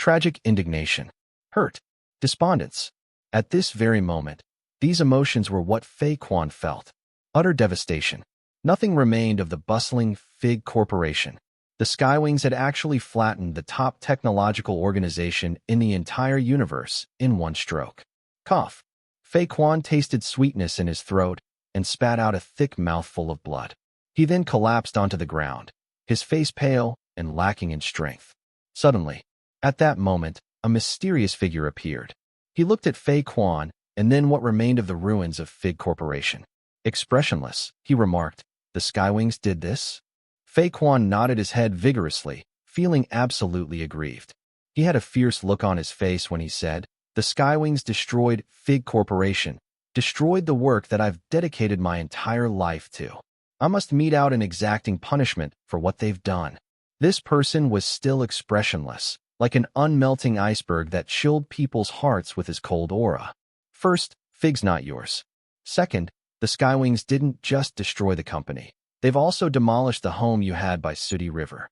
tragic indignation, hurt, despondence. At this very moment, these emotions were what Fei Quan felt. Utter devastation. Nothing remained of the bustling Fig Corporation. The Skywings had actually flattened the top technological organization in the entire universe in one stroke. Cough. Fei Quan tasted sweetness in his throat and spat out a thick mouthful of blood. He then collapsed onto the ground, his face pale and lacking in strength. Suddenly, at that moment, a mysterious figure appeared. He looked at Fei Quan and then what remained of the ruins of Fig Corporation. Expressionless, he remarked, "The Skywings did this?" Fei Quan nodded his head vigorously, feeling absolutely aggrieved. He had a fierce look on his face when he said, "The Skywings destroyed Fig Corporation, destroyed the work that I've dedicated my entire life to. I must mete out an exacting punishment for what they've done." This person was still expressionless, like an unmelting iceberg that chilled people's hearts with his cold aura. First, Fig's not yours. Second, the Skywings didn't just destroy the company. They've also demolished the home you had by Sooty River.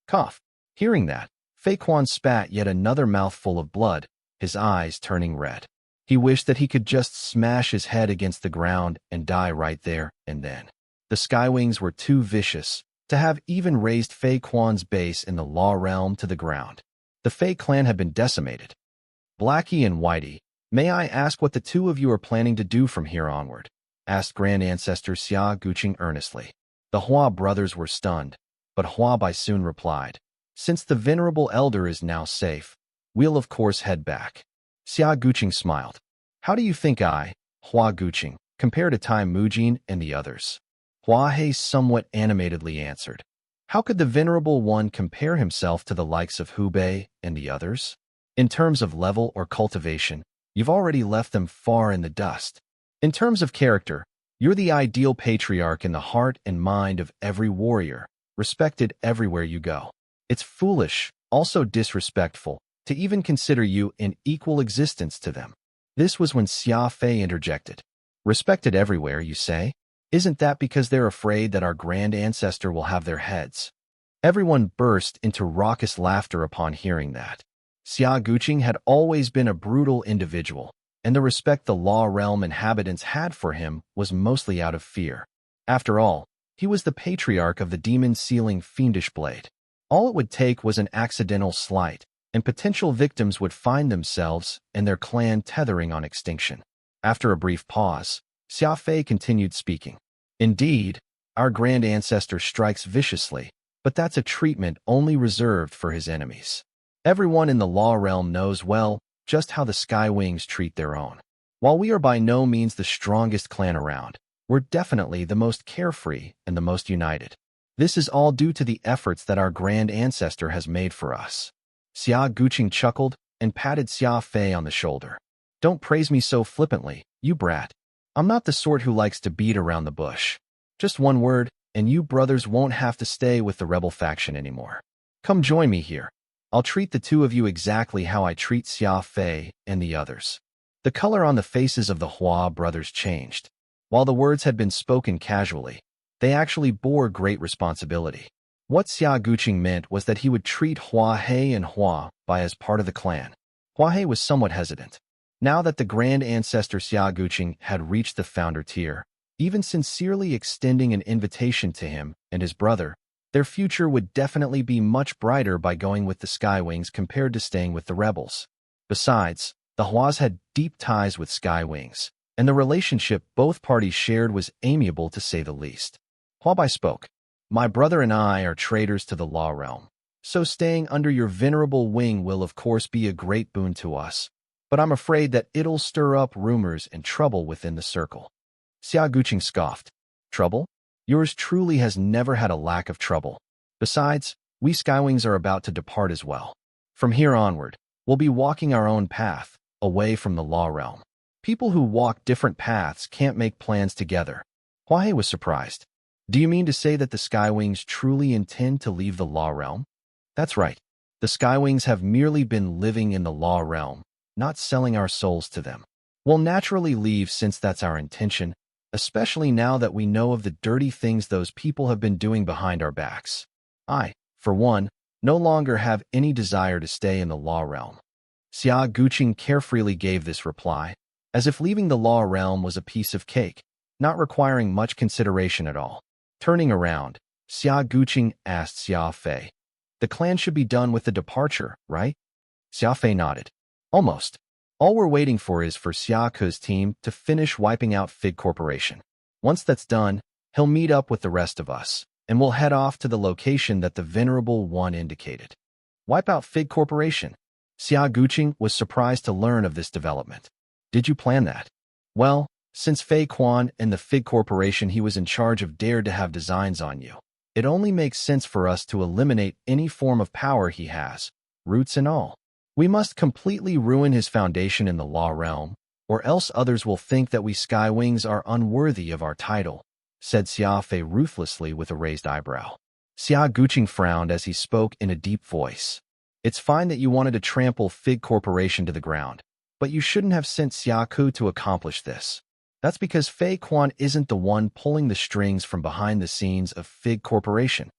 Cough. Hearing that, Fei Quan spat yet another mouthful of blood, his eyes turning red. He wished that he could just smash his head against the ground and die right there and then. The Skywings were too vicious to have even razed Fei Quan's base in the law realm to the ground. The Fei clan had been decimated. Blackie and Whitey, may I ask what the two of you are planning to do from here onward? Asked Grand Ancestor Xia Guqing earnestly. The Hua brothers were stunned, but Hua Bai soon replied, "Since the venerable elder is now safe, we'll of course head back." Xia Guqing smiled. "How do you think I, Hua Guqing, compare to Tai Mujin and the others?" Hua Hei somewhat animatedly answered, "How could the venerable one compare himself to the likes of Hubei and the others? In terms of level or cultivation, you've already left them far in the dust. In terms of character, you're the ideal patriarch in the heart and mind of every warrior, respected everywhere you go. It's foolish, also disrespectful, to even consider you in equal existence to them." This was when Xia Fei interjected. "Respected everywhere, you say? Isn't that because they're afraid that our grand ancestor will have their heads?" Everyone burst into raucous laughter upon hearing that. Xia Guqing had always been a brutal individual, and the respect the law realm inhabitants had for him was mostly out of fear. After all, he was the patriarch of the demon-sealing fiendish blade. All it would take was an accidental slight, and potential victims would find themselves and their clan tethering on extinction. After a brief pause, Xia Fei continued speaking. "Indeed, our grand ancestor strikes viciously, but that's a treatment only reserved for his enemies. Everyone in the law realm knows well just how the Skywings treat their own. While we are by no means the strongest clan around, we're definitely the most carefree and the most united. This is all due to the efforts that our grand ancestor has made for us." Xia Guqing chuckled and patted Xia Fei on the shoulder. "Don't praise me so flippantly, you brat. I'm not the sort who likes to beat around the bush. Just one word, and you brothers won't have to stay with the rebel faction anymore. Come join me here. I'll treat the two of you exactly how I treat Xia Fei and the others." The color on the faces of the Hua brothers changed. While the words had been spoken casually, they actually bore great responsibility. What Xia Guqing meant was that he would treat Hua Hei and Hua Bai as part of the clan. Hua Hei was somewhat hesitant. Now that the grand ancestor Xia Guqing had reached the founder tier, even sincerely extending an invitation to him and his brother, their future would definitely be much brighter by going with the Skywings compared to staying with the rebels. Besides, the Huas had deep ties with Skywings, and the relationship both parties shared was amiable to say the least. Hua Bai spoke. "My brother and I are traitors to the law realm, so staying under your venerable wing will of course be a great boon to us. But I'm afraid that it'll stir up rumors and trouble within the circle." Xia Guqing scoffed. "Trouble? Yours truly has never had a lack of trouble. Besides, we Skywings are about to depart as well. From here onward, we'll be walking our own path, away from the law realm. People who walk different paths can't make plans together." Hua Hei was surprised. "Do you mean to say that the Skywings truly intend to leave the law realm?" "That's right. The Skywings have merely been living in the law realm, not selling our souls to them. We'll naturally leave since that's our intention, especially now that we know of the dirty things those people have been doing behind our backs. I, for one, no longer have any desire to stay in the law realm. Xia Guqing carefree gave this reply, as if leaving the law realm was a piece of cake, not requiring much consideration at all. Turning around, Xia Guqing asked Xia Fei, "The clan should be done with the departure, right?" Xia Fei nodded. "Almost. All we're waiting for is for Xia Ke's team to finish wiping out Fig Corporation. Once that's done, he'll meet up with the rest of us, and we'll head off to the location that the Venerable One indicated." Wipe out Fig Corporation? Xia Guqing was surprised to learn of this development. "Did you plan that?" "Well, since Fei Quan and the Fig Corporation he was in charge of dared to have designs on you, it only makes sense for us to eliminate any form of power he has, roots and all. We must completely ruin his foundation in the law realm, or else others will think that we Skywings are unworthy of our title," said Xia Fei ruthlessly with a raised eyebrow. Xia Guqing frowned as he spoke in a deep voice. "It's fine that you wanted to trample Fig Corporation to the ground, but you shouldn't have sent Xia Ke to accomplish this. That's because Fei Quan isn't the one pulling the strings from behind the scenes of Fig Corporation."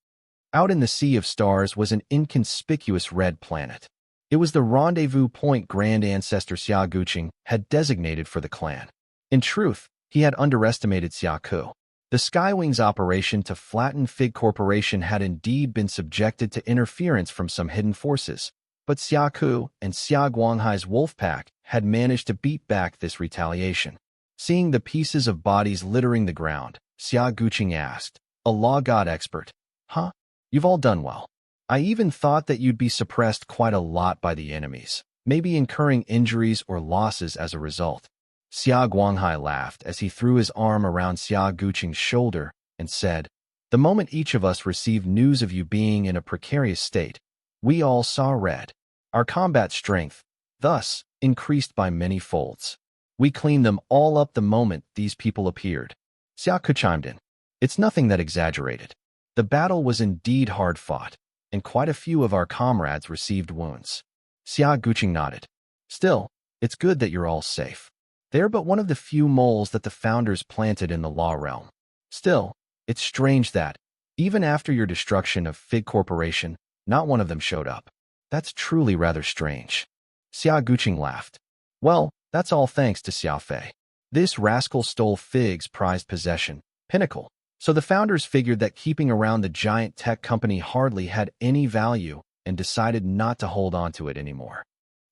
Out in the Sea of Stars was an inconspicuous red planet. It was the rendezvous point Grand Ancestor Xia Guqing had designated for the clan. In truth, he had underestimated Xia Ke. The Skywings operation to flatten Fig Corporation had indeed been subjected to interference from some hidden forces, but Xia Ke and Xia Guanghai's wolf pack had managed to beat back this retaliation. Seeing the pieces of bodies littering the ground, Xia Guqing asked, "A law god expert, huh? You've all done well. I even thought that you'd be suppressed quite a lot by the enemies, maybe incurring injuries or losses as a result." Xia Guanghai laughed as he threw his arm around Xia Guqing's shoulder and said, "The moment each of us received news of you being in a precarious state, we all saw red. Our combat strength, thus, increased by many folds. We cleaned them all up the moment these people appeared." Xia Ke chimed in, "It's nothing that exaggerated. The battle was indeed hard fought, and quite a few of our comrades received wounds." Xia Guqing nodded. "Still, it's good that you're all safe. They're but one of the few moles that the founders planted in the law realm. Still, it's strange that, even after your destruction of Fig Corporation, not one of them showed up. That's truly rather strange." Xia Guqing laughed. "Well, that's all thanks to Xia Fei. This rascal stole Fig's prized possession, Pinnacle. So the founders figured that keeping around the giant tech company hardly had any value and decided not to hold on to it anymore."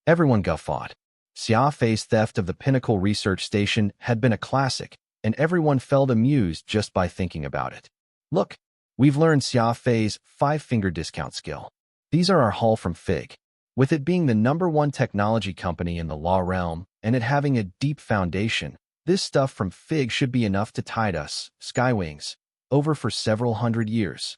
Everyone guffawed. Xia Fei's theft of the Pinnacle Research Station had been a classic, and everyone felt amused just by thinking about it. "Look, we've learned Xia Fei's 5-finger discount skill. These are our haul from Fig. With it being the #1 technology company in the law realm, and it having a deep foundation, this stuff from Fig should be enough to tide us, Skywings, over for several hundred years."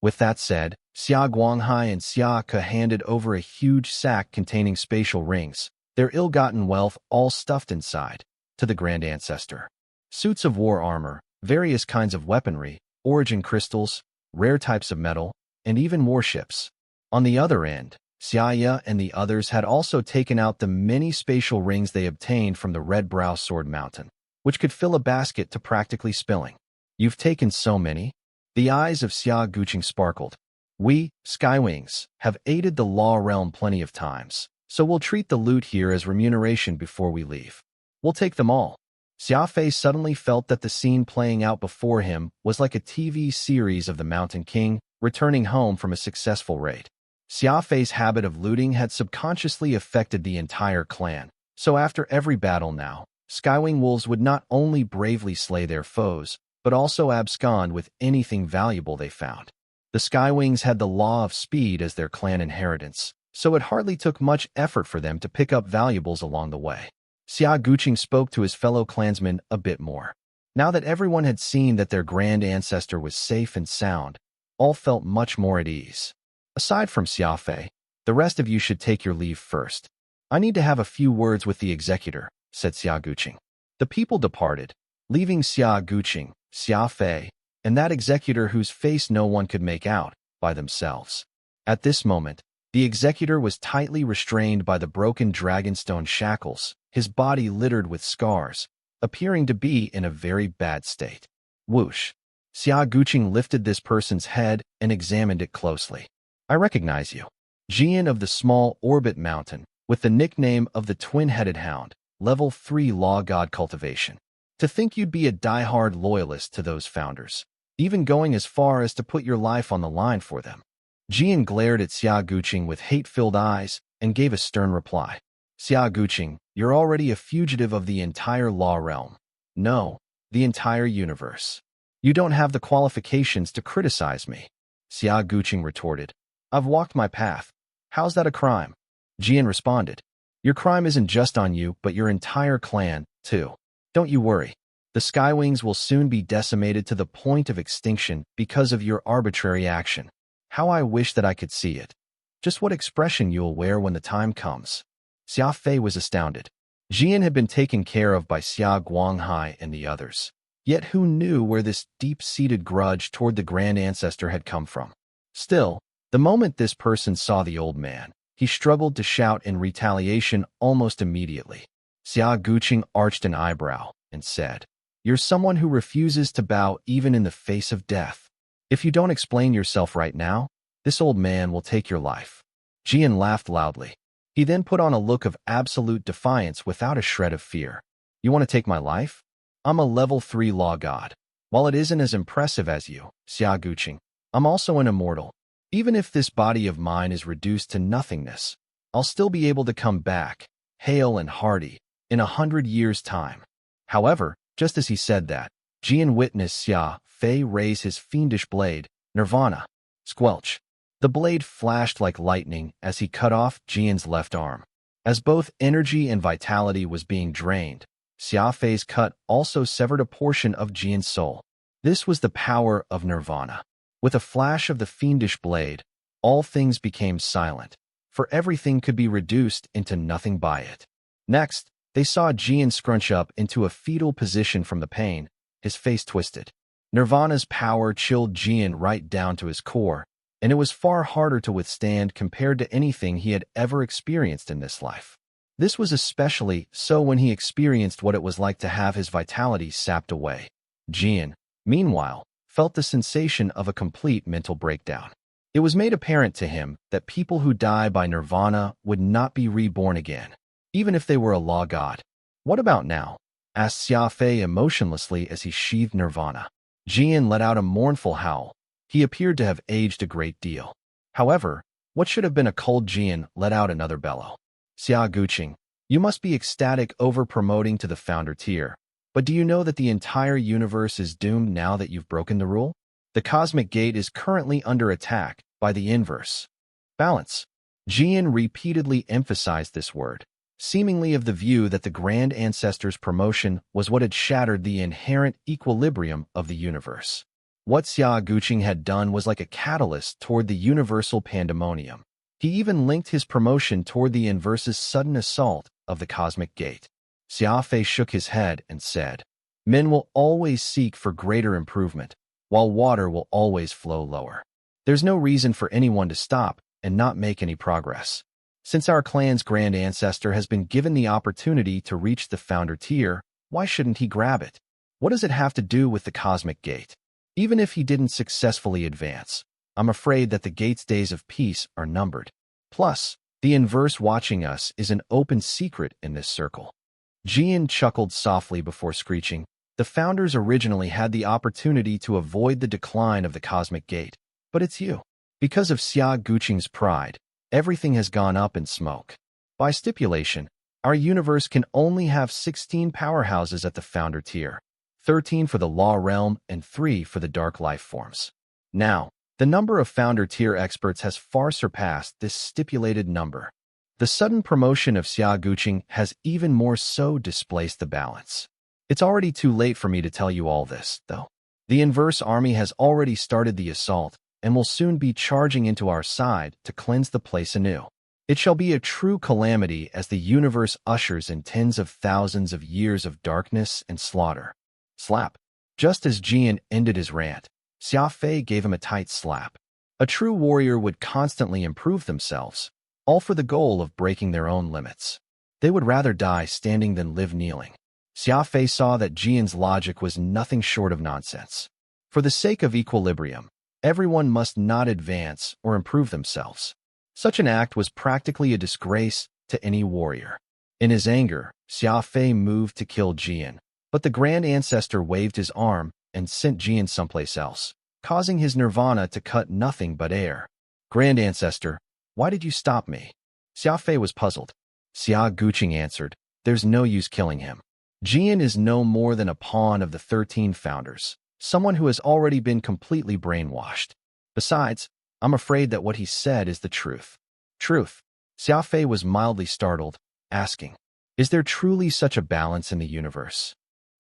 With that said, Xia Guanghai and Xia Ke handed over a huge sack containing spatial rings, their ill-gotten wealth all stuffed inside, to the Grand Ancestor. Suits of war armor, various kinds of weaponry, origin crystals, rare types of metal, and even warships. On the other end, Xia and the others had also taken out the many spatial rings they obtained from the Red Brow Sword Mountain, which could fill a basket to practically spilling. "You've taken so many?" The eyes of Xia Guqing sparkled. "We, Skywings, have aided the law realm plenty of times, so we'll treat the loot here as remuneration before we leave. We'll take them all." Xia Fei suddenly felt that the scene playing out before him was like a TV series of the Mountain King returning home from a successful raid. Xia Fei's habit of looting had subconsciously affected the entire clan, so after every battle now, Skywing wolves would not only bravely slay their foes, but also abscond with anything valuable they found. The Skywings had the law of speed as their clan inheritance, so it hardly took much effort for them to pick up valuables along the way. Xia Guqing spoke to his fellow clansmen a bit more. Now that everyone had seen that their grand ancestor was safe and sound, all felt much more at ease. "Aside from Xia Fei, the rest of you should take your leave first. I need to have a few words with the executor," said Xia Guqing. The people departed, leaving Xia Guqing, Xia Fei, and that executor whose face no one could make out, by themselves. At this moment, the executor was tightly restrained by the broken dragonstone shackles, his body littered with scars, appearing to be in a very bad state. Whoosh! Xia Guqing lifted this person's head and examined it closely. I recognize you. Jian of the small orbit mountain, with the nickname of the twin-headed hound, level 3 law god cultivation. To think you'd be a die-hard loyalist to those founders, even going as far as to put your life on the line for them. Jian glared at Xia Guqing with hate-filled eyes and gave a stern reply. Xia Guqing, you're already a fugitive of the entire law realm. No, the entire universe. You don't have the qualifications to criticize me. Xia Guqing retorted. I've walked my path. How's that a crime? Jian responded. Your crime isn't just on you, but your entire clan, too. Don't you worry. The Skywings will soon be decimated to the point of extinction because of your arbitrary action. How I wish that I could see it. Just what expression you'll wear when the time comes. Xia Fei was astounded. Jian had been taken care of by Xia Guanghai and the others. Yet who knew where this deep-seated grudge toward the Grand Ancestor had come from? Still, the moment this person saw the old man, he struggled to shout in retaliation almost immediately. Xia Guqing arched an eyebrow and said, You're someone who refuses to bow even in the face of death. If you don't explain yourself right now, this old man will take your life. Jian laughed loudly. He then put on a look of absolute defiance without a shred of fear. You want to take my life? I'm a level 3 law god. While it isn't as impressive as you, Xia Guqing, I'm also an immortal. Even if this body of mine is reduced to nothingness, I'll still be able to come back, hale and hearty, in 100 years' time. However, just as he said that, Jian witnessed Xia Fei raise his fiendish blade, Nirvana. Squelch. The blade flashed like lightning as he cut off Jian's left arm. As both energy and vitality was being drained, Xia Fei's cut also severed a portion of Jian's soul. This was the power of Nirvana. With a flash of the fiendish blade, all things became silent, for everything could be reduced into nothing by it. Next, they saw Jian scrunch up into a fetal position from the pain, his face twisted. Nirvana's power chilled Jian right down to his core, and it was far harder to withstand compared to anything he had ever experienced in this life. This was especially so when he experienced what it was like to have his vitality sapped away. Jian, meanwhile, felt the sensation of a complete mental breakdown. It was made apparent to him that people who die by Nirvana would not be reborn again, even if they were a law god. What about now? Asked Xia Fei emotionlessly as he sheathed Nirvana. Jian let out a mournful howl. He appeared to have aged a great deal. However, what should have been a cold Jian let out another bellow. Xia Guqing, you must be ecstatic over promoting to the founder tier. But do you know that the entire universe is doomed now that you've broken the rule? The cosmic gate is currently under attack by the inverse. Balance. Jian repeatedly emphasized this word, seemingly of the view that the Grand Ancestor's promotion was what had shattered the inherent equilibrium of the universe. What Xia Guqing had done was like a catalyst toward the universal pandemonium. He even linked his promotion toward the inverse's sudden assault of the cosmic gate. Xia Fei shook his head and said, Men will always seek for greater improvement, while water will always flow lower. There's no reason for anyone to stop and not make any progress. Since our clan's Grand Ancestor has been given the opportunity to reach the founder tier, why shouldn't he grab it? What does it have to do with the cosmic gate? Even if he didn't successfully advance, I'm afraid that the gate's days of peace are numbered. Plus, the inverse watching us is an open secret in this circle. Jian chuckled softly before screeching. The founders originally had the opportunity to avoid the decline of the cosmic gate, but it's you. Because of Xia Guqing's pride, everything has gone up in smoke. By stipulation, our universe can only have 16 powerhouses at the founder tier, 13 for the law realm and 3 for the dark life forms. Now, the number of founder tier experts has far surpassed this stipulated number. The sudden promotion of Xia Guqing has even more so displaced the balance. It's already too late for me to tell you all this, though. The inverse army has already started the assault and will soon be charging into our side to cleanse the place anew. It shall be a true calamity as the universe ushers in tens of thousands of years of darkness and slaughter. Slap. Just as Jian ended his rant, Xia Fei gave him a tight slap. A true warrior would constantly improve themselves, all for the goal of breaking their own limits. They would rather die standing than live kneeling. Xia Fei saw that Jian's logic was nothing short of nonsense. For the sake of equilibrium, Everyone must not advance or improve themselves. Such an act was practically a disgrace to any warrior. In his anger, Xia Fei moved to kill Jian, but the Grand Ancestor waved his arm and sent Jian someplace else, causing his nirvana to cut nothing but air. Grand Ancestor, why did you stop me? Xia Fei was puzzled. Xia Guqing answered, there's no use killing him. Jian is no more than a pawn of the 13 founders, someone who has already been completely brainwashed. Besides, I'm afraid that what he said is the truth. Truth? Xia Fei was mildly startled, asking, is there truly such a balance in the universe?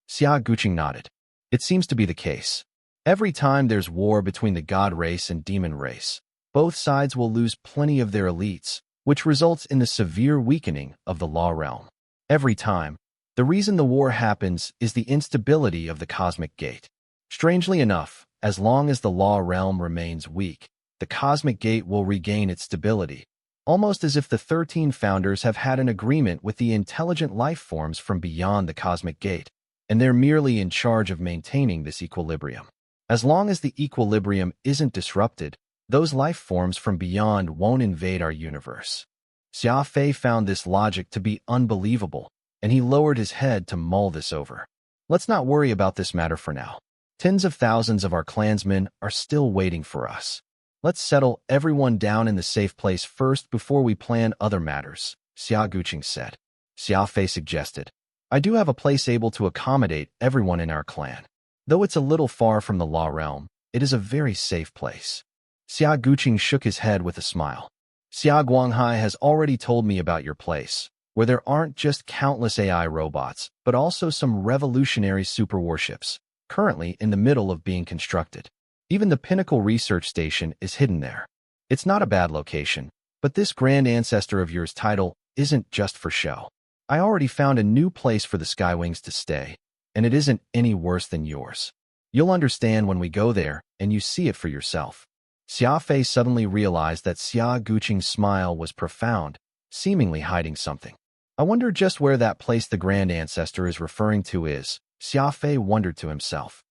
Xia Guqing nodded. It seems to be the case. Every time there's war between the god race and demon race, both sides will lose plenty of their elites, which results in the severe weakening of the law realm. Every time, the reason the war happens is the instability of the cosmic gate. Strangely enough, as long as the law realm remains weak, the cosmic gate will regain its stability, almost as if the 13 founders have had an agreement with the intelligent life forms from beyond the cosmic gate, and they're merely in charge of maintaining this equilibrium. As long as the equilibrium isn't disrupted, those life forms from beyond won't invade our universe. Xia Fei found this logic to be unbelievable, and he lowered his head to mull this over. Let's not worry about this matter for now. Tens of thousands of our clansmen are still waiting for us. Let's settle everyone down in the safe place first before we plan other matters, Xia Guqing said. Xia Fei suggested, I do have a place able to accommodate everyone in our clan. Though it's a little far from the law realm, it is a very safe place. Xia Guqing shook his head with a smile. Xia Guanghai has already told me about your place, where there aren't just countless AI robots, but also some revolutionary super warships, currently in the middle of being constructed. Even the Pinnacle Research Station is hidden there. It's not a bad location, but this Grand Ancestor of yours title isn't just for show. I already found a new place for the Skywings to stay, and it isn't any worse than yours. You'll understand when we go there and you see it for yourself. Xia Fei suddenly realized that Xia Guqing's smile was profound, seemingly hiding something. I wonder just where that place the Grand Ancestor is referring to is, Xia Fei wondered to himself.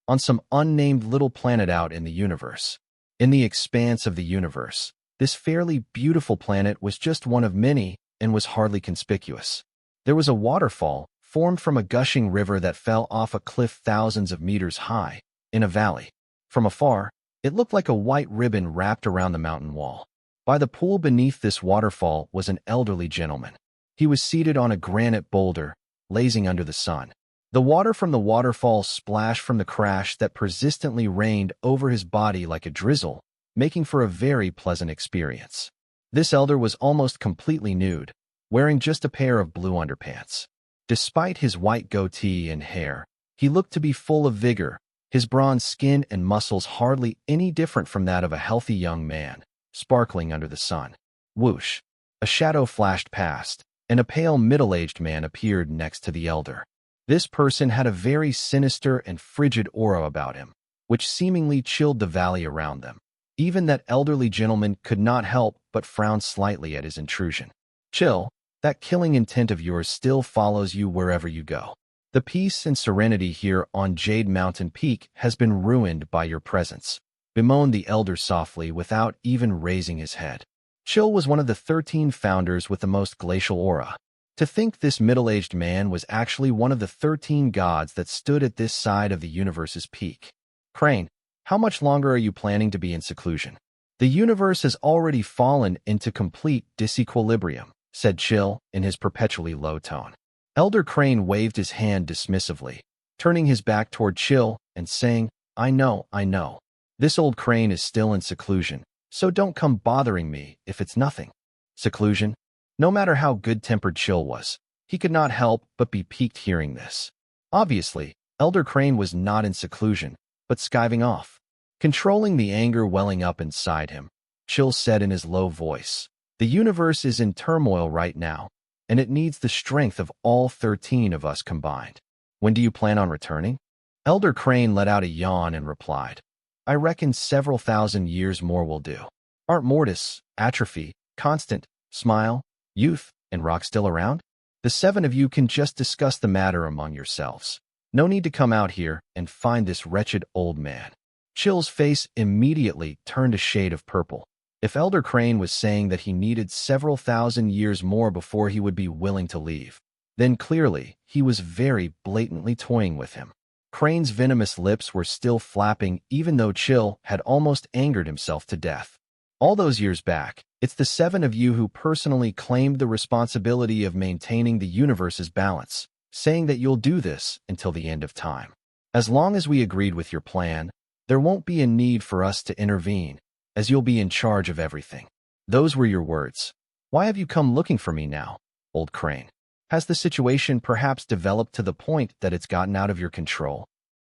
On some unnamed little planet out in the universe. In the expanse of the universe, this fairly beautiful planet was just one of many and was hardly conspicuous. There was a waterfall formed from a gushing river that fell off a cliff thousands of meters high, in a valley. From afar, it looked like a white ribbon wrapped around the mountain wall. By the pool beneath this waterfall was an elderly gentleman. He was seated on a granite boulder, lazing under the sun. The water from the waterfall splashed from the crash that persistently rained over his body like a drizzle, making for a very pleasant experience. This elder was almost completely nude, wearing just a pair of blue underpants. Despite his white goatee and hair, he looked to be full of vigor, his bronze skin and muscles hardly any different from that of a healthy young man, sparkling under the sun. Whoosh! A shadow flashed past, and a pale middle-aged man appeared next to the elder. This person had a very sinister and frigid aura about him, which seemingly chilled the valley around them. Even that elderly gentleman could not help but frown slightly at his intrusion. Chill, that killing intent of yours still follows you wherever you go. The peace and serenity here on Jade Mountain Peak has been ruined by your presence, bemoaned the elder softly without even raising his head. Chill was one of the 13 founders with the most glacial aura. To think this middle-aged man was actually one of the 13 gods that stood at this side of the universe's peak. Crane, how much longer are you planning to be in seclusion? The universe has already fallen into complete disequilibrium, said Chill in his perpetually low tone. Elder Crane waved his hand dismissively, turning his back toward Chill and saying, I know. This old crane is still in seclusion, so don't come bothering me if it's nothing. Seclusion? No matter how good-tempered Chill was, he could not help but be piqued hearing this. Obviously, Elder Crane was not in seclusion, but skiving off. Controlling the anger welling up inside him, Chill said in his low voice, the universe is in turmoil right now, and it needs the strength of all 13 of us combined. When do you plan on returning? Elder Crane let out a yawn and replied, I reckon several thousand years more will do. Aren't Mortis, Atrophy, Constant, Smile, Youth, and Rock still around? The 7 of you can just discuss the matter among yourselves. No need to come out here and find this wretched old man. Chill's face immediately turned a shade of purple. If Elder Crane was saying that he needed several thousand years more before he would be willing to leave, then clearly he was very blatantly toying with him. Crane's venomous lips were still flapping even though Chill had almost angered himself to death. All those years back, it's the seven of you who personally claimed the responsibility of maintaining the universe's balance, saying that you'll do this until the end of time. As long as we agreed with your plan, there won't be a need for us to intervene, as you'll be in charge of everything. Those were your words. Why have you come looking for me now, Old Crane? Has the situation perhaps developed to the point that it's gotten out of your control?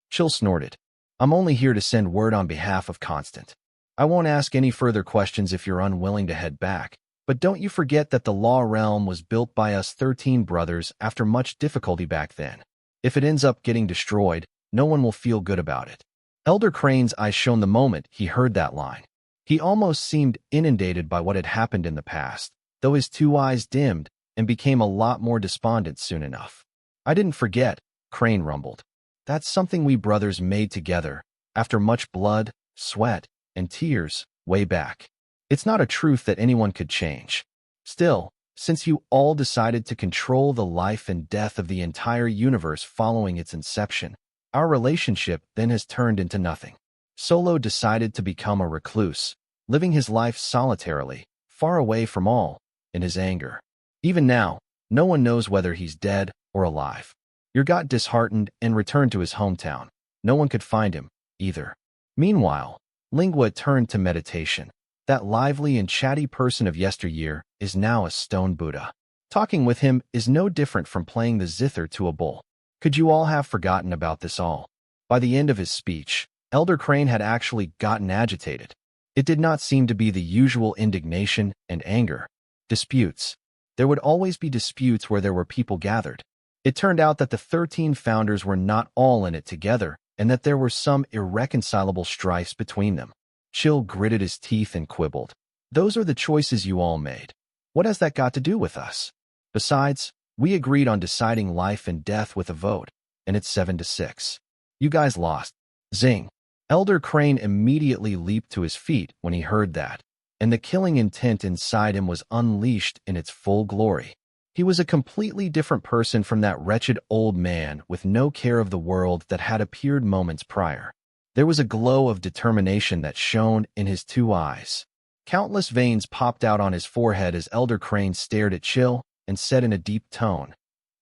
Chill snorted. I'm only here to send word on behalf of Constant. I won't ask any further questions if you're unwilling to head back, but don't you forget that the Law Realm was built by us 13 brothers after much difficulty back then. If it ends up getting destroyed, no one will feel good about it. Elder Crane's eyes shone the moment he heard that line. He almost seemed inundated by what had happened in the past, though his two eyes dimmed and became a lot more despondent soon enough. I didn't forget, Crane rumbled. That's something we brothers made together, after much blood, sweat, and tears, way back. It's not a truth that anyone could change. Still, since you all decided to control the life and death of the entire universe following its inception, our relationship then has turned into nothing. Solo decided to become a recluse, living his life solitarily, far away from all, in his anger. Even now, no one knows whether he's dead or alive. Your got disheartened and returned to his hometown. No one could find him, either. Meanwhile, Lingua turned to meditation. That lively and chatty person of yesteryear is now a stone Buddha. Talking with him is no different from playing the zither to a bull. Could you all have forgotten about this all? By the end of his speech, Elder Crane had actually gotten agitated. It did not seem to be the usual indignation and anger. Disputes. There would always be disputes where there were people gathered. It turned out that the 13 founders were not all in it together, and that there were some irreconcilable strifes between them. Chill gritted his teeth and quibbled. Those are the choices you all made. What has that got to do with us? Besides, we agreed on deciding life and death with a vote, and it's 7-6. You guys lost. Zing. Elder Crane immediately leaped to his feet when he heard that, and the killing intent inside him was unleashed in its full glory. He was a completely different person from that wretched old man with no care of the world that had appeared moments prior. There was a glow of determination that shone in his two eyes. Countless veins popped out on his forehead as Elder Crane stared at Chill and said in a deep tone,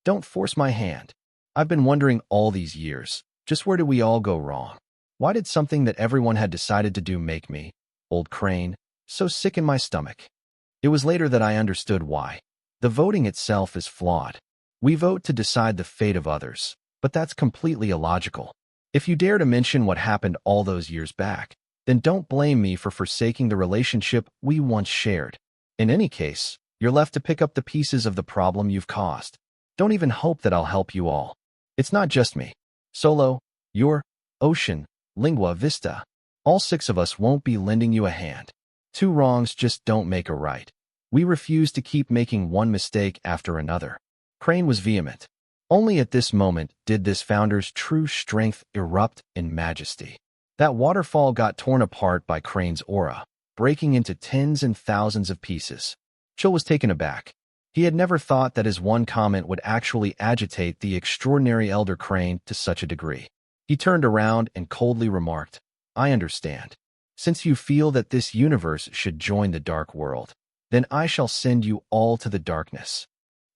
"Don't force my hand. I've been wondering all these years, just where did we all go wrong? Why did something that everyone had decided to do make me, Old Crane, so sick in my stomach? It was later that I understood why. The voting itself is flawed. We vote to decide the fate of others, but that's completely illogical. If you dare to mention what happened all those years back, then don't blame me for forsaking the relationship we once shared. In any case, you're left to pick up the pieces of the problem you've caused. Don't even hope that I'll help you all. It's not just me. Solo, you're, Ocean, Lingua Vista. All 6 of us won't be lending you a hand. 2 wrongs just don't make a right. We refuse to keep making one mistake after another." Crane was vehement. Only at this moment did this founder's true strength erupt in majesty. That waterfall got torn apart by Crane's aura, breaking into tens and thousands of pieces. Chill was taken aback. He had never thought that his one comment would actually agitate the extraordinary Elder Crane to such a degree. He turned around and coldly remarked, "I understand. Since you feel that this universe should join the dark world, then I shall send you all to the darkness."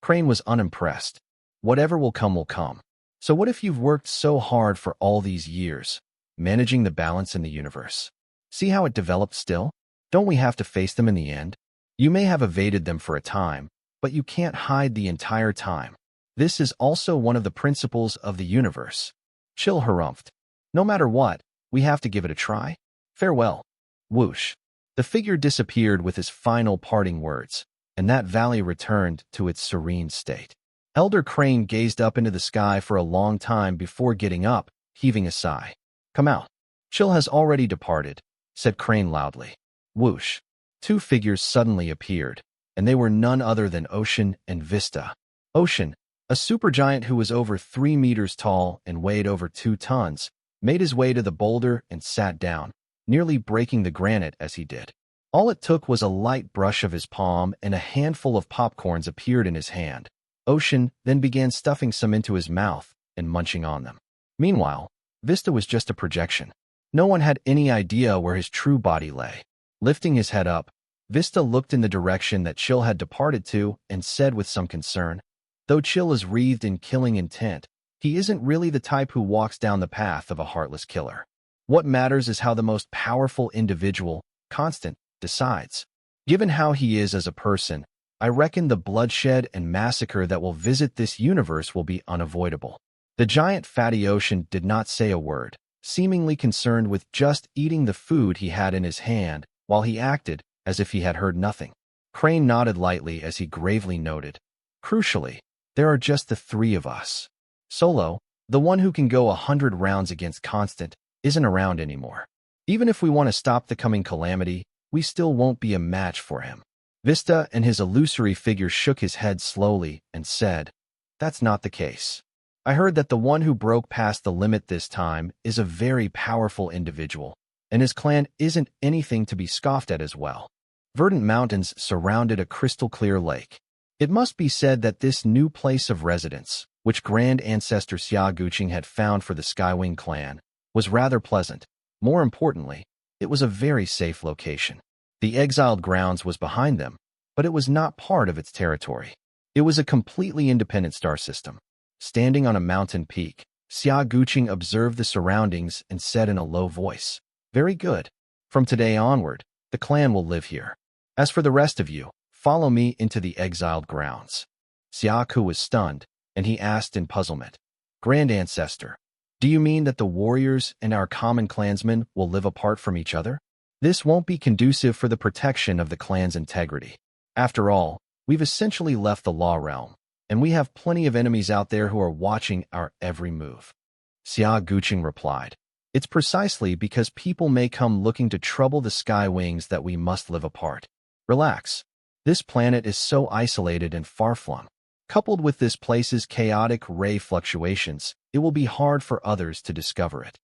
Crane was unimpressed. Whatever will come will come. So what if you've worked so hard for all these years, managing the balance in the universe? See how it developed still? Don't we have to face them in the end? You may have evaded them for a time, but you can't hide the entire time. This is also one of the principles of the universe. Chill harumphed. No matter what, we have to give it a try. Farewell. Whoosh. The figure disappeared with his final parting words, and that valley returned to its serene state. Elder Crane gazed up into the sky for a long time before getting up, heaving a sigh. "Come out. Chill has already departed," said Crane loudly. Whoosh. 2 figures suddenly appeared, and they were none other than Ocean and Vista. Ocean, a supergiant who was over 3 meters tall and weighed over 2 tons, made his way to the boulder and sat down, nearly breaking the granite as he did. All it took was a light brush of his palm and a handful of popcorns appeared in his hand. Ocean then began stuffing some into his mouth and munching on them. Meanwhile, Vista was just a projection. No one had any idea where his true body lay. Lifting his head up, Vista looked in the direction that Chill had departed to and said with some concern, "Though Chill is wreathed in killing intent, he isn't really the type who walks down the path of a heartless killer. What matters is how the most powerful individual, Constant, decides. Given how he is as a person, I reckon the bloodshed and massacre that will visit this universe will be unavoidable." The giant fatty Ocean did not say a word, seemingly concerned with just eating the food he had in his hand, while he acted as if he had heard nothing. Crane nodded lightly as he gravely noted, "Crucially, there are just the three of us. Solo, the one who can go 100 rounds against Constant, isn't around anymore. Even if we want to stop the coming calamity, we still won't be a match for him." Vista and his illusory figure shook his head slowly and said, "That's not the case. I heard that the one who broke past the limit this time is a very powerful individual, and his clan isn't anything to be scoffed at as well." Verdant mountains surrounded a crystal-clear lake. It must be said that this new place of residence, which Grand Ancestor Xia Guqing had found for the Skywing clan, was rather pleasant. More importantly, it was a very safe location. The exiled grounds was behind them, but it was not part of its territory. It was a completely independent star system. Standing on a mountain peak, Xia Guqing observed the surroundings and said in a low voice, "Very good. From today onward, the clan will live here. As for the rest of you, follow me into the exiled grounds." Xiaku was stunned, and he asked in puzzlement, "Grand Ancestor, do you mean that the warriors and our common clansmen will live apart from each other? This won't be conducive for the protection of the clan's integrity. After all, we've essentially left the law realm, and we have plenty of enemies out there who are watching our every move." Xia Guqing replied, "It's precisely because people may come looking to trouble the Sky Wings that we must live apart. Relax. This planet is so isolated and far-flung. Coupled with this place's chaotic ray fluctuations, it will be hard for others to discover it."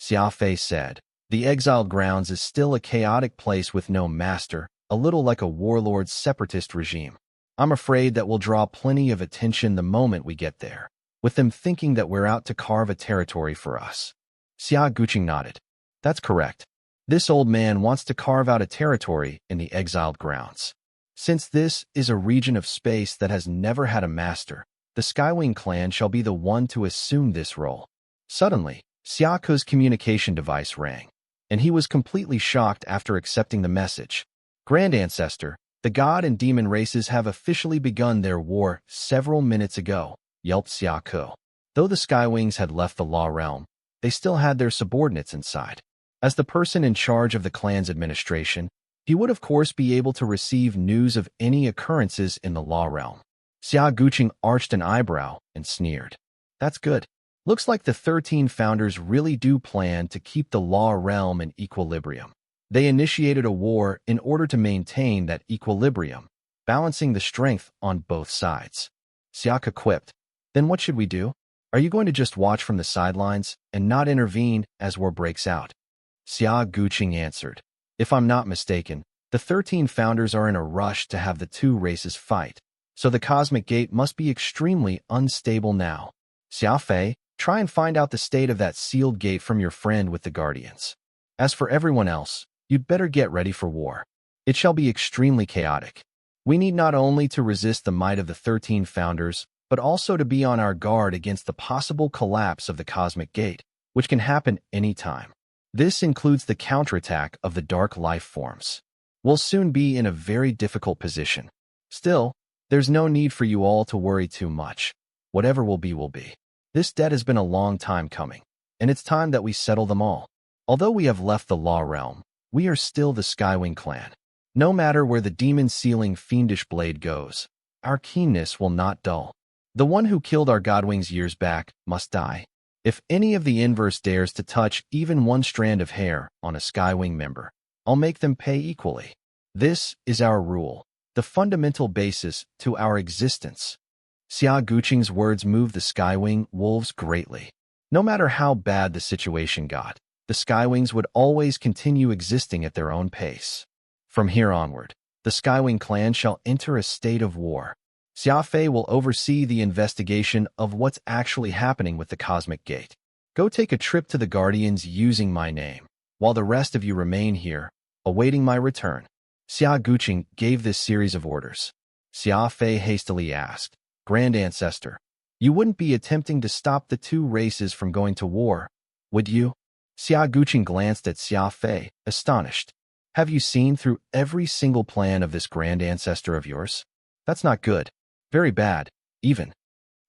Xia Fei said, "The exiled grounds is still a chaotic place with no master, a little like a warlord's separatist regime. I'm afraid that we'll draw plenty of attention the moment we get there, with them thinking that we're out to carve a territory for us." Xia Guqing nodded. "That's correct. This old man wants to carve out a territory in the exiled grounds. Since this is a region of space that has never had a master, the Skywing clan shall be the one to assume this role." Suddenly, Xiaku's communication device rang, and he was completely shocked after accepting the message. "Grand Ancestor, the god and demon races have officially begun their war several minutes ago," yelped Xiaku. Though the Skywings had left the law realm, they still had their subordinates inside. As the person in charge of the clan's administration, he would of course be able to receive news of any occurrences in the law realm. Xia Guqing arched an eyebrow and sneered. "That's good. Looks like the 13 founders really do plan to keep the law realm in equilibrium. They initiated a war in order to maintain that equilibrium, balancing the strength on both sides." Xiaka quipped, "Then what should we do? Are you going to just watch from the sidelines and not intervene as war breaks out?" Xia Guqing answered, "If I'm not mistaken, the 13 founders are in a rush to have the two races fight, so the cosmic gate must be extremely unstable now. Xia Fei, try and find out the state of that sealed gate from your friend with the guardians. As for everyone else, you'd better get ready for war. It shall be extremely chaotic. We need not only to resist the might of the 13 founders, but also to be on our guard against the possible collapse of the cosmic gate, which can happen any time. This includes the counterattack of the dark life forms. We'll soon be in a very difficult position. Still, there's no need for you all to worry too much. Whatever will be will be. This debt has been a long time coming, and it's time that we settle them all. Although we have left the law realm, we are still the Skywing clan. No matter where the demon-sealing fiendish blade goes, our keenness will not dull. The one who killed our godwings years back must die. If any of the inverse dares to touch even one strand of hair on a Skywing member, I'll make them pay equally. This is our rule, the fundamental basis to our existence." Xia Guqing's words moved the Skywing wolves greatly. No matter how bad the situation got, the Skywings would always continue existing at their own pace. From here onward, the Skywing clan shall enter a state of war. Xia Fei will oversee the investigation of what's actually happening with the Cosmic Gate. Go take a trip to the Guardians using my name, while the rest of you remain here, awaiting my return. Xia Guqing gave this series of orders. Xia Fei hastily asked, Grand Ancestor, you wouldn't be attempting to stop the two races from going to war, would you? Xia Guqing glanced at Xia Fei, astonished. Have you seen through every single plan of this Grand Ancestor of yours? That's not good. Very bad, even.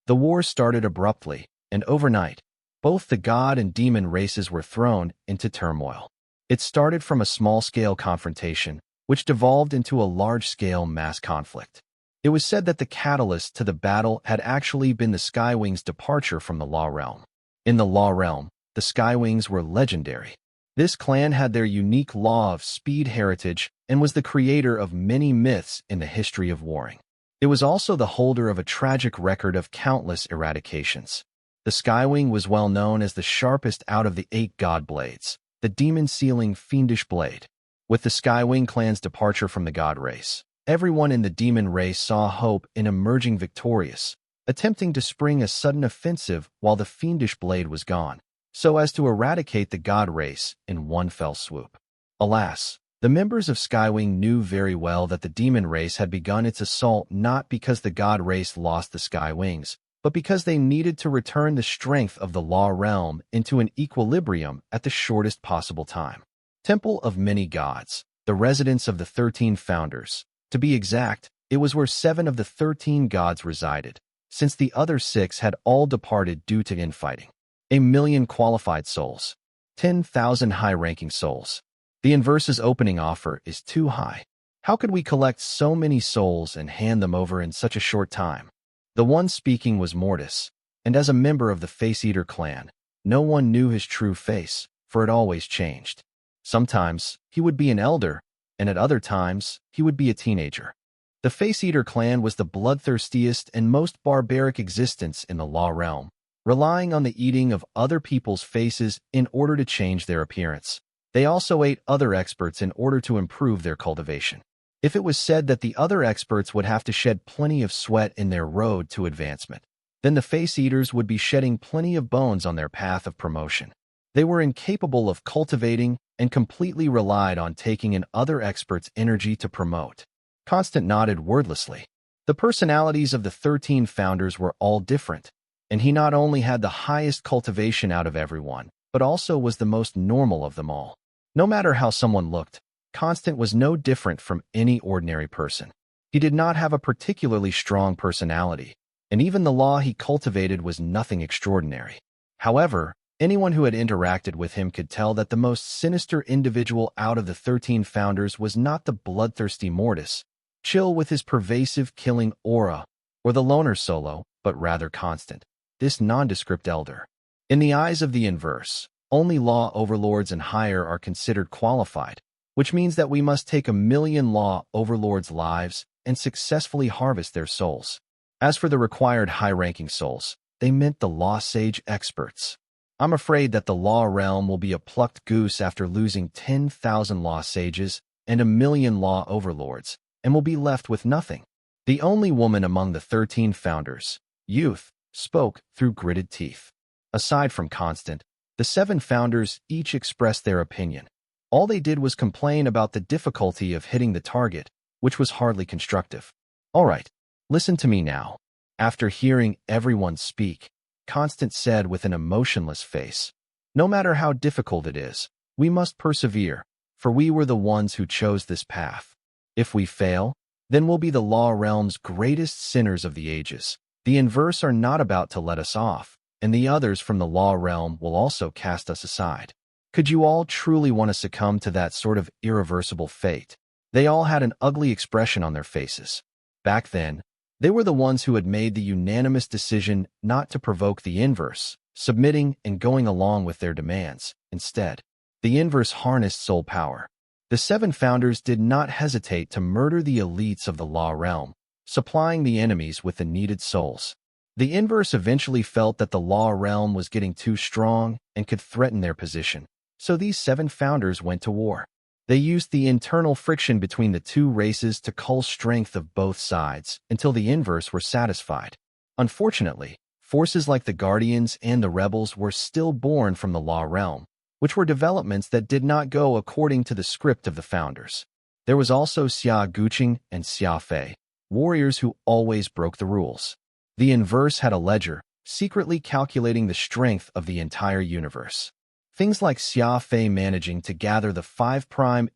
The war started abruptly, and overnight, both the god and demon races were thrown into turmoil. It started from a small-scale confrontation, which devolved into a large-scale mass conflict. It was said that the catalyst to the battle had actually been the Skywings' departure from the Law Realm. In the Law Realm, the Skywings were legendary. This clan had their unique law of speed heritage and was the creator of many myths in the history of warring. It was also the holder of a tragic record of countless eradications. The Skywing was well known as the sharpest out of the 8 god blades, the demon-sealing fiendish blade. With the Skywing clan's departure from the god race, everyone in the demon race saw hope in emerging victorious, attempting to spring a sudden offensive while the fiendish blade was gone, so as to eradicate the god race in one fell swoop. Alas, the members of Skywing knew very well that the demon race had begun its assault not because the god race lost the Skywings, but because they needed to return the strength of the Law Realm into an equilibrium at the shortest possible time. Temple of Many Gods, the residence of the 13 founders. To be exact, it was where 7 of the 13 gods resided, since the other 6 had all departed due to infighting. 1,000,000 qualified souls. 10,000 high-ranking souls. The inverse's opening offer is too high. How could we collect so many souls and hand them over in such a short time? The one speaking was Mortis, and as a member of the Face Eater clan, no one knew his true face, for it always changed. Sometimes, he would be an elder, and at other times, he would be a teenager. The Face Eater clan was the bloodthirstiest and most barbaric existence in the Law Realm, relying on the eating of other people's faces in order to change their appearance. They also ate other experts in order to improve their cultivation. If it was said that the other experts would have to shed plenty of sweat in their road to advancement, then the Face Eaters would be shedding plenty of bones on their path of promotion. They were incapable of cultivating and completely relied on taking in other experts' energy to promote. Constant nodded wordlessly. The personalities of the 13 founders were all different, and he not only had the highest cultivation out of everyone, but also was the most normal of them all. No matter how someone looked, Constant was no different from any ordinary person. He did not have a particularly strong personality, and even the law he cultivated was nothing extraordinary. However, anyone who had interacted with him could tell that the most sinister individual out of the 13 founders was not the bloodthirsty Mortis, chill with his pervasive killing aura, or the loner Solo, but rather Constant, this nondescript elder. In the eyes of the inverse, only law overlords and higher are considered qualified, which means that we must take 1,000,000 law overlords' lives and successfully harvest their souls. As for the required high-ranking souls, they meant the law sage experts. I'm afraid that the Law Realm will be a plucked goose after losing 10,000 law sages and 1,000,000 law overlords, and will be left with nothing. The only woman among the 13 founders, Youth, spoke through gritted teeth. Aside from Constant, the 7 founders each expressed their opinion. All they did was complain about the difficulty of hitting the target, which was hardly constructive. All right, listen to me now. After hearing everyone speak, Constant said with an emotionless face, no matter how difficult it is, we must persevere, for we were the ones who chose this path. If we fail, then we'll be the Law Realm's greatest sinners of the ages. The inverse are not about to let us off, and the others from the Law Realm will also cast us aside. Could you all truly want to succumb to that sort of irreversible fate? They all had an ugly expression on their faces. Back then, they were the ones who had made the unanimous decision not to provoke the inverse, submitting and going along with their demands. Instead, the inverse harnessed soul power. The 7 founders did not hesitate to murder the elites of the Law Realm, supplying the enemies with the needed souls. The inverse eventually felt that the law realm was getting too strong and could threaten their position, so these 7 founders went to war. They used the internal friction between the two races to cull strength of both sides until the inverse were satisfied. Unfortunately, forces like the Guardians and the Rebels were still born from the law realm, which were developments that did not go according to the script of the founders. There was also Xia Guqing and Xia Fei, warriors who always broke the rules. The inverse had a ledger, secretly calculating the strength of the entire universe. Things like Xia Fei managing to gather the 5'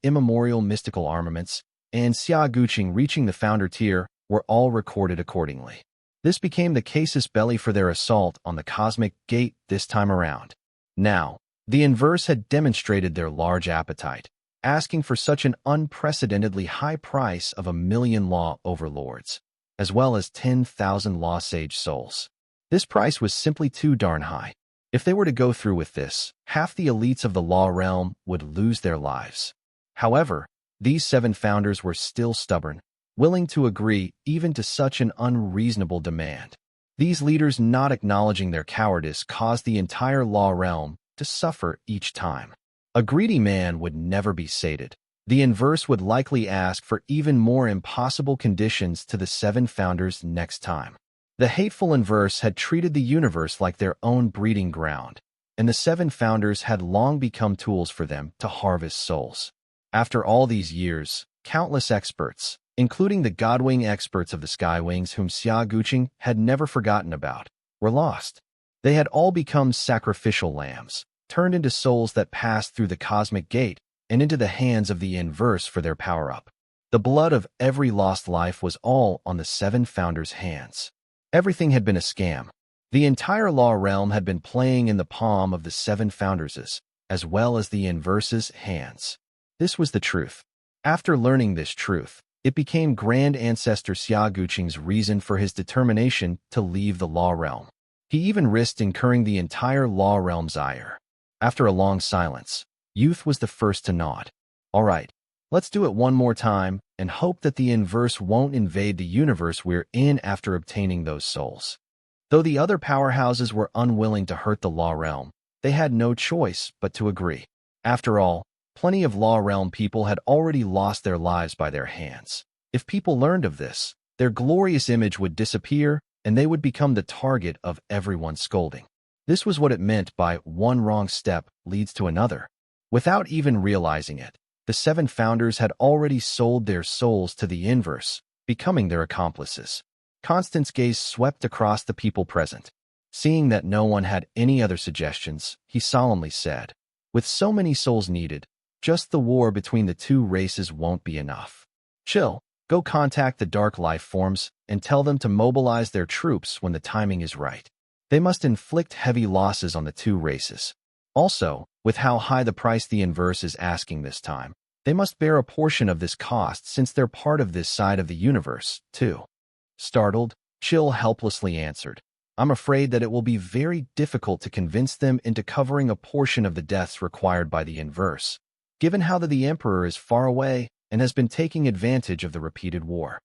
immemorial mystical armaments and Xia Guqing reaching the founder tier were all recorded accordingly. This became the casus belli for their assault on the cosmic gate this time around. Now, the inverse had demonstrated their large appetite, asking for such an unprecedentedly high price of 1,000,000 law overlords, as well as 10,000 law sage souls. This price was simply too darn high. If they were to go through with this, half the elites of the law realm would lose their lives. However, these 7 founders were still stubborn, willing to agree even to such an unreasonable demand. These leaders not acknowledging their cowardice caused the entire law realm to suffer each time. A greedy man would never be sated. The inverse would likely ask for even more impossible conditions to the 7 founders next time. The hateful inverse had treated the universe like their own breeding ground, and the 7 founders had long become tools for them to harvest souls. After all these years, countless experts, including the Godwing experts of the Skywings whom Xia Guqing had never forgotten about, were lost. They had all become sacrificial lambs, turned into souls that passed through the cosmic gate and into the hands of the inverse for their power-up. The blood of every lost life was all on the 7 founders' hands. Everything had been a scam. The entire law realm had been playing in the palm of the 7 founders' as well as the inverse's hands. This was the truth. After learning this truth, it became Grand Ancestor Xia Guqing's reason for his determination to leave the law realm. He even risked incurring the entire law realm's ire. After a long silence, Youth was the first to nod. All right, let's do it one more time and hope that the inverse won't invade the universe we're in after obtaining those souls. Though the other powerhouses were unwilling to hurt the law realm, they had no choice but to agree. After all, plenty of law realm people had already lost their lives by their hands. If people learned of this, their glorious image would disappear and they would become the target of everyone's scolding. This was what it meant by one wrong step leads to another. Without even realizing it, the 7 founders had already sold their souls to the inverse, becoming their accomplices. Constance's gaze swept across the people present. Seeing that no one had any other suggestions, he solemnly said, "With so many souls needed, just the war between the two races won't be enough. Chill, go contact the dark life forms and tell them to mobilize their troops when the timing is right. They must inflict heavy losses on the two races. Also, with how high the price the inverse is asking this time, they must bear a portion of this cost since they're part of this side of the universe, too." Startled, Chill helplessly answered, "I'm afraid that it will be very difficult to convince them into covering a portion of the deaths required by the inverse, given how the Emperor is far away and has been taking advantage of the repeated war.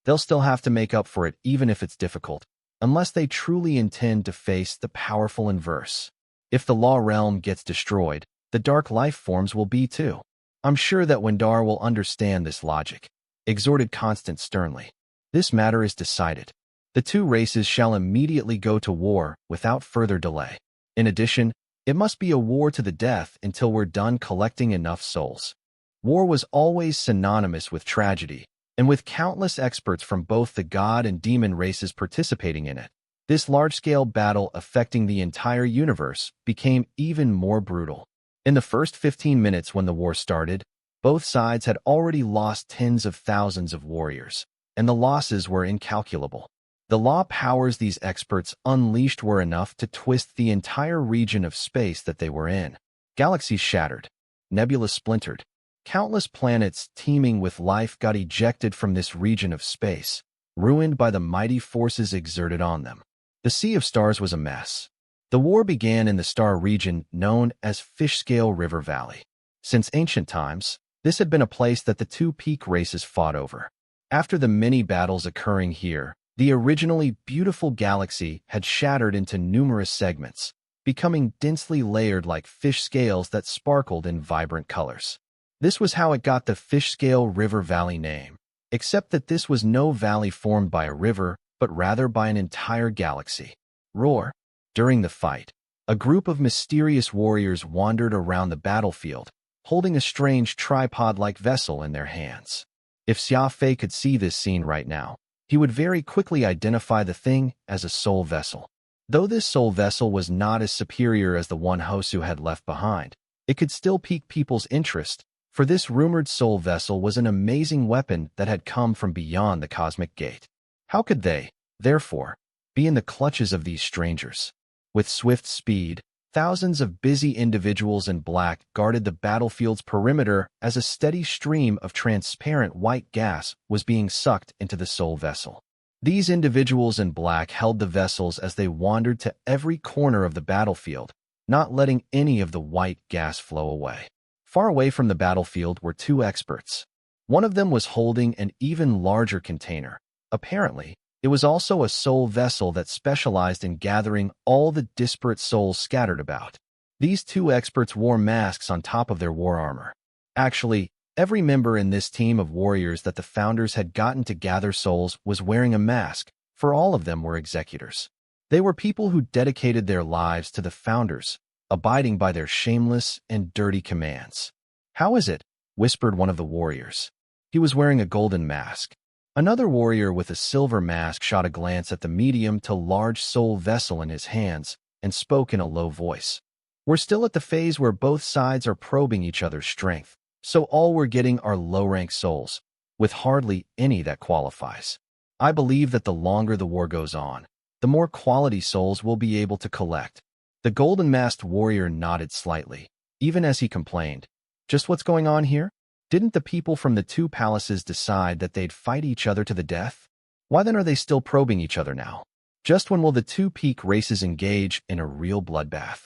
They'll still have to make up for it even if it's difficult, unless they truly intend to face the powerful inverse. If the law realm gets destroyed, the dark life forms will be too. I'm sure that Wendar will understand this logic," exhorted Constance sternly. "This matter is decided. The two races shall immediately go to war without further delay. In addition, it must be a war to the death until we're done collecting enough souls." War was always synonymous with tragedy, and with countless experts from both the god and demon races participating in it, this large-scale battle affecting the entire universe became even more brutal. In the first 15 minutes when the war started, both sides had already lost tens of thousands of warriors, and the losses were incalculable. The law powers these experts unleashed were enough to twist the entire region of space that they were in. Galaxies shattered, nebulas splintered. Countless planets teeming with life got ejected from this region of space, ruined by the mighty forces exerted on them. The Sea of Stars was a mess. The war began in the star region known as Fishscale River Valley. Since ancient times, this had been a place that the two peak races fought over. After the many battles occurring here, The originally beautiful galaxy had shattered into numerous segments, becoming densely layered like fish scales that sparkled in vibrant colors. This was how it got the Fish Scale River Valley name, except that this was no valley formed by a river, but rather by an entire galaxy. Roar. During the fight, a group of mysterious warriors wandered around the battlefield, holding a strange tripod-like vessel in their hands. If Xia Fei could see this scene right now, he would very quickly identify the thing as a soul vessel. Though this soul vessel was not as superior as the one Hosu had left behind, it could still pique people's interest, for this rumored soul vessel was an amazing weapon that had come from beyond the cosmic gate. How could they, therefore, be in the clutches of these strangers? With swift speed, thousands of busy individuals in black guarded the battlefield's perimeter as a steady stream of transparent white gas was being sucked into the soul vessel. These individuals in black held the vessels as they wandered to every corner of the battlefield, not letting any of the white gas flow away. Far away from the battlefield were two experts. One of them was holding an even larger container. Apparently, it was also a soul vessel that specialized in gathering all the disparate souls scattered about. These two experts wore masks on top of their war armor. Actually, every member in this team of warriors that the founders had gotten to gather souls was wearing a mask, for all of them were executors. They were people who dedicated their lives to the founders, abiding by their shameless and dirty commands. "How is it?" whispered one of the warriors. He was wearing a golden mask. Another warrior with a silver mask shot a glance at the medium to large soul vessel in his hands and spoke in a low voice. "We're still at the phase where both sides are probing each other's strength, so all we're getting are low-rank souls, with hardly any that qualifies. I believe that the longer the war goes on, the more quality souls we'll be able to collect." The golden-masked warrior nodded slightly, even as he complained, "Just what's going on here? Didn't the people from the two palaces decide that they'd fight each other to the death? Why then are they still probing each other now? Just when will the two peak races engage in a real bloodbath?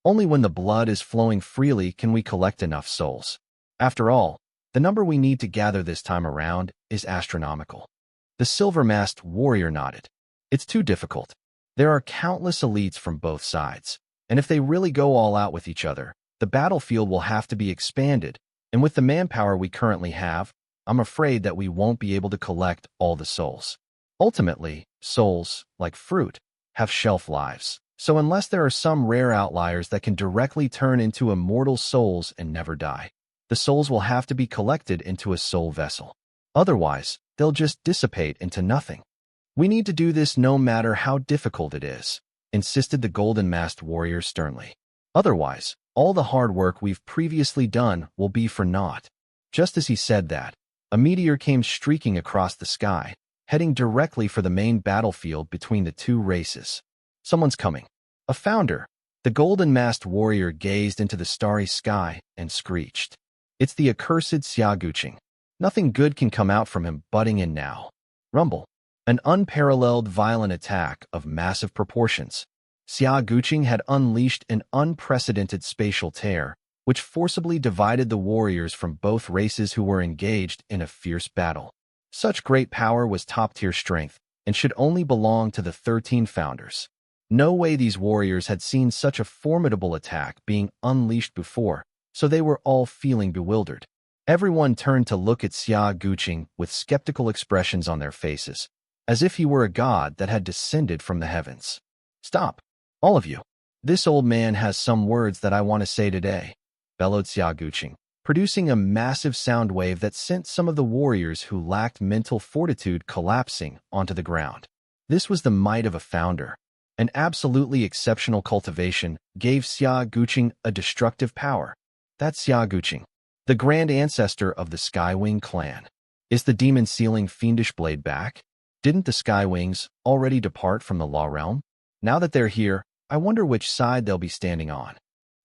Only when the blood is flowing freely can we collect enough souls. After all, the number we need to gather this time around is astronomical." The silver-masked warrior nodded. "It's too difficult. There are countless elites from both sides, and if they really go all out with each other, the battlefield will have to be expanded, and with the manpower we currently have, I'm afraid that we won't be able to collect all the souls. Ultimately, souls, like fruit, have shelf lives, so unless there are some rare outliers that can directly turn into immortal souls and never die, the souls will have to be collected into a soul vessel. Otherwise, they'll just dissipate into nothing. We need to do this no matter how difficult it is," insisted the golden-masked warrior sternly. "Otherwise, all the hard work we've previously done will be for naught." Just as he said that, a meteor came streaking across the sky, heading directly for the main battlefield between the two races. "Someone's coming." "A founder." The golden-masked warrior gazed into the starry sky and screeched. "It's the accursed Xia Guqing. Nothing good can come out from him butting in now." Rumble. An unparalleled violent attack of massive proportions. Xia Guqing had unleashed an unprecedented spatial tear, which forcibly divided the warriors from both races who were engaged in a fierce battle. Such great power was top-tier strength, and should only belong to the 13 founders. No way these warriors had seen such a formidable attack being unleashed before, so they were all feeling bewildered. Everyone turned to look at Xia Guqing with skeptical expressions on their faces, as if he were a god that had descended from the heavens. "Stop, all of you. This old man has some words that I want to say today," bellowed Xia Guqing, producing a massive sound wave that sent some of the warriors who lacked mental fortitude collapsing onto the ground. This was the might of a founder. An absolutely exceptional cultivation gave Xia Guqing a destructive power. That's Xia Guqing, the grand ancestor of the Skywing clan. Is the demon-sealing fiendish blade back? Didn't the Skywings already depart from the Law Realm? Now that they're here, I wonder which side they'll be standing on.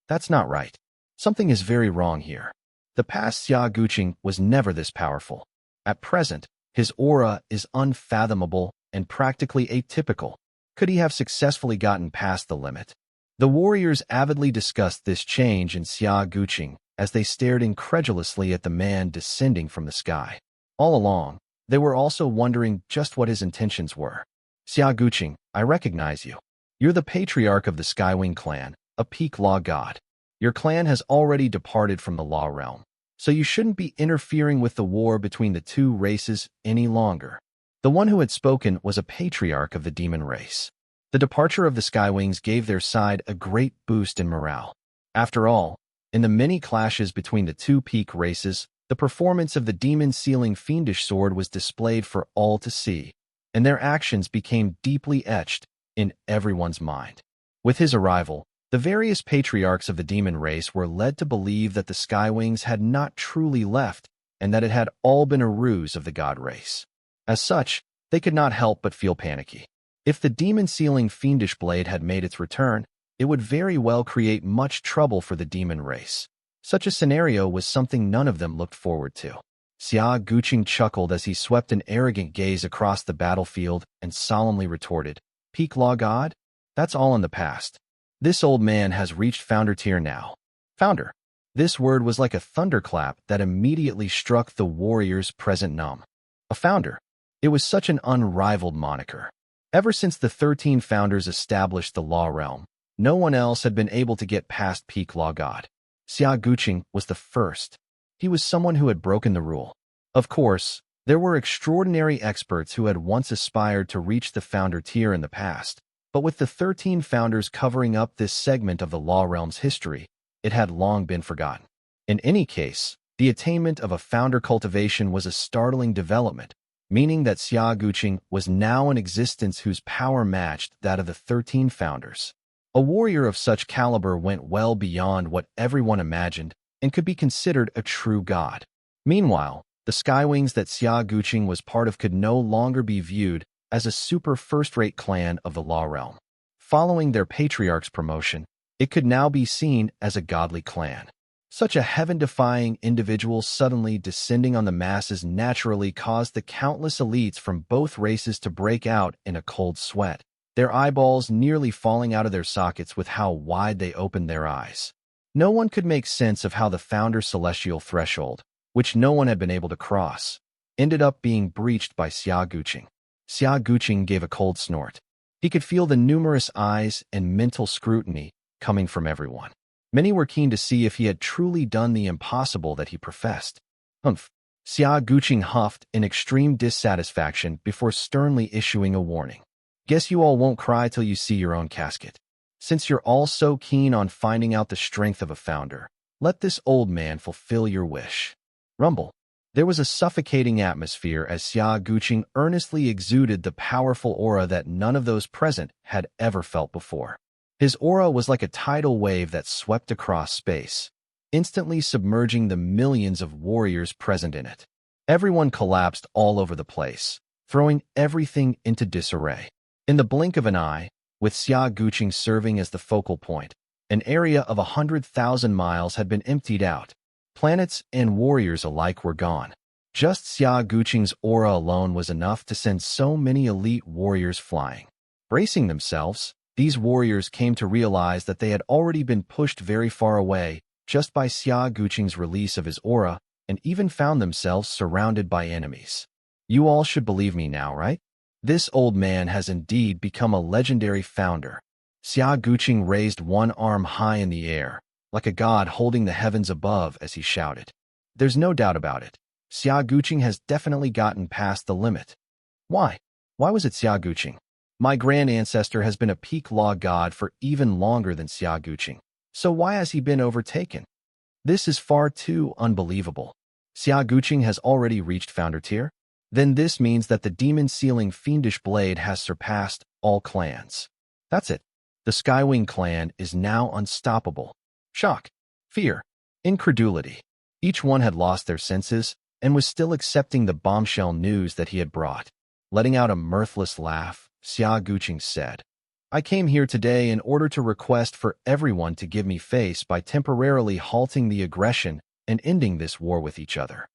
That's not right. Something is very wrong here. The past Xia Guqing was never this powerful. At present, his aura is unfathomable and practically atypical. Could he have successfully gotten past the limit? The warriors avidly discussed this change in Xia Guqing as they stared incredulously at the man descending from the sky. All along, They were also wondering just what his intentions were. Xia Guqing, I recognize you. You're the patriarch of the Skywing clan, a peak law god. Your clan has already departed from the law realm, so you shouldn't be interfering with the war between the two races any longer. The one who had spoken was a patriarch of the demon race. The departure of the Skywings gave their side a great boost in morale. After all, in the many clashes between the two peak races, the performance of the demon-sealing fiendish sword was displayed for all to see, and their actions became deeply etched in everyone's mind. With his arrival, the various patriarchs of the demon race were led to believe that the Skywings had not truly left and that it had all been a ruse of the god race. As such, they could not help but feel panicky. If the demon-sealing fiendish blade had made its return, it would very well create much trouble for the demon race. Such a scenario was something none of them looked forward to. Xia Guqing chuckled as he swept an arrogant gaze across the battlefield and solemnly retorted, Peak Law God? That's all in the past. This old man has reached founder tier now. Founder. This word was like a thunderclap that immediately struck the warriors present numb. A founder. It was such an unrivaled moniker. Ever since the 13 founders established the law realm, no one else had been able to get past Peak Law God. Xia Guqing was the first. He was someone who had broken the rule. Of course, there were extraordinary experts who had once aspired to reach the founder tier in the past, but with the 13 founders covering up this segment of the law realm's history, it had long been forgotten. In any case, the attainment of a founder cultivation was a startling development, meaning that Xia Guqing was now in existence whose power matched that of the 13 founders. A warrior of such caliber went well beyond what everyone imagined and could be considered a true god. Meanwhile, the Skywings that Xia Guqing was part of could no longer be viewed as a super first-rate clan of the law realm. Following their patriarch's promotion, it could now be seen as a godly clan. Such a heaven-defying individual suddenly descending on the masses naturally caused the countless elites from both races to break out in a cold sweat, their eyeballs nearly falling out of their sockets with how wide they opened their eyes. No one could make sense of how the founder's celestial threshold, which no one had been able to cross, ended up being breached by Xia Guqing. Xia Guqing gave a cold snort. He could feel the numerous eyes and mental scrutiny coming from everyone. Many were keen to see if he had truly done the impossible that he professed. Humph. Xia Guqing huffed in extreme dissatisfaction before sternly issuing a warning. Guess you all won't cry till you see your own casket. Since you're all so keen on finding out the strength of a founder, let this old man fulfill your wish. Rumble. There was a suffocating atmosphere as Xia Guqing earnestly exuded the powerful aura that none of those present had ever felt before. His aura was like a tidal wave that swept across space, instantly submerging the millions of warriors present in it. Everyone collapsed all over the place, throwing everything into disarray. In the blink of an eye, with Xia Guqing serving as the focal point, an area of 100,000 miles had been emptied out. Planets and warriors alike were gone. Just Xia Guqing's aura alone was enough to send so many elite warriors flying. Bracing themselves, these warriors came to realize that they had already been pushed very far away just by Xia Guqing's release of his aura and even found themselves surrounded by enemies. You all should believe me now, right? This old man has indeed become a legendary founder. Xia Guqing raised one arm high in the air, like a god holding the heavens above as he shouted. There's no doubt about it. Xia Guqing has definitely gotten past the limit. Why? Why was it Xia Guqing? My grand ancestor has been a peak law god for even longer than Xia Guqing. So why has he been overtaken? This is far too unbelievable. Xia Guqing has already reached founder tier? Then this means that the demon-sealing fiendish blade has surpassed all clans. That's it. The Skywing clan is now unstoppable. Shock, fear, incredulity. Each one had lost their senses and was still accepting the bombshell news that he had brought. Letting out a mirthless laugh, Xia Guqing said, I came here today in order to request for everyone to give me face by temporarily halting the aggression and ending this war with each other.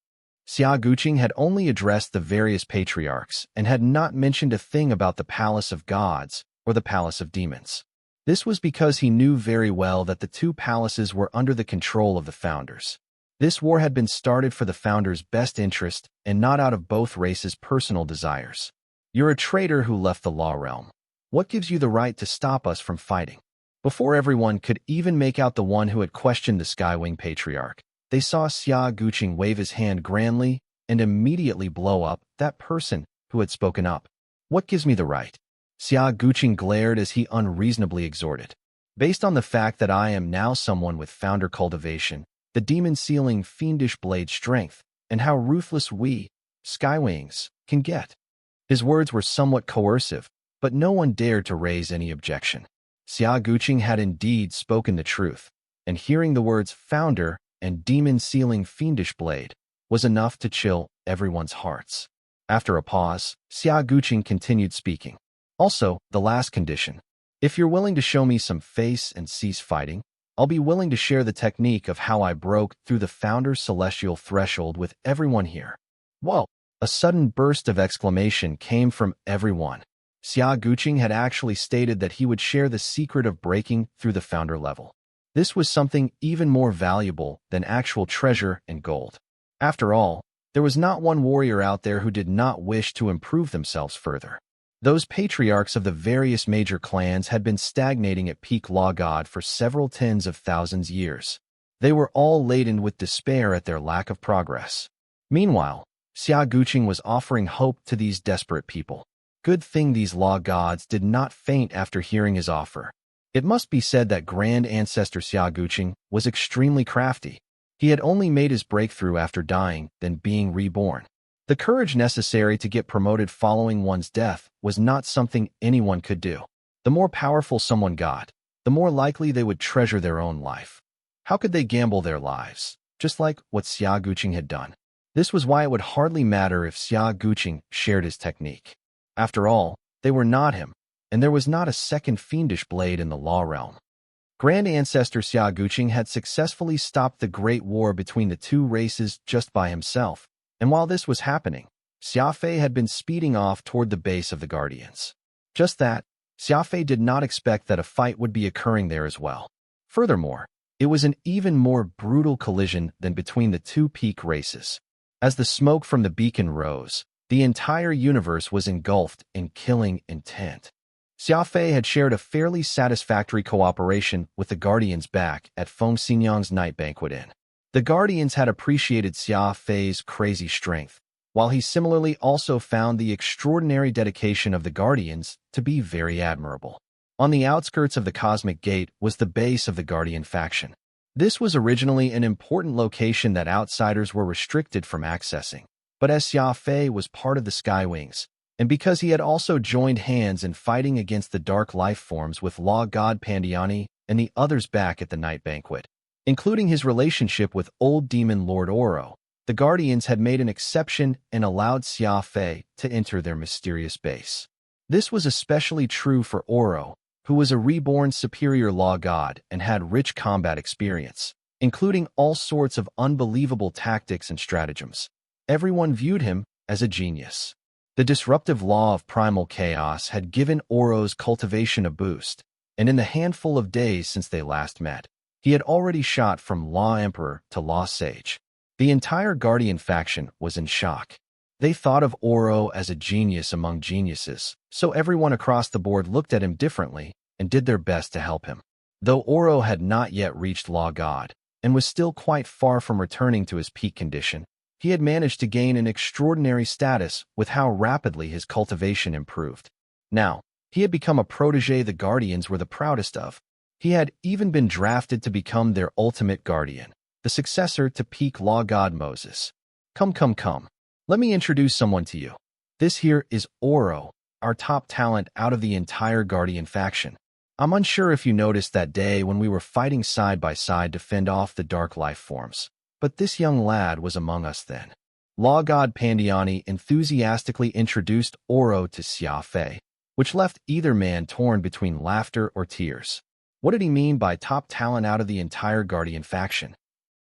Xia Guqing had only addressed the various patriarchs and had not mentioned a thing about the Palace of Gods or the Palace of Demons. This was because he knew very well that the two palaces were under the control of the founders. This war had been started for the founder's best interest and not out of both races' personal desires. You're a traitor who left the law realm. What gives you the right to stop us from fighting? Before everyone could even make out the one who had questioned the Skywing Patriarch, they saw Xia Guqing wave his hand grandly and immediately blow up that person who had spoken up. What gives me the right? Xia Guqing glared as he unreasonably exhorted. Based on the fact that I am now someone with founder cultivation, the demon-sealing fiendish blade strength, and how ruthless we, Skywings, can get. His words were somewhat coercive, but no one dared to raise any objection. Xia Guqing had indeed spoken the truth, and hearing the words founder and demon-sealing fiendish blade was enough to chill everyone's hearts. After a pause, Xia Guqing continued speaking. Also, the last condition. If you're willing to show me some face and cease fighting, I'll be willing to share the technique of how I broke through the founder's celestial threshold with everyone here. Whoa! A sudden burst of exclamation came from everyone. Xia Guqing had actually stated that he would share the secret of breaking through the founder level. This was something even more valuable than actual treasure and gold. After all, there was not one warrior out there who did not wish to improve themselves further. Those patriarchs of the various major clans had been stagnating at peak law god for several tens of thousands years. They were all laden with despair at their lack of progress. Meanwhile, Xia Guqing was offering hope to these desperate people. Good thing these law gods did not faint after hearing his offer. It must be said that Grand Ancestor Xia Guqing was extremely crafty. He had only made his breakthrough after dying, then being reborn. The courage necessary to get promoted following one's death was not something anyone could do. The more powerful someone got, the more likely they would treasure their own life. How could they gamble their lives, just like what Xia Guqing had done? This was why it would hardly matter if Xia Guqing shared his technique. After all, they were not him, and there was not a second fiendish blade in the law realm. Grand Ancestor Xia Guqing had successfully stopped the Great War between the two races just by himself. And while this was happening, Xia Fei had been speeding off toward the base of the Guardians. Just that, Xia Fei did not expect that a fight would be occurring there as well. Furthermore, it was an even more brutal collision than between the two peak races. As the smoke from the beacon rose, the entire universe was engulfed in killing intent. Xia Fei had shared a fairly satisfactory cooperation with the Guardians back at Feng Xinyang's night banquet inn. The Guardians had appreciated Xia Fei's crazy strength, while he similarly also found the extraordinary dedication of the Guardians to be very admirable. On the outskirts of the Cosmic Gate was the base of the Guardian faction. This was originally an important location that outsiders were restricted from accessing, but as Xia Fei was part of the Skywings, and because he had also joined hands in fighting against the dark life forms with Law God Pandiani and the others back at the night banquet, including his relationship with old demon Lord Oro, the Guardians had made an exception and allowed Xia Fei to enter their mysterious base. This was especially true for Oro, who was a reborn superior law god and had rich combat experience, including all sorts of unbelievable tactics and stratagems. Everyone viewed him as a genius. The disruptive law of primal chaos had given Oro's cultivation a boost, and in the handful of days since they last met, he had already shot from Law Emperor to Law Sage. The entire Guardian faction was in shock. They thought of Oro as a genius among geniuses, so everyone across the board looked at him differently and did their best to help him. Though Oro had not yet reached Law God and was still quite far from returning to his peak condition, he had managed to gain an extraordinary status with how rapidly his cultivation improved. Now, he had become a protege the Guardians were the proudest of. He had even been drafted to become their ultimate guardian, the successor to peak law god Moses. Come. Let me introduce someone to you. This here is Oro, our top talent out of the entire Guardian faction. I'm unsure if you noticed that day when we were fighting side by side to fend off the dark life forms, but this young lad was among us then. Law god Pandiani enthusiastically introduced Oro to Xia Fei, which left either man torn between laughter or tears. What did he mean by top talent out of the entire Guardian faction?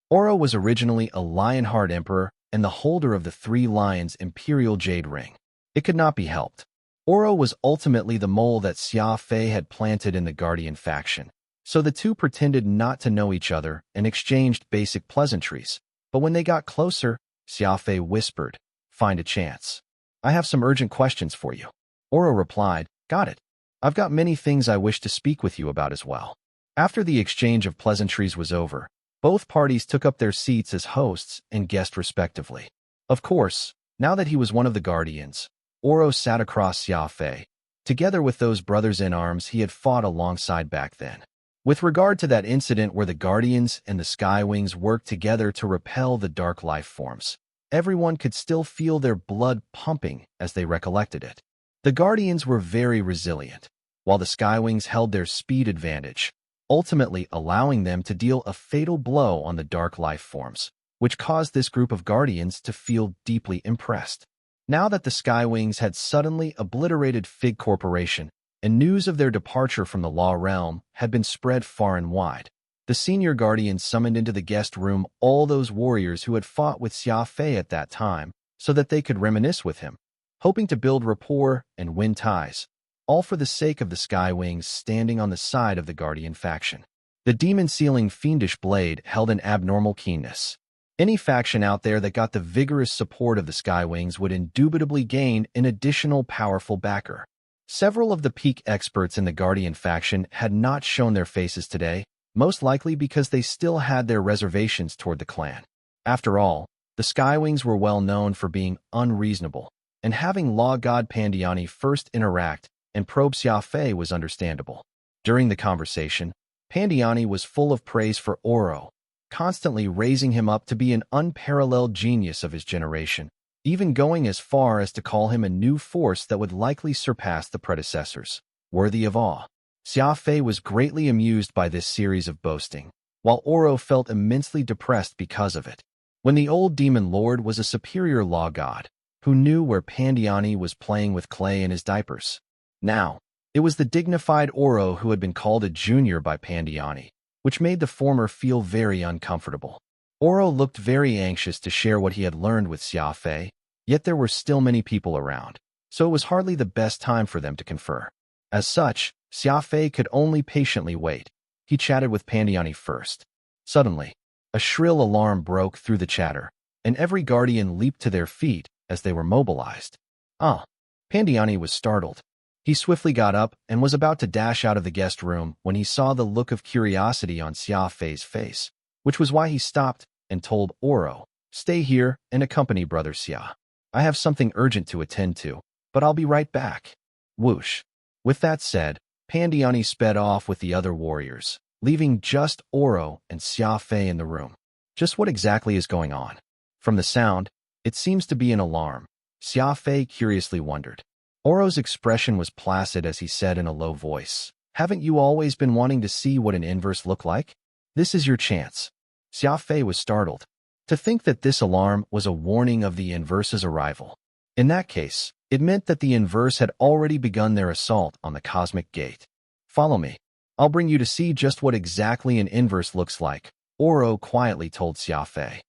Oro was originally a Lionheart Emperor and the holder of the Three Lions Imperial Jade Ring. It could not be helped. Oro was ultimately the mole that Xia Fei had planted in the Guardian faction, so the two pretended not to know each other and exchanged basic pleasantries, But when they got closer, Xia Fei whispered, "Find a chance. I have some urgent questions for you." Oro replied, "Got it. I've got many things I wish to speak with you about as well." After the exchange of pleasantries was over, both parties took up their seats as hosts and guest respectively. Of course, now that he was one of the guardians, Oro sat across Xia Fei, together with those brothers-in-arms he had fought alongside back then. With regard to that incident where the Guardians and the Skywings worked together to repel the dark life forms, everyone could still feel their blood pumping as they recollected it. The Guardians were very resilient, while the Skywings held their speed advantage, ultimately allowing them to deal a fatal blow on the dark life forms, which caused this group of Guardians to feel deeply impressed. Now that the Skywings had suddenly obliterated Fig Corporation, and news of their departure from the Law Realm had been spread far and wide, the senior Guardians summoned into the guest room all those warriors who had fought with Xia Fei at that time so that they could reminisce with him, hoping to build rapport and win ties, all for the sake of the Skywings standing on the side of the Guardian faction. The demon-sealing fiendish blade held an abnormal keenness. Any faction out there that got the vigorous support of the Skywings would indubitably gain an additional powerful backer. Several of the peak experts in the Guardian faction had not shown their faces today, most likely because they still had their reservations toward the clan. After all, the Skywings were well known for being unreasonable, and having Law God Pandiani first interact and probe Xia Fei was understandable. During the conversation, Pandiani was full of praise for Oro, constantly raising him up to be an unparalleled genius of his generation, even going as far as to call him a new force that would likely surpass the predecessors, worthy of awe. Xia Fei was greatly amused by this series of boasting, while Oro felt immensely depressed because of it. When the old demon lord was a superior law god, who knew where Pandiani was playing with clay in his diapers. Now, it was the dignified Oro who had been called a junior by Pandiani, which made the former feel very uncomfortable. Oro looked very anxious to share what he had learned with Xia Fei, yet there were still many people around, so it was hardly the best time for them to confer. As such, Xia Fei could only patiently wait. He chatted with Pandiani first. Suddenly, a shrill alarm broke through the chatter, and every guardian leaped to their feet as they were mobilized. Ah! Pandiani was startled. He swiftly got up and was about to dash out of the guest room when he saw the look of curiosity on Xia Fei's face, which was why he stopped and told Oro, "Stay here and accompany Brother Xia. I have something urgent to attend to, but I'll be right back." Whoosh. With that said, Pandiani sped off with the other warriors, leaving just Oro and Xia Fei in the room. Just what exactly is going on? From the sound, it seems to be an alarm, Xia Fei curiously wondered. Oro's expression was placid as he said in a low voice, "Haven't you always been wanting to see what an inverse looked like? This is your chance." Xia Fei was startled. To think that this alarm was a warning of the inverse's arrival. In that case, it meant that the inverse had already begun their assault on the cosmic gate. "Follow me. I'll bring you to see just what exactly an inverse looks like," Oro quietly told Xia Fei.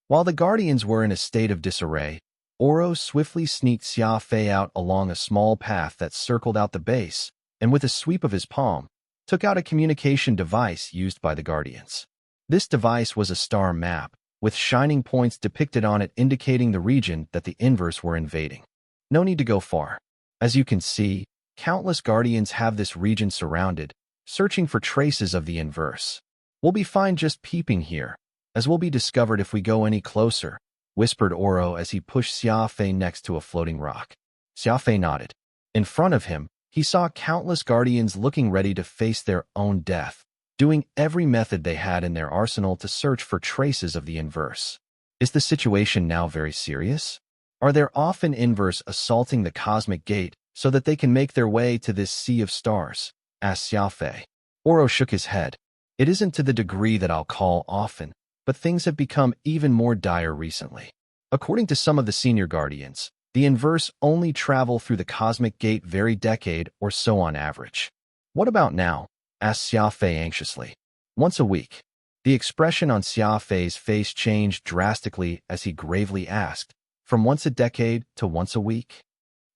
While the Guardians were in a state of disarray, Oro swiftly sneaked Xia Fei out along a small path that circled out the base, and with a sweep of his palm, took out a communication device used by the Guardians. This device was a star map, with shining points depicted on it indicating the region that the inverse were invading. No need to go far. As you can see, countless Guardians have this region surrounded, searching for traces of the inverse. "We'll be fine just peeping here, as we'll be discovered if we go any closer," whispered Oro as he pushed Xia Fei next to a floating rock. Xia Fei nodded. In front of him, he saw countless Guardians looking ready to face their own death, doing every method they had in their arsenal to search for traces of the inverse. Is the situation now very serious? Are there often inverse assaulting the cosmic gate so that they can make their way to this sea of stars? Asked Xia Fei. Oro shook his head. It isn't to the degree that I'll call often, but things have become even more dire recently. According to some of the senior Guardians, the inverse only travel through the cosmic gate very decade or so on average. "What about now?" asked Xia Fei anxiously. "Once a week." The expression on Xia Fei's face changed drastically as he gravely asked, "From once a decade to once a week?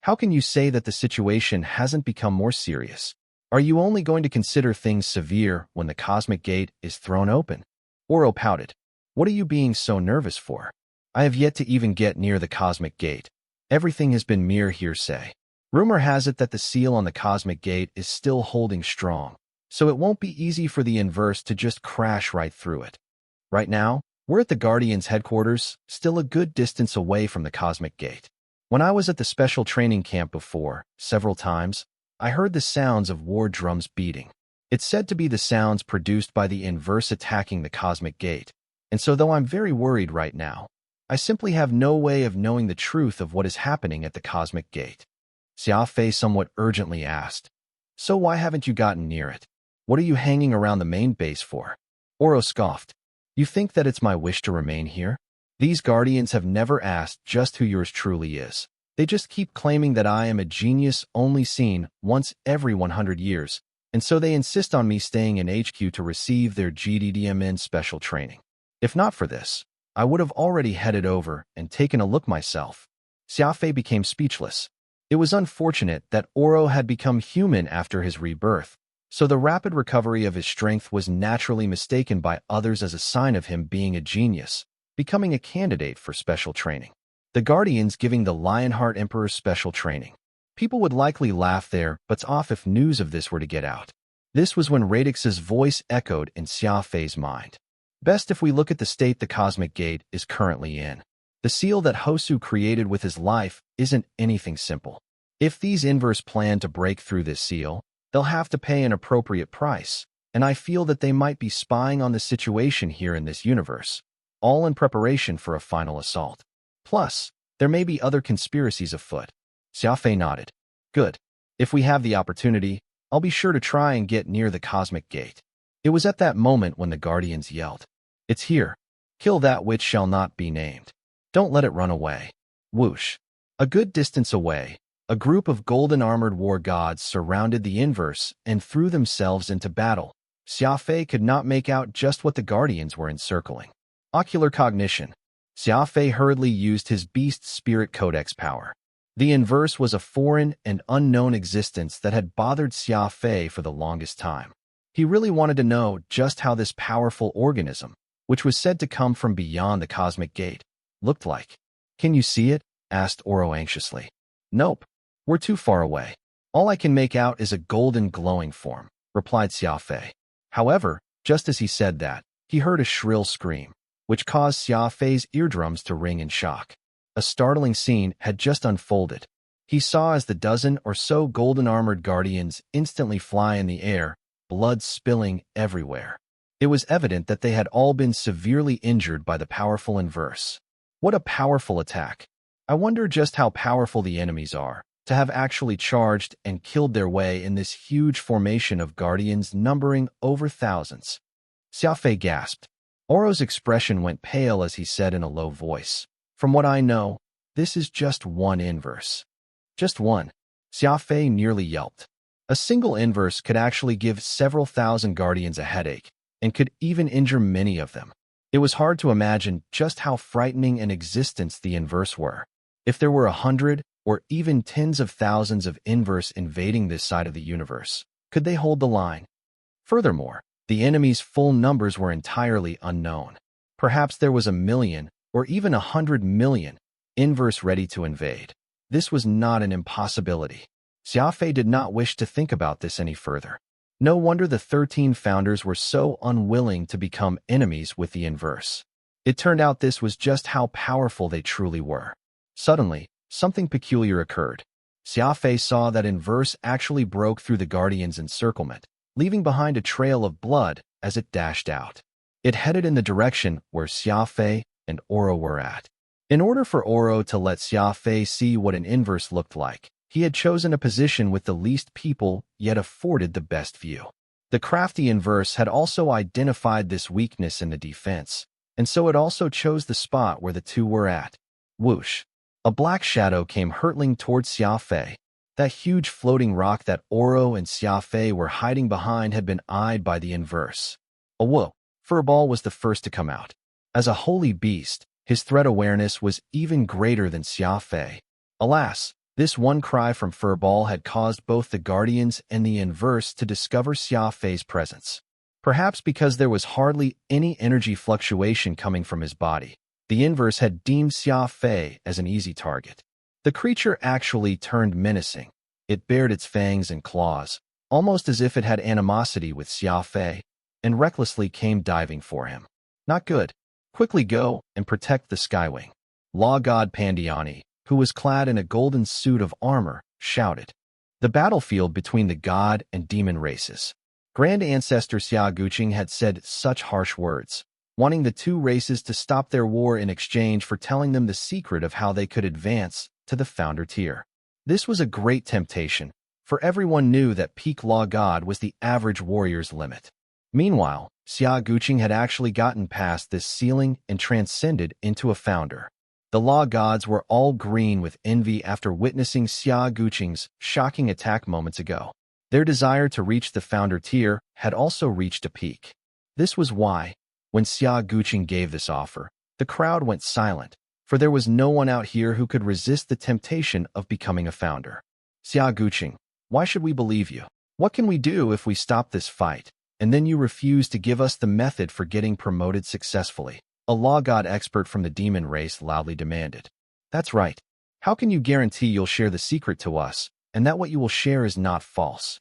How can you say that the situation hasn't become more serious? Are you only going to consider things severe when the cosmic gate is thrown open?" Oro pouted. What are you being so nervous for? I have yet to even get near the cosmic gate. Everything has been mere hearsay. Rumor has it that the seal on the cosmic gate is still holding strong, so it won't be easy for the inverse to just crash right through it. Right now, we're at the Guardians' headquarters, still a good distance away from the cosmic gate. When I was at the special training camp before, several times, I heard the sounds of war drums beating. It's said to be the sounds produced by the inverse attacking the cosmic gate, and so though I'm very worried right now, I simply have no way of knowing the truth of what is happening at the cosmic gate. Xia Fei somewhat urgently asked, "So why haven't you gotten near it? What are you hanging around the main base for?" Oro scoffed. "You think that it's my wish to remain here? These guardians have never asked just who yours truly is. They just keep claiming that I am a genius only seen once every 100 years, and so they insist on me staying in HQ to receive their GDDMN special training. If not for this, I would have already headed over and taken a look myself." Xia Fei became speechless. It was unfortunate that Oro had become human after his rebirth, so the rapid recovery of his strength was naturally mistaken by others as a sign of him being a genius, becoming a candidate for special training. The Guardians giving the Lionheart Emperor special training. People would likely laugh their butts off if news of this were to get out. This was when Radix's voice echoed in Xia Fei's mind. Best if we look at the state the cosmic gate is currently in. The seal that Hosu created with his life isn't anything simple. If these inverse plan to break through this seal, they'll have to pay an appropriate price, and I feel that they might be spying on the situation here in this universe, all in preparation for a final assault. Plus, there may be other conspiracies afoot. Xia Fei nodded. Good. If we have the opportunity, I'll be sure to try and get near the cosmic gate. It was at that moment when the Guardians yelled, "It's here. Kill that which shall not be named. Don't let it run away." Whoosh. A good distance away, a group of golden-armored war gods surrounded the inverse and threw themselves into battle. Xia Fei could not make out just what the Guardians were encircling. Ocular cognition. Xia Fei hurriedly used his Beast Spirit Codex power. The inverse was a foreign and unknown existence that had bothered Xia Fei for the longest time. He really wanted to know just how this powerful organism, which was said to come from beyond the cosmic gate, looked like. "Can you see it?" asked Oro anxiously. "Nope. We're too far away. All I can make out is a golden glowing form," replied Xia Fei. However, just as he said that, he heard a shrill scream, which caused Xia Fei's eardrums to ring in shock. A startling scene had just unfolded. He saw as the dozen or so golden-armored guardians instantly fly in the air, blood spilling everywhere. It was evident that they had all been severely injured by the powerful inverse. What a powerful attack. I wonder just how powerful the enemies are, to have actually charged and killed their way in this huge formation of guardians numbering over thousands. Xia Fei gasped. Oro's expression went pale as he said in a low voice, "From what I know, this is just one inverse." Just one. Xia Fei nearly yelped. A single inverse could actually give several thousand guardians a headache, and could even injure many of them. It was hard to imagine just how frightening an existence the inverse were. If there were 100 or even tens of thousands of inverse invading this side of the universe, could they hold the line? Furthermore, the enemy's full numbers were entirely unknown. Perhaps there was 1,000,000 or even 100 million inverse ready to invade. This was not an impossibility. Xia Fei did not wish to think about this any further. No wonder the 13 founders were so unwilling to become enemies with the inverse. It turned out this was just how powerful they truly were. Suddenly, something peculiar occurred. Xia Fei saw that inverse actually broke through the Guardian's encirclement, leaving behind a trail of blood as it dashed out. It headed in the direction where Xia Fei and Oro were at. In order for Oro to let Xia Fei see what an inverse looked like, he had chosen a position with the least people yet afforded the best view. The crafty inverse had also identified this weakness in the defense, and so it also chose the spot where the two were at. Whoosh! A black shadow came hurtling towards Xia Fei. That huge floating rock that Oro and Xia Fei were hiding behind had been eyed by the inverse. A whoa! Furball was the first to come out. As a holy beast, his threat awareness was even greater than Xia Fei. Alas, this one cry from Furball had caused both the Guardians and the inverse to discover Xia Fei's presence. Perhaps because there was hardly any energy fluctuation coming from his body, the inverse had deemed Xia Fei as an easy target. The creature actually turned menacing. It bared its fangs and claws, almost as if it had animosity with Xia Fei, and recklessly came diving for him. Not good. Quickly go and protect the Skywing. Law God Pandiani, who was clad in a golden suit of armor, shouted. The battlefield between the god and demon races. Grand Ancestor Xia Guqing had said such harsh words, wanting the two races to stop their war in exchange for telling them the secret of how they could advance to the founder tier. This was a great temptation, for everyone knew that peak law god was the average warrior's limit. Meanwhile, Xia Guqing had actually gotten past this ceiling and transcended into a founder. The law gods were all green with envy after witnessing Xia Guqing's shocking attack moments ago. Their desire to reach the founder tier had also reached a peak. This was why, when Xia Guqing gave this offer, the crowd went silent, for there was no one out here who could resist the temptation of becoming a founder. Xia Guqing, why should we believe you? What can we do if we stop this fight, and then you refuse to give us the method for getting promoted successfully? A law god expert from the demon race loudly demanded. That's right. How can you guarantee you'll share the secret to us, and that what you will share is not false?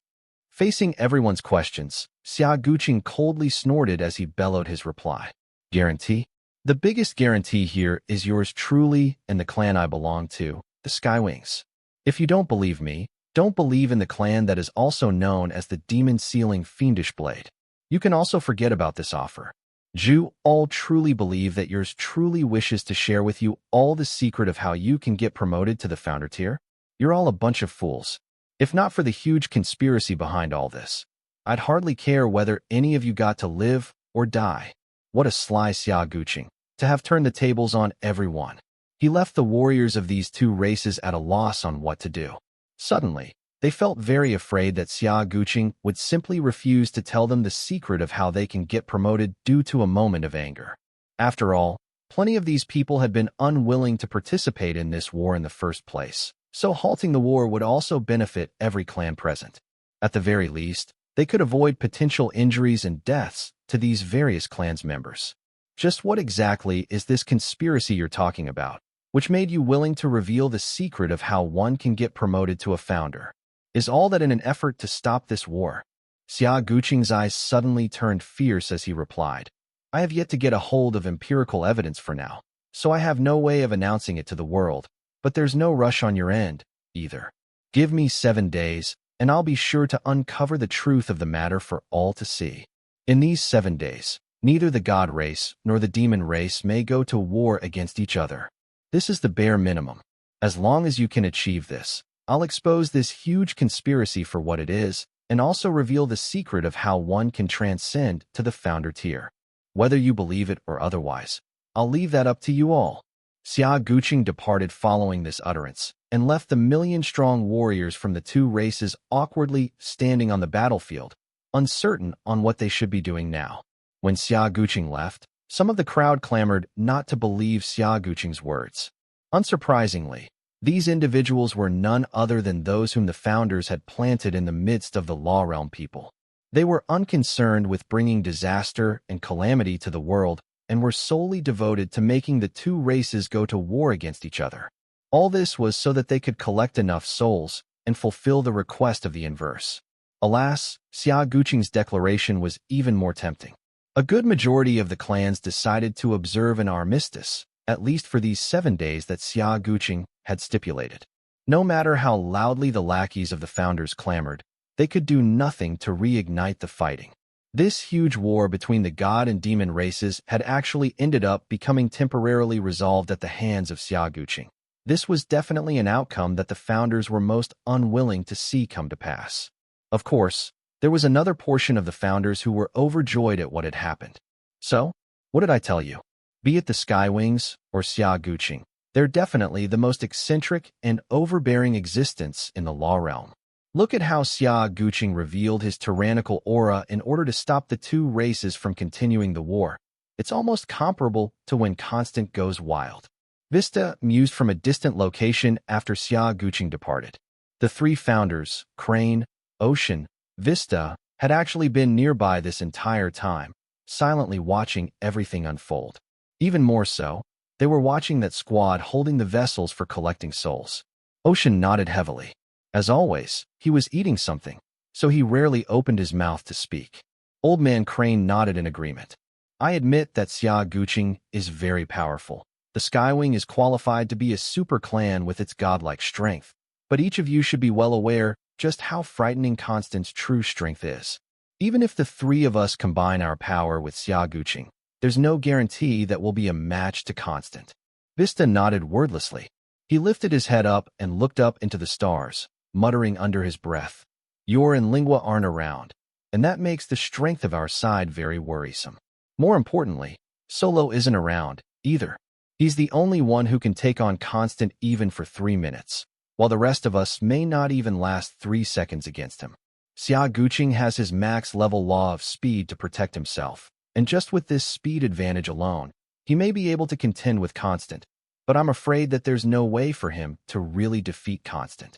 Facing everyone's questions, Xia Guqing coldly snorted as he bellowed his reply. Guarantee? The biggest guarantee here is yours truly and the clan I belong to, the Skywings. If you don't believe me, don't believe in the clan that is also known as the Demon Sealing Fiendish Blade. You can also forget about this offer. You all truly believe that yours truly wishes to share with you all the secret of how you can get promoted to the founder tier? You're all a bunch of fools. If not for the huge conspiracy behind all this, I'd hardly care whether any of you got to live or die. What a sly Xia Guqing, to have turned the tables on everyone. He left the warriors of these two races at a loss on what to do. Suddenly, they felt very afraid that Xia Guqing would simply refuse to tell them the secret of how they can get promoted due to a moment of anger. After all, plenty of these people had been unwilling to participate in this war in the first place, so halting the war would also benefit every clan present. At the very least, they could avoid potential injuries and deaths to these various clans members. Just what exactly is this conspiracy you're talking about, which made you willing to reveal the secret of how one can get promoted to a founder? Is all that in an effort to stop this war? Xia Guqing's eyes suddenly turned fierce as he replied. I have yet to get a hold of empirical evidence for now, so I have no way of announcing it to the world, but there's no rush on your end, either. Give me 7 days, and I'll be sure to uncover the truth of the matter for all to see. In these 7 days, neither the god race nor the demon race may go to war against each other. This is the bare minimum. As long as you can achieve this, I'll expose this huge conspiracy for what it is, and also reveal the secret of how one can transcend to the founder tier. Whether you believe it or otherwise, I'll leave that up to you all. Xia Guqing departed following this utterance, and left the million-strong warriors from the two races awkwardly standing on the battlefield, uncertain on what they should be doing now. When Xia Guqing left, some of the crowd clamored not to believe Xia Guqing's words. Unsurprisingly, these individuals were none other than those whom the founders had planted in the midst of the Law Realm people. They were unconcerned with bringing disaster and calamity to the world and were solely devoted to making the two races go to war against each other. All this was so that they could collect enough souls and fulfill the request of the inverse. Alas, Xia Guqing's declaration was even more tempting. A good majority of the clans decided to observe an armistice, at least for these 7 days that Xia Guqing had stipulated. No matter how loudly the lackeys of the founders clamored, they could do nothing to reignite the fighting. This huge war between the god and demon races had actually ended up becoming temporarily resolved at the hands of Xia Guqing. This was definitely an outcome that the founders were most unwilling to see come to pass. Of course, there was another portion of the founders who were overjoyed at what had happened. So, what did I tell you? Be it the Skywings or Xia Guqing, they're definitely the most eccentric and overbearing existence in the Law Realm. Look at how Xia Guqing revealed his tyrannical aura in order to stop the two races from continuing the war. It's almost comparable to when Constant goes wild. Vista mused from a distant location after Xia Guqing departed. The three founders, Crane, Ocean, Vista, had actually been nearby this entire time, silently watching everything unfold. Even more so, they were watching that squad holding the vessels for collecting souls. Ocean nodded heavily. As always, he was eating something, so he rarely opened his mouth to speak. Old Man Crane nodded in agreement. I admit that Xia Guqing is very powerful. The Skywing is qualified to be a super clan with its godlike strength, but each of you should be well aware just how frightening Constant's true strength is. Even if the three of us combine our power with Xia Guqing, there's no guarantee that we'll be a match to Constant. Vista nodded wordlessly. He lifted his head up and looked up into the stars, muttering under his breath. Yor and Lingua aren't around, and that makes the strength of our side very worrisome. More importantly, Solo isn't around, either. He's the only one who can take on Constant even for 3 minutes, while the rest of us may not even last 3 seconds against him. Xia Guqing has his max-level law of speed to protect himself, and just with this speed advantage alone, he may be able to contend with Constant, but I'm afraid that there's no way for him to really defeat Constant.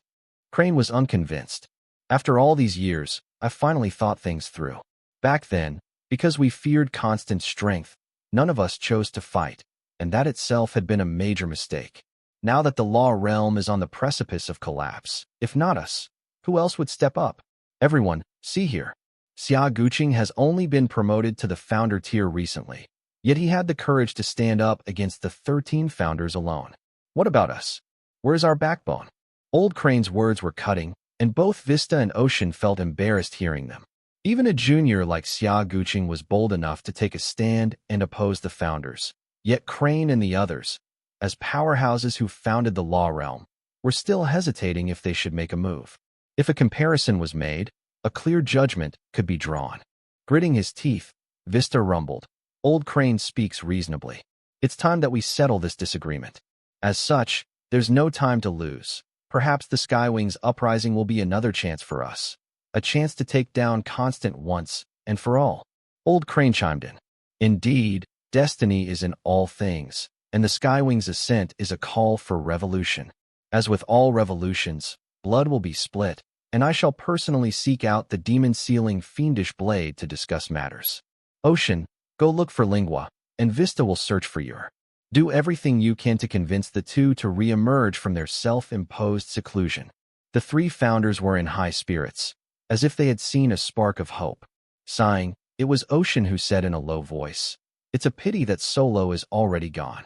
Crane was unconvinced. After all these years, I finally thought things through. Back then, because we feared Constant's strength, none of us chose to fight, and that itself had been a major mistake. Now that the Law Realm is on the precipice of collapse, if not us, who else would step up? Everyone, see here. Xia Guqing has only been promoted to the founder tier recently, yet he had the courage to stand up against the 13 founders alone. What about us? Where's our backbone? Old Crane's words were cutting, and both Vista and Ocean felt embarrassed hearing them. Even a junior like Xia Guqing was bold enough to take a stand and oppose the founders. Yet Crane and the others, as powerhouses who founded the Law Realm, were still hesitating if they should make a move. If a comparison was made, a clear judgment could be drawn. Gritting his teeth, Vista rumbled. Old Crane speaks reasonably. It's time that we settle this disagreement. As such, there's no time to lose. Perhaps the Skywing's uprising will be another chance for us. A chance to take down Constant once and for all. Old Crane chimed in. Indeed, destiny is in all things, and the Skywing's ascent is a call for revolution. As with all revolutions, blood will be split, and I shall personally seek out the demon-sealing fiendish blade to discuss matters. Ocean, go look for Lingua, and Vista will search for Yor. Do everything you can to convince the two to re-emerge from their self-imposed seclusion. The three founders were in high spirits, as if they had seen a spark of hope. Sighing, it was Ocean who said in a low voice, "It's a pity that Solo is already gone."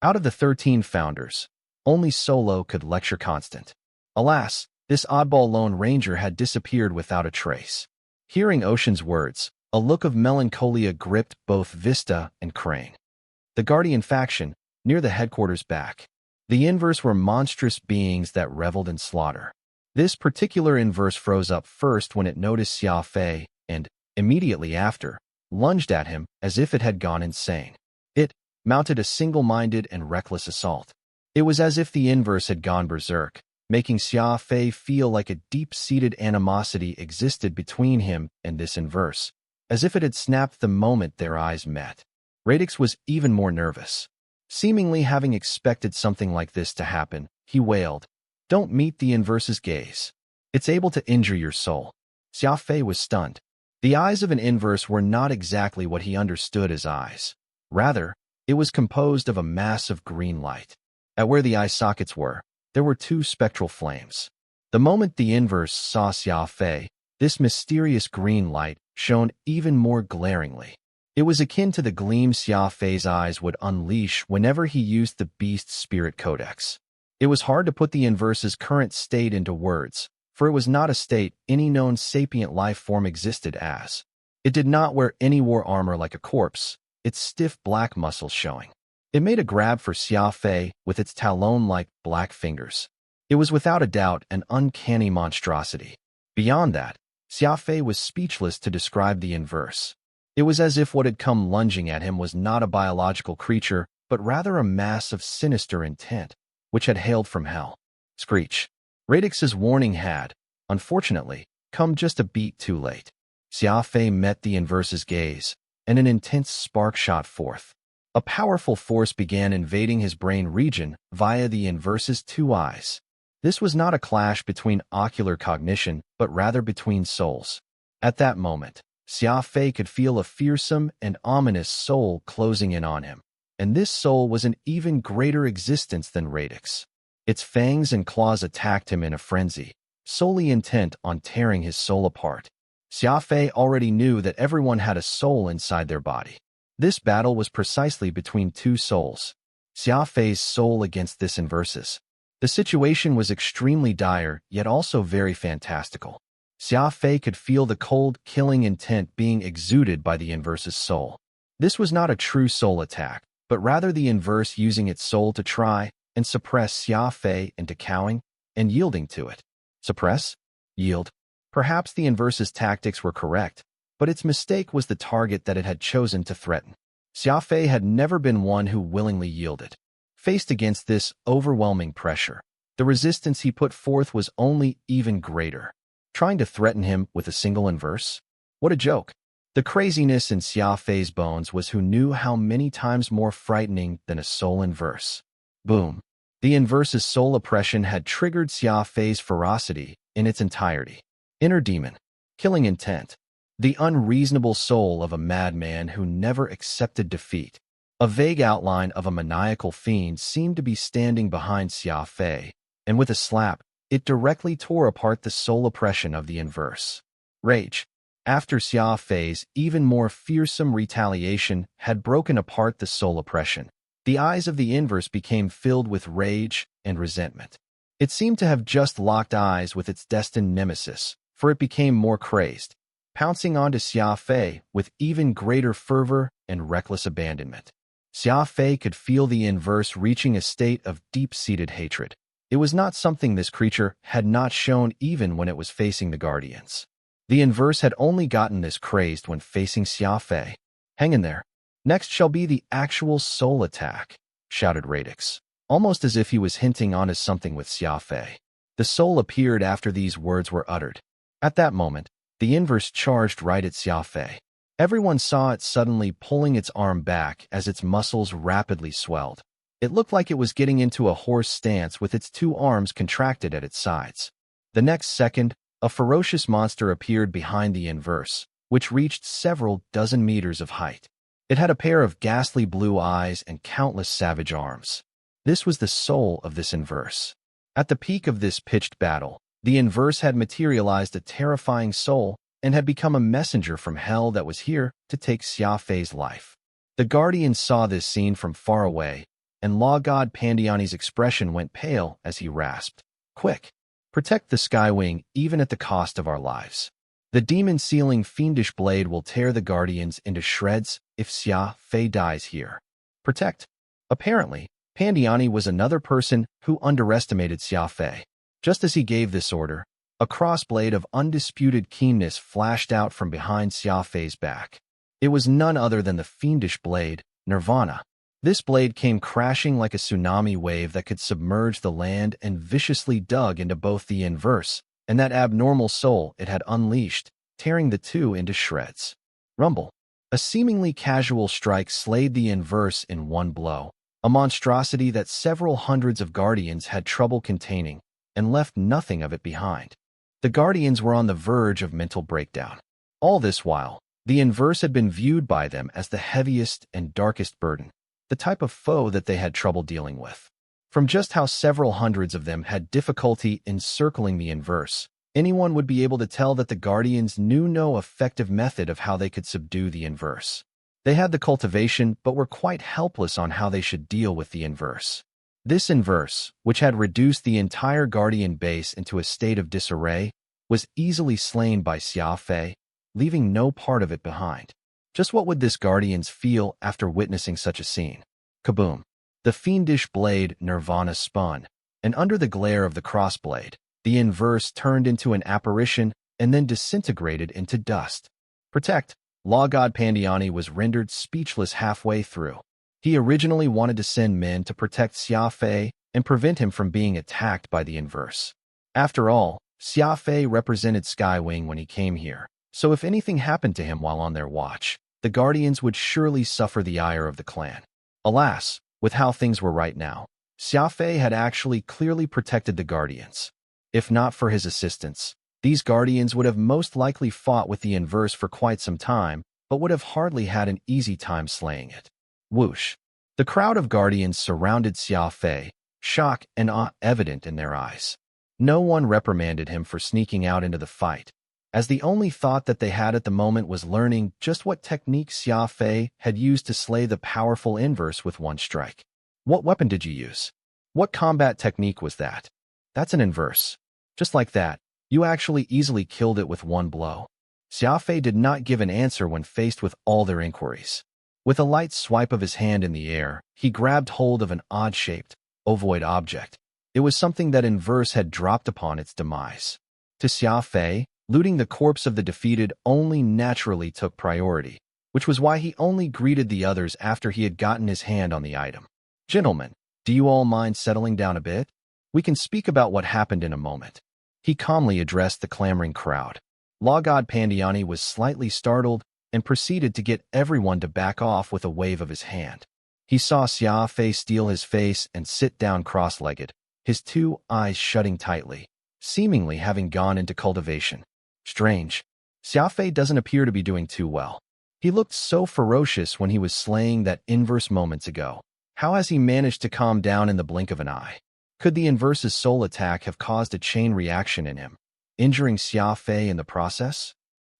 Out of the 13 founders, only Solo could lecture Constant. Alas, this oddball Lone Ranger had disappeared without a trace. Hearing Ocean's words, a look of melancholia gripped both Vista and Crane. The Guardian faction, near the headquarters back. The Inverse were monstrous beings that reveled in slaughter. This particular Inverse froze up first when it noticed Xia Fei and, immediately after, lunged at him as if it had gone insane. It mounted a single-minded and reckless assault. It was as if the Inverse had gone berserk, making Xia Fei feel like a deep-seated animosity existed between him and this Inverse, as if it had snapped the moment their eyes met. Radix was even more nervous. Seemingly having expected something like this to happen, he wailed, "Don't meet the Inverse's gaze. It's able to injure your soul." Xia Fei was stunned. The eyes of an Inverse were not exactly what he understood as eyes. Rather, it was composed of a mass of green light. At where the eye sockets were, there were 2 spectral flames. The moment the Inverse saw Xia Fei, this mysterious green light shone even more glaringly. It was akin to the gleam Xia Fei's eyes would unleash whenever he used the Beast's Spirit Codex. It was hard to put the Inverse's current state into words, for it was not a state any known sapient life form existed as. It did not wear any war armor like a corpse, its stiff black muscles showing. It made a grab for Xia Fei with its talon-like black fingers. It was without a doubt an uncanny monstrosity. Beyond that, Xia Fei was speechless to describe the Inverse. It was as if what had come lunging at him was not a biological creature, but rather a mass of sinister intent, which had hailed from hell. Screech. Radix's warning had, unfortunately, come just a beat too late. Xia Fei met the Inverse's gaze, and an intense spark shot forth. A powerful force began invading his brain region via the Inverse's 2 eyes. This was not a clash between ocular cognition, but rather between souls. At that moment, Xia Fei could feel a fearsome and ominous soul closing in on him, and this soul was an even greater existence than Radix. Its fangs and claws attacked him in a frenzy, solely intent on tearing his soul apart. Xia Fei already knew that everyone had a soul inside their body. This battle was precisely between two souls. Xia Fei's soul against this inverse's. The situation was extremely dire, yet also very fantastical. Xia Fei could feel the cold, killing intent being exuded by the inverse's soul. This was not a true soul attack, but rather the inverse using its soul to try and suppress Xia Fei into cowing and yielding to it. Suppress? Yield? Perhaps the inverse's tactics were correct, but its mistake was the target that it had chosen to threaten. Xia Fei had never been one who willingly yielded. Faced against this overwhelming pressure, the resistance he put forth was only even greater. Trying to threaten him with a single inverse? What a joke. The craziness in Xia Fei's bones was who knew how many times more frightening than a soul inverse. Boom. The inverse's soul oppression had triggered Xia Fei's ferocity in its entirety. Inner demon. Killing intent. The unreasonable soul of a madman who never accepted defeat. A vague outline of a maniacal fiend seemed to be standing behind Xia Fei, and with a slap, it directly tore apart the soul oppression of the inverse. Rage. After Xia Fei's even more fearsome retaliation had broken apart the soul oppression, the eyes of the inverse became filled with rage and resentment. It seemed to have just locked eyes with its destined nemesis, for it became more crazed, pouncing onto Xia Fei with even greater fervor and reckless abandonment. Xia Fei could feel the inverse reaching a state of deep-seated hatred. It was not something this creature had not shown even when it was facing the Guardians. The inverse had only gotten this crazed when facing Xia Fei. Hang in there. Next shall be the actual soul attack, shouted Radix, almost as if he was hinting onto something with Xia Fei. The soul appeared after these words were uttered. At that moment, the inverse charged right at Xia Fei. Everyone saw it suddenly pulling its arm back as its muscles rapidly swelled. It looked like it was getting into a horse stance with its two arms contracted at its sides. The next second, a ferocious monster appeared behind the inverse, which reached several dozen meters of height. It had a pair of ghastly blue eyes and countless savage arms. This was the soul of this inverse. At the peak of this pitched battle, the inverse had materialized a terrifying soul and had become a messenger from hell that was here to take Xia Fei's life. The Guardians saw this scene from far away, and Law God Pandiani's expression went pale as he rasped, "Quick! Protect the Skywing even at the cost of our lives. The demon-sealing fiendish blade will tear the Guardians into shreds if Xia Fei dies here. Protect." Apparently, Pandiani was another person who underestimated Xia Fei. Just as he gave this order, a crossblade of undisputed keenness flashed out from behind Xia Fei's back. It was none other than the fiendish blade, Nirvana. This blade came crashing like a tsunami wave that could submerge the land and viciously dug into both the inverse and that abnormal soul it had unleashed, tearing the two into shreds. Rumble. A seemingly casual strike slayed the inverse in one blow, a monstrosity that several hundreds of Guardians had trouble containing and left nothing of it behind. The Guardians were on the verge of mental breakdown. All this while, the inverse had been viewed by them as the heaviest and darkest burden, the type of foe that they had trouble dealing with. From just how several hundreds of them had difficulty encircling the inverse, anyone would be able to tell that the Guardians knew no effective method of how they could subdue the inverse. They had the cultivation but were quite helpless on how they should deal with the inverse. This inverse, which had reduced the entire Guardian base into a state of disarray, was easily slain by Xia Fei, leaving no part of it behind. Just what would this Guardians feel after witnessing such a scene? Kaboom! The fiendish blade Nirvana spun, and under the glare of the crossblade, the inverse turned into an apparition and then disintegrated into dust. Protect! Law God Pandiani was rendered speechless halfway through. He originally wanted to send men to protect Xia Fei and prevent him from being attacked by the inverse. After all, Xia Fei represented Skywing when he came here, so if anything happened to him while on their watch, the Guardians would surely suffer the ire of the clan. Alas, with how things were right now, Xia Fei had actually clearly protected the Guardians. If not for his assistance, These guardians would have most likely fought with the inverse for quite some time, but would have hardly had an easy time slaying it. Whoosh! The crowd of guardians surrounded Xia Fei, shock and awe evident in their eyes. No one reprimanded him for sneaking out into the fight, as the only thought that they had at the moment was learning just what technique Xia Fei had used to slay the powerful inverse with one strike. What weapon did you use? What combat technique was that? That's an inverse. Just like that, you actually easily killed it with one blow. Xia Fei did not give an answer when faced with all their inquiries. With a light swipe of his hand in the air, he grabbed hold of an odd-shaped, ovoid object. It was something that inverse had dropped upon its demise. To Xia Fei, looting the corpse of the defeated only naturally took priority, which was why he only greeted the others after he had gotten his hand on the item. Gentlemen, do you all mind settling down a bit? We can speak about what happened in a moment. He calmly addressed the clamoring crowd. Law God Pandiani was slightly startled and proceeded to get everyone to back off with a wave of his hand. He saw Xia Fei steel his face and sit down cross-legged, his two eyes shutting tightly, seemingly having gone into cultivation. Strange. Xia Fei doesn't appear to be doing too well. He looked so ferocious when he was slaying that inverse moments ago. How has he managed to calm down in the blink of an eye? Could the inverse's soul attack have caused a chain reaction in him, injuring Xia Fei in the process?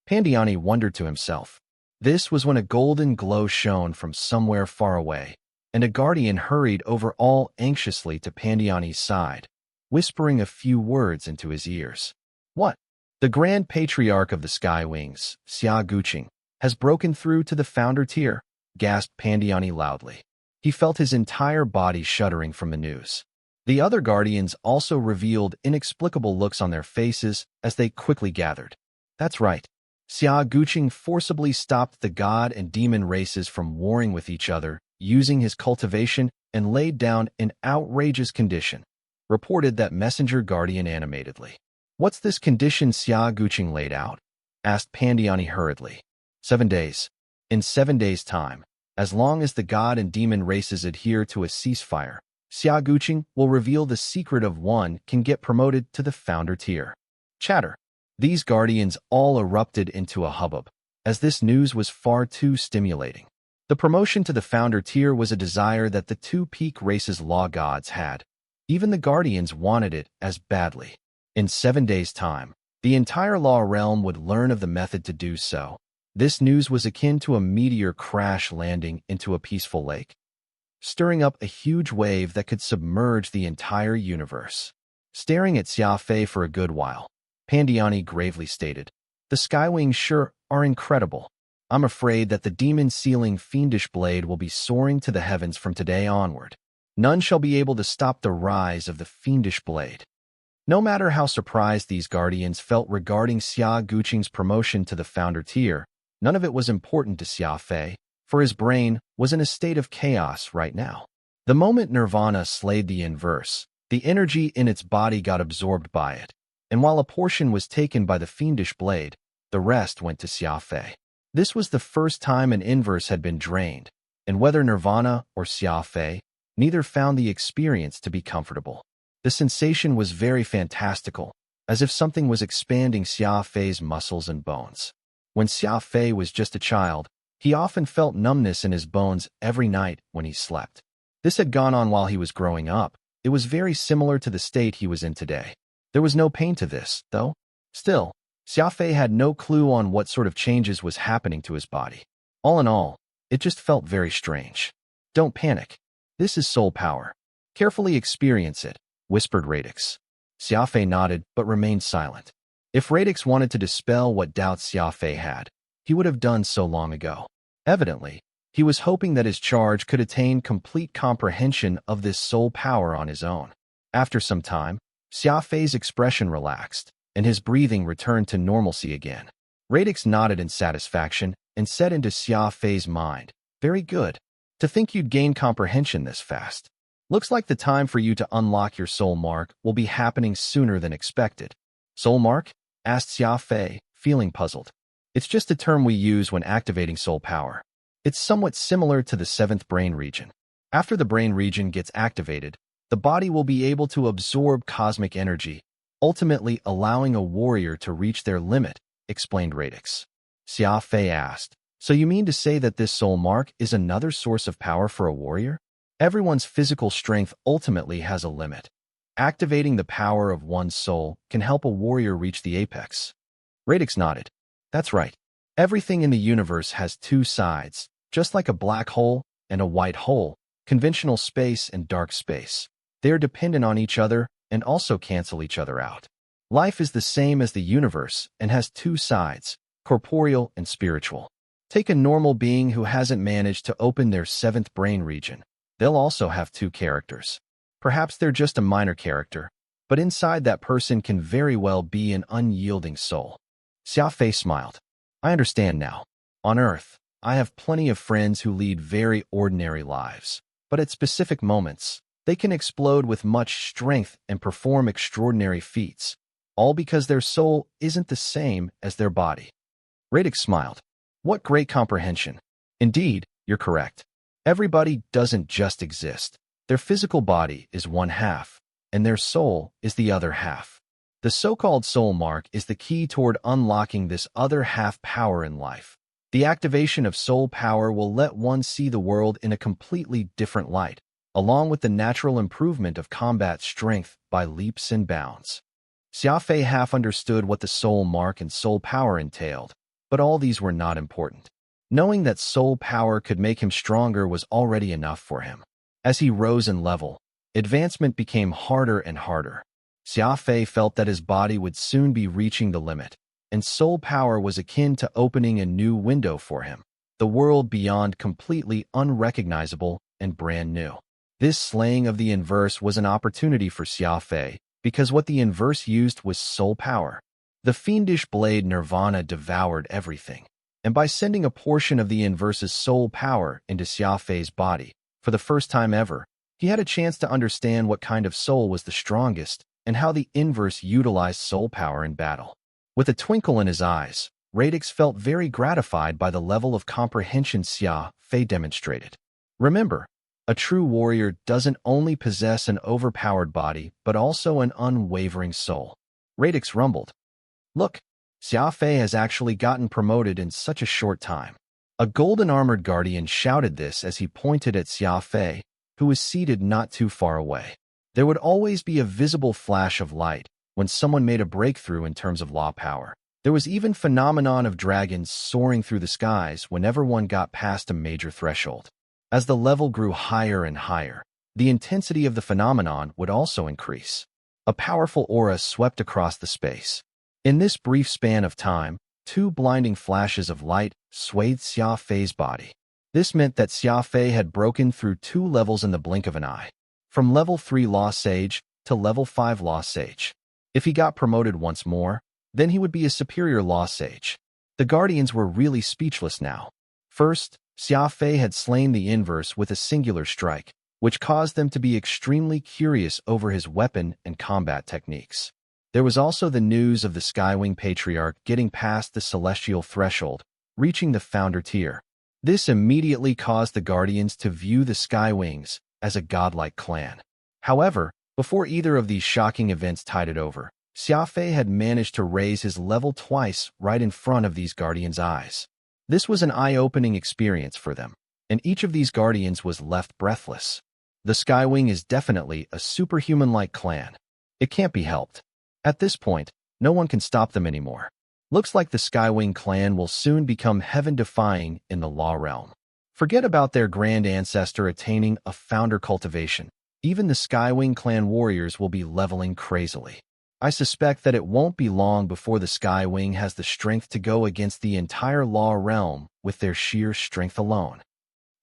Pandiani wondered to himself. This was when a golden glow shone from somewhere far away, and a guardian hurried over all anxiously to Pandiani's side, whispering a few words into his ears. What? The Grand Patriarch of the Sky Wings, Xia Guqing, has broken through to the founder tier, gasped Pandiani loudly. He felt his entire body shuddering from the news. The other guardians also revealed inexplicable looks on their faces as they quickly gathered. That's right. Xia Guqing forcibly stopped the god and demon races from warring with each other, using his cultivation, and laid down an outrageous condition, reported that messenger guardian animatedly. What's this condition Xia Guqing laid out? Asked Pandiani hurriedly. 7 days. In 7 days' time, as long as the god and demon races adhere to a ceasefire, Xia Guqing will reveal the secret of one can get promoted to the founder tier. Chatter. These guardians all erupted into a hubbub, as this news was far too stimulating. The promotion to the founder tier was a desire that the two peak races law gods had. Even the guardians wanted it as badly. In 7 days' time, the entire law realm would learn of the method to do so. This news was akin to a meteor crash landing into a peaceful lake, stirring up a huge wave that could submerge the entire universe. Staring at Xia Fei for a good while, Pandiani gravely stated, "The Skywings sure are incredible. I'm afraid that the demon-sealing fiendish blade will be soaring to the heavens from today onward. None shall be able to stop the rise of the fiendish blade." No matter how surprised these guardians felt regarding Xia Guqing's promotion to the founder tier, none of it was important to Xia Fei, for his brain was in a state of chaos right now. The moment Nirvana slayed the inverse, the energy in its body got absorbed by it, and while a portion was taken by the fiendish blade, the rest went to Xia Fei. This was the first time an inverse had been drained, and whether Nirvana or Xia Fei, neither found the experience to be comfortable. The sensation was very fantastical, as if something was expanding Xia Fei's muscles and bones. When Xia Fei was just a child, he often felt numbness in his bones every night when he slept. This had gone on while he was growing up. It was very similar to the state he was in today. There was no pain to this, though. Still, Xia Fei had no clue on what sort of changes was happening to his body. All in all, it just felt very strange. Don't panic. This is soul power. Carefully experience it, whispered Radix. Xia Fei nodded but remained silent. If Radix wanted to dispel what doubts Xia Fei had, he would have done so long ago. Evidently, he was hoping that his charge could attain complete comprehension of this soul power on his own. After some time, Xia Fei's expression relaxed, and his breathing returned to normalcy again. Radix nodded in satisfaction and said into Xia Fei's mind, "Very good. To think you'd gain comprehension this fast. Looks like the time for you to unlock your soul mark will be happening sooner than expected." Soul mark? Asked Xia Fei, feeling puzzled. It's just a term we use when activating soul power. It's somewhat similar to the 7th brain region. After the brain region gets activated, the body will be able to absorb cosmic energy, ultimately allowing a warrior to reach their limit, explained Radix. Xia Fei asked, so you mean to say that this soul mark is another source of power for a warrior? Everyone's physical strength ultimately has a limit. Activating the power of one's soul can help a warrior reach the apex. Radix nodded. That's right. Everything in the universe has two sides, just like a black hole and a white hole, conventional space and dark space. They are dependent on each other and also cancel each other out. Life is the same as the universe and has two sides, corporeal and spiritual. Take a normal being who hasn't managed to open their seventh brain region. They'll also have two characters. Perhaps they're just a minor character, but inside that person can very well be an unyielding soul. Xia Fei smiled. I understand now. On Earth, I have plenty of friends who lead very ordinary lives, but at specific moments, they can explode with much strength and perform extraordinary feats, all because their soul isn't the same as their body. Radix smiled. What great comprehension. Indeed, you're correct. Everybody doesn't just exist. Their physical body is one half, and their soul is the other half. The so-called soul mark is the key toward unlocking this other half power in life. The activation of soul power will let one see the world in a completely different light, along with the natural improvement of combat strength by leaps and bounds. Xia Fei half understood what the soul mark and soul power entailed, but all these were not important. Knowing that soul power could make him stronger was already enough for him. As he rose in level, advancement became harder and harder. Xia Fei felt that his body would soon be reaching the limit, and soul power was akin to opening a new window for him, the world beyond completely unrecognizable and brand new. This slaying of the inverse was an opportunity for Xia Fei, because what the inverse used was soul power. The fiendish blade Nirvana devoured everything, and by sending a portion of the inverse's soul power into Xia Fei's body, for the first time ever, he had a chance to understand what kind of soul was the strongest and how the inverse utilized soul power in battle. With a twinkle in his eyes, Radix felt very gratified by the level of comprehension Xia Fei demonstrated. Remember, a true warrior doesn't only possess an overpowered body, but also an unwavering soul. Radix rumbled. Look, Xia Fei has actually gotten promoted in such a short time. A golden armored guardian shouted this as he pointed at Xia Fei, who was seated not too far away. There would always be a visible flash of light when someone made a breakthrough in terms of law power. There was even phenomenon of dragons soaring through the skies whenever one got past a major threshold. As the level grew higher and higher, the intensity of the phenomenon would also increase. A powerful aura swept across the space. In this brief span of time, two blinding flashes of light swathed Xia Fei's body. This meant that Xia Fei had broken through 2 levels in the blink of an eye, from level 3 Law Sage to level 5 Law Sage. If he got promoted once more, then he would be a superior Law Sage. The Guardians were really speechless now. First, Xia Fei had slain the inverse with a singular strike, which caused them to be extremely curious over his weapon and combat techniques. There was also the news of the Skywing Patriarch getting past the celestial threshold, reaching the founder tier. This immediately caused the Guardians to view the Skywings as a godlike clan. However, before either of these shocking events tided over, Xia Fei had managed to raise his level twice right in front of these Guardians' eyes. This was an eye-opening experience for them, and each of these Guardians was left breathless. The Skywing is definitely a superhuman-like clan. It can't be helped. At this point, no one can stop them anymore. Looks like the Skywing clan will soon become heaven-defying in the law realm. Forget about their grand ancestor attaining a founder cultivation. Even the Skywing clan warriors will be leveling crazily. I suspect that it won't be long before the Skywing has the strength to go against the entire law realm with their sheer strength alone.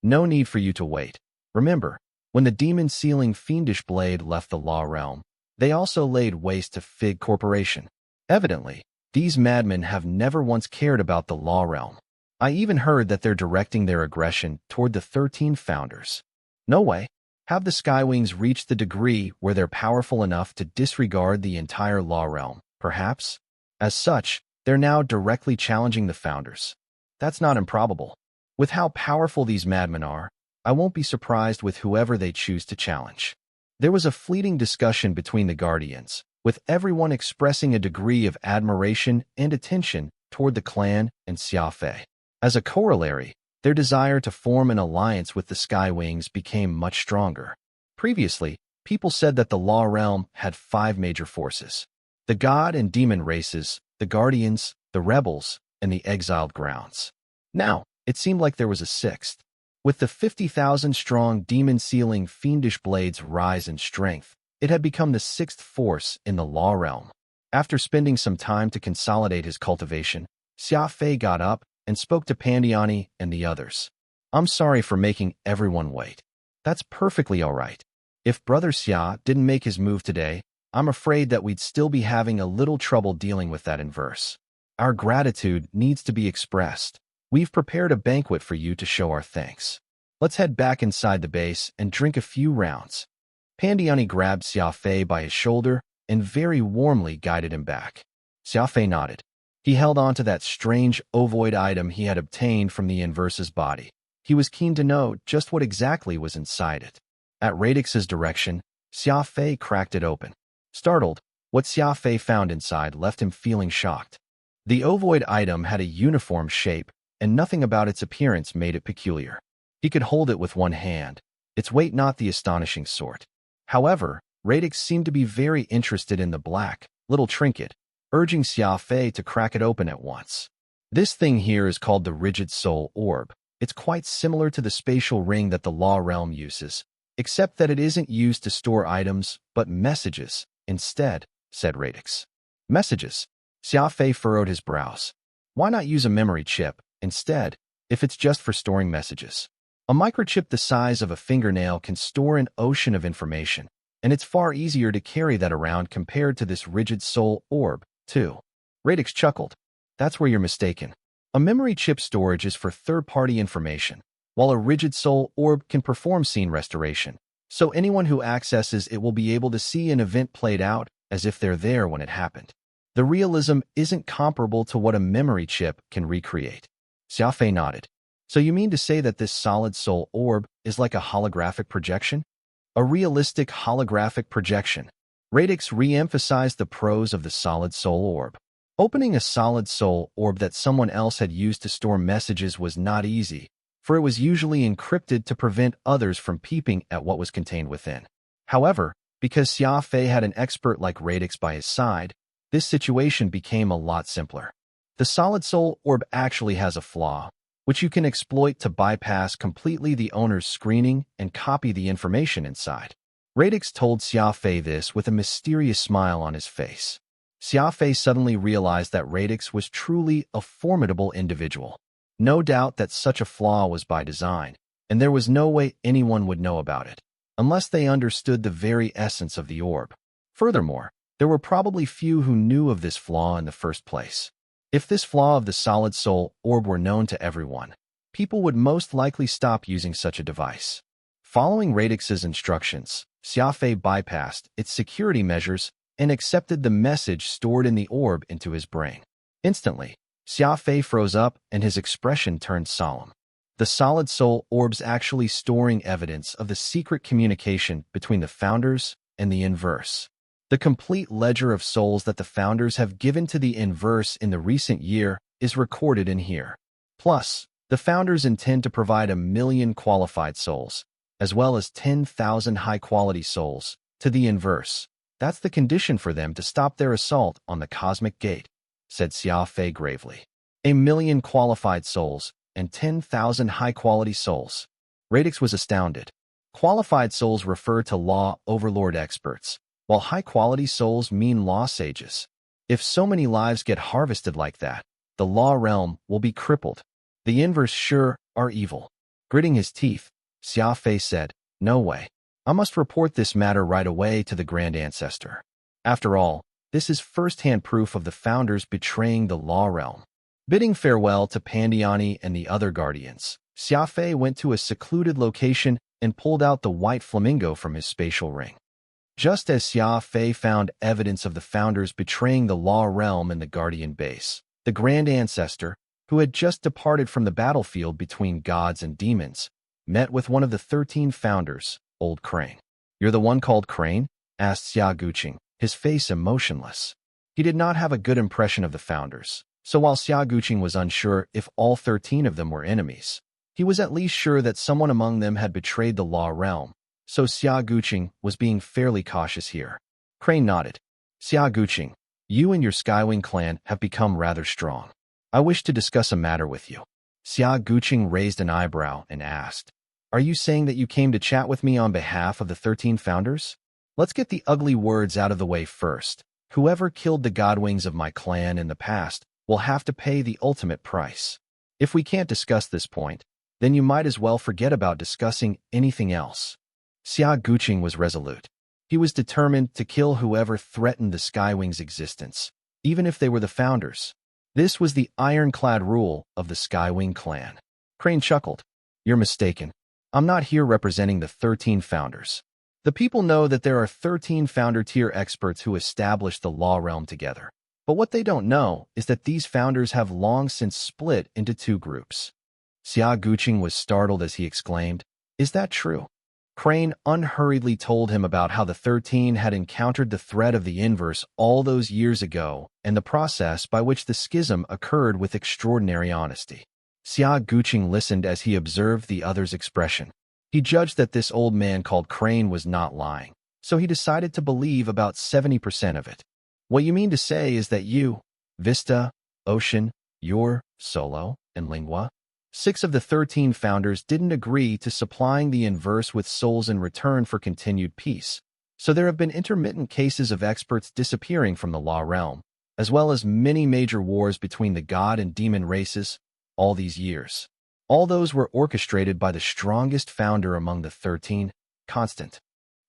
No need for you to wait. Remember, when the demon-sealing fiendish blade left the law realm, they also laid waste to Fig Corporation. Evidently, these madmen have never once cared about the law realm. I even heard that they're directing their aggression toward the 13 founders. No way. Have the Skywings reached the degree where they're powerful enough to disregard the entire law realm, perhaps? As such, they're now directly challenging the founders. That's not improbable. With how powerful these madmen are, I won't be surprised with whoever they choose to challenge. There was a fleeting discussion between the Guardians, with everyone expressing a degree of admiration and attention toward the clan and Xia Fei. As a corollary, their desire to form an alliance with the Sky Wings became much stronger. Previously, people said that the Law Realm had 5 major forces: the god and demon races, the guardians, the rebels, and the exiled grounds. Now, it seemed like there was a 6th. With the 50,000-strong demon-sealing fiendish blades' rise in strength, it had become the 6th force in the Law Realm. After spending some time to consolidate his cultivation, Xia Fei got up and spoke to Pandiani and the others. "I'm sorry for making everyone wait. That's perfectly all right. If Brother Xia didn't make his move today, I'm afraid that we'd still be having a little trouble dealing with that inverse. Our gratitude needs to be expressed. We've prepared a banquet for you to show our thanks. Let's head back inside the base and drink a few rounds." Pandiani grabbed Xia Fei by his shoulder and very warmly guided him back. Xia Fei nodded. He held on to that strange ovoid item he had obtained from the inverse's body. He was keen to know just what exactly was inside it. At Radix's direction, Xia Fei cracked it open. Startled, what Xia Fei found inside left him feeling shocked. The ovoid item had a uniform shape, and nothing about its appearance made it peculiar. He could hold it with one hand, its weight not the astonishing sort. However, Radix seemed to be very interested in the black, little trinket, urging Xia Fei to crack it open at once. "This thing here is called the Rigid Soul Orb. It's quite similar to the spatial ring that the Law Realm uses, except that it isn't used to store items, but messages instead," said Radix. "Messages?" Xia Fei furrowed his brows. "Why not use a memory chip instead, if it's just for storing messages? A microchip the size of a fingernail can store an ocean of information, and it's far easier to carry that around compared to this Rigid Soul Orb, too." Radix chuckled. "That's where you're mistaken. A memory chip storage is for third-party information, while a Rigid Soul Orb can perform scene restoration, so anyone who accesses it will be able to see an event played out as if they're there when it happened. The realism isn't comparable to what a memory chip can recreate." Xia Fei nodded. "So you mean to say that this solid soul orb is like a holographic projection?" "A realistic holographic projection." Radix re-emphasized the pros of the solid soul orb. Opening a solid soul orb that someone else had used to store messages was not easy, for it was usually encrypted to prevent others from peeping at what was contained within. However, because Xia Fei had an expert like Radix by his side, this situation became a lot simpler. The solid soul orb actually has a flaw, which you can exploit to bypass completely the owner's screening and copy the information inside. Radix told Xia Fei this with a mysterious smile on his face. Xia Fei suddenly realized that Radix was truly a formidable individual. No doubt that such a flaw was by design, and there was no way anyone would know about it, unless they understood the very essence of the orb. Furthermore, there were probably few who knew of this flaw in the first place. If this flaw of the solid soul orb were known to everyone, people would most likely stop using such a device. Following Radix's instructions, Xia Fei bypassed its security measures and accepted the message stored in the orb into his brain. Instantly, Xia Fei froze up and his expression turned solemn. The solid soul orb's actually storing evidence of the secret communication between the founders and the inverse. The complete ledger of souls that the founders have given to the inverse in the recent year is recorded in here. Plus, the founders intend to provide 1,000,000 qualified souls, as well as 10,000 high-quality souls, to the inverse. That's the condition for them to stop their assault on the cosmic gate, said Xia Fei gravely. 1,000,000 qualified souls and 10,000 high-quality souls. Radix was astounded. Qualified souls refer to law overlord experts, while high-quality souls mean law sages. If so many lives get harvested like that, the law realm will be crippled. The inverse sure are evil. Gritting his teeth, Xia Fei said, "No way. I must report this matter right away to the Grand Ancestor. After all, this is first-hand proof of the founders betraying the law realm." Bidding farewell to Pandiani and the other guardians, Xia Fei went to a secluded location and pulled out the white flamingo from his spatial ring. Just as Xia Fei found evidence of the founders betraying the law realm in the Guardian base, the Grand Ancestor, who had just departed from the battlefield between gods and demons, met with one of the 13 founders, Old Crane. "You're the one called Crane?" asked Xia Guqing, his face emotionless. He did not have a good impression of the founders, so while Xia Guqing was unsure if all 13 of them were enemies, he was at least sure that someone among them had betrayed the law realm, so Xia Guqing was being fairly cautious here. Crane nodded. Xia Guqing, you and your Skywing clan have become rather strong. I wish to discuss a matter with you. Xia Guqing raised an eyebrow and asked, are you saying that you came to chat with me on behalf of the 13 founders? Let's get the ugly words out of the way first. Whoever killed the godwings of my clan in the past will have to pay the ultimate price. If we can't discuss this point, then you might as well forget about discussing anything else. Xia Guqing was resolute. He was determined to kill whoever threatened the Skywing's existence, even if they were the founders. This was the ironclad rule of the Skywing clan. Crane chuckled. You're mistaken. I'm not here representing the 13 founders. The people know that there are 13 founder-tier experts who established the law realm together. But what they don't know is that these founders have long since split into 2 groups. Xia Guqing was startled as he exclaimed, is that true? Crane unhurriedly told him about how the 13 had encountered the threat of the inverse all those years ago and the process by which the schism occurred with extraordinary honesty. Xia Guqing listened as he observed the other's expression. He judged that this old man called Crane was not lying, so he decided to believe about 70% of it. What you mean to say is that you, Vista, Ocean, Yor, Solo, and Lingua, 6 of the 13 founders didn't agree to supplying the inverse with souls in return for continued peace, so there have been intermittent cases of experts disappearing from the law realm, as well as many major wars between the god and demon races all these years. All those were orchestrated by the strongest founder among the 13, Constant.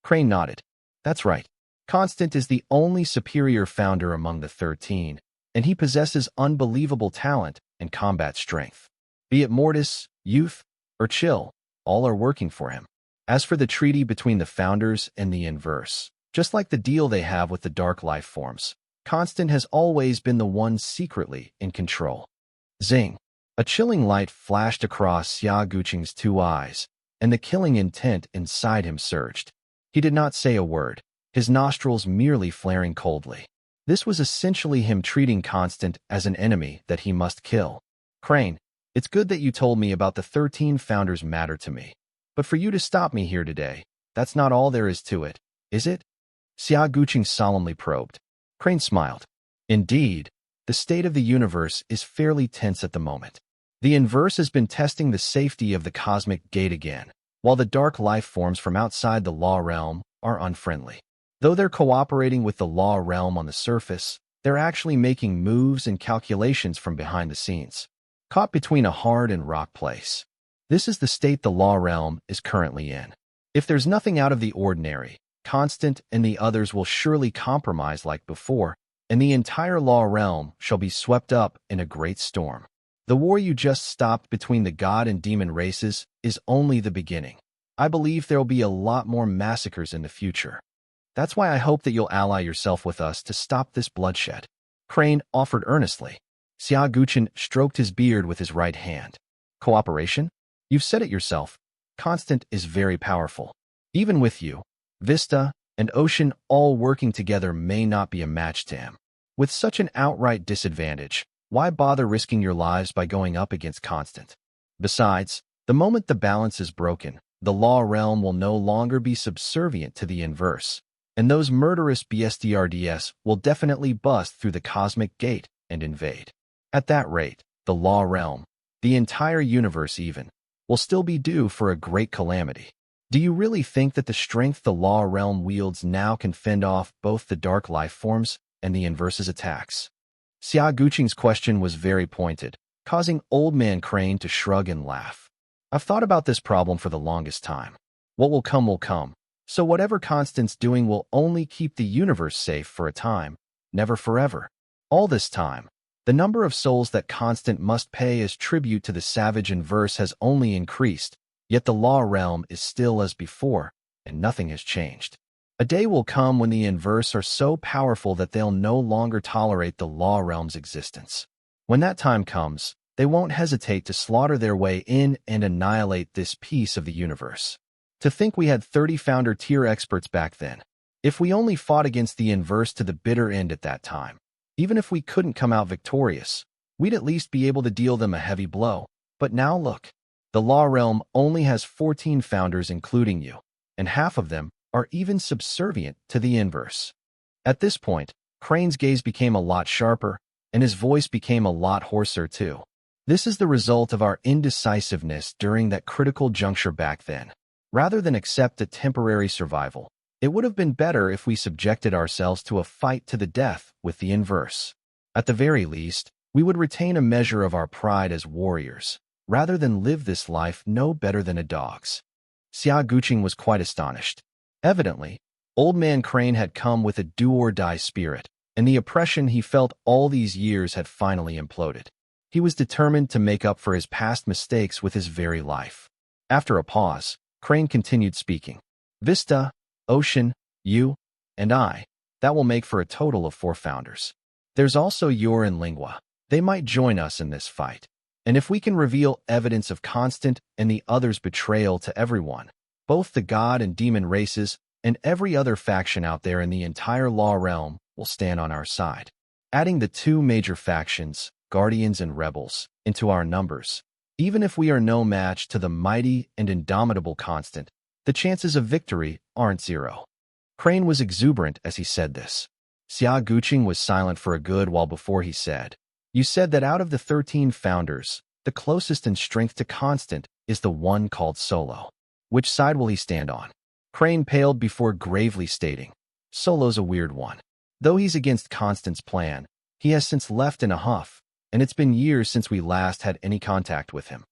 Crane nodded. That's right. Constant is the only superior founder among the 13, and he possesses unbelievable talent and combat strength. Be it Mortis, Youth, or Chill, all are working for him. As for the treaty between the founders and the inverse, just like the deal they have with the dark life forms, Constant has always been the one secretly in control. Zing! A chilling light flashed across Xia Guqing's 2 eyes, and the killing intent inside him surged. He did not say a word, his nostrils merely flaring coldly. This was essentially him treating Constant as an enemy that he must kill. Crane, it's good that you told me about the 13 founders matter to me. But for you to stop me here today, that's not all there is to it, is it? Xia Guqing solemnly probed. Crane smiled. Indeed, the state of the universe is fairly tense at the moment. The inverse has been testing the safety of the cosmic gate again, while the dark life forms from outside the law realm are unfriendly. Though they're cooperating with the law realm on the surface, they're actually making moves and calculations from behind the scenes, caught between a hard and rock place. This is the state the law realm is currently in. If there's nothing out of the ordinary, Constant and the others will surely compromise like before, and the entire law realm shall be swept up in a great storm. The war you just stopped between the god and demon races is only the beginning. I believe there'll be a lot more massacres in the future. That's why I hope that you'll ally yourself with us to stop this bloodshed. Crane offered earnestly. Xia Guqing stroked his beard with his right hand. Cooperation? You've said it yourself. Constant is very powerful. Even with you, Vista and Ocean all working together may not be a match to him. With such an outright disadvantage, why bother risking your lives by going up against Constant? Besides, the moment the balance is broken, the law realm will no longer be subservient to the inverse, and those murderous BSDRDS will definitely bust through the cosmic gate and invade. At that rate, the law realm, the entire universe even, will still be due for a great calamity. Do you really think that the strength the law realm wields now can fend off both the dark life forms and the inverse's attacks? Xia Guqing's question was very pointed, causing Old Man Crane to shrug and laugh. I've thought about this problem for the longest time. What will come, so whatever Constant's doing will only keep the universe safe for a time, never forever. All this time, the number of souls that Constant must pay as tribute to the savage inverse has only increased, yet the law realm is still as before, and nothing has changed. A day will come when the inverse are so powerful that they'll no longer tolerate the law realm's existence. When that time comes, they won't hesitate to slaughter their way in and annihilate this piece of the universe. To think we had 30 founder-tier experts back then. If we only fought against the inverse to the bitter end at that time, even if we couldn't come out victorious, we'd at least be able to deal them a heavy blow. But now look, the Law Realm only has 14 founders including you, and half of them are even subservient to the inverse. At this point, Crane's gaze became a lot sharper, and his voice became a lot hoarser too. This is the result of our indecisiveness during that critical juncture back then. Rather than accept a temporary survival, it would have been better if we subjected ourselves to a fight to the death with the inverse. At the very least, we would retain a measure of our pride as warriors, rather than live this life no better than a dog's. Xia Guqing was quite astonished. Evidently, Old Man Crane had come with a do-or-die spirit, and the oppression he felt all these years had finally imploded. He was determined to make up for his past mistakes with his very life. After a pause, Crane continued speaking. Vista, Ocean, you, and I, that will make for a total of 4 founders. There's also Yor and Lingua. They might join us in this fight. And if we can reveal evidence of Constant and the other's betrayal to everyone, both the god and demon races and every other faction out there in the entire Law Realm will stand on our side. Adding the 2 major factions, Guardians and Rebels, into our numbers, even if we are no match to the mighty and indomitable Constant, the chances of victory aren't 0. Crane was exuberant as he said this. Xia Guqing was silent for a good while before he said, You said that out of the 13 founders, the closest in strength to Constant is the one called Solo. Which side will he stand on? Crane paled before gravely stating, Solo's a weird one. Though he's against Constant's plan, he has since left in a huff, and it's been years since we last had any contact with him.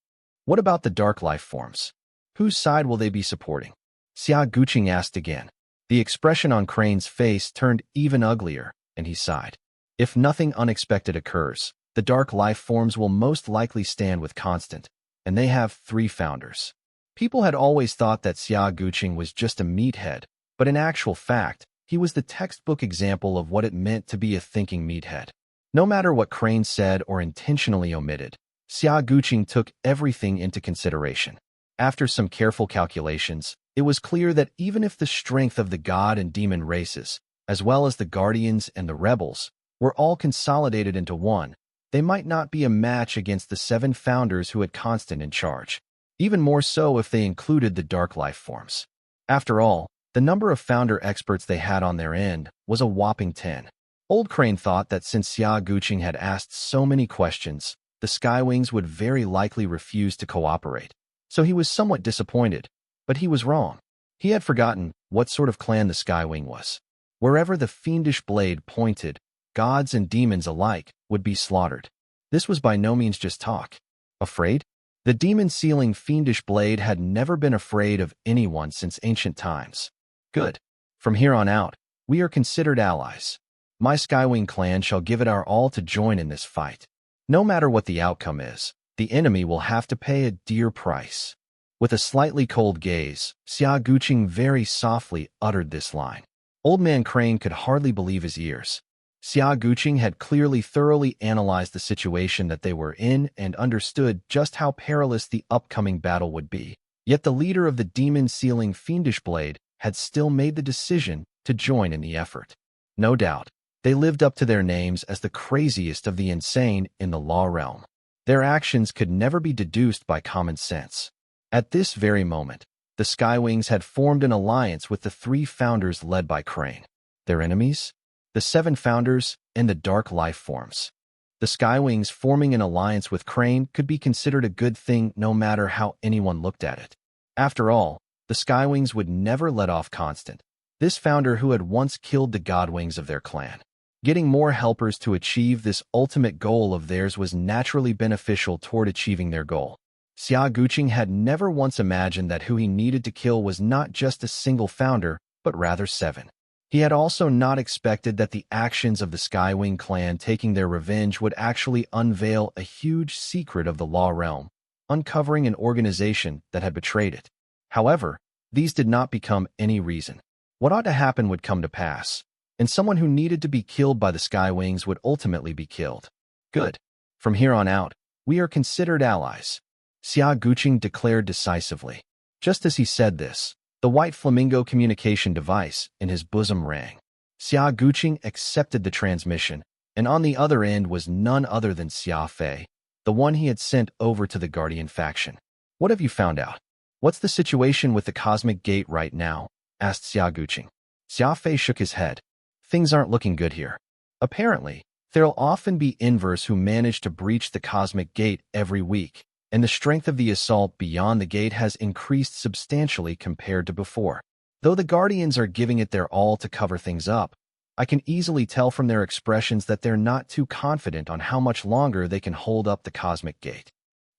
What about the dark life forms? Whose side will they be supporting? Xia Guqing asked again. The expression on Crane's face turned even uglier, and he sighed. If nothing unexpected occurs, the dark life forms will most likely stand with Constant, and they have 3 founders. People had always thought that Xia Guqing was just a meathead, but in actual fact, he was the textbook example of what it meant to be a thinking meathead. No matter what Crane said or intentionally omitted, Xia Guqing took everything into consideration. After some careful calculations, it was clear that even if the strength of the god and demon races, as well as the Guardians and the Rebels, were all consolidated into one, they might not be a match against the 7 founders who had Constant in charge. Even more so if they included the dark life forms. After all, the number of founder experts they had on their end was a whopping 10. Old Crane thought that since Xia Guqing had asked so many questions, the Skywings would very likely refuse to cooperate. So he was somewhat disappointed, but he was wrong. He had forgotten what sort of clan the Skywing was. Wherever the fiendish blade pointed, gods and demons alike would be slaughtered. This was by no means just talk. Afraid? The demon-sealing fiendish blade had never been afraid of anyone since ancient times. Good. From here on out, we are considered allies. My Skywing clan shall give it our all to join in this fight. No matter what the outcome is, the enemy will have to pay a dear price. With a slightly cold gaze, Xia Guqing very softly uttered this line. Old Man Crane could hardly believe his ears. Xia Guqing had clearly thoroughly analyzed the situation that they were in and understood just how perilous the upcoming battle would be. Yet the leader of the demon-sealing fiendish blade had still made the decision to join in the effort. No doubt, they lived up to their names as the craziest of the insane in the Law Realm. Their actions could never be deduced by common sense. At this very moment, the Skywings had formed an alliance with the 3 founders led by Crane. Their enemies? The 7 founders and the dark life forms. The Skywings forming an alliance with Crane could be considered a good thing no matter how anyone looked at it. After all, the Skywings would never let off Constant, this founder who had once killed the Godwings of their clan. Getting more helpers to achieve this ultimate goal of theirs was naturally beneficial toward achieving their goal. Xia Guqing had never once imagined that who he needed to kill was not just a single founder, but rather 7. He had also not expected that the actions of the Skywing clan taking their revenge would actually unveil a huge secret of the Law Realm, uncovering an organization that had betrayed it. However, these did not become any reason. What ought to happen would come to pass, and someone who needed to be killed by the Skywings would ultimately be killed. Good. From here on out, we are considered allies, Xia Guqing declared decisively. Just as he said this, The white flamingo communication device in his bosom rang. Xia Guqing accepted the transmission, and on the other end was none other than Xia Fei, the one he had sent over to the Guardian faction. "What have you found out? What's the situation with the cosmic gate right now?" asked Xia Guqing. Xia Fei shook his head. "Things aren't looking good here. Apparently, there'll often be inverse who manage to breach the cosmic gate every week, and the strength of the assault beyond the gate has increased substantially compared to before. Though the Guardians are giving it their all to cover things up, I can easily tell from their expressions that they're not too confident on how much longer they can hold up the cosmic gate."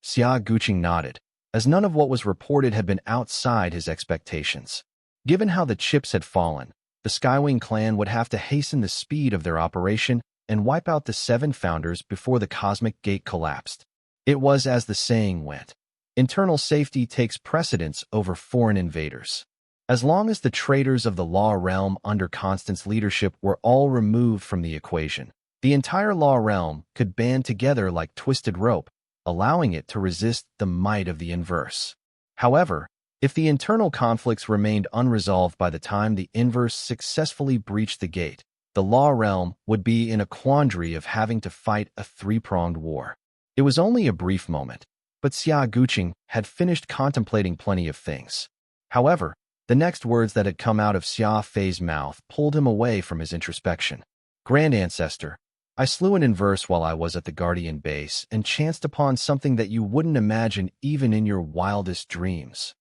Xia Guqing nodded, as none of what was reported had been outside his expectations. Given how the chips had fallen, the Skywing clan would have to hasten the speed of their operation and wipe out the 7 founders before the cosmic gate collapsed. It was as the saying went, internal safety takes precedence over foreign invaders. As long as the traitors of the Law Realm under Constance's leadership were all removed from the equation, the entire Law Realm could band together like twisted rope, allowing it to resist the might of the inverse. However, if the internal conflicts remained unresolved by the time the inverse successfully breached the gate, the Law Realm would be in a quandary of having to fight a 3-pronged war. It was only a brief moment, but Xia Guqing had finished contemplating plenty of things. However, the next words that had come out of Xia Fei's mouth pulled him away from his introspection. "Grand Ancestor, I slew an inverse while I was at the Guardian base and chanced upon something that you wouldn't imagine even in your wildest dreams,"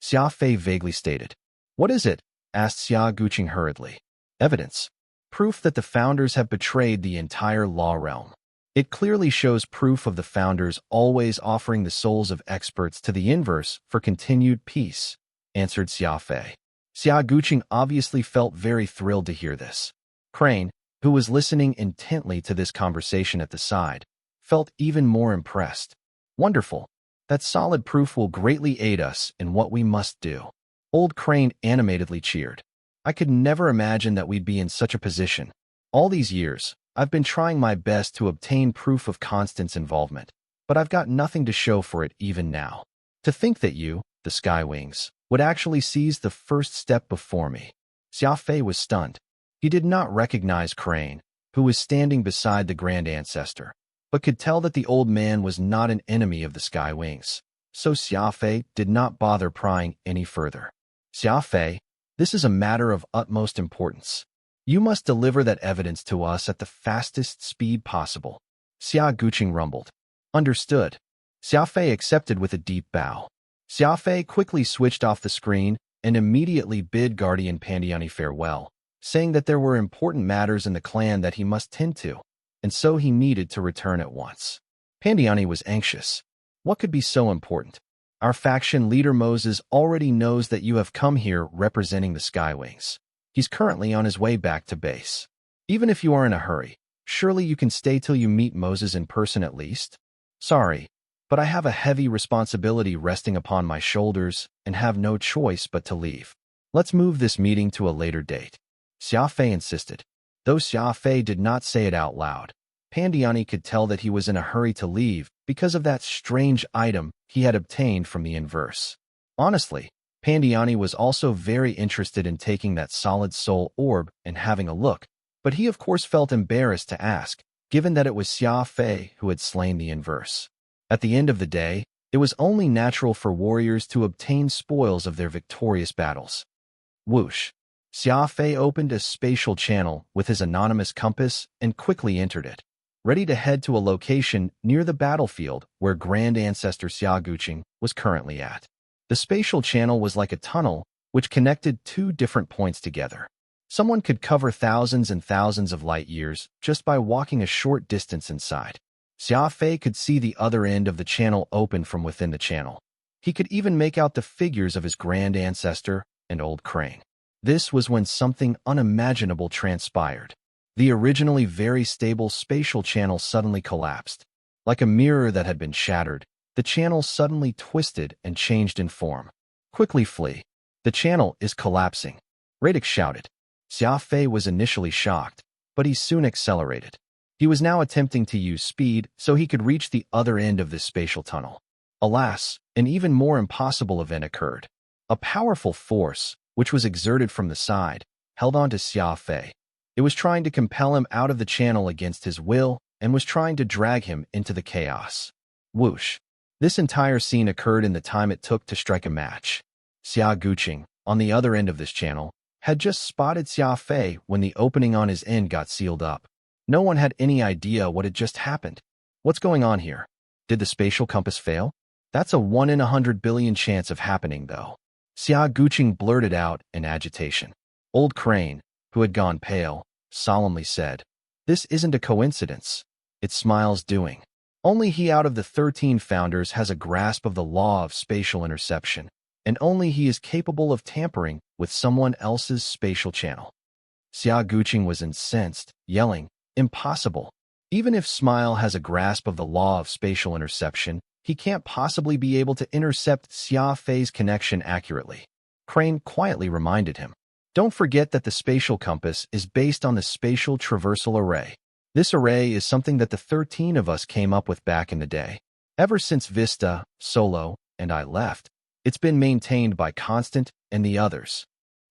Xia Fei vaguely stated. "What is it?" asked Xia Guqing hurriedly. "Evidence. Proof that the founders have betrayed the entire Law Realm. It clearly shows proof of the founders always offering the souls of experts to the inverse for continued peace," answered Xia Fei. Xia Guqing obviously felt very thrilled to hear this. Crane, who was listening intently to this conversation at the side, felt even more impressed. "Wonderful. That solid proof will greatly aid us in what we must do." Old Crane animatedly cheered. "I could never imagine that we'd be in such a position. All these years, I've been trying my best to obtain proof of Constance's involvement, but I've got nothing to show for it even now. To think that you, the Skywings, would actually seize the first step before me." Xia Fei was stunned. He did not recognize Crane, who was standing beside the Grand Ancestor, but could tell that the old man was not an enemy of the Skywings. So Xia Fei did not bother prying any further. "Xia Fei, this is a matter of utmost importance. You must deliver that evidence to us at the fastest speed possible," Xia Guqing rumbled. "Understood." Xia Fei accepted with a deep bow. Xia Fei quickly switched off the screen and immediately bid Guardian Pandiani farewell, saying that there were important matters in the clan that he must tend to, and so he needed to return at once. Pandiani was anxious. "What could be so important? Our faction leader Moses already knows that you have come here representing the Skywings. He's currently on his way back to base. Even if you are in a hurry, surely you can stay till you meet Moses in person at least?" "Sorry, but I have a heavy responsibility resting upon my shoulders and have no choice but to leave. Let's move this meeting to a later date," Xia Fei insisted. Though Xia Fei did not say it out loud, Pandiani could tell that he was in a hurry to leave because of that strange item he had obtained from the inverse. Honestly, Pandiani was also very interested in taking that solid soul orb and having a look, but he of course felt embarrassed to ask, given that it was Xia Fei who had slain the inverse. At the end of the day, it was only natural for warriors to obtain spoils of their victorious battles. Whoosh! Xia Fei opened a spatial channel with his anonymous compass and quickly entered it, ready to head to a location near the battlefield where Grand Ancestor Xia Guqing was currently at. The spatial channel was like a tunnel which connected 2 different points together. Someone could cover thousands and thousands of light years just by walking a short distance inside. Xia Fei could see the other end of the channel open from within the channel. He could even make out the figures of his Grand Ancestor and Old Crane. This was when something unimaginable transpired. The originally very stable spatial channel suddenly collapsed. Like a mirror that had been shattered, the channel suddenly twisted and changed in form. "Quickly flee. The channel is collapsing," Radix shouted. Xia Fei was initially shocked, but he soon accelerated. He was now attempting to use speed so he could reach the other end of this spatial tunnel. Alas, an even more impossible event occurred. A powerful force, which was exerted from the side, held on to Xia Fei. It was trying to compel him out of the channel against his will and was trying to drag him into the chaos. Whoosh. This entire scene occurred in the time it took to strike a match. Xia Guqing, on the other end of this channel, had just spotted Xia Fei when the opening on his end got sealed up. No one had any idea what had just happened. What's going on here? Did the spatial compass fail? That's a 1 in 100 billion chance of happening, though. Xia Guqing blurted out in agitation. Old Crane, who had gone pale, solemnly said, "This isn't a coincidence. It's Smile's doing. Only he out of the 13 founders has a grasp of the law of spatial interception, and only he is capable of tampering with someone else's spatial channel." Xia Guqing was incensed, yelling, "Impossible. Even if Smile has a grasp of the law of spatial interception, he can't possibly be able to intercept Xia Fei's connection accurately." Crane quietly reminded him, "Don't forget that the spatial compass is based on the spatial traversal array. This array is something that the 13 of us came up with back in the day. Ever since Vista, Solo, and I left, it's been maintained by Constant and the others."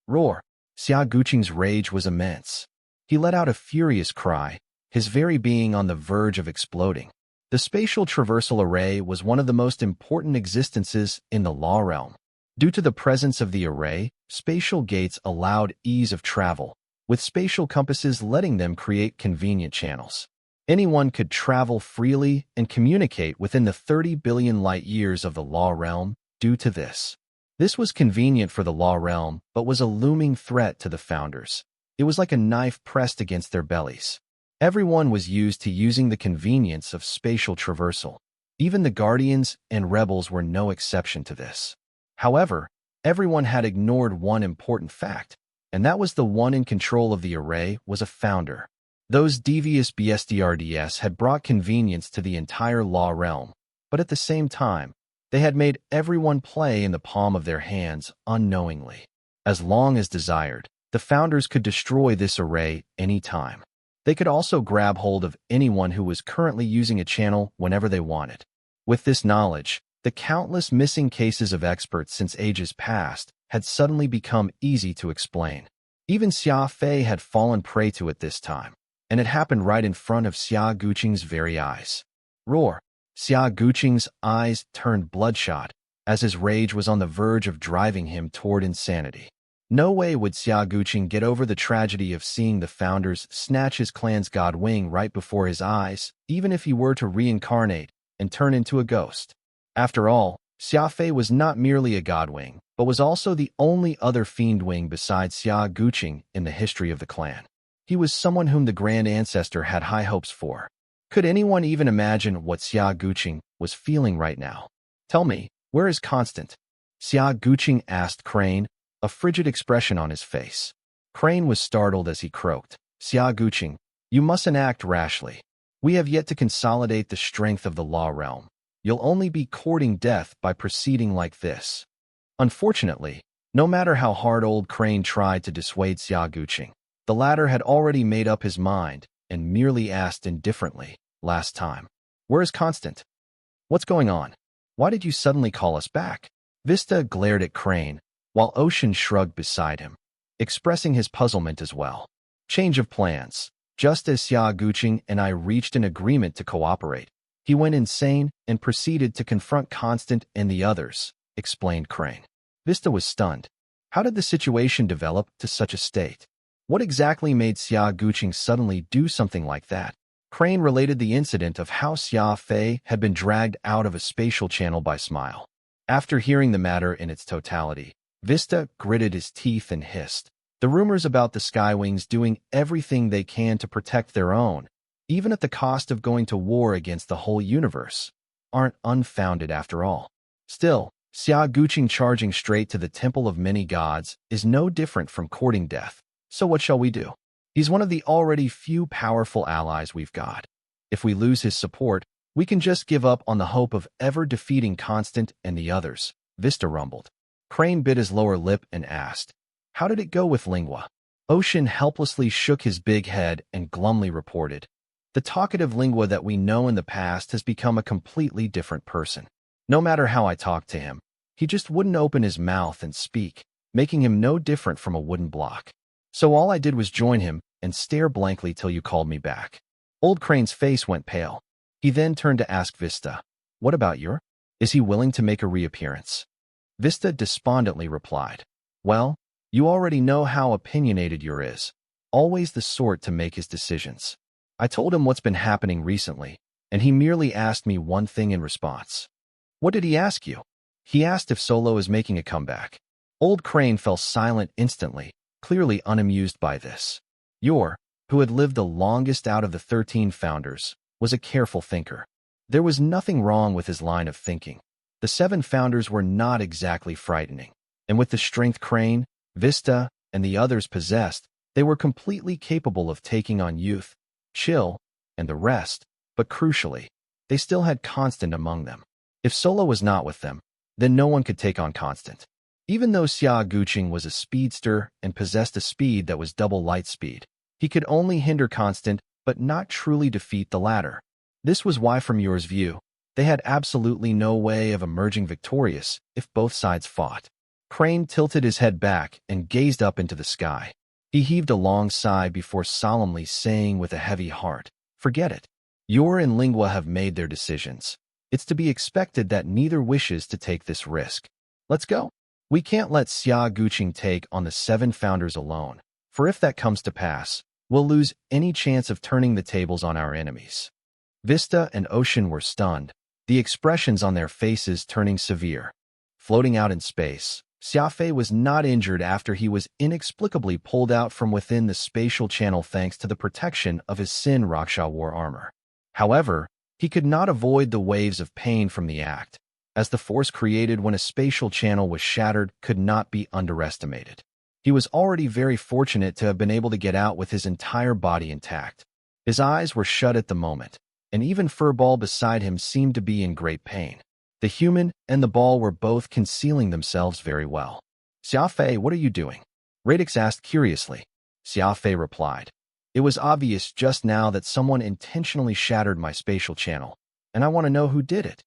Roar! Xia Guqing's rage was immense. He let out a furious cry, his very being on the verge of exploding. The spatial traversal array was one of the most important existences in the law realm. Due to the presence of the array, spatial gates allowed ease of travel, with spatial compasses letting them create convenient channels. Anyone could travel freely and communicate within the 30 billion light-years of the law realm due to this. This was convenient for the law realm, but was a looming threat to the founders. It was like a knife pressed against their bellies. Everyone was used to using the convenience of spatial traversal. Even the Guardians and Rebels were no exception to this. However, everyone had ignored one important fact, and that was the one in control of the array was a founder. Those devious BSDRDS had brought convenience to the entire law realm, but at the same time, they had made everyone play in the palm of their hands unknowingly. As long as desired, the founders could destroy this array any time. They could also grab hold of anyone who was currently using a channel whenever they wanted. With this knowledge, the countless missing cases of experts since ages past had suddenly become easy to explain. Even Xia Fei had fallen prey to it this time, and it happened right in front of Xia Guqing's very eyes. Roar! Xia Guqing's eyes turned bloodshot, as his rage was on the verge of driving him toward insanity. No way would Xia Guqing get over the tragedy of seeing the founders snatch his clan's god wing right before his eyes, even if he were to reincarnate and turn into a ghost. After all, Xia Fei was not merely a god wing, but was also the only other fiend wing besides Xia Guqing in the history of the clan. He was someone whom the Grand Ancestor had high hopes for. Could anyone even imagine what Xia Guqing was feeling right now? "Tell me, where is Constant?" Xia Guqing asked Crane, a frigid expression on his face. Crane was startled as he croaked, "Xia Guqing, you mustn't act rashly. We have yet to consolidate the strength of the law realm. You'll only be courting death by proceeding like this." Unfortunately, no matter how hard old Crane tried to dissuade Xia Guqing, the latter had already made up his mind and merely asked indifferently, "Last time. Where is Constant? What's going on? Why did you suddenly call us back?" Vista glared at Crane, while Ocean shrugged beside him, expressing his puzzlement as well. "Change of plans. Just as Xia Guqing and I reached an agreement to cooperate, he went insane and proceeded to confront Constant and the others," explained Crane. Vista was stunned. How did the situation develop to such a state? What exactly made Xia Guqing suddenly do something like that? Crane related the incident of how Xia Fei had been dragged out of a spatial channel by Smile. After hearing the matter in its totality, Vista gritted his teeth and hissed. The rumors about the Skywings doing everything they can to protect their own, even at the cost of going to war against the whole universe, aren't unfounded after all. Still, Xia Guqing charging straight to the Temple of Many Gods is no different from courting death. So what shall we do? He's one of the already few powerful allies we've got. If we lose his support, we can just give up on the hope of ever defeating Constant and the others, Vista rumbled. Crane bit his lower lip and asked, "How did it go with Lingua?" Ocean helplessly shook his big head and glumly reported, "The talkative Lingua that we know in the past has become a completely different person. No matter how I talk to him, He just wouldn't open his mouth and speak, making him no different from a wooden block. So all I did was join him and stare blankly till you called me back. Old Crane's face went pale. He then turned to ask Vista, "What about your? Is he willing to make a reappearance?" Vista despondently replied, "Well, you already know how opinionated your is, always the sort to make his decisions. I told him what's been happening recently, and he merely asked me one thing in response." "What did he ask you?" "He asked if Solo is making a comeback." Old Crane fell silent instantly, clearly unamused by this. Yor, who had lived the longest out of the 13 founders, was a careful thinker. There was nothing wrong with his line of thinking. The 7 founders were not exactly frightening, and with the strength Crane, Vista, and the others possessed, they were completely capable of taking on Youth, Chill, and the rest, but crucially, they still had Constant among them. If Solo was not with them, then no one could take on Constant. Even though Xia Guqing was a speedster and possessed a speed that was double light speed, he could only hinder Constant but not truly defeat the latter. This was why, from Yor's view, they had absolutely no way of emerging victorious if both sides fought. Crane tilted his head back and gazed up into the sky. He heaved a long sigh before solemnly saying with a heavy heart, "Forget it. Yor and Lingua have made their decisions. It's to be expected that neither wishes to take this risk. Let's go. We can't let Xia Guqing take on the 7 founders alone, for if that comes to pass, we'll lose any chance of turning the tables on our enemies." Vista and Ocean were stunned, the expressions on their faces turning severe. Floating out in space, Xia Fei was not injured after he was inexplicably pulled out from within the spatial channel thanks to the protection of his Sin Raksha war armor. However, he could not avoid the waves of pain from the act, as the force created when a spatial channel was shattered could not be underestimated. He was already very fortunate to have been able to get out with his entire body intact. His eyes were shut at the moment, and even Furball beside him seemed to be in great pain. The human and the ball were both concealing themselves very well. "Xia Fei, what are you doing?" Radix asked curiously. Xia Fei replied, "It was obvious just now that someone intentionally shattered my spatial channel, and I want to know who did it."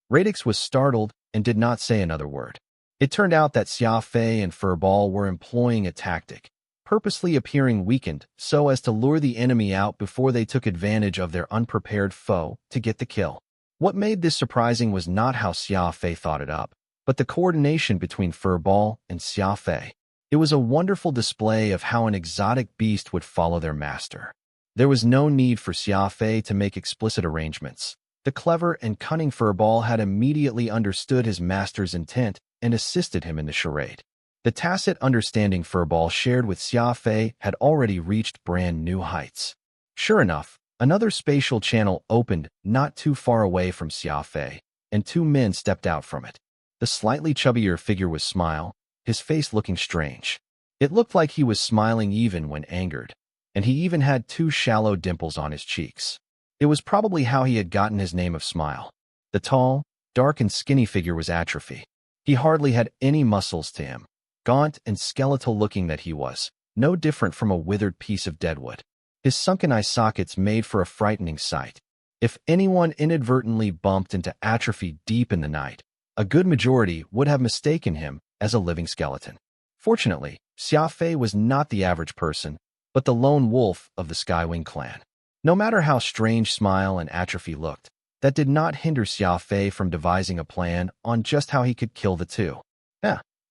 Radix was startled and did not say another word. It turned out that Xia Fei and Furball were employing a tactic, purposely appearing weakened so as to lure the enemy out before they took advantage of their unprepared foe to get the kill. What made this surprising was not how Xia Fei thought it up, but the coordination between Furball and Xia Fei. It was a wonderful display of how an exotic beast would follow their master. There was no need for Xia Fei to make explicit arrangements. The clever and cunning Furball had immediately understood his master's intent and assisted him in the charade. The tacit understanding Furball shared with Xia Fei had already reached brand new heights. Sure enough, another spatial channel opened not too far away from Xia Fei, and 2 men stepped out from it. The slightly chubbier figure was Smile, his face looking strange. It looked like he was smiling even when angered, and he even had 2 shallow dimples on his cheeks. It was probably how he had gotten his name of Smile. The tall, dark and skinny figure was Atrophy. He hardly had any muscles to him. Gaunt and skeletal looking that he was, no different from a withered piece of deadwood. His sunken eye sockets made for a frightening sight. If anyone inadvertently bumped into Atrophy deep in the night, a good majority would have mistaken him as a living skeleton. Fortunately, Xia Fei was not the average person, but the lone wolf of the Skywing clan. No matter how strange Smile and Atrophy looked, that did not hinder Xia Fei from devising a plan on just how he could kill the 2.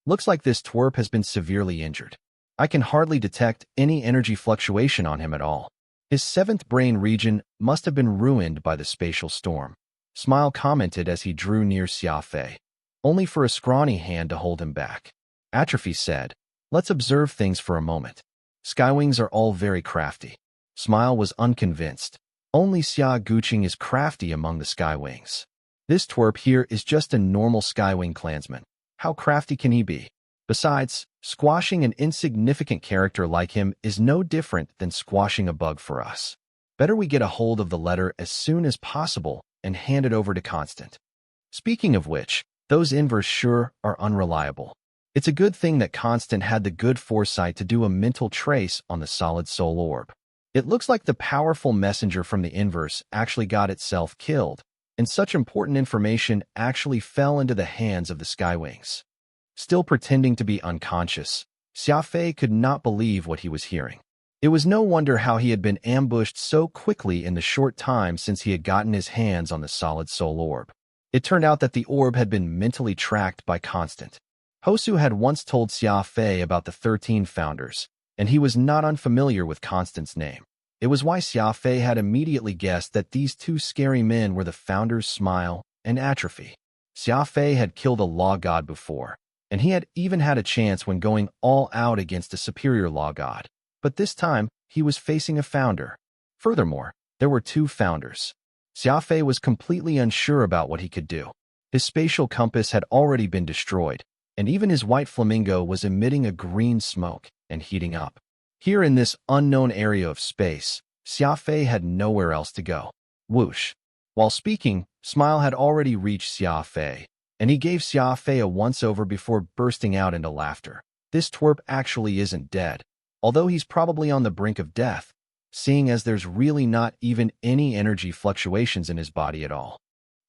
Looks like this twerp has been severely injured. I can hardly detect any energy fluctuation on him at all. His 7th brain region must have been ruined by the spatial storm. Smile commented as he drew near Xia Fei, only for a scrawny hand to hold him back. Atrophy said, "Let's observe things for a moment. Skywings are all very crafty." Smile was unconvinced. Only Xia Guqing is crafty among the Skywings. This twerp here is just a normal Skywing clansman. How crafty can he be? Besides, squashing an insignificant character like him is no different than squashing a bug for us. Better we get a hold of the letter as soon as possible and hand it over to Constant. Speaking of which, those inverse sure are unreliable. It's a good thing that Constant had the good foresight to do a mental trace on the solid soul orb. It looks like the powerful messenger from the inverse actually got itself killed, and such important information actually fell into the hands of the Skywings. Still pretending to be unconscious, Xia Fei could not believe what he was hearing. It was no wonder how he had been ambushed so quickly in the short time since he had gotten his hands on the solid soul orb. It turned out that the orb had been mentally tracked by Constant. Hosu had once told Xia Fei about the 13 founders, and he was not unfamiliar with Constant's name. It was why Xia Fei had immediately guessed that these two scary men were the founders Smile and Atrophy. Xia Fei had killed a law god before, and he had even had a chance when going all out against a superior law god. But this time, he was facing a founder. Furthermore, there were two founders. Xia Fei was completely unsure about what he could do. His spatial compass had already been destroyed, and even his white flamingo was emitting a green smoke and heating up. Here in this unknown area of space, Xia Fei had nowhere else to go. Whoosh. While speaking, Smile had already reached Xia Fei, and he gave Xia Fei a once-over before bursting out into laughter. This twerp actually isn't dead, although he's probably on the brink of death, seeing as there's really not even any energy fluctuations in his body at all.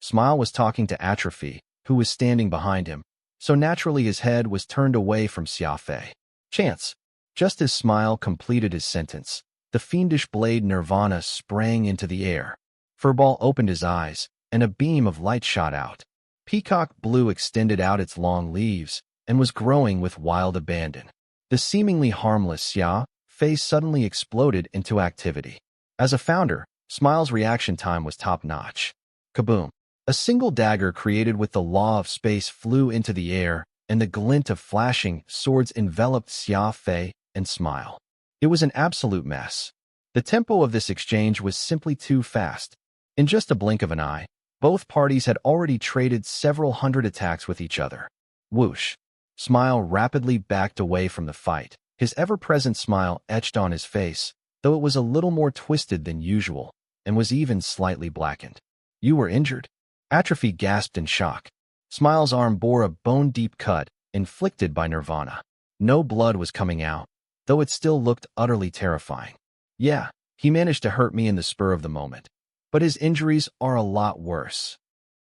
Smile was talking to Atrophy, who was standing behind him, so naturally his head was turned away from Xia Fei. Chance. Just as Smile completed his sentence, the fiendish blade Nirvana sprang into the air. Furball opened his eyes, and a beam of light shot out. Peacock Blue extended out its long leaves and was growing with wild abandon. The seemingly harmless Xia Fei suddenly exploded into activity. As a founder, Smile's reaction time was top-notch. Kaboom! A single dagger created with the law of space flew into the air, and the glint of flashing swords enveloped Xia Fei and Smile. It was an absolute mess. The tempo of this exchange was simply too fast. In just a blink of an eye, both parties had already traded several hundred attacks with each other. Whoosh! Smile rapidly backed away from the fight, his ever-present smile etched on his face, though it was a little more twisted than usual, and was even slightly blackened. You were injured? Atrophy gasped in shock. Smile's arm bore a bone-deep cut, inflicted by Nirvana. No blood was coming out, though it still looked utterly terrifying. Yeah, he managed to hurt me in the spur of the moment, but his injuries are a lot worse.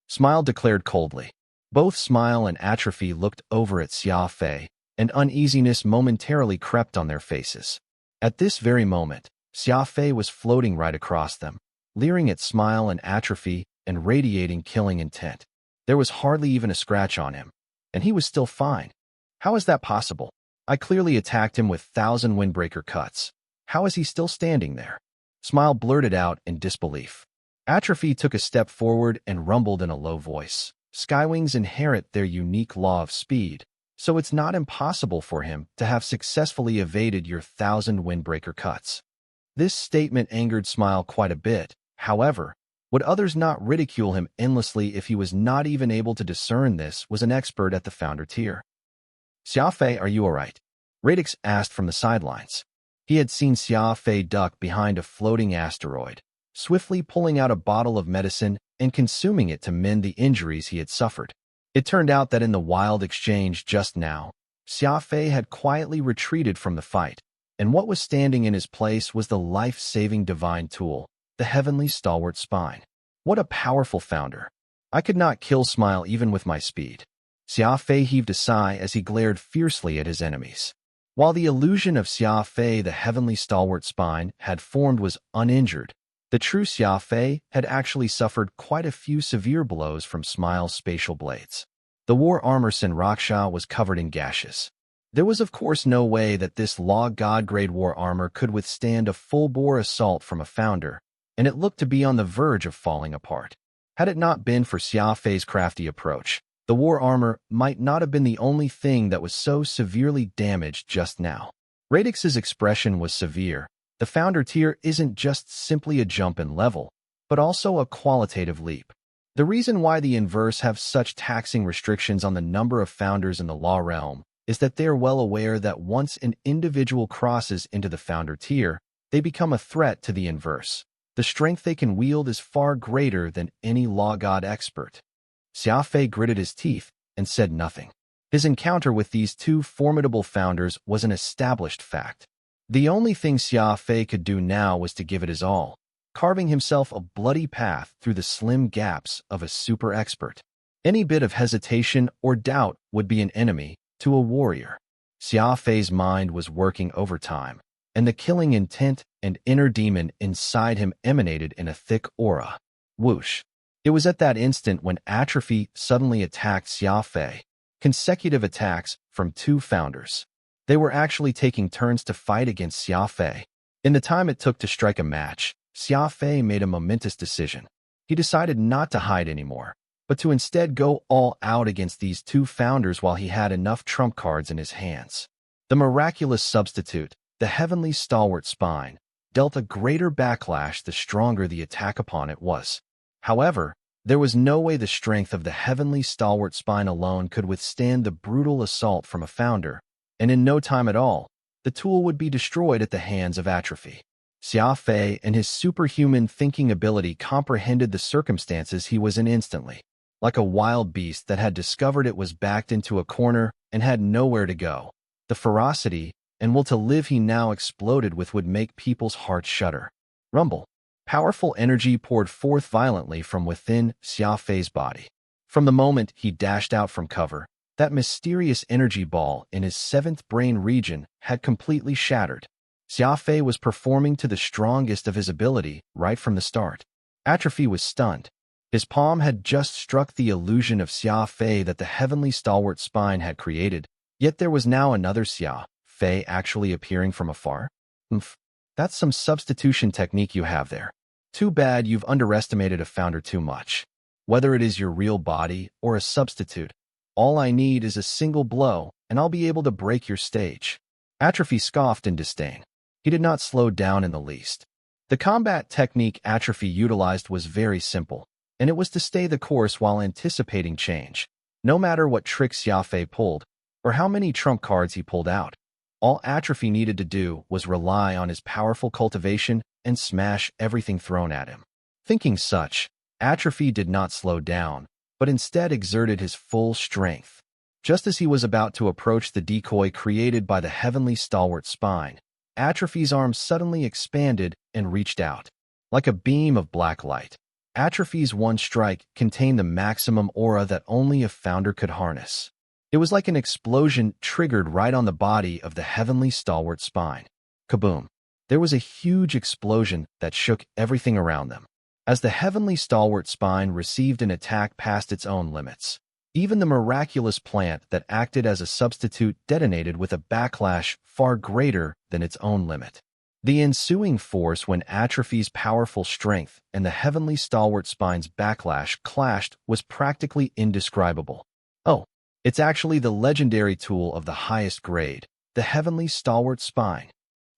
Smile declared coldly. Both Smile and Atrophy looked over at Xia Fei, and uneasiness momentarily crept on their faces. At this very moment, Xia Fei was floating right across them, leering at Smile and Atrophy and radiating killing intent. There was hardly even a scratch on him, and he was still fine. How is that possible? I clearly attacked him with 1,000 windbreaker cuts. How is he still standing there? Smile blurted out in disbelief. Atrophy took a step forward and rumbled in a low voice. Skywings inherit their unique law of speed, so it's not impossible for him to have successfully evaded your 1,000 windbreaker cuts. This statement angered Smile quite a bit. However, would others not ridicule him endlessly if he was not even able to discern this was an expert at the founder tier? Xia Fei, are you all right? Radix asked from the sidelines. He had seen Xia Fei duck behind a floating asteroid, swiftly pulling out a bottle of medicine and consuming it to mend the injuries he had suffered. It turned out that in the wild exchange just now, Xia Fei had quietly retreated from the fight, and what was standing in his place was the life-saving divine tool, the heavenly stalwart spine. What a powerful founder. I could not kill Smile even with my speed. Xia Fei heaved a sigh as he glared fiercely at his enemies. While the illusion of Xia Fei, the heavenly stalwart spine, had formed was uninjured, the true Xia Fei had actually suffered quite a few severe blows from Smile's spatial blades. The war armor Senraksha was covered in gashes. There was of course no way that this law god-grade war armor could withstand a full-bore assault from a founder, and it looked to be on the verge of falling apart. Had it not been for Xia Fei's crafty approach, the war armor might not have been the only thing that was so severely damaged just now. Radix's expression was severe. The founder tier isn't just simply a jump in level, but also a qualitative leap. The reason why the inverse have such taxing restrictions on the number of founders in the law realm is that they are well aware that once an individual crosses into the founder tier, they become a threat to the inverse. The strength they can wield is far greater than any law god expert. Xia Fei gritted his teeth and said nothing. His encounter with these two formidable founders was an established fact. The only thing Xia Fei could do now was to give it his all. carving himself a bloody path through the slim gaps of a super expert. Any bit of hesitation or doubt would be an enemy to a warrior. Xia Fei's mind was working overtime, and the killing intent and inner demon inside him emanated in a thick aura. Whoosh! It was at that instant when atrophy suddenly attacked Xia Fei. Consecutive attacks from two founders. They were actually taking turns to fight against Xia Fei. In the time it took to strike a match, Xia Fei made a momentous decision. He decided not to hide anymore, but to instead go all out against these two founders while he had enough trump cards in his hands. The miraculous substitute, the heavenly stalwart spine, dealt a greater backlash the stronger the attack upon it was. However, there was no way the strength of the heavenly stalwart spine alone could withstand the brutal assault from a founder, and in no time at all, the tool would be destroyed at the hands of atrophy. Xia Fei and his superhuman thinking ability comprehended the circumstances he was in instantly. Like a wild beast that had discovered it was backed into a corner and had nowhere to go, the ferocity and will to live he now exploded with would make people's hearts shudder. Rumble. Powerful energy poured forth violently from within Xia Fei's body. From the moment he dashed out from cover, that mysterious energy ball in his seventh brain region had completely shattered. Xia Fei was performing to the strongest of his ability right from the start. Atrophy was stunned. His palm had just struck the illusion of Xia Fei that the heavenly stalwart spine had created, yet there was now another Xia Fei actually appearing from afar. That's some substitution technique you have there. Too bad you've underestimated a founder too much. Whether it is your real body or a substitute, all I need is a single blow, and I'll be able to break your stage. Atrophy scoffed in disdain. He did not slow down in the least. The combat technique Atrophy utilized was very simple, and it was to stay the course while anticipating change. No matter what tricks Xia Fei pulled, or how many trump cards he pulled out, all Atrophy needed to do was rely on his powerful cultivation and smash everything thrown at him. Thinking such, Atrophy did not slow down, but instead exerted his full strength. Just as he was about to approach the decoy created by the heavenly stalwart spine, Atrophy's arm suddenly expanded and reached out. Like a beam of black light, Atrophy's one strike contained the maximum aura that only a founder could harness. It was like an explosion triggered right on the body of the heavenly stalwart spine. Kaboom! There was a huge explosion that shook everything around them. As the heavenly stalwart spine received an attack past its own limits, even the miraculous plant that acted as a substitute detonated with a backlash far greater than its own limit. The ensuing force when Atrophy's powerful strength and the heavenly stalwart spine's backlash clashed was practically indescribable. Oh, it's actually the legendary tool of the highest grade, the heavenly stalwart spine.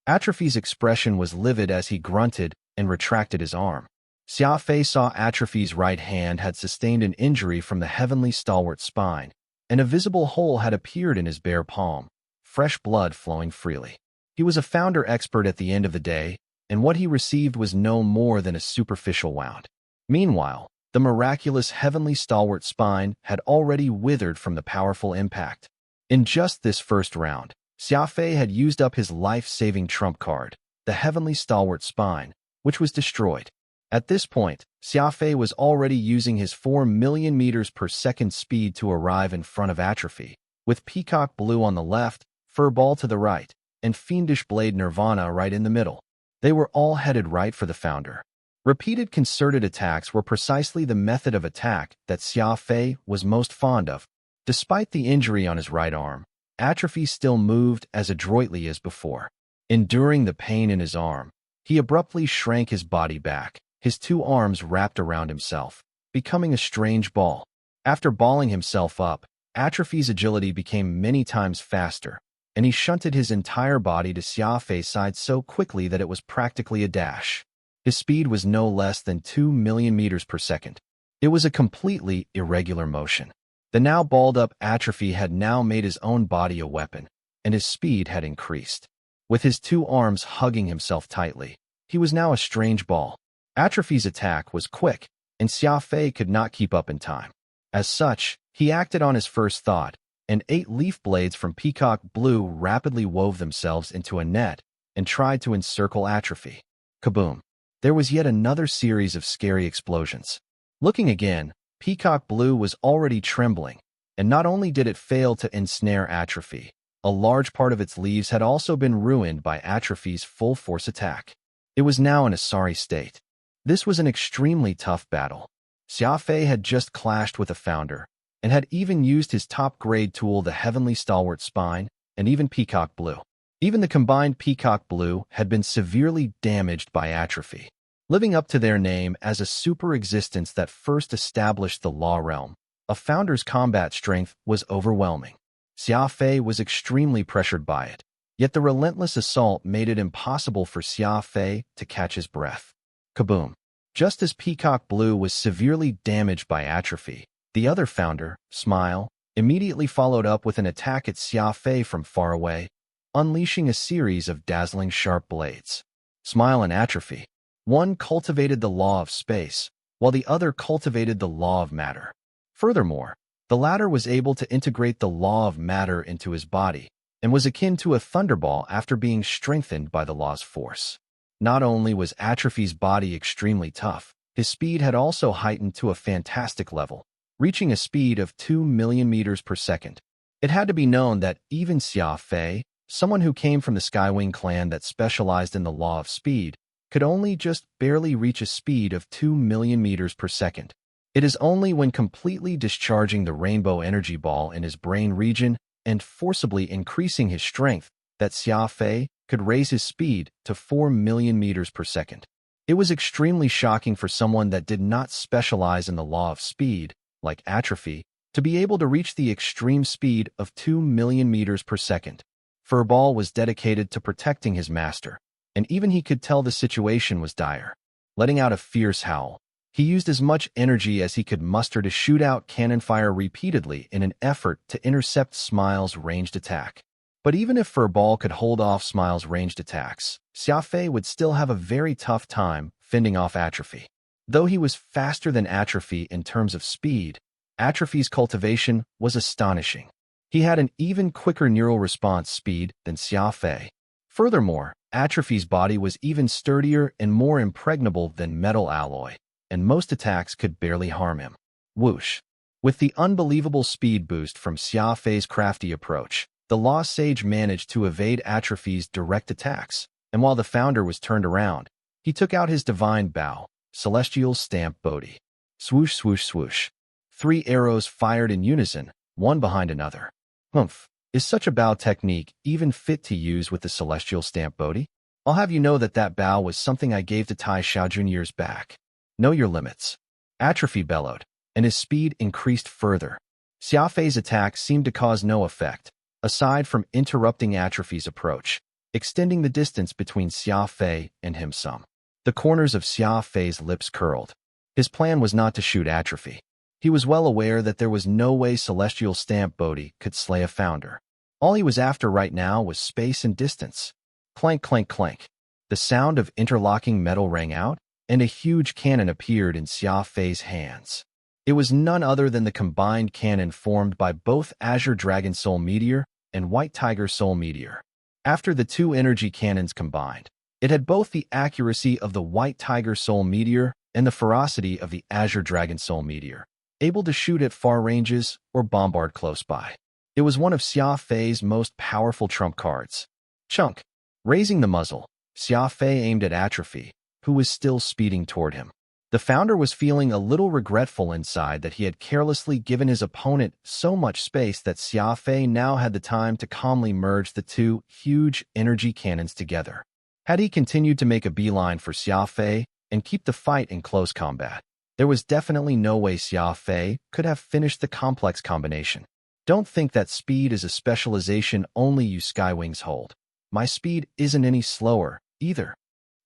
Atrophy's expression was livid as he grunted and retracted his arm. Xia Fei saw Atrophy's right hand had sustained an injury from the heavenly stalwart spine, and a visible hole had appeared in his bare palm, fresh blood flowing freely. He was a founder expert at the end of the day, and what he received was no more than a superficial wound. Meanwhile, the miraculous heavenly stalwart spine had already withered from the powerful impact. In just this first round, Xia Fei had used up his life-saving trump card, the heavenly stalwart spine, which was destroyed. At this point, Xia Fei was already using his 4 million meters per second speed to arrive in front of Atrophy, with Peacock Blue on the left, Furball to the right, and Fiendish Blade Nirvana right in the middle. They were all headed right for the founder. Repeated concerted attacks were precisely the method of attack that Xia Fei was most fond of. Despite the injury on his right arm, Atrophy still moved as adroitly as before. Enduring the pain in his arm, he abruptly shrank his body back, his two arms wrapped around himself, becoming a strange ball. After balling himself up, Atrophy's agility became many times faster, and he shunted his entire body to Xia Fei's side so quickly that it was practically a dash. His speed was no less than 2 million meters per second. It was a completely irregular motion. The now balled-up Atrophy had now made his own body a weapon, and his speed had increased. With his two arms hugging himself tightly, he was now a strange ball. Atrophy's attack was quick, and Xia Fei could not keep up in time. As such, he acted on his first thought, and 8 leaf blades from Peacock Blue rapidly wove themselves into a net and tried to encircle Atrophy. Kaboom! there was yet another series of scary explosions. Looking again, Peacock Blue was already trembling, and not only did it fail to ensnare Atrophy, a large part of its leaves had also been ruined by Atrophy's full-force attack. It was now in a sorry state. This was an extremely tough battle. Xia Fei had just clashed with a founder, and had even used his top-grade tool, the Heavenly Stalwart Spine, and even Peacock Blue. Even the combined Peacock Blue had been severely damaged by Atrophy. Living up to their name as a super-existence that first established the Law Realm, a founder's combat strength was overwhelming. Xia Fei was extremely pressured by it, yet the relentless assault made it impossible for Xia Fei to catch his breath. Kaboom! Just as Peacock Blue was severely damaged by Atrophy, the other founder, Smile, immediately followed up with an attack at Xia Fei from far away, unleashing a series of dazzling sharp blades. Smile and Atrophy. One cultivated the law of space, while the other cultivated the law of matter. Furthermore, the latter was able to integrate the law of matter into his body, and was akin to a thunderball after being strengthened by the law's force. Not only was Atrophy's body extremely tough, his speed had also heightened to a fantastic level, reaching a speed of 2 million meters per second. It had to be known that even Xia Fei, someone who came from the Skywing clan that specialized in the law of speed, could only just barely reach a speed of 2 million meters per second. It is only when completely discharging the rainbow energy ball in his brain region and forcibly increasing his strength that Xia Fei could raise his speed to 4 million meters per second. It was extremely shocking for someone that did not specialize in the law of speed, like Atrophy, to be able to reach the extreme speed of 2 million meters per second. Furball was dedicated to protecting his master, and even he could tell the situation was dire. Letting out a fierce howl, he used as much energy as he could muster to shoot out cannon fire repeatedly in an effort to intercept Smile's ranged attack. But even if Furball could hold off Smile's ranged attacks, Xia Fei would still have a very tough time fending off Atrophy. Though he was faster than Atrophy in terms of speed, Atrophy's cultivation was astonishing. He had an even quicker neural response speed than Xia Fei. Furthermore, Atrophy's body was even sturdier and more impregnable than metal alloy, and most attacks could barely harm him. Whoosh! With the unbelievable speed boost from Xia Fei's crafty approach, the Lost Sage managed to evade Atrophy's direct attacks, and while the founder was turned around, he took out his divine bow, Celestial Stamp Bodhi. Swoosh, swoosh, swoosh. 3 arrows fired in unison, one behind another. Humph! Is such a bow technique even fit to use with the Celestial Stamp Bodhi? I'll have you know that that bow was something I gave to Tai Xiaojun years back. Know your limits. Atrophy bellowed, and his speed increased further. Xia Fei's attack seemed to cause no effect, aside from interrupting Atrophy's approach, extending the distance between Xia Fei and him some. The corners of Xia Fei's lips curled. His plan was not to shoot Atrophy. He was well aware that there was no way Celestial Stamp Bodhi could slay a founder. All he was after right now was space and distance. Clank, clank, clank. The sound of interlocking metal rang out, and a huge cannon appeared in Xia Fei's hands. It was none other than the combined cannon formed by both Azure Dragon Soul Meteor and White Tiger Soul Meteor. After the 2 energy cannons combined, it had both the accuracy of the White Tiger Soul Meteor and the ferocity of the Azure Dragon Soul Meteor, able to shoot at far ranges or bombard close by. It was one of Xia Fei's most powerful trump cards. Chunk! Raising the muzzle, Xia Fei aimed at Atrophy, who was still speeding toward him. The founder was feeling a little regretful inside that he had carelessly given his opponent so much space that Xia Fei now had the time to calmly merge the 2 huge energy cannons together. Had he continued to make a beeline for Xia Fei and keep the fight in close combat, there was definitely no way Xia Fei could have finished the complex combination. Don't think that speed is a specialization only you Skywings hold. My speed isn't any slower, either.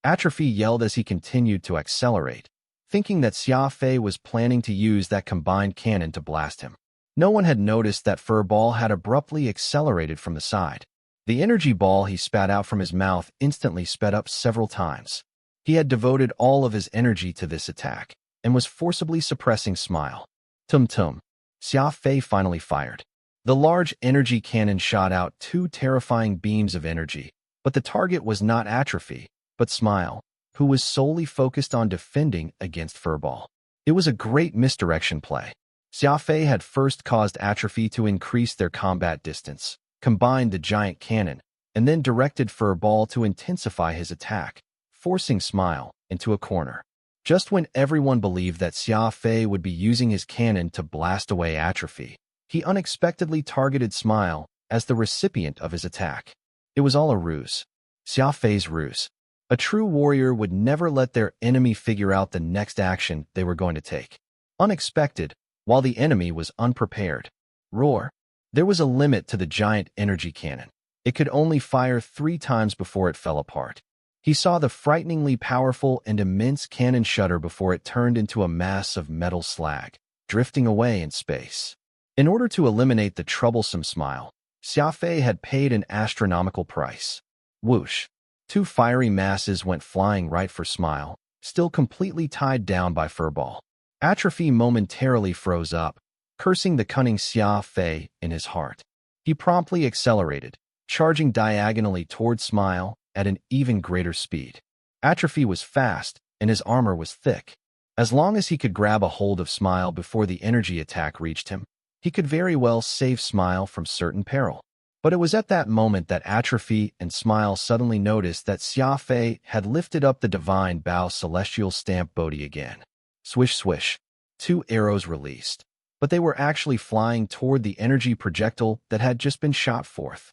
Atrophy yelled as he continued to accelerate, thinking that Xia Fei was planning to use that combined cannon to blast him. No one had noticed that Furball had abruptly accelerated from the side. The energy ball he spat out from his mouth instantly sped up several times. He had devoted all of his energy to this attack, and was forcibly suppressing Smile. Tum-tum. Xia Fei finally fired. The large energy cannon shot out 2 terrifying beams of energy, but the target was not Atrophy, but Smile. who was solely focused on defending against Furball. It was a great misdirection play. Xia Fei had first caused Atrophy to increase their combat distance, combined the giant cannon, and then directed Furball to intensify his attack, forcing Smile into a corner. Just when everyone believed that Xia Fei would be using his cannon to blast away Atrophy, he unexpectedly targeted Smile as the recipient of his attack. It was all a ruse. Xia Fei's ruse. A true warrior would never let their enemy figure out the next action they were going to take. Unexpected, while the enemy was unprepared. Roar. There was a limit to the giant energy cannon. It could only fire 3 times before it fell apart. He saw the frighteningly powerful and immense cannon shudder before it turned into a mass of metal slag, drifting away in space. In order to eliminate the troublesome Smile, Xia Fei had paid an astronomical price. Whoosh. 2 fiery masses went flying right for Smile, still completely tied down by Furball. Atrophy momentarily froze up, cursing the cunning Xia Fei in his heart. He promptly accelerated, charging diagonally toward Smile at an even greater speed. Atrophy was fast, and his armor was thick. As long as he could grab a hold of Smile before the energy attack reached him, he could very well save Smile from certain peril. But it was at that moment that Atrophy and Smile suddenly noticed that Xia Fei had lifted up the divine bow celestial stamp Bodhi again. Swish swish. 2 arrows released. But they were actually flying toward the energy projectile that had just been shot forth.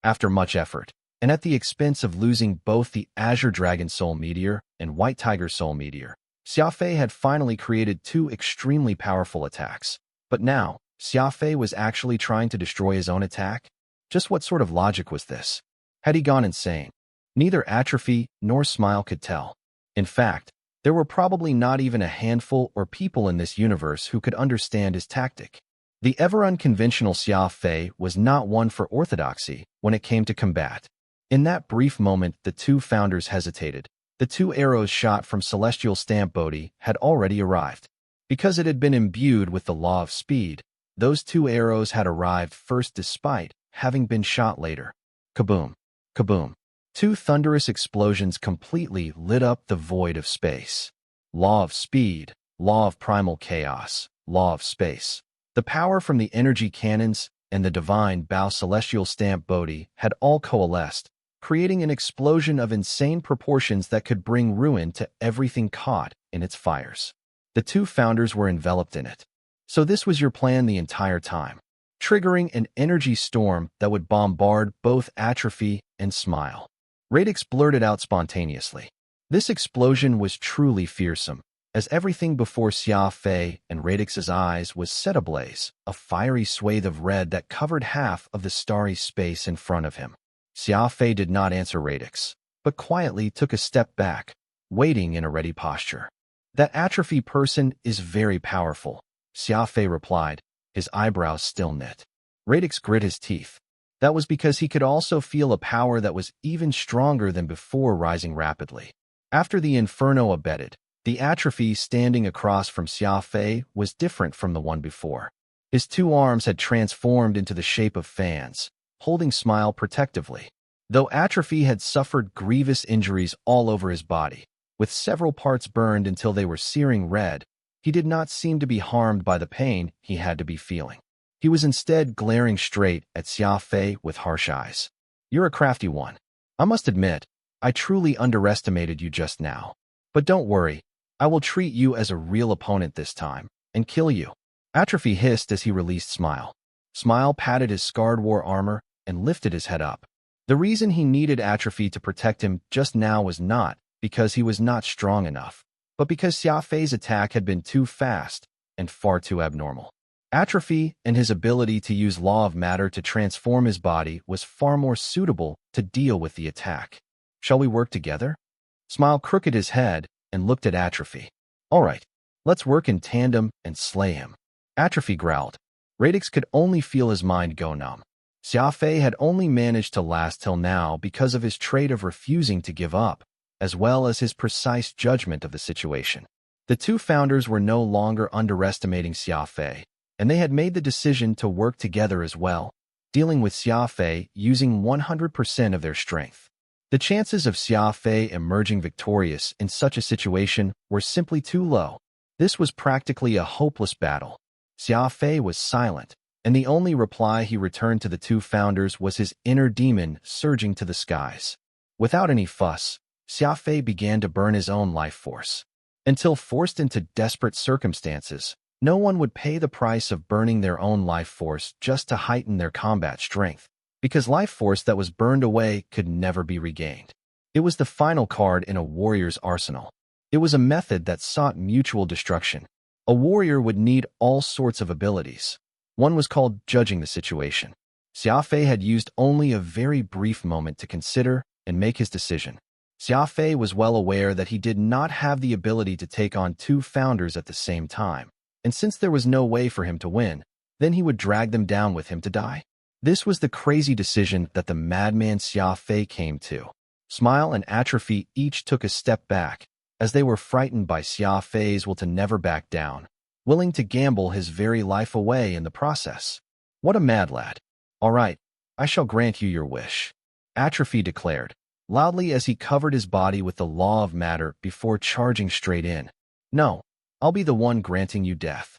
After much effort, and at the expense of losing both the Azure Dragon Soul Meteor and White Tiger Soul Meteor, Xia Fei had finally created 2 extremely powerful attacks. But now, Xia Fei was actually trying to destroy his own attack? Just what sort of logic was this? Had he gone insane? Neither Atrophy nor Smile could tell. In fact, there were probably not even a handful or people in this universe who could understand his tactic. The ever-unconventional Xia Fei was not one for orthodoxy when it came to combat. In that brief moment, the 2 founders hesitated. The 2 arrows shot from Celestial Stamp Bodhi had already arrived. Because it had been imbued with the law of speed, those 2 arrows had arrived first despite having been shot later. Kaboom! Kaboom! 2 thunderous explosions completely lit up the void of space. Law of speed, law of primal chaos, law of space. The power from the energy cannons and the divine bow celestial stamp Bodhi had all coalesced, creating an explosion of insane proportions that could bring ruin to everything caught in its fires. The 2 founders were enveloped in it. So this was your plan the entire time, triggering an energy storm that would bombard both Atrophy and Smile. Radix blurted out spontaneously. This explosion was truly fearsome, as everything before Xia Fei and Radix's eyes was set ablaze, a fiery swathe of red that covered half of the starry space in front of him. Xia Fei did not answer Radix, but quietly took a step back, waiting in a ready posture. That Atrophy person is very powerful, Xia Fei replied, his eyebrows still knit. Radix grit his teeth. That was because he could also feel a power that was even stronger than before rising rapidly. After the Inferno abated, the Atrophy standing across from Xia Fei was different from the one before. His 2 arms had transformed into the shape of fans, holding Smile protectively. Though Atrophy had suffered grievous injuries all over his body, with several parts burned until they were searing red, he did not seem to be harmed by the pain he had to be feeling. He was instead glaring straight at Xia Fei with harsh eyes. You're a crafty one. I must admit, I truly underestimated you just now. But don't worry, I will treat you as a real opponent this time, and kill you. Atrophy hissed as he released Smile. Smile patted his scarred war armor and lifted his head up. The reason he needed Atrophy to protect him just now was not because he was not strong enough, but because Xia Fei's attack had been too fast and far too abnormal. Atrophy and his ability to use law of matter to transform his body was far more suitable to deal with the attack. Shall we work together? Smile crooked his head and looked at Atrophy. All right, let's work in tandem and slay him. Atrophy growled. Radix could only feel his mind go numb. Xia Fei had only managed to last till now because of his trait of refusing to give up, as well as his precise judgment of the situation. The 2 founders were no longer underestimating Xia Fei, and they had made the decision to work together as well, dealing with Xia Fei using 100% of their strength. The chances of Xia Fei emerging victorious in such a situation were simply too low. This was practically a hopeless battle. Xia Fei was silent, and the only reply he returned to the two founders was his inner demon surging to the skies. Without any fuss, Xia Fei began to burn his own life force. Until forced into desperate circumstances, no one would pay the price of burning their own life force just to heighten their combat strength, because life force that was burned away could never be regained. It was the final card in a warrior's arsenal. It was a method that sought mutual destruction. A warrior would need all sorts of abilities. One was called judging the situation. Xia Fei had used only a very brief moment to consider and make his decision. Xia Fei was well aware that he did not have the ability to take on two founders at the same time, and since there was no way for him to win, then he would drag them down with him to die. This was the crazy decision that the madman Xia Fei came to. Smile and Atrophy each took a step back, as they were frightened by Xia Fei's will to never back down, willing to gamble his very life away in the process. What a mad lad. All right, I shall grant you your wish, Atrophy declared, loudly as he covered his body with the law of matter before charging straight in. No, I'll be the one granting you death.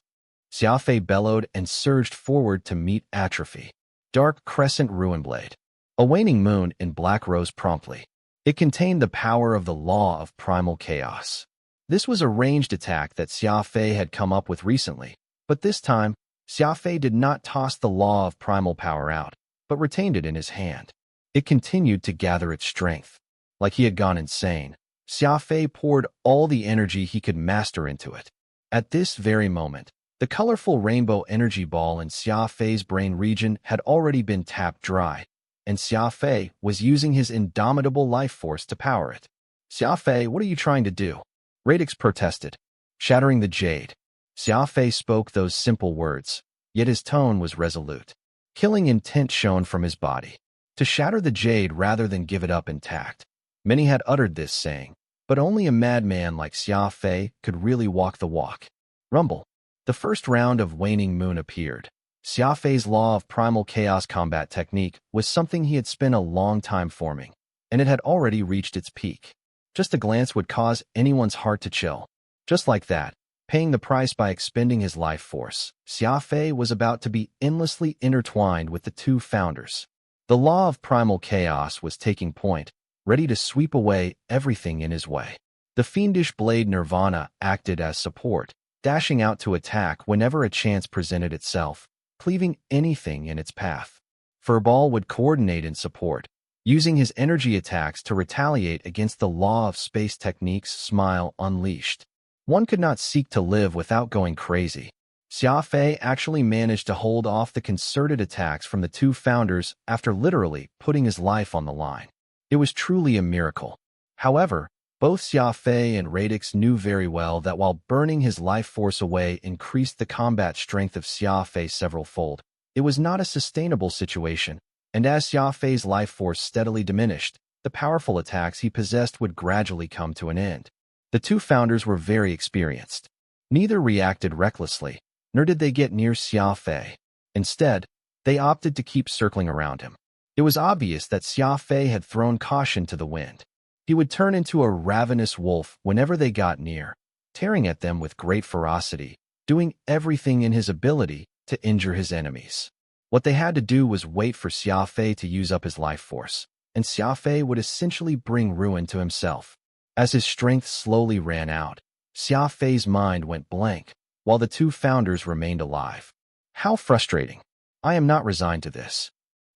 Xia Fei bellowed and surged forward to meet Atrophy. Dark Crescent Ruin Blade. A waning moon in black rose promptly. It contained the power of the law of primal chaos. This was a ranged attack that Xia Fei had come up with recently, but this time, Xia Fei did not toss the law of primal power out, but retained it in his hand. It continued to gather its strength. Like he had gone insane, Xia Fei poured all the energy he could master into it. At this very moment, the colorful rainbow energy ball in Xia Fei's brain region had already been tapped dry, and Xia Fei was using his indomitable life force to power it. Xia Fei, what are you trying to do? Radix protested, shattering the jade. Xia Fei spoke those simple words, yet his tone was resolute. Killing intent shone from his body. To shatter the jade rather than give it up intact. Many had uttered this saying, but only a madman like Xia Fei could really walk the walk. Rumble. The first round of Waning Moon appeared. Xia Fei's law of primal chaos combat technique was something he had spent a long time forming, and it had already reached its peak. Just a glance would cause anyone's heart to chill. Just like that, paying the price by expending his life force, Xia Fei was about to be endlessly intertwined with the two founders. The law of primal chaos was taking point, ready to sweep away everything in his way. The fiendish blade Nirvana acted as support, dashing out to attack whenever a chance presented itself, cleaving anything in its path. Furball would coordinate in support, using his energy attacks to retaliate against the law of space techniques Smile unleashed. One could not seek to live without going crazy. Xia Fei actually managed to hold off the concerted attacks from the two founders after literally putting his life on the line. It was truly a miracle. However, both Xia Fei and Radix knew very well that while burning his life force away increased the combat strength of Xia Fei several-fold, it was not a sustainable situation, and as Xia Fei's life force steadily diminished, the powerful attacks he possessed would gradually come to an end. The two founders were very experienced. Neither reacted recklessly, nor did they get near Xia Fei. Instead, they opted to keep circling around him. It was obvious that Xia Fei had thrown caution to the wind. He would turn into a ravenous wolf whenever they got near, tearing at them with great ferocity, doing everything in his ability to injure his enemies. What they had to do was wait for Xia Fei to use up his life force, and Xia Fei would essentially bring ruin to himself. As his strength slowly ran out, Xia Fei's mind went blank, while the two founders remained alive. How frustrating. I am not resigned to this.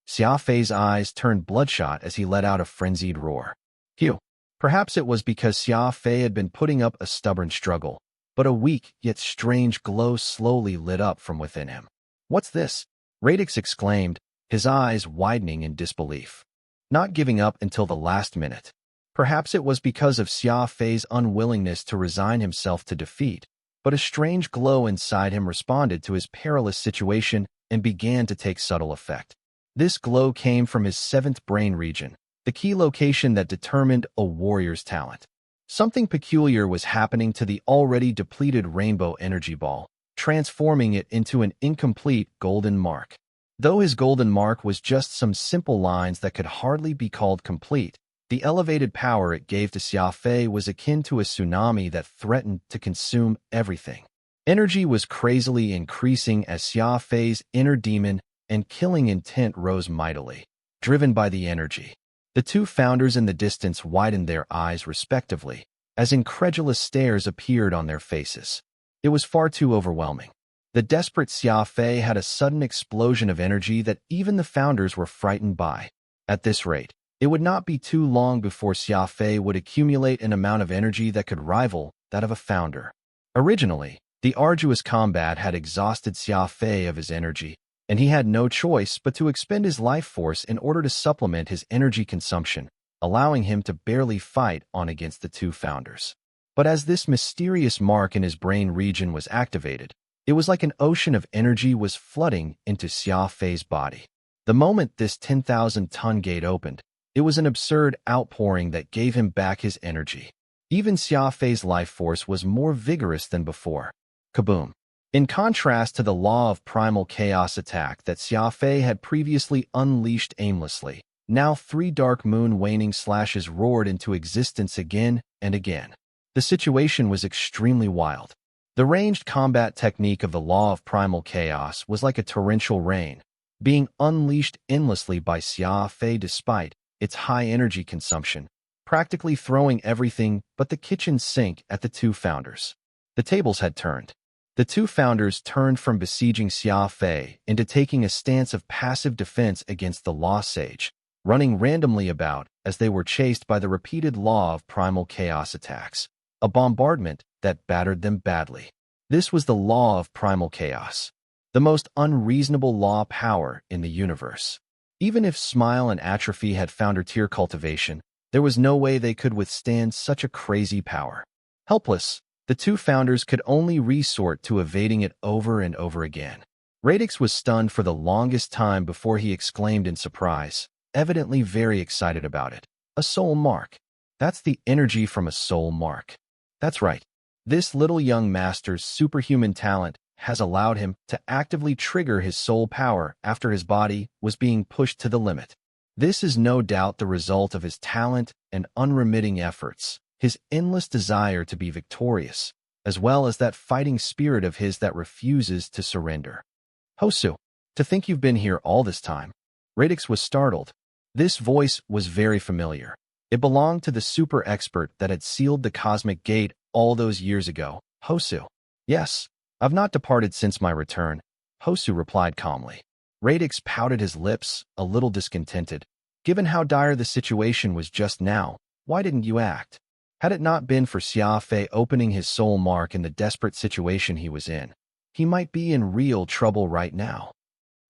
Xia Fei's eyes turned bloodshot as he let out a frenzied roar. Phew. Perhaps it was because Xia Fei had been putting up a stubborn struggle, but a weak yet strange glow slowly lit up from within him. What's this? Radix exclaimed, his eyes widening in disbelief. Not giving up until the last minute. Perhaps it was because of Xia Fei's unwillingness to resign himself to defeat, but a strange glow inside him responded to his perilous situation and began to take subtle effect. This glow came from his seventh brain region, the key location that determined a warrior's talent. Something peculiar was happening to the already depleted rainbow energy ball, transforming it into an incomplete golden mark. Though his golden mark was just some simple lines that could hardly be called complete, The elevated power it gave to Xia Fei was akin to a tsunami that threatened to consume everything. Energy was crazily increasing as Xia Fei's inner demon and killing intent rose mightily. Driven by the energy, the two founders in the distance widened their eyes respectively, as incredulous stares appeared on their faces. It was far too overwhelming. The desperate Xia Fei had a sudden explosion of energy that even the founders were frightened by. At this rate, it would not be too long before Xia Fei would accumulate an amount of energy that could rival that of a founder. Originally, the arduous combat had exhausted Xia Fei of his energy, and he had no choice but to expend his life force in order to supplement his energy consumption, allowing him to barely fight on against the two founders. But as this mysterious mark in his brain region was activated, it was like an ocean of energy was flooding into Xia Fei's body. The moment this 10,000-ton gate opened, it was an absurd outpouring that gave him back his energy. Even Xia Fei's life force was more vigorous than before. Kaboom! In contrast to the law of primal chaos attack that Xia Fei had previously unleashed aimlessly, now 3 dark moon waning slashes roared into existence again and again. The situation was extremely wild. The ranged combat technique of the law of primal chaos was like a torrential rain, being unleashed endlessly by Xia Fei despite its high energy consumption, practically throwing everything but the kitchen sink at the two founders. The tables had turned. The two founders turned from besieging Xia Fei into taking a stance of passive defense against the Law Sage, running randomly about as they were chased by the repeated law of primal chaos attacks, a bombardment that battered them badly. This was the law of primal chaos, the most unreasonable law power in the universe. Even if Smile and Atrophy had founder tier cultivation, there was no way they could withstand such a crazy power. Helpless, the two founders could only resort to evading it over and over again. Radix was stunned for the longest time before he exclaimed in surprise, evidently very excited about it. A soul mark. That's the energy from a soul mark. That's right. This little young master's superhuman talent has allowed him to actively trigger his soul power after his body was being pushed to the limit. This is no doubt the result of his talent and unremitting efforts, his endless desire to be victorious, as well as that fighting spirit of his that refuses to surrender. Hosu, to think you've been here all this time. Radix was startled. This voice was very familiar. It belonged to the super expert that had sealed the cosmic gate all those years ago. Hosu. Yes, I've not departed since my return, Hosu replied calmly. Radix pouted his lips, a little discontented. Given how dire the situation was just now, why didn't you act? Had it not been for Xia Fei opening his soul mark in the desperate situation he was in, he might be in real trouble right now.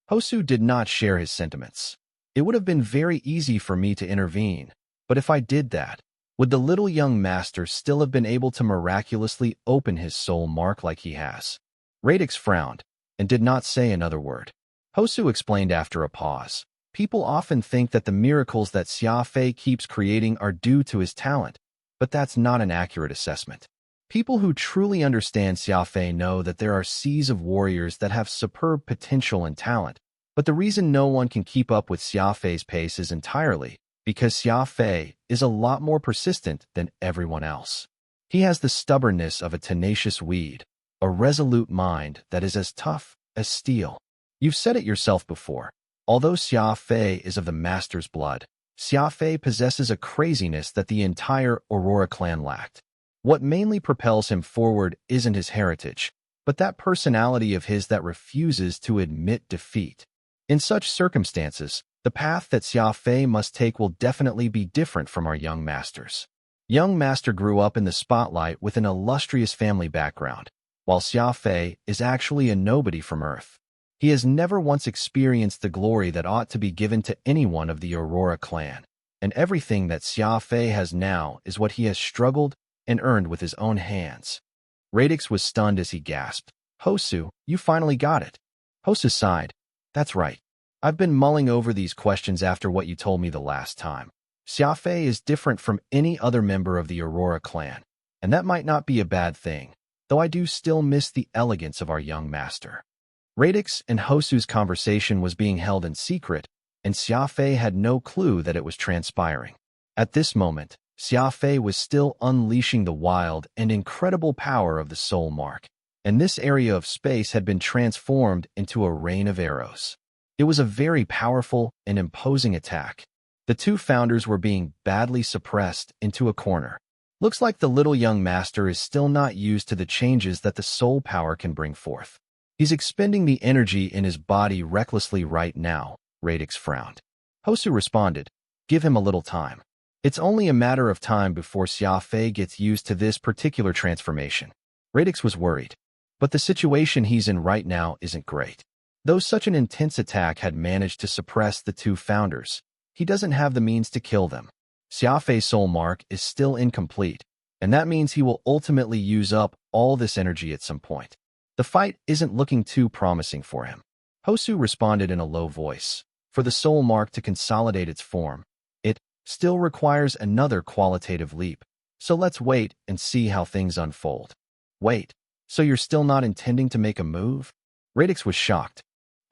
Hosu did not share his sentiments. It would have been very easy for me to intervene, but if I did that, would the little young master still have been able to miraculously open his soul mark like he has? Radix frowned and did not say another word. Hosu explained after a pause. People often think that the miracles that Xia Fei keeps creating are due to his talent, but that's not an accurate assessment. People who truly understand Xia Fei know that there are seas of warriors that have superb potential and talent, but the reason no one can keep up with Xia Fei's pace is entirely because Xia Fei is a lot more persistent than everyone else. He has the stubbornness of a tenacious weed, a resolute mind that is as tough as steel. You've said it yourself before. Although Xia Fei is of the master's blood, Xia Fei possesses a craziness that the entire Aurora clan lacked. What mainly propels him forward isn't his heritage, but that personality of his that refuses to admit defeat. In such circumstances, the path that Xia Fei must take will definitely be different from our young masters. Young master grew up in the spotlight with an illustrious family background, while Xia Fei is actually a nobody from Earth. He has never once experienced the glory that ought to be given to anyone of the Aurora clan, and everything that Xia Fei has now is what he has struggled and earned with his own hands. Radix was stunned as he gasped. Hosu, you finally got it. Hosu sighed. That's right. I've been mulling over these questions after what you told me the last time. Xia Fei is different from any other member of the Aurora clan, and that might not be a bad thing, though I do still miss the elegance of our young master. Radix and Hosu's conversation was being held in secret, and Xia Fei had no clue that it was transpiring. At this moment, Xia Fei was still unleashing the wild and incredible power of the soul mark, and this area of space had been transformed into a rain of arrows. It was a very powerful and imposing attack. The two founders were being badly suppressed into a corner. Looks like the little young master is still not used to the changes that the soul power can bring forth. He's expending the energy in his body recklessly right now, Radix frowned. Hosu responded, "Give him a little time. It's only a matter of time before Xia Fei gets used to this particular transformation." Radix was worried, but the situation he's in right now isn't great. Though such an intense attack had managed to suppress the two founders, he doesn't have the means to kill them. Xia Fei's soul mark is still incomplete, and that means he will ultimately use up all this energy at some point. The fight isn't looking too promising for him. Hosu responded in a low voice. For the soul mark to consolidate its form, it still requires another qualitative leap. So let's wait and see how things unfold. Wait, so you're still not intending to make a move? Radix was shocked.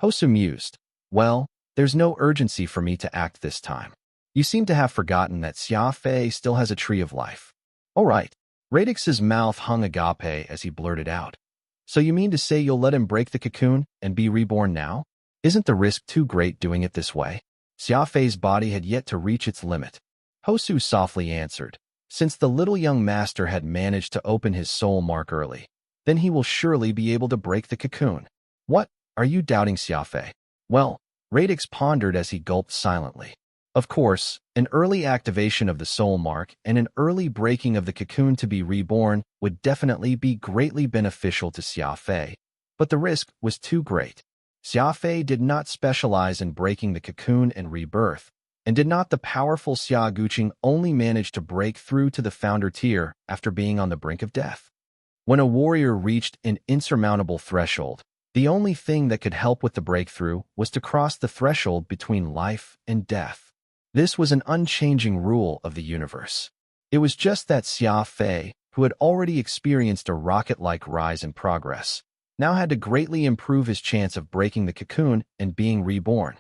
Hosu mused. Well, there's no urgency for me to act this time. You seem to have forgotten that Xia Fei still has a tree of life. All right. Radix's mouth hung agape as he blurted out. So you mean to say you'll let him break the cocoon and be reborn now? Isn't the risk too great doing it this way? Xia Fei's body had yet to reach its limit. Hosu softly answered, since the little young master had managed to open his soul mark early, then he will surely be able to break the cocoon. What? Are you doubting Xia Fei? Well, Radix pondered as he gulped silently. Of course, an early activation of the soul mark and an early breaking of the cocoon to be reborn would definitely be greatly beneficial to Xia Fei, but the risk was too great. Xia Fei did not specialize in breaking the cocoon and rebirth, and did not the powerful Xia Guqing only manage to break through to the founder tier after being on the brink of death. When a warrior reached an insurmountable threshold, the only thing that could help with the breakthrough was to cross the threshold between life and death. This was an unchanging rule of the universe. It was just that Xia Fei, who had already experienced a rocket-like rise in progress, now had to greatly improve his chance of breaking the cocoon and being reborn.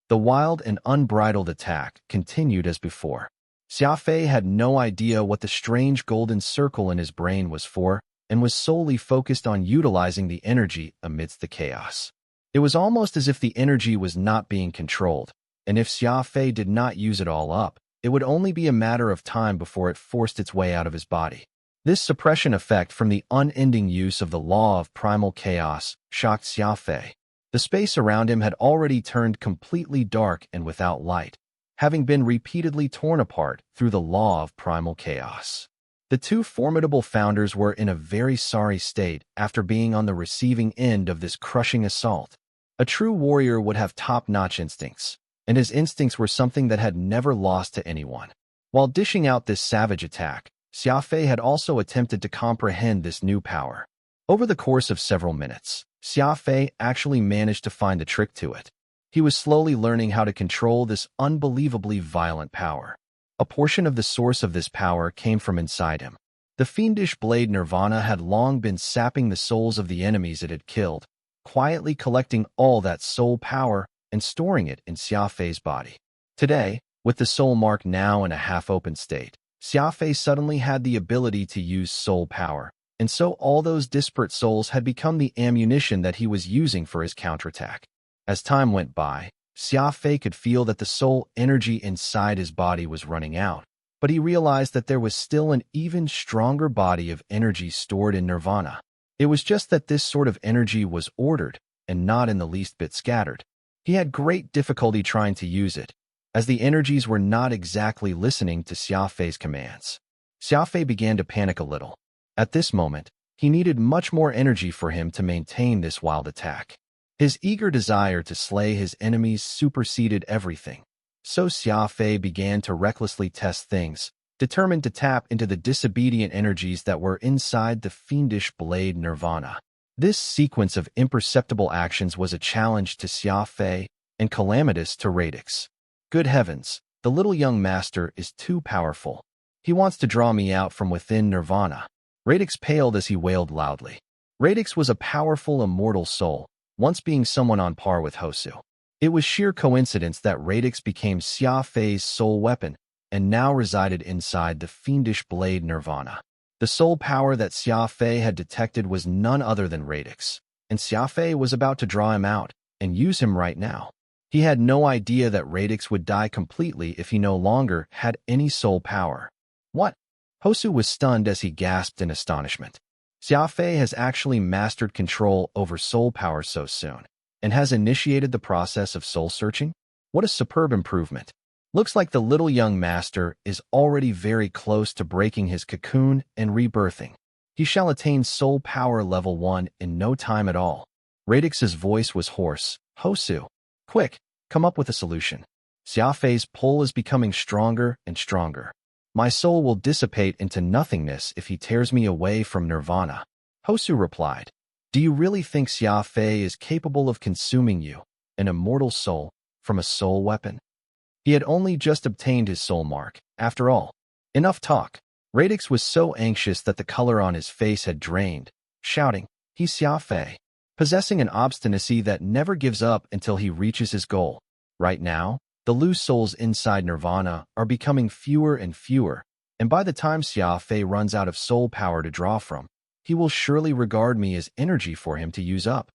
The wild and unbridled attack continued as before. Xia Fei had no idea what the strange golden circle in his brain was for, and was solely focused on utilizing the energy amidst the chaos. It was almost as if the energy was not being controlled, and if Xia Fei did not use it all up, it would only be a matter of time before it forced its way out of his body. This suppression effect from the unending use of the law of primal chaos shocked Xia Fei. The space around him had already turned completely dark and without light, having been repeatedly torn apart through the law of primal chaos. The two formidable founders were in a very sorry state after being on the receiving end of this crushing assault. A true warrior would have top-notch instincts, and his instincts were something that had never lost to anyone. While dishing out this savage attack, Xia Fei had also attempted to comprehend this new power. Over the course of several minutes, Xia Fei actually managed to find the trick to it. He was slowly learning how to control this unbelievably violent power. A portion of the source of this power came from inside him. The fiendish blade Nirvana had long been sapping the souls of the enemies it had killed, quietly collecting all that soul power and storing it in Xia Fei's body. Today, with the soul mark now in a half-open state, Xia Fei suddenly had the ability to use soul power, and so all those disparate souls had become the ammunition that he was using for his counterattack. As time went by, Xia Fei could feel that the soul energy inside his body was running out, but he realized that there was still an even stronger body of energy stored in Nirvana. It was just that this sort of energy was ordered and not in the least bit scattered. He had great difficulty trying to use it, as the energies were not exactly listening to Xia Fei's commands. Xia Fei began to panic a little. At this moment, he needed much more energy for him to maintain this wild attack. His eager desire to slay his enemies superseded everything. So Xia Fei began to recklessly test things, determined to tap into the disobedient energies that were inside the fiendish blade Nirvana. This sequence of imperceptible actions was a challenge to Xia Fei and calamitous to Radix. Good heavens, the little young master is too powerful. He wants to draw me out from within Nirvana. Radix paled as he wailed loudly. Radix was a powerful immortal soul, once being someone on par with Hosu. It was sheer coincidence that Radix became Xia Fei's soul weapon, and now resided inside the fiendish blade Nirvana. The soul power that Xia Fei had detected was none other than Radix, and Xia Fei was about to draw him out and use him right now. He had no idea that Radix would die completely if he no longer had any soul power. What? Hosu was stunned as he gasped in astonishment. Xia Fei has actually mastered control over soul power so soon, and has initiated the process of soul searching? What a superb improvement. Looks like the little young master is already very close to breaking his cocoon and rebirthing. He shall attain soul power level 1 in no time at all. Radix's voice was hoarse. Hosu, quick, come up with a solution. Xia Fei's pull is becoming stronger and stronger. My soul will dissipate into nothingness if he tears me away from Nirvana. Hosu replied, do you really think Xia Fei is capable of consuming you, an immortal soul, from a soul weapon? He had only just obtained his soul mark, after all. Enough talk. Radix was so anxious that the color on his face had drained, shouting, he's Xia Fei, possessing an obstinacy that never gives up until he reaches his goal. Right now, the loose souls inside Nirvana are becoming fewer and fewer, and by the time Xia Fei runs out of soul power to draw from, he will surely regard me as energy for him to use up.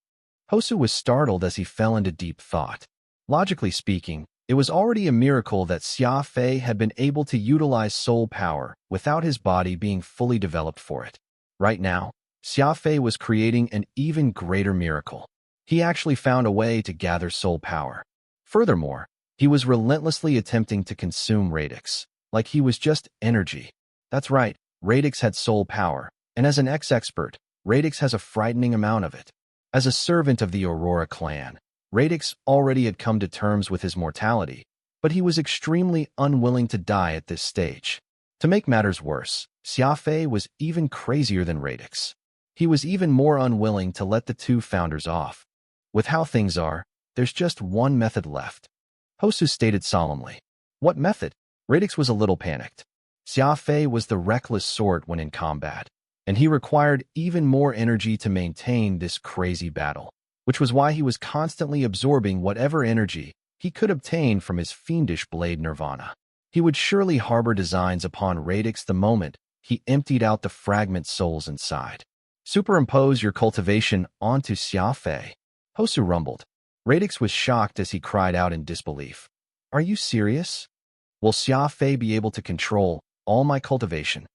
Hosu was startled as he fell into deep thought. Logically speaking, it was already a miracle that Xia Fei had been able to utilize soul power without his body being fully developed for it. Right now, Xia Fei was creating an even greater miracle. He actually found a way to gather soul power. Furthermore, he was relentlessly attempting to consume Radix, like he was just energy. That's right, Radix had soul power, and as an ex-expert, Radix has a frightening amount of it. As a servant of the Aurora clan, Radix already had come to terms with his mortality, but he was extremely unwilling to die at this stage. To make matters worse, Xia Fei was even crazier than Radix. He was even more unwilling to let the two founders off. With how things are, there's just one method left. Hosu stated solemnly. What method? Radix was a little panicked. Xia Fei was the reckless sort when in combat, and he required even more energy to maintain this crazy battle, which was why he was constantly absorbing whatever energy he could obtain from his fiendish blade Nirvana. He would surely harbor designs upon Radix the moment he emptied out the fragment souls inside. Superimpose your cultivation onto Xia Fei. Hosu rumbled. Radix was shocked as he cried out in disbelief. Are you serious? Will Xia Fei be able to control all my cultivation?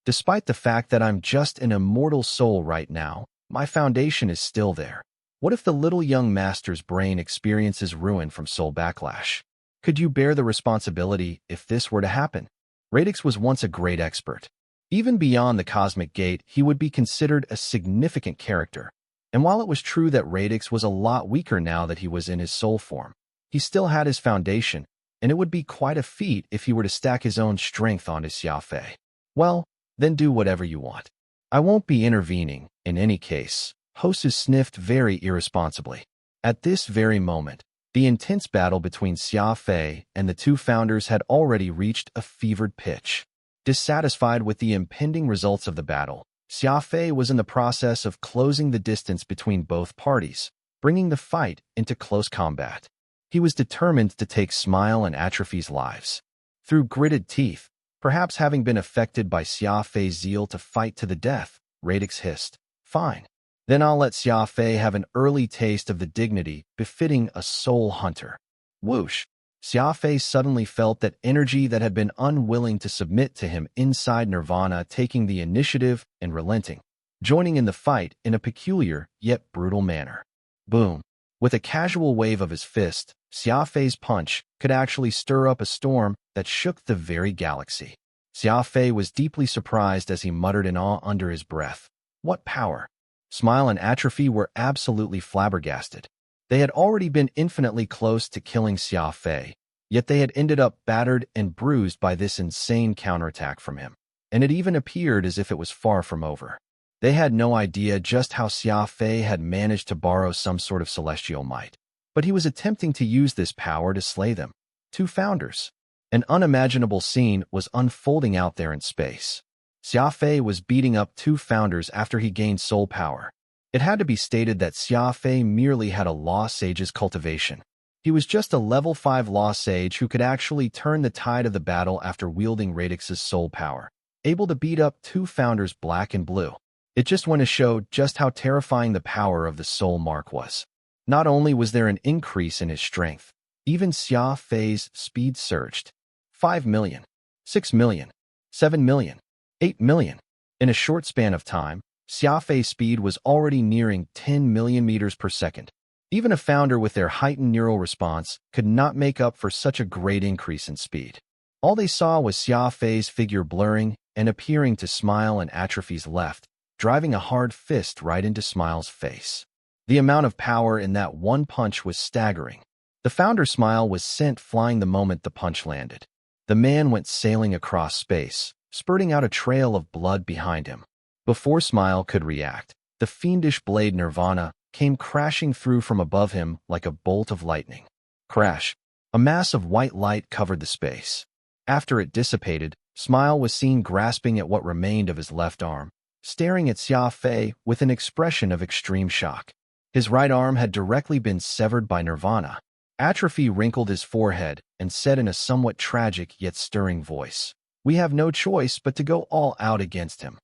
Despite the fact that I'm just an immortal soul right now, my foundation is still there. What if the little young master's brain experiences ruin from soul backlash? Could you bear the responsibility if this were to happen? Radix was once a great expert. Even beyond the cosmic gate, he would be considered a significant character. And while it was true that Radix was a lot weaker now that he was in his soul form, he still had his foundation, and it would be quite a feat if he were to stack his own strength onto Xia Fei. Well, then do whatever you want. I won't be intervening, in any case. Hosu sniffed very irresponsibly. At this very moment, the intense battle between Xia Fei and the two founders had already reached a fevered pitch. Dissatisfied with the impending results of the battle, Xia Fei was in the process of closing the distance between both parties, bringing the fight into close combat. He was determined to take Smile and Atrophy's lives. Through gritted teeth, perhaps having been affected by Xia Fei's zeal to fight to the death, Radix hissed, "Fine. Then I'll let Xia Fei have an early taste of the dignity befitting a soul hunter." Whoosh! Xia Fei suddenly felt that energy that had been unwilling to submit to him inside Nirvana taking the initiative and relenting, joining in the fight in a peculiar yet brutal manner. Boom! With a casual wave of his fist, Xia Fei's punch could actually stir up a storm that shook the very galaxy. Xia Fei was deeply surprised as he muttered in awe under his breath. What power! Smile and Atrophy were absolutely flabbergasted. They had already been infinitely close to killing Xia Fei, yet they had ended up battered and bruised by this insane counterattack from him, and it even appeared as if it was far from over. They had no idea just how Xia Fei had managed to borrow some sort of celestial might, but he was attempting to use this power to slay them. Two founders. An unimaginable scene was unfolding out there in space. Xia Fei was beating up two founders after he gained soul power. It had to be stated that Xia Fei merely had a Law Sage's cultivation. He was just a level 5 law sage who could actually turn the tide of the battle after wielding Radix's soul power, able to beat up 2 founders black and blue. It just went to show just how terrifying the power of the soul mark was. Not only was there an increase in his strength, even Xia Fei's speed surged. 5 million, 6 million, 7 million, 8 million. In a short span of time, Xia Fei's speed was already nearing 10 million meters per second. Even a founder with their heightened neural response could not make up for such a great increase in speed. All they saw was Xia Fei's figure blurring and appearing to Smile and Atrophy's left, driving a hard fist right into Smile's face. The amount of power in that one punch was staggering. The founder Smile was sent flying the moment the punch landed. The man went sailing across space, spurting out a trail of blood behind him. Before Smile could react, the fiendish blade Nirvana came crashing through from above him like a bolt of lightning. Crash! A mass of white light covered the space. After it dissipated, Smile was seen grasping at what remained of his left arm, staring at Xia Fei with an expression of extreme shock. His right arm had directly been severed by Nirvana. Atrophy wrinkled his forehead and said in a somewhat tragic yet stirring voice, "We have no choice but to go all out against him."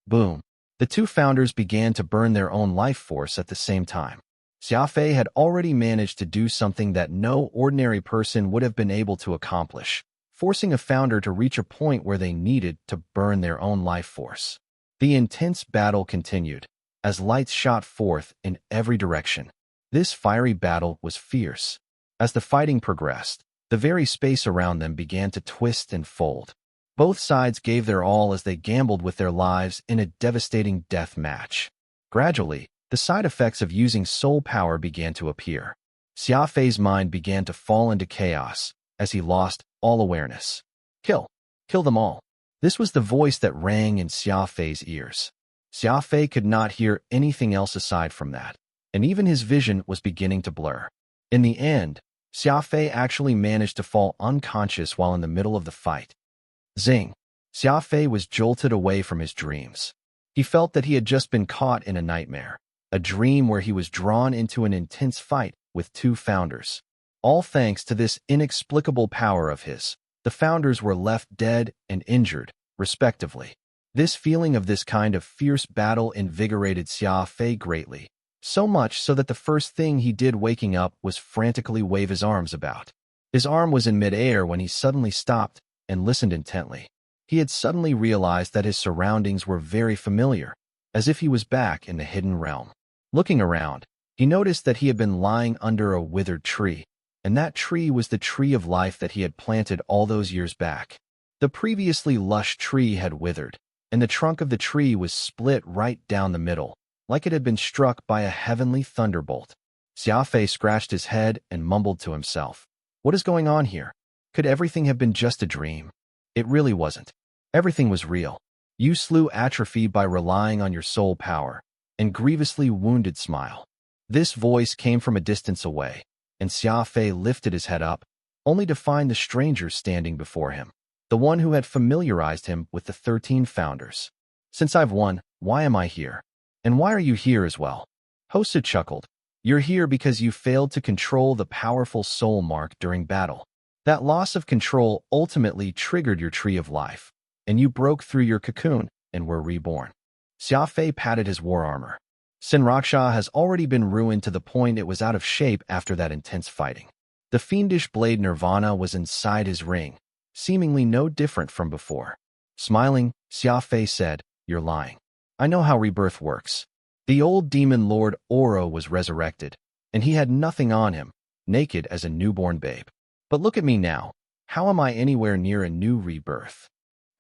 Boom. The 2 founders began to burn their own life force at the same time. Xia Fei had already managed to do something that no ordinary person would have been able to accomplish, forcing a founder to reach a point where they needed to burn their own life force. The intense battle continued, as lights shot forth in every direction. This fiery battle was fierce. As the fighting progressed, the very space around them began to twist and fold. Both sides gave their all as they gambled with their lives in a devastating death match. Gradually, the side effects of using soul power began to appear. Xia Fei's mind began to fall into chaos as he lost all awareness. Kill! Kill them all! This was the voice that rang in Xia Fei's ears. Xia Fei could not hear anything else aside from that, and even his vision was beginning to blur. In the end, Xia Fei actually managed to fall unconscious while in the middle of the fight. Zing! Xia Fei was jolted away from his dreams. He felt that he had just been caught in a nightmare, a dream where he was drawn into an intense fight with 2 founders. All thanks to this inexplicable power of his, the founders were left dead and injured, respectively. This feeling of this kind of fierce battle invigorated Xia Fei greatly, so much so that the first thing he did waking up was frantically wave his arms about. His arm was in midair when he suddenly stopped and listened intently. He had suddenly realized that his surroundings were very familiar, as if he was back in the hidden realm. Looking around, he noticed that he had been lying under a withered tree, and that tree was the tree of life that he had planted all those years back. The previously lush tree had withered, and the trunk of the tree was split right down the middle, like it had been struck by a heavenly thunderbolt. Xia Fei scratched his head and mumbled to himself, "What is going on here? Could everything have been just a dream?" It really wasn't. Everything was real. You slew Atrophy by relying on your soul power, and grievously wounded Smile. This voice came from a distance away, and Xia Fei lifted his head up, only to find the stranger standing before him, the one who had familiarized him with the 13 founders. "Since I've won, why am I here? And why are you here as well?" Hosu chuckled. "You're here because you failed to control the powerful soul mark during battle. That loss of control ultimately triggered your tree of life, and you broke through your cocoon and were reborn." Xia Fei patted his war armor. Sinraksha has already been ruined to the point it was out of shape after that intense fighting. The fiendish blade Nirvana was inside his ring, seemingly no different from before. Smiling, Xia Fei said, "You're lying. I know how rebirth works. The old demon lord Oro was resurrected, and he had nothing on him, naked as a newborn babe. But look at me now. How am I anywhere near a new rebirth?"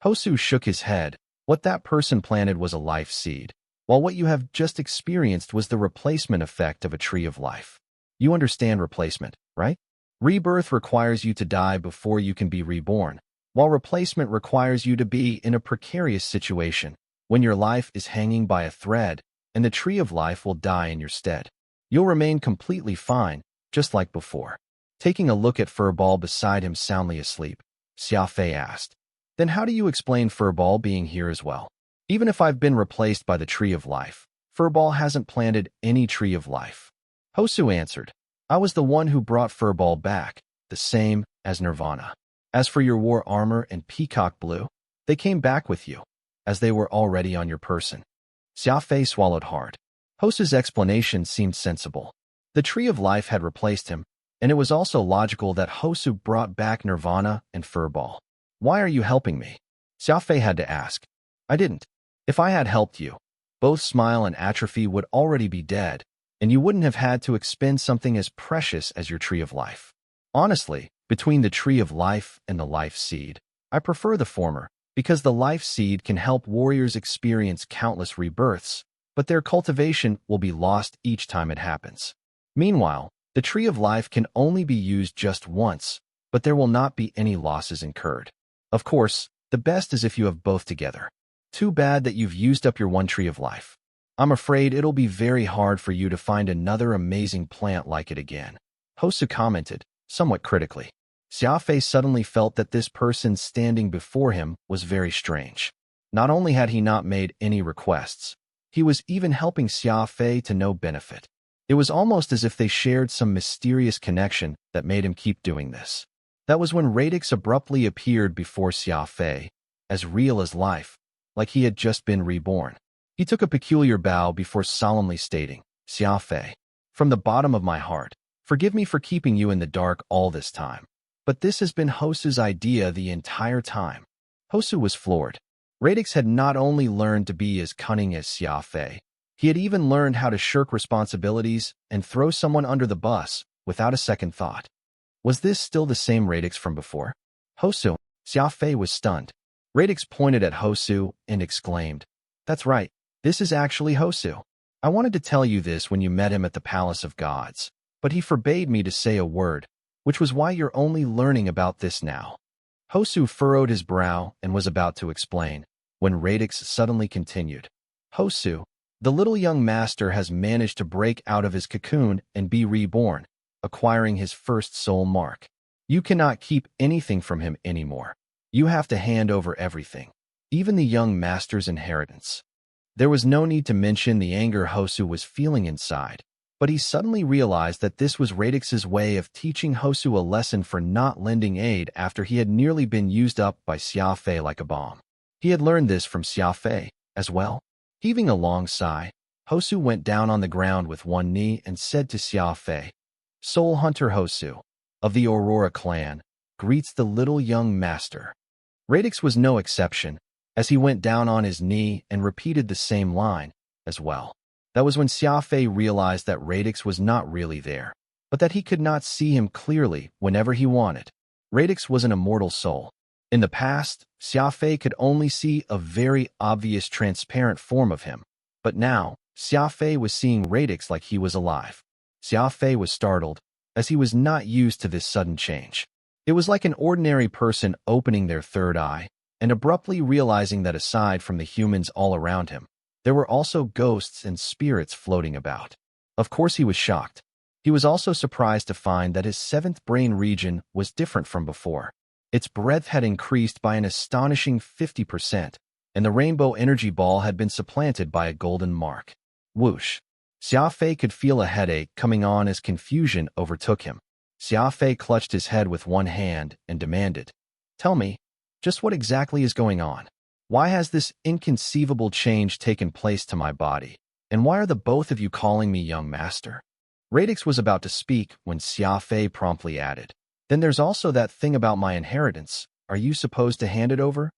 Hosu shook his head. "What that person planted was a life seed, while what you have just experienced was the replacement effect of a tree of life. You understand replacement, right? Rebirth requires you to die before you can be reborn, while replacement requires you to be in a precarious situation, when your life is hanging by a thread, and the tree of life will die in your stead. You'll remain completely fine, just like before." Taking a look at Furball beside him soundly asleep, Xia Fei asked, "Then how do you explain Furball being here as well? Even if I've been replaced by the tree of life, Furball hasn't planted any tree of life." Hosu answered, I was the one who brought Furball back, the same as Nirvana. As for your war armor and peacock blue, they came back with you, as they were already on your person. Xia Fei swallowed hard. Hosu's explanation seemed sensible. The Tree of Life had replaced him, and it was also logical that Hosu brought back Nirvana and Furball. Why are you helping me? Xia Fei had to ask. I didn't. If I had helped you, both Smile and Atrophy would already be dead, and you wouldn't have had to expend something as precious as your Tree of Life. Honestly, between the Tree of Life and the Life Seed, I prefer the former, because the Life Seed can help warriors experience countless rebirths, but their cultivation will be lost each time it happens. Meanwhile, the Tree of Life can only be used just once, but there will not be any losses incurred. Of course, the best is if you have both together. Too bad that you've used up your one Tree of Life. I'm afraid it'll be very hard for you to find another amazing plant like it again. Hosu commented, somewhat critically. Xia Fei suddenly felt that this person standing before him was very strange. Not only had he not made any requests, he was even helping Xia Fei to no benefit. It was almost as if they shared some mysterious connection that made him keep doing this. That was when Radix abruptly appeared before Xia Fei, as real as life, like he had just been reborn. He took a peculiar bow before solemnly stating, Xia Fei, from the bottom of my heart, forgive me for keeping you in the dark all this time. But this has been Hosu's idea the entire time. Hosu was floored. Radix had not only learned to be as cunning as Xia Fei, he had even learned how to shirk responsibilities and throw someone under the bus without a second thought. Was this still the same Radix from before? Hosu, Xia Fei was stunned. Radix pointed at Hosu and exclaimed, That's right, this is actually Hosu. I wanted to tell you this when you met him at the Palace of Gods, but he forbade me to say a word, which was why you're only learning about this now. Hosu furrowed his brow and was about to explain, when Radix suddenly continued. Hosu, the little young master has managed to break out of his cocoon and be reborn, acquiring his first soul mark. You cannot keep anything from him anymore. You have to hand over everything, even the young master's inheritance. There was no need to mention the anger Hosu was feeling inside, but he suddenly realized that this was Radix's way of teaching Hosu a lesson for not lending aid after he had nearly been used up by Xia Fei like a bomb. He had learned this from Xia Fei, as well. Heaving a long sigh, Hosu went down on the ground with one knee and said to Xia Fei, Soul Hunter Hosu, of the Aurora clan, greets the little young master. Radix was no exception, as he went down on his knee and repeated the same line, as well. That was when Xia Fei realized that Radix was not really there, but that he could not see him clearly whenever he wanted. Radix was an immortal soul. In the past, Xia Fei could only see a very obvious transparent form of him, but now, Xia Fei was seeing Radix like he was alive. Xia Fei was startled, as he was not used to this sudden change. It was like an ordinary person opening their third eye and abruptly realizing that aside from the humans all around him, there were also ghosts and spirits floating about. Of course he was shocked. He was also surprised to find that his seventh brain region was different from before. Its breadth had increased by an astonishing 50%, and the rainbow energy ball had been supplanted by a golden mark. Whoosh! Xia Fei could feel a headache coming on as confusion overtook him. Xia Fei clutched his head with one hand and demanded, Tell me, just what exactly is going on? Why has this inconceivable change taken place to my body? And why are the both of you calling me young master? Radix was about to speak when Xia Fei promptly added, Then there's also that thing about my inheritance. Are you supposed to hand it over?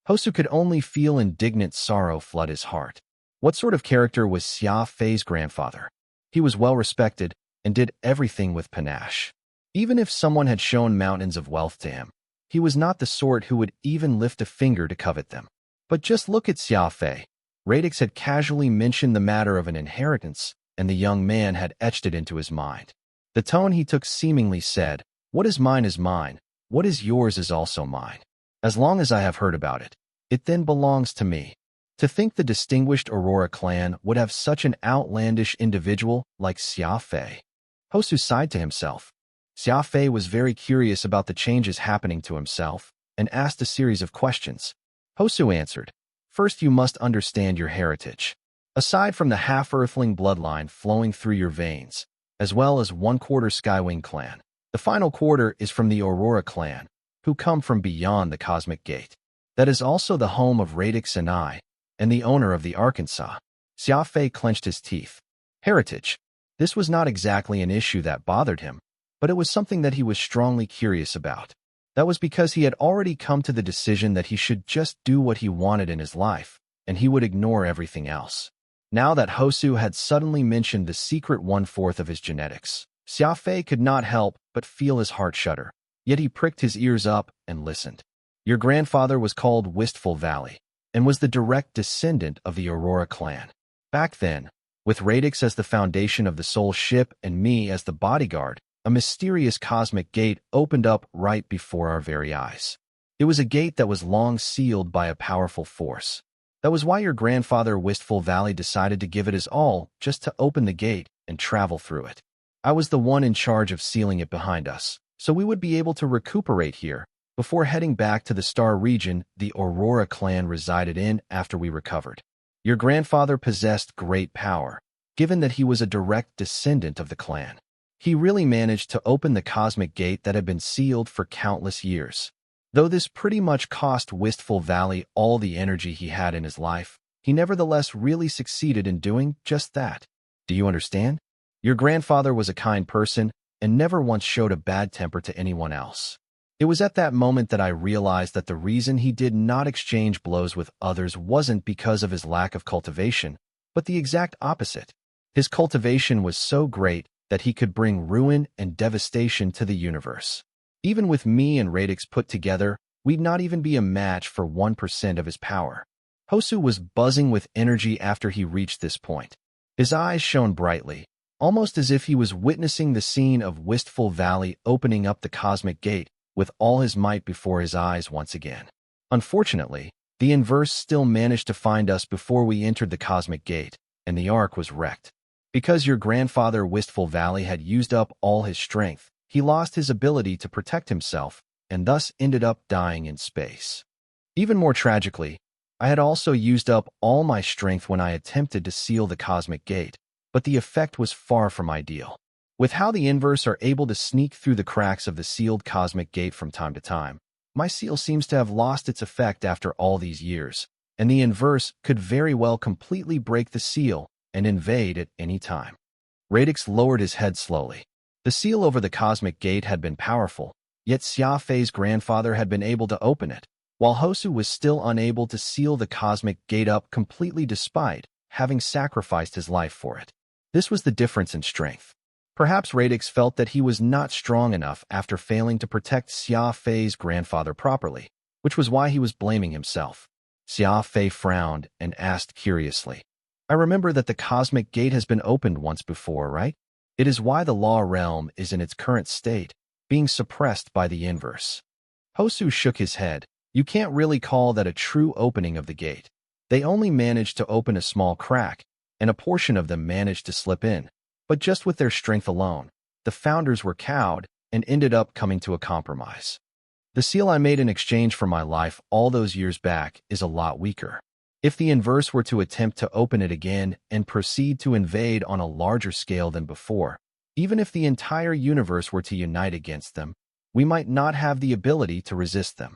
Hosu could only feel indignant sorrow flood his heart. What sort of character was Xia Fei's grandfather? He was well respected and did everything with panache. Even if someone had shown mountains of wealth to him, he was not the sort who would even lift a finger to covet them. But just look at Xia Fei. Radix had casually mentioned the matter of an inheritance, and the young man had etched it into his mind. The tone he took seemingly said, What is mine, what is yours is also mine. As long as I have heard about it, it then belongs to me. To think the distinguished Aurora clan would have such an outlandish individual like Xia Fei. Hosu sighed to himself. Xia Fei was very curious about the changes happening to himself and asked a series of questions. Hosu answered, First you must understand your heritage. Aside from the half-earthling bloodline flowing through your veins, as well as 1/4 Skywing clan. The final quarter is from the Aurora clan, who come from beyond the Cosmic Gate. That is also the home of Radix and I, and the owner of the Arkansas. Xia Fei clenched his teeth. Heritage. This was not exactly an issue that bothered him, but it was something that he was strongly curious about. That was because he had already come to the decision that he should just do what he wanted in his life, and he would ignore everything else. Now that Hosu had suddenly mentioned the secret 1/4 of his genetics, Xia Fei could not help but feel his heart shudder. Yet he pricked his ears up and listened. Your grandfather was called Wistful Valley, and was the direct descendant of the Aurora clan. Back then, with Radix as the foundation of the Soul Ship and me as the bodyguard, a mysterious cosmic gate opened up right before our very eyes. It was a gate that was long sealed by a powerful force. That was why your grandfather Wistful Valley decided to give it his all just to open the gate and travel through it. I was the one in charge of sealing it behind us, so we would be able to recuperate here before heading back to the Star region the Aurora clan resided in after we recovered. Your grandfather possessed great power, given that he was a direct descendant of the clan. He really managed to open the cosmic gate that had been sealed for countless years. Though this pretty much cost Wistful Valley all the energy he had in his life, he nevertheless really succeeded in doing just that. Do you understand? Your grandfather was a kind person and never once showed a bad temper to anyone else. It was at that moment that I realized that the reason he did not exchange blows with others wasn't because of his lack of cultivation, but the exact opposite. His cultivation was so great that he could bring ruin and devastation to the universe. Even with me and Radix put together, we'd not even be a match for 1% of his power. Hosu was buzzing with energy after he reached this point. His eyes shone brightly, almost as if he was witnessing the scene of Wistful Valley opening up the cosmic gate with all his might before his eyes once again. Unfortunately, the inverse still managed to find us before we entered the cosmic gate, and the ark was wrecked. Because your grandfather Wistful Valley had used up all his strength, he lost his ability to protect himself and thus ended up dying in space. Even more tragically, I had also used up all my strength when I attempted to seal the cosmic gate, but the effect was far from ideal. With how the inverse are able to sneak through the cracks of the sealed cosmic gate from time to time, my seal seems to have lost its effect after all these years, and the inverse could very well completely break the seal and invade at any time. Radix lowered his head slowly. The seal over the cosmic gate had been powerful, yet Xia Fei's grandfather had been able to open it, while Hosu was still unable to seal the cosmic gate up completely despite having sacrificed his life for it. This was the difference in strength. Perhaps Radix felt that he was not strong enough after failing to protect Xia Fei's grandfather properly, which was why he was blaming himself. Xia Fei frowned and asked curiously, I remember that the cosmic gate has been opened once before, right? It is why the law realm is in its current state, being suppressed by the inverse. Hosu shook his head. You can't really call that a true opening of the gate. They only managed to open a small crack, and a portion of them managed to slip in. But just with their strength alone, the founders were cowed and ended up coming to a compromise. The seal I made in exchange for my life all those years back is a lot weaker. If the inverse were to attempt to open it again and proceed to invade on a larger scale than before, even if the entire universe were to unite against them, we might not have the ability to resist them.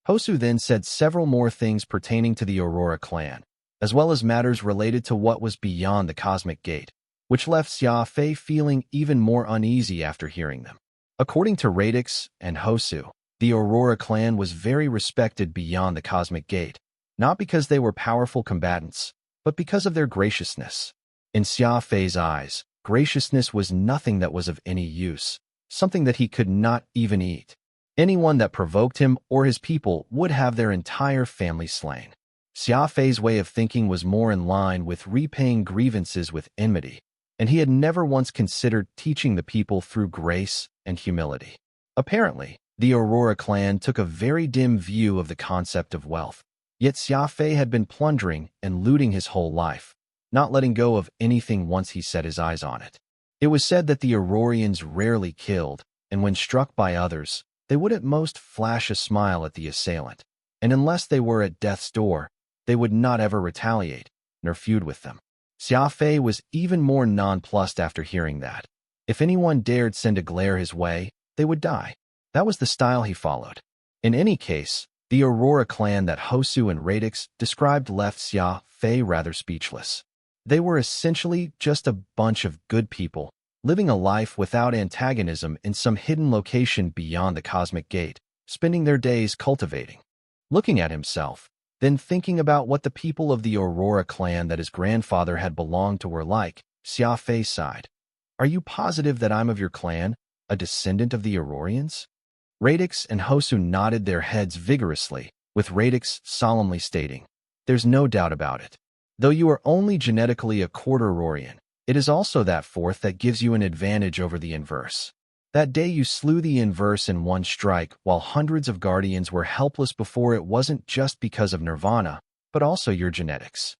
Hosu then said several more things pertaining to the Aurora clan, as well as matters related to what was beyond the cosmic gate, which left Xia Fei feeling even more uneasy after hearing them. According to Radix and Hosu, the Aurora clan was very respected beyond the cosmic gate, not because they were powerful combatants, but because of their graciousness. In Xia Fei's eyes, graciousness was nothing that was of any use, something that he could not even eat. Anyone that provoked him or his people would have their entire family slain. Xia Fei's way of thinking was more in line with repaying grievances with enmity, and he had never once considered teaching the people through grace and humility. Apparently, the Aurora clan took a very dim view of the concept of wealth, yet Xia Fei had been plundering and looting his whole life, not letting go of anything once he set his eyes on it. It was said that the Aurorians rarely killed, and when struck by others, they would at most flash a smile at the assailant, and unless they were at death's door, they would not ever retaliate, nor feud with them. Xia Fei was even more nonplussed after hearing that. If anyone dared send a glare his way, they would die. That was the style he followed. In any case, the Aurora clan that Hosu and Radix described left Xia Fei rather speechless. They were essentially just a bunch of good people, living a life without antagonism in some hidden location beyond the cosmic gate, spending their days cultivating. Looking at himself, then thinking about what the people of the Aurora clan that his grandfather had belonged to were like, Xia Fei sighed. Are you positive that I'm of your clan, a descendant of the Aurorians? Radix and Hosu nodded their heads vigorously, with Radix solemnly stating, There's no doubt about it. Though you are only genetically a quarter Aurorian, it is also that fourth that gives you an advantage over the inverse. That day you slew the inverse in one strike while hundreds of guardians were helpless before it wasn't just because of Nirvana, but also your genetics.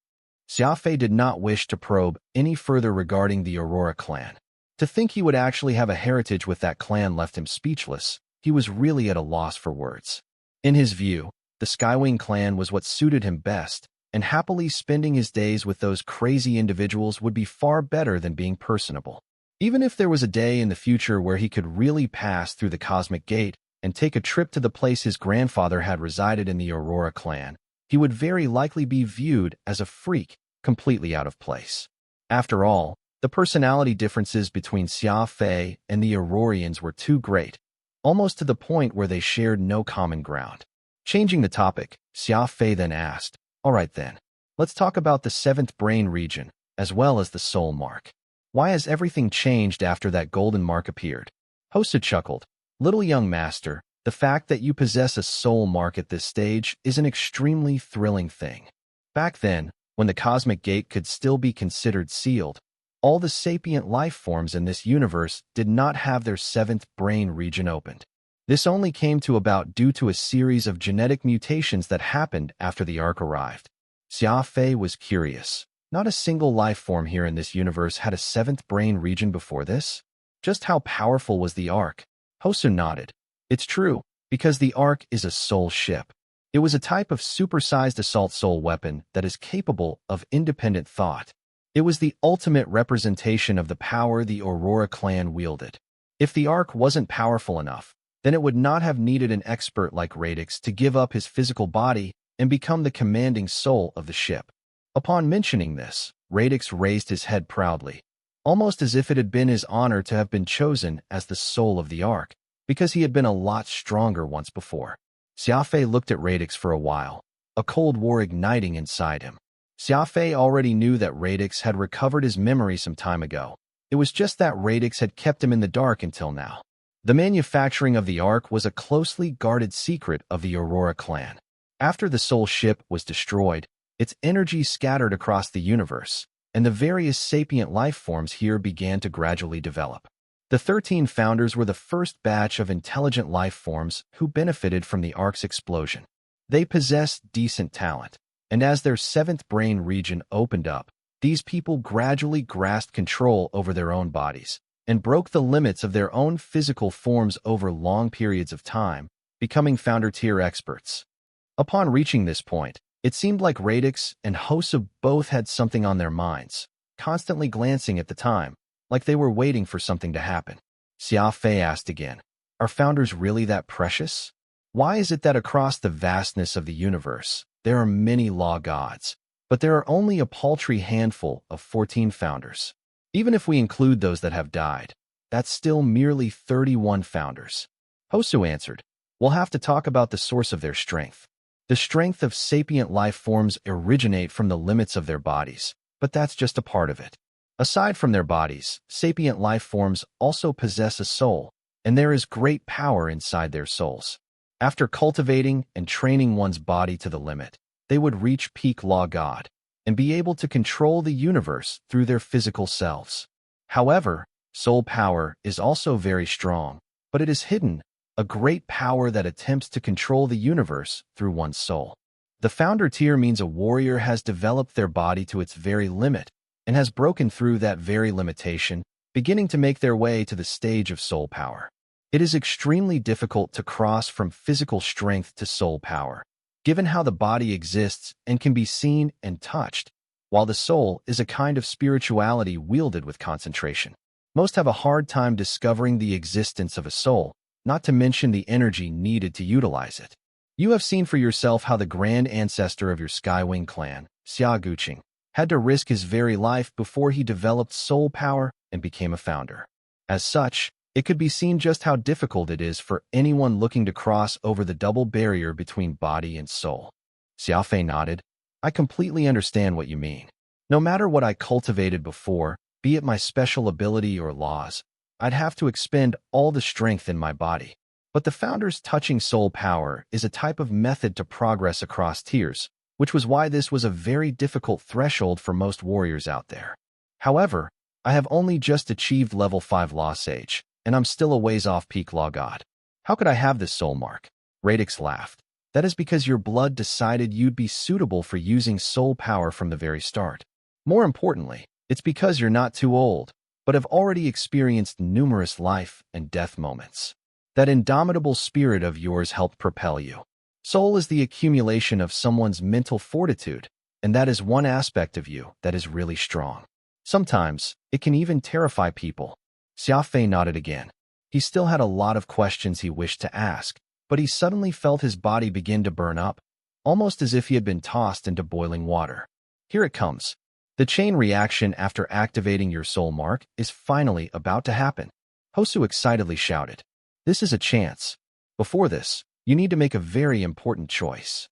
Xia Fei did not wish to probe any further regarding the Aurora clan. To think he would actually have a heritage with that clan left him speechless. He was really at a loss for words. In his view, the Skywing clan was what suited him best, and happily spending his days with those crazy individuals would be far better than being personable. Even if there was a day in the future where he could really pass through the cosmic gate and take a trip to the place his grandfather had resided in the Aurora clan, he would very likely be viewed as a freak, completely out of place. After all, the personality differences between Xia Fei and the Aurorians were too great, almost to the point where they shared no common ground. Changing the topic, Xia Fei then asked, All right then, let's talk about the seventh brain region, as well as the soul mark. Why has everything changed after that golden mark appeared? Hosu chuckled. Little young master, the fact that you possess a soul mark at this stage is an extremely thrilling thing. Back then, when the cosmic gate could still be considered sealed, all the sapient life forms in this universe did not have their seventh brain region opened. This only came to about due to a series of genetic mutations that happened after the Ark arrived. Xia Fei was curious. Not a single life form here in this universe had a seventh brain region before this? Just how powerful was the Ark? Hosu nodded. It's true, because the Ark is a soul ship. It was a type of supersized assault soul weapon that is capable of independent thought. It was the ultimate representation of the power the Aurora clan wielded. If the Ark wasn't powerful enough, then it would not have needed an expert like Radix to give up his physical body and become the commanding soul of the ship. Upon mentioning this, Radix raised his head proudly, almost as if it had been his honor to have been chosen as the soul of the Ark, because he had been a lot stronger once before. Xia Fei looked at Radix for a while, a cold war igniting inside him. Xia Fei already knew that Radix had recovered his memory some time ago. It was just that Radix had kept him in the dark until now. The manufacturing of the Ark was a closely guarded secret of the Aurora clan. After the soul ship was destroyed, its energy scattered across the universe, and the various sapient life forms here began to gradually develop. The 13 founders were the first batch of intelligent life forms who benefited from the Ark's explosion. They possessed decent talent, and as their seventh brain region opened up, these people gradually grasped control over their own bodies and broke the limits of their own physical forms over long periods of time, becoming founder-tier experts. Upon reaching this point, it seemed like Radix and Hosu both had something on their minds, constantly glancing at the time, like they were waiting for something to happen. Xia Fei asked again, Are founders really that precious? Why is it that across the vastness of the universe, there are many law gods, but there are only a paltry handful of 14 founders? Even if we include those that have died, that's still merely 31 founders. Hosu answered, We'll have to talk about the source of their strength. The strength of sapient life forms originate from the limits of their bodies, but that's just a part of it. Aside from their bodies, sapient life forms also possess a soul, and there is great power inside their souls. After cultivating and training one's body to the limit, they would reach peak law god and be able to control the universe through their physical selves. However, soul power is also very strong, but it is hidden, a great power that attempts to control the universe through one's soul. The founder tier means a warrior has developed their body to its very limit and has broken through that very limitation, beginning to make their way to the stage of soul power. It is extremely difficult to cross from physical strength to soul power, given how the body exists and can be seen and touched, while the soul is a kind of spirituality wielded with concentration. Most have a hard time discovering the existence of a soul, not to mention the energy needed to utilize it. You have seen for yourself how the grand ancestor of your Skywing clan, Xia Guqing, had to risk his very life before he developed soul power and became a founder. As such, it could be seen just how difficult it is for anyone looking to cross over the double barrier between body and soul. Xia Fei nodded. I completely understand what you mean. No matter what I cultivated before, be it my special ability or laws, I'd have to expend all the strength in my body. But the founder's touching soul power is a type of method to progress across tiers, which was why this was a very difficult threshold for most warriors out there. However, I have only just achieved level 5 Law Sage, and I'm still a ways off peak Law God. How could I have this soul mark? Radix laughed. That is because your blood decided you'd be suitable for using soul power from the very start. More importantly, it's because you're not too old, but have already experienced numerous life and death moments. That indomitable spirit of yours helped propel you. Soul is the accumulation of someone's mental fortitude, and that is one aspect of you that is really strong. Sometimes, it can even terrify people. Xia Fei nodded again. He still had a lot of questions he wished to ask, but he suddenly felt his body begin to burn up, almost as if he had been tossed into boiling water. Here it comes. The chain reaction after activating your soul mark is finally about to happen. Hosu excitedly shouted. This is a chance. Before this, you need to make a very important choice.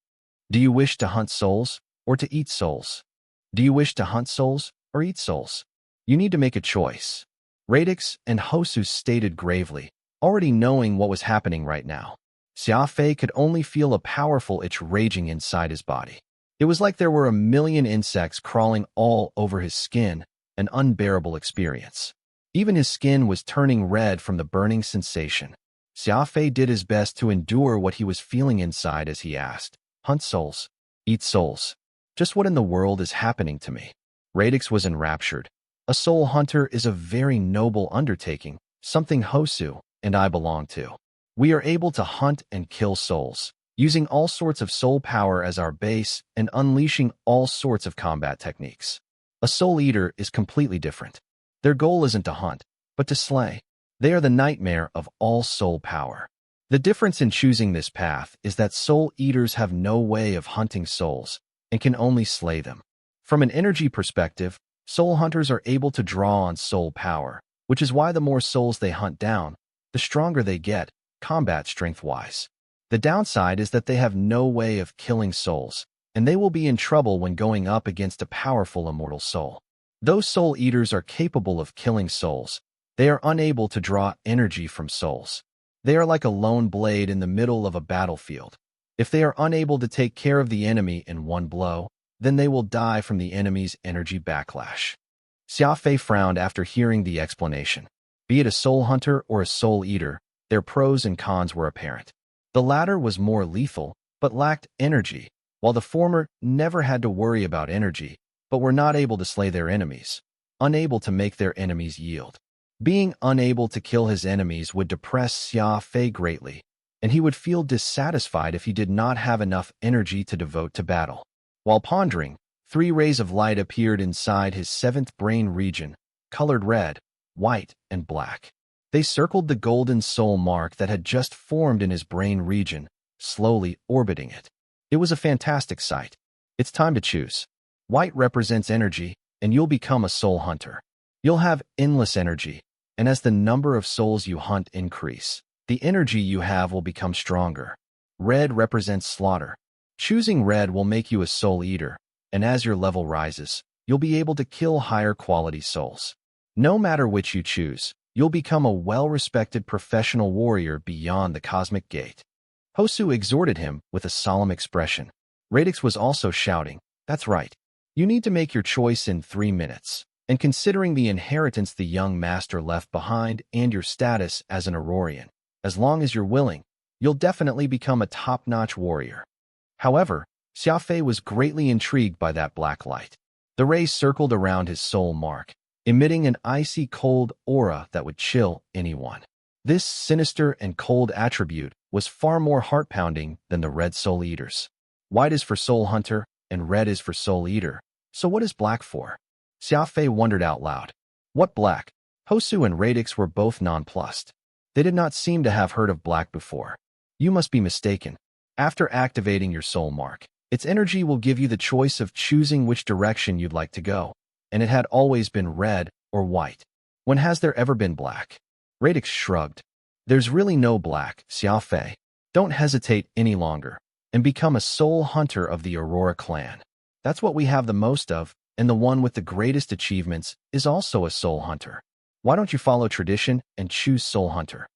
Do you wish to hunt souls or to eat souls? Do you wish to hunt souls or eat souls? You need to make a choice. Radix and Hosu stated gravely, already knowing what was happening right now. Xia Fei could only feel a powerful itch raging inside his body. It was like there were a million insects crawling all over his skin, an unbearable experience. Even his skin was turning red from the burning sensation. Xia Fei did his best to endure what he was feeling inside as he asked, Hunt souls? Eat souls? Just what in the world is happening to me? Radix was enraptured. A soul hunter is a very noble undertaking, something Hosu and I belong to. We are able to hunt and kill souls, using all sorts of soul power as our base and unleashing all sorts of combat techniques. A soul eater is completely different. Their goal isn't to hunt, but to slay. They are the nightmare of all soul power. The difference in choosing this path is that soul eaters have no way of hunting souls and can only slay them. From an energy perspective, soul hunters are able to draw on soul power, which is why the more souls they hunt down, the stronger they get, combat strength-wise. The downside is that they have no way of killing souls, and they will be in trouble when going up against a powerful immortal soul. Though soul eaters are capable of killing souls, they are unable to draw energy from souls. They are like a lone blade in the middle of a battlefield. If they are unable to take care of the enemy in one blow, then they will die from the enemy's energy backlash. Xia Fei frowned after hearing the explanation. Be it a soul hunter or a soul eater, their pros and cons were apparent. The latter was more lethal, but lacked energy, while the former never had to worry about energy, but were not able to slay their enemies, unable to make their enemies yield. Being unable to kill his enemies would depress Xia Fei greatly, and he would feel dissatisfied if he did not have enough energy to devote to battle. While pondering, 3 rays of light appeared inside his 7th brain region, colored red, white, and black. They circled the golden soul mark that had just formed in his brain region, slowly orbiting it. It was a fantastic sight. It's time to choose. White represents energy, and you'll become a soul hunter. You'll have endless energy, and as the number of souls you hunt increase, the energy you have will become stronger. Red represents slaughter. Choosing red will make you a soul eater, and as your level rises, you'll be able to kill higher quality souls. No matter which you choose, you'll become a well-respected professional warrior beyond the cosmic gate. Hosu exhorted him with a solemn expression. Radix was also shouting, That's right. You need to make your choice in 3 minutes. And considering the inheritance the young master left behind and your status as an Aurorian, as long as you're willing, you'll definitely become a top-notch warrior. However, Xia Fei was greatly intrigued by that black light. The rays circled around his soul mark, emitting an icy cold aura that would chill anyone. This sinister and cold attribute was far more heart-pounding than the red soul eaters. White is for soul hunter, and red is for soul eater. So what is black for? Xia Fei wondered out loud. What black? Hosu and Radix were both nonplussed. They did not seem to have heard of black before. You must be mistaken. After activating your soul mark, its energy will give you the choice of choosing which direction you'd like to go, and it had always been red or white. When has there ever been black? Radix shrugged. There's really no black, Xia Fei. Don't hesitate any longer, and become a soul hunter of the Aurora clan. That's what we have the most of, and the one with the greatest achievements is also a soul hunter. Why don't you follow tradition and choose soul hunter?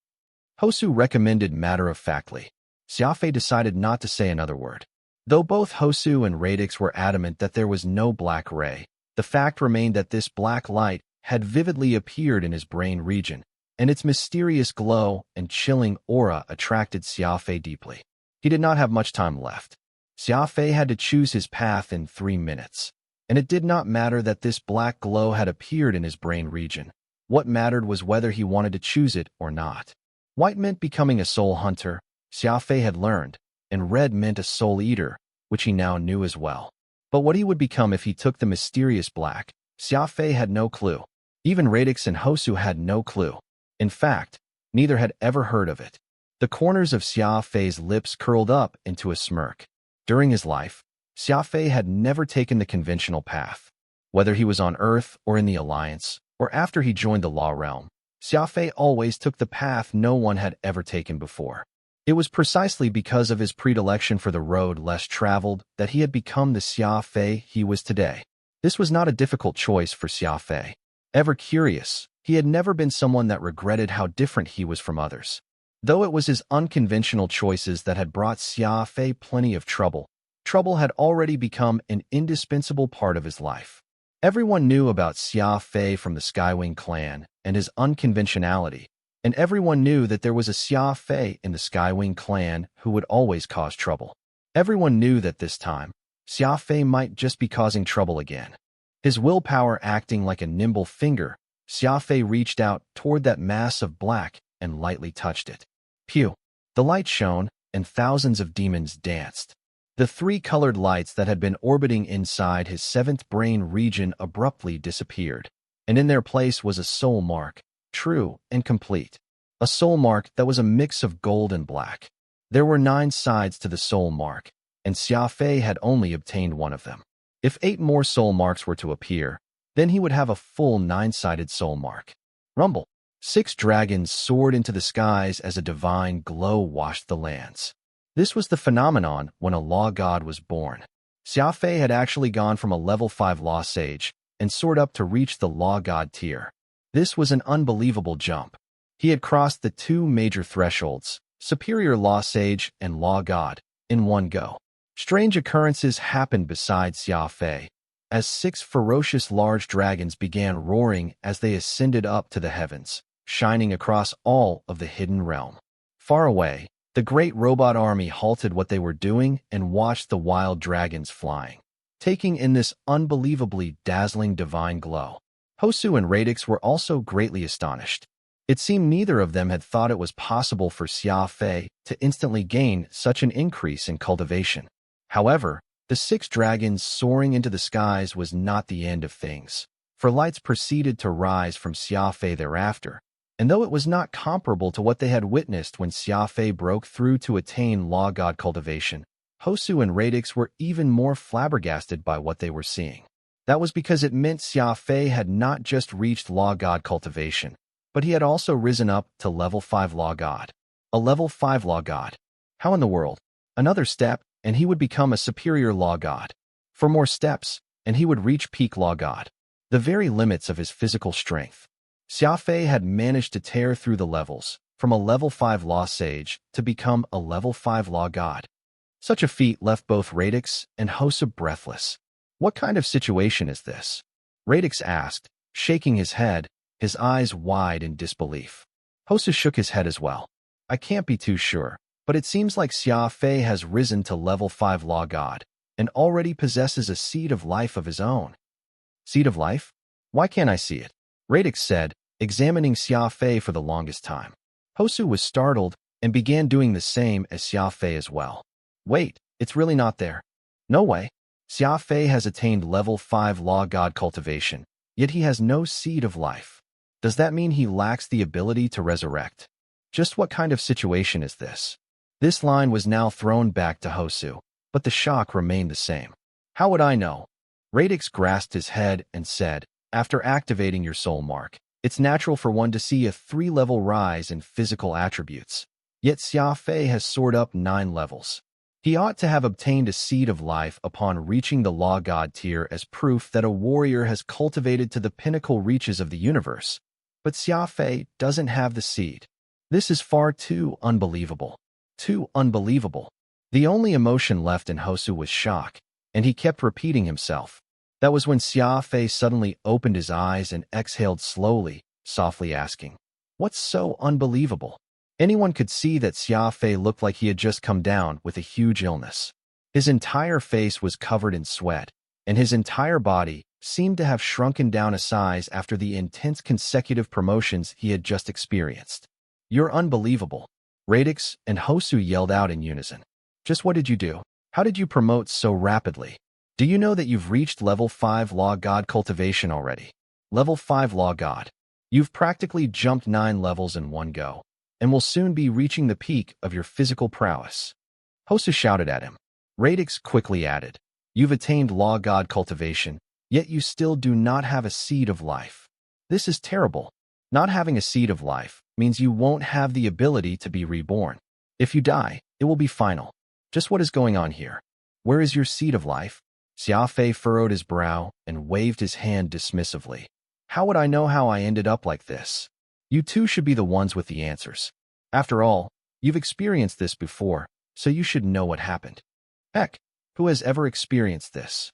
Hosu recommended matter-of-factly. Xia Fei decided not to say another word. Though both Hosu and Radix were adamant that there was no black ray, the fact remained that this black light had vividly appeared in his brain region, and its mysterious glow and chilling aura attracted Xia Fei deeply. He did not have much time left. Xia Fei had to choose his path in 3 minutes, and it did not matter that this black glow had appeared in his brain region. What mattered was whether he wanted to choose it or not. White meant becoming a soul hunter, Xia Fei had learned, and red meant a soul eater, which he now knew as well. But what he would become if he took the mysterious black, Xia Fei had no clue. Even Radix and Hosu had no clue. In fact, neither had ever heard of it. The corners of Xia Fei's lips curled up into a smirk. During his life, Xia Fei had never taken the conventional path. Whether he was on Earth or in the Alliance, or after he joined the Law Realm, Xia Fei always took the path no one had ever taken before. It was precisely because of his predilection for the road less traveled that he had become the Xia Fei he was today. This was not a difficult choice for Xia Fei. Ever curious, he had never been someone that regretted how different he was from others. Though it was his unconventional choices that had brought Xia Fei plenty of trouble, trouble had already become an indispensable part of his life. Everyone knew about Xia Fei from the Skywing clan and his unconventionality, and everyone knew that there was a Xia Fei in the Skywing clan who would always cause trouble. Everyone knew that this time, Xia Fei might just be causing trouble again. His willpower acting like a nimble finger, Xia Fei reached out toward that mass of black and lightly touched it. Pew! The light shone, and thousands of demons danced. The 3 colored lights that had been orbiting inside his 7th brain region abruptly disappeared, and in their place was a soul mark, true and complete. A soul mark that was a mix of gold and black. There were 9 sides to the soul mark, and Xia Fei had only obtained 1 of them. If 8 more soul marks were to appear, then he would have a full 9-sided soul mark. Rumble! 6 dragons soared into the skies as a divine glow washed the lands. This was the phenomenon when a law god was born. Xia Fei had actually gone from a level 5 law sage and soared up to reach the law god tier. This was an unbelievable jump. He had crossed the 2 major thresholds, superior law sage and law god, in one go. Strange occurrences happened beside Xia Fei, as 6 ferocious large dragons began roaring as they ascended up to the heavens, shining across all of the hidden realm. Far away, the great robot army halted what they were doing and watched the wild dragons flying, taking in this unbelievably dazzling divine glow. Hosu and Radix were also greatly astonished. It seemed neither of them had thought it was possible for Xia Fei to instantly gain such an increase in cultivation. However, the 6 dragons soaring into the skies was not the end of things, for lights proceeded to rise from Xia Fei thereafter, and though it was not comparable to what they had witnessed when Xia Fei broke through to attain law god cultivation, Hosu and Radix were even more flabbergasted by what they were seeing. That was because it meant Xia Fei had not just reached law god cultivation, but he had also risen up to level 5 law god. A level 5 law god. How in the world? Another step, and he would become a superior law god. 4 more steps, and he would reach peak law god. The very limits of his physical strength. Xia Fei had managed to tear through the levels, from a level 5 law sage to become a level 5 law god. Such a feat left both Radix and Hosu breathless. What kind of situation is this? Radix asked, shaking his head, his eyes wide in disbelief. Hosu shook his head as well. I can't be too sure, but it seems like Xia Fei has risen to level 5 law god, and already possesses a seed of life of his own. Seed of life? Why can't I see it? Radix said, examining Xia Fei for the longest time. Hosu was startled and began doing the same as Xia Fei as well. Wait, it's really not there. No way. Xia Fei has attained level 5 law god cultivation, yet he has no seed of life. Does that mean he lacks the ability to resurrect? Just what kind of situation is this? This line was now thrown back to Hosu, but the shock remained the same. How would I know? Radix grasped his head and said, after activating your soul mark, it's natural for one to see a 3-level rise in physical attributes. Yet Xia Fei has soared up 9 levels. He ought to have obtained a seed of life upon reaching the law god tier as proof that a warrior has cultivated to the pinnacle reaches of the universe. But Xia Fei doesn't have the seed. This is far too unbelievable. Too unbelievable. The only emotion left in Hosu was shock, and he kept repeating himself. That was when Xia Fei suddenly opened his eyes and exhaled slowly, softly asking, "What's so unbelievable?" Anyone could see that Xia Fei looked like he had just come down with a huge illness. His entire face was covered in sweat, and his entire body seemed to have shrunken down a size after the intense consecutive promotions he had just experienced. "You're unbelievable," Radix and Hosu yelled out in unison. "Just what did you do? How did you promote so rapidly? Do you know that you've reached level 5 Law God cultivation already? Level 5 Law God. You've practically jumped 9 levels in one go, and will soon be reaching the peak of your physical prowess." Hosu shouted at him. Radix quickly added, "You've attained Law God cultivation, yet you still do not have a seed of life. This is terrible. Not having a seed of life means you won't have the ability to be reborn. If you die, it will be final. Just what is going on here? Where is your seed of life?" Xia Fei furrowed his brow and waved his hand dismissively. "How would I know how I ended up like this? You two should be the ones with the answers. After all, you've experienced this before, so you should know what happened." "Heck, who has ever experienced this?"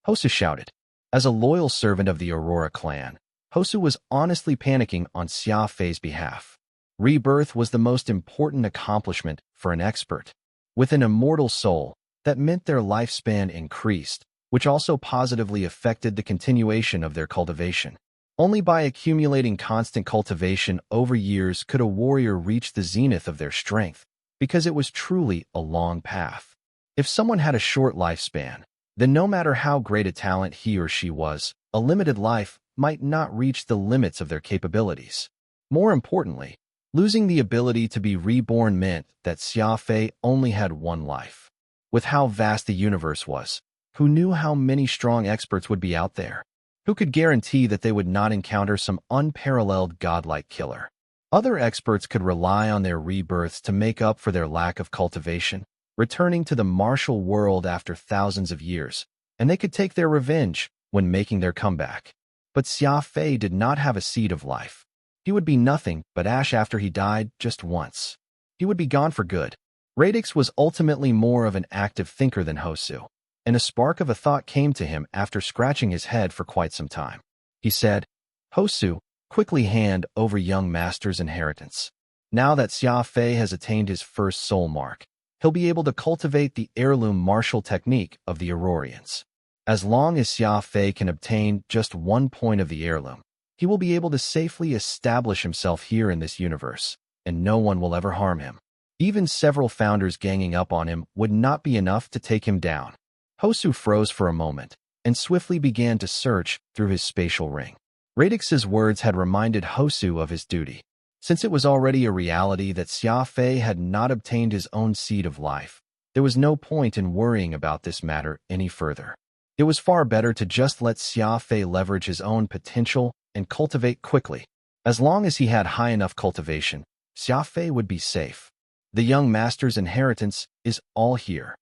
Hosu shouted. As a loyal servant of the Aurora clan, Hosu was honestly panicking on Xia Fei's behalf. Rebirth was the most important accomplishment for an expert. With an immortal soul, that meant their lifespan increased, which also positively affected the continuation of their cultivation. Only by accumulating constant cultivation over years could a warrior reach the zenith of their strength, because it was truly a long path. If someone had a short lifespan, then no matter how great a talent he or she was, a limited life might not reach the limits of their capabilities. More importantly, losing the ability to be reborn meant that Xia Fei only had one life. With how vast the universe was, who knew how many strong experts would be out there? Who could guarantee that they would not encounter some unparalleled godlike killer? Other experts could rely on their rebirths to make up for their lack of cultivation, returning to the martial world after thousands of years, and they could take their revenge when making their comeback. But Xia Fei did not have a seed of life. He would be nothing but ash after he died just once. He would be gone for good. Radix was ultimately more of an active thinker than Hosu, and a spark of a thought came to him after scratching his head for quite some time. He said, "Hosu, quickly hand over young master's inheritance. Now that Xia Fei has attained his first soul mark, he'll be able to cultivate the heirloom martial technique of the Aurorians. As long as Xia Fei can obtain just 1 point of the heirloom, he will be able to safely establish himself here in this universe, and no one will ever harm him. Even several founders ganging up on him would not be enough to take him down." Hosu froze for a moment and swiftly began to search through his spatial ring. Radix's words had reminded Hosu of his duty. Since it was already a reality that Xia Fei had not obtained his own seed of life, there was no point in worrying about this matter any further. It was far better to just let Xia Fei leverage his own potential and cultivate quickly. As long as he had high enough cultivation, Xia Fei would be safe. The young master's inheritance is all here.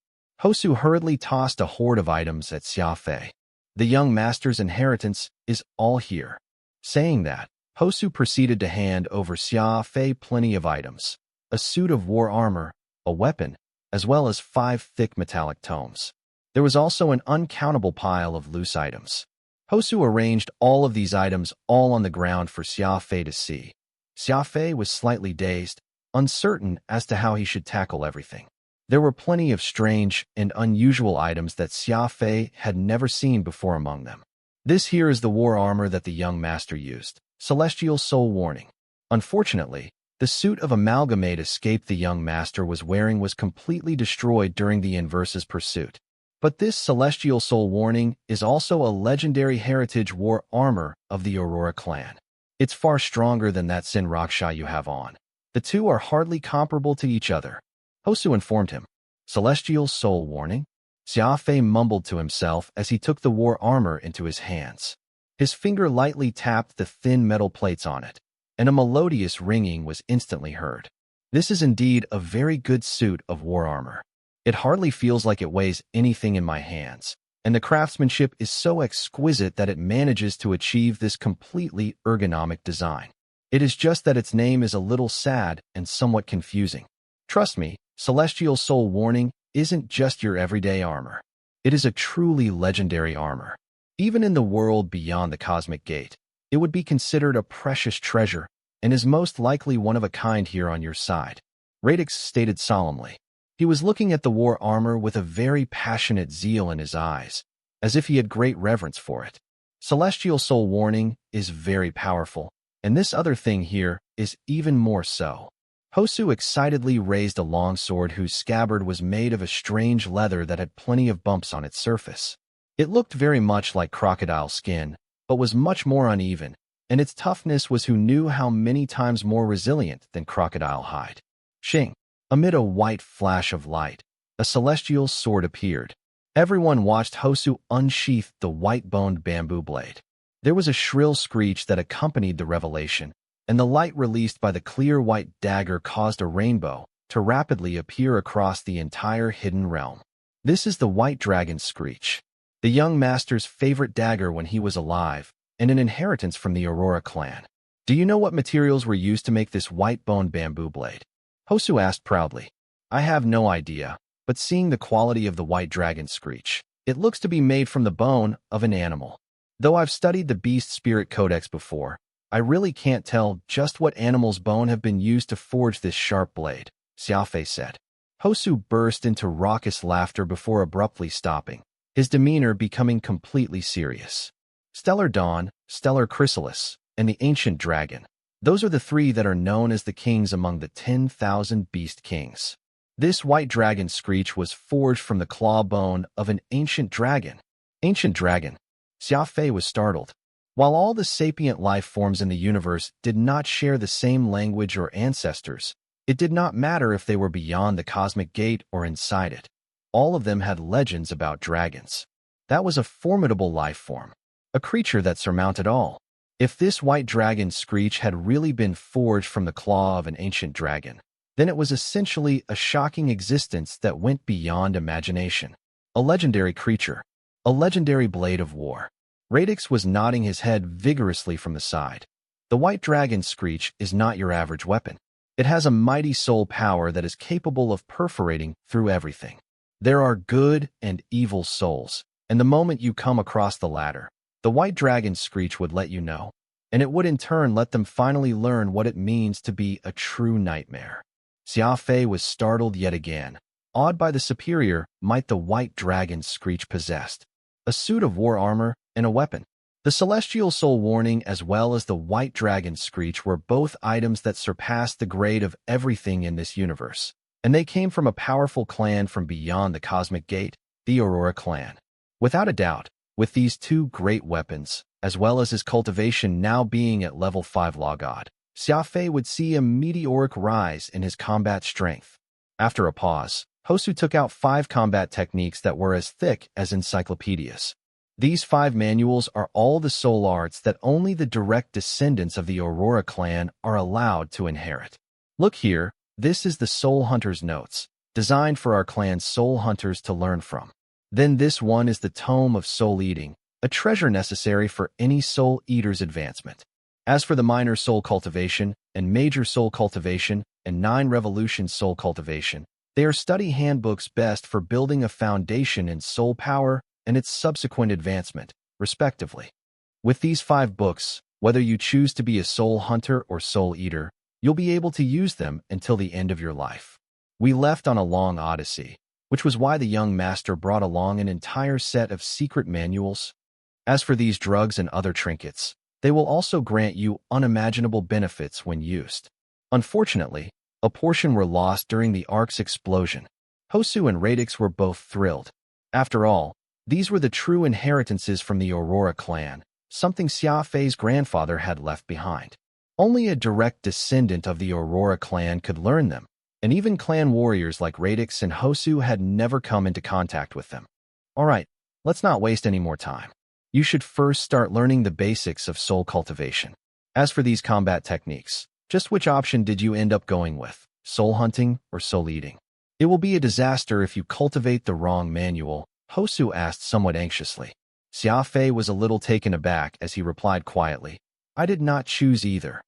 Hosu hurriedly tossed a horde of items at Xia Fei. The young master's inheritance is all here. Saying that, Hosu proceeded to hand over Xia Fei plenty of items, a suit of war armor, a weapon, as well as 5 thick metallic tomes. There was also an uncountable pile of loose items. Hosu arranged all of these items all on the ground for Xia Fei to see. Xia Fei was slightly dazed, uncertain as to how he should tackle everything. There were plenty of strange and unusual items that Xia Fei had never seen before among them. This here is the war armor that the young master used, Celestial Soul Warning. Unfortunately, the suit of amalgamate escape the young master was wearing was completely destroyed during the Inverse's pursuit. But this Celestial Soul Warning is also a legendary heritage war armor of the Aurora clan. It's far stronger than that Sin Raksha you have on. The two are hardly comparable to each other. Hosu informed him. Celestial soul warning? Xia Fei mumbled to himself as he took the war armor into his hands. His finger lightly tapped the thin metal plates on it, and a melodious ringing was instantly heard. This is indeed a very good suit of war armor. It hardly feels like it weighs anything in my hands, and the craftsmanship is so exquisite that it manages to achieve this completely ergonomic design. It is just that its name is a little sad and somewhat confusing. Trust me, Celestial Soul Warning isn't just your everyday armor. It is a truly legendary armor. Even in the world beyond the cosmic gate, it would be considered a precious treasure and is most likely one of a kind here on your side, Radix stated solemnly. He was looking at the war armor with a very passionate zeal in his eyes, as if he had great reverence for it. Celestial Soul Warning is very powerful, and this other thing here is even more so. Hosu excitedly raised a long sword whose scabbard was made of a strange leather that had plenty of bumps on its surface. It looked very much like crocodile skin, but was much more uneven, and its toughness was who knew how many times more resilient than crocodile hide. Shing! Amid a white flash of light, a celestial sword appeared. Everyone watched Hosu unsheath the white-boned bamboo blade. There was a shrill screech that accompanied the revelation, and the light released by the clear white dagger caused a rainbow to rapidly appear across the entire hidden realm. This is the White Dragon's Screech, the young master's favorite dagger when he was alive, and an inheritance from the Aurora clan. Do you know what materials were used to make this white-boned bamboo blade? Hosu asked proudly. I have no idea, but seeing the quality of the White Dragon's Screech, it looks to be made from the bone of an animal. Though I've studied the Beast Spirit Codex before, I really can't tell just what animal's bone have been used to forge this sharp blade, Xia Fei said. Hosu burst into raucous laughter before abruptly stopping, his demeanor becoming completely serious. Stellar Dawn, Stellar Chrysalis, and the Ancient Dragon. Those are the three that are known as the kings among the 10,000 beast kings. This White Dragon's Screech was forged from the claw bone of an ancient dragon. Ancient dragon. Xia Fei was startled. While all the sapient life forms in the universe did not share the same language or ancestors, it did not matter if they were beyond the cosmic gate or inside it. All of them had legends about dragons. That was a formidable life form, a creature that surmounted all. If this White Dragon's Screech had really been forged from the claw of an ancient dragon, then it was essentially a shocking existence that went beyond imagination. A legendary creature, a legendary blade of war. Radix was nodding his head vigorously from the side. The White Dragon's Screech is not your average weapon. It has a mighty soul power that is capable of perforating through everything. There are good and evil souls, and the moment you come across the latter, the White Dragon's Screech would let you know, and it would in turn let them finally learn what it means to be a true nightmare. Xia Fei was startled yet again, awed by the superior might the White Dragon's Screech possessed. A suit of war armor and a weapon. The Celestial Soul Warning as well as the White Dragon's Screech were both items that surpassed the grade of everything in this universe, and they came from a powerful clan from beyond the cosmic gate, the Aurora clan. Without a doubt, with these two great weapons, as well as his cultivation now being at level 5 Law God, Xia Fei would see a meteoric rise in his combat strength. After a pause, Hosu took out 5 combat techniques that were as thick as encyclopedias. These 5 manuals are all the soul arts that only the direct descendants of the Aurora clan are allowed to inherit. Look here, this is the Soul Hunter's Notes, designed for our clan's soul hunters to learn from. Then this one is the Tome of Soul Eating, a treasure necessary for any soul eater's advancement. As for the Minor Soul Cultivation and Major Soul Cultivation and 9 Revolution Soul Cultivation, they are study handbooks best for building a foundation in soul power and its subsequent advancement, respectively. With these 5 books, whether you choose to be a soul hunter or soul eater, you'll be able to use them until the end of your life. We left on a long odyssey, which was why the young master brought along an entire set of secret manuals. As for these drugs and other trinkets, they will also grant you unimaginable benefits when used. Unfortunately, a portion were lost during the Ark's explosion. Hosu and Radix were both thrilled. After all, these were the true inheritances from the Aurora clan, something Xia Fei's grandfather had left behind. Only a direct descendant of the Aurora clan could learn them, and even clan warriors like Radix and Hosu had never come into contact with them. Alright, let's not waste any more time. You should first start learning the basics of soul cultivation. As for these combat techniques, just which option did you end up going with, soul hunting or soul eating? It will be a disaster if you cultivate the wrong manual, Hosu asked somewhat anxiously. Xia Fei was a little taken aback as he replied quietly, I did not choose either.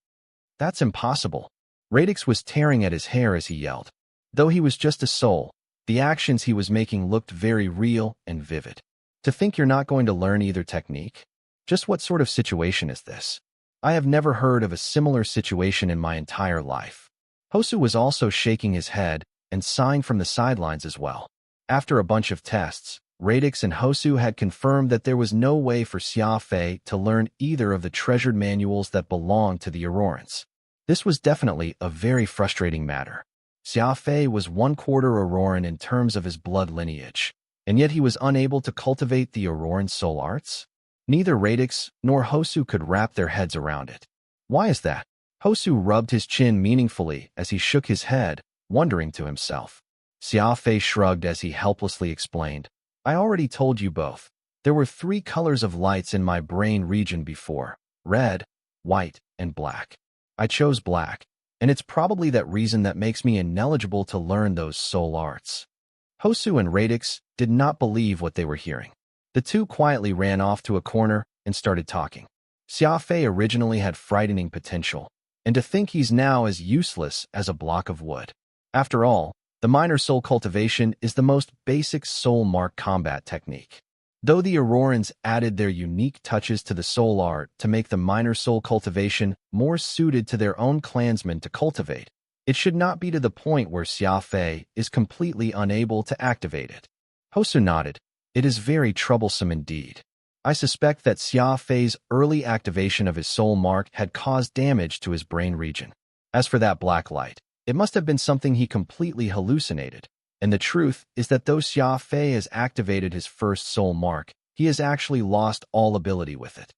That's impossible. Radix was tearing at his hair as he yelled. Though he was just a soul, the actions he was making looked very real and vivid. To think you're not going to learn either technique? Just what sort of situation is this? I have never heard of a similar situation in my entire life. Hosu was also shaking his head and sighing from the sidelines as well. After a bunch of tests, Radix and Hosu had confirmed that there was no way for Xia Fei to learn either of the treasured manuals that belonged to the Aurorans. This was definitely a very frustrating matter. Xia Fei was 1/4 Auroran in terms of his blood lineage, and yet he was unable to cultivate the Auroran soul arts? Neither Radix nor Hosu could wrap their heads around it. Why is that? Hosu rubbed his chin meaningfully as he shook his head, wondering to himself. Xia Fei shrugged as he helplessly explained, I already told you both. There were 3 colors of lights in my brain region before, red, white, and black. I chose black, and it's probably that reason that makes me ineligible to learn those soul arts. Hosu and Radix did not believe what they were hearing. The two quietly ran off to a corner and started talking. Xia Fei originally had frightening potential, and to think he's now as useless as a block of wood. After all, the minor soul cultivation is the most basic soul mark combat technique. Though the Aurorans added their unique touches to the soul art to make the minor soul cultivation more suited to their own clansmen to cultivate, it should not be to the point where Xia Fei is completely unable to activate it. Hosu nodded. It is very troublesome indeed. I suspect that Xia Fei's early activation of his soul mark had caused damage to his brain region. As for that black light, it must have been something he completely hallucinated. And the truth is that though Xia Fei has activated his first soul mark, he has actually lost all ability with it.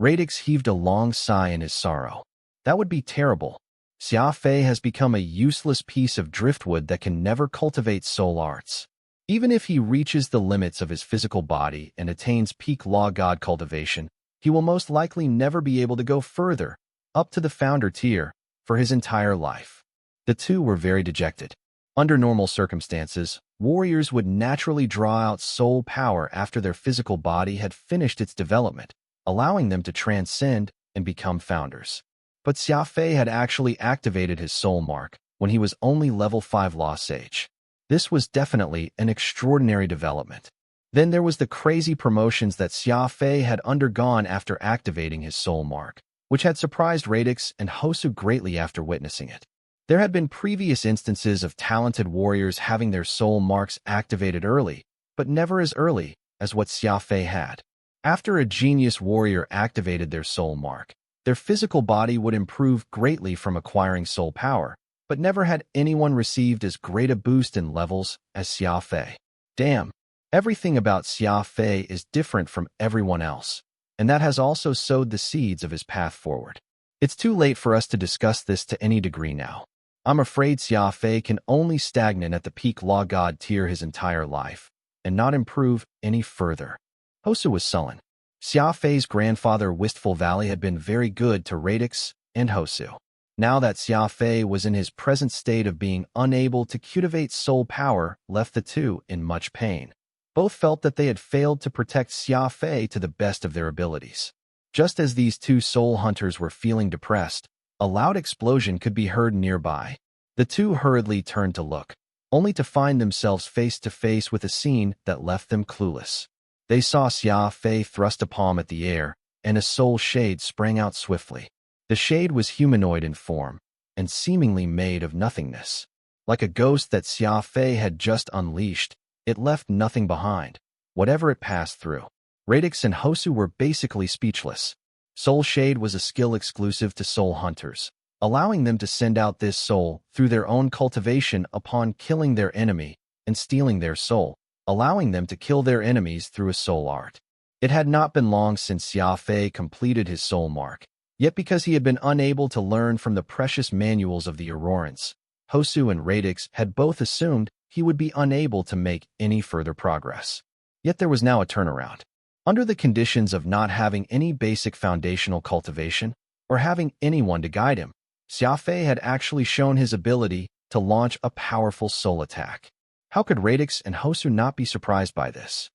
Radix heaved a long sigh in his sorrow. That would be terrible. Xia Fei has become a useless piece of driftwood that can never cultivate soul arts. Even if he reaches the limits of his physical body and attains peak law god cultivation, he will most likely never be able to go further, up to the founder tier, for his entire life. The two were very dejected. Under normal circumstances, warriors would naturally draw out soul power after their physical body had finished its development, allowing them to transcend and become founders. But Xia Fei had actually activated his soul mark when he was only level 5 Law Sage. This was definitely an extraordinary development. Then there was the crazy promotions that Xia Fei had undergone after activating his soul mark, which had surprised Radix and Hosu greatly after witnessing it. There had been previous instances of talented warriors having their soul marks activated early, but never as early as what Xia Fei had. After a genius warrior activated their soul mark, their physical body would improve greatly from acquiring soul power, but never had anyone received as great a boost in levels as Xia Fei. Damn, everything about Xia Fei is different from everyone else, and that has also sowed the seeds of his path forward. It's too late for us to discuss this to any degree now. I'm afraid Xia Fei can only stagnate at the peak law god tier his entire life, and not improve any further. Hosu was sullen. Xia Fei's grandfather Wistful Valley had been very good to Radix and Hosu. Now that Xia Fei was in his present state of being unable to cultivate soul power left the two in much pain. Both felt that they had failed to protect Xia Fei to the best of their abilities. Just as these two soul hunters were feeling depressed, a loud explosion could be heard nearby. The two hurriedly turned to look, only to find themselves face to face with a scene that left them clueless. They saw Xia Fei thrust a palm at the air, and a soul shade sprang out swiftly. The shade was humanoid in form, and seemingly made of nothingness. Like a ghost that Xia Fei had just unleashed, it left nothing behind, whatever it passed through. Radix and Hosu were basically speechless. Soul Shade was a skill exclusive to soul hunters, allowing them to send out this soul through their own cultivation upon killing their enemy and stealing their soul, allowing them to kill their enemies through a soul art. It had not been long since Xia Fei completed his soul mark, yet because he had been unable to learn from the precious manuals of the Aurorans, Hosu and Radix had both assumed he would be unable to make any further progress. Yet there was now a turnaround. Under the conditions of not having any basic foundational cultivation or having anyone to guide him, Xia Fei had actually shown his ability to launch a powerful soul attack. How could Radix and Hosu not be surprised by this?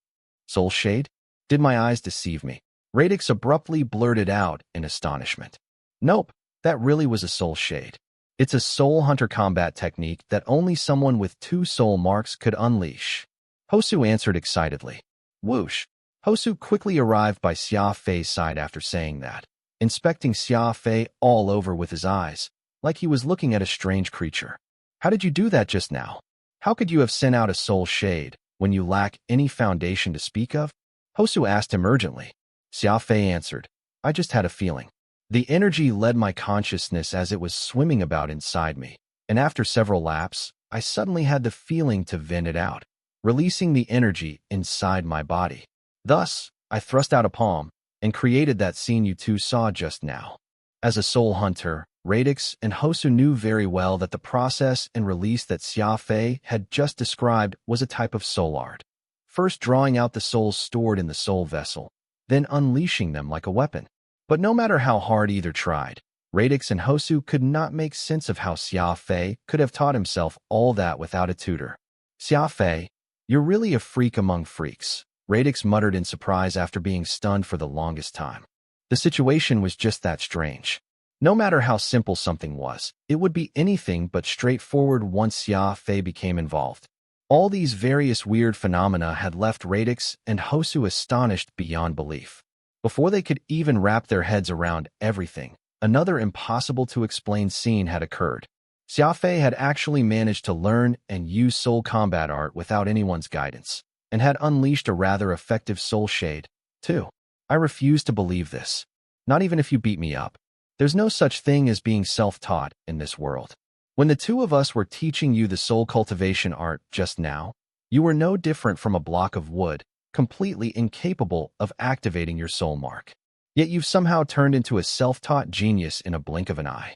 Soul Shade? Did my eyes deceive me? Radix abruptly blurted out in astonishment. Nope, that really was a Soul Shade. It's a soul hunter combat technique that only someone with 2 soul marks could unleash. Hosu answered excitedly. Whoosh. Hosu quickly arrived by Xia Fei's side after saying that, inspecting Xia Fei all over with his eyes, like he was looking at a strange creature. How did you do that just now? How could you have sent out a soul shade when you lack any foundation to speak of? Hosu asked him urgently. Xia Fei answered, I just had a feeling. The energy led my consciousness as it was swimming about inside me, and after several laps, I suddenly had the feeling to vent it out, releasing the energy inside my body. Thus, I thrust out a palm and created that scene you two saw just now. As a soul hunter, Radix and Hosu knew very well that the process and release that Xia Fei had just described was a type of soul art. First drawing out the souls stored in the soul vessel, then unleashing them like a weapon. But no matter how hard either tried, Radix and Hosu could not make sense of how Xia Fei could have taught himself all that without a tutor. Xia Fei, you're really a freak among freaks, Radix muttered in surprise after being stunned for the longest time. The situation was just that strange. No matter how simple something was, it would be anything but straightforward once Xia Fei became involved. All these various weird phenomena had left Radix and Hosu astonished beyond belief. Before they could even wrap their heads around everything, another impossible-to-explain scene had occurred. Xia Fei had actually managed to learn and use soul combat art without anyone's guidance, and had unleashed a rather effective soul shade, too. I refuse to believe this. Not even if you beat me up. There's no such thing as being self-taught in this world. When the two of us were teaching you the soul cultivation art just now, you were no different from a block of wood, completely incapable of activating your soul mark. Yet you've somehow turned into a self-taught genius in a blink of an eye.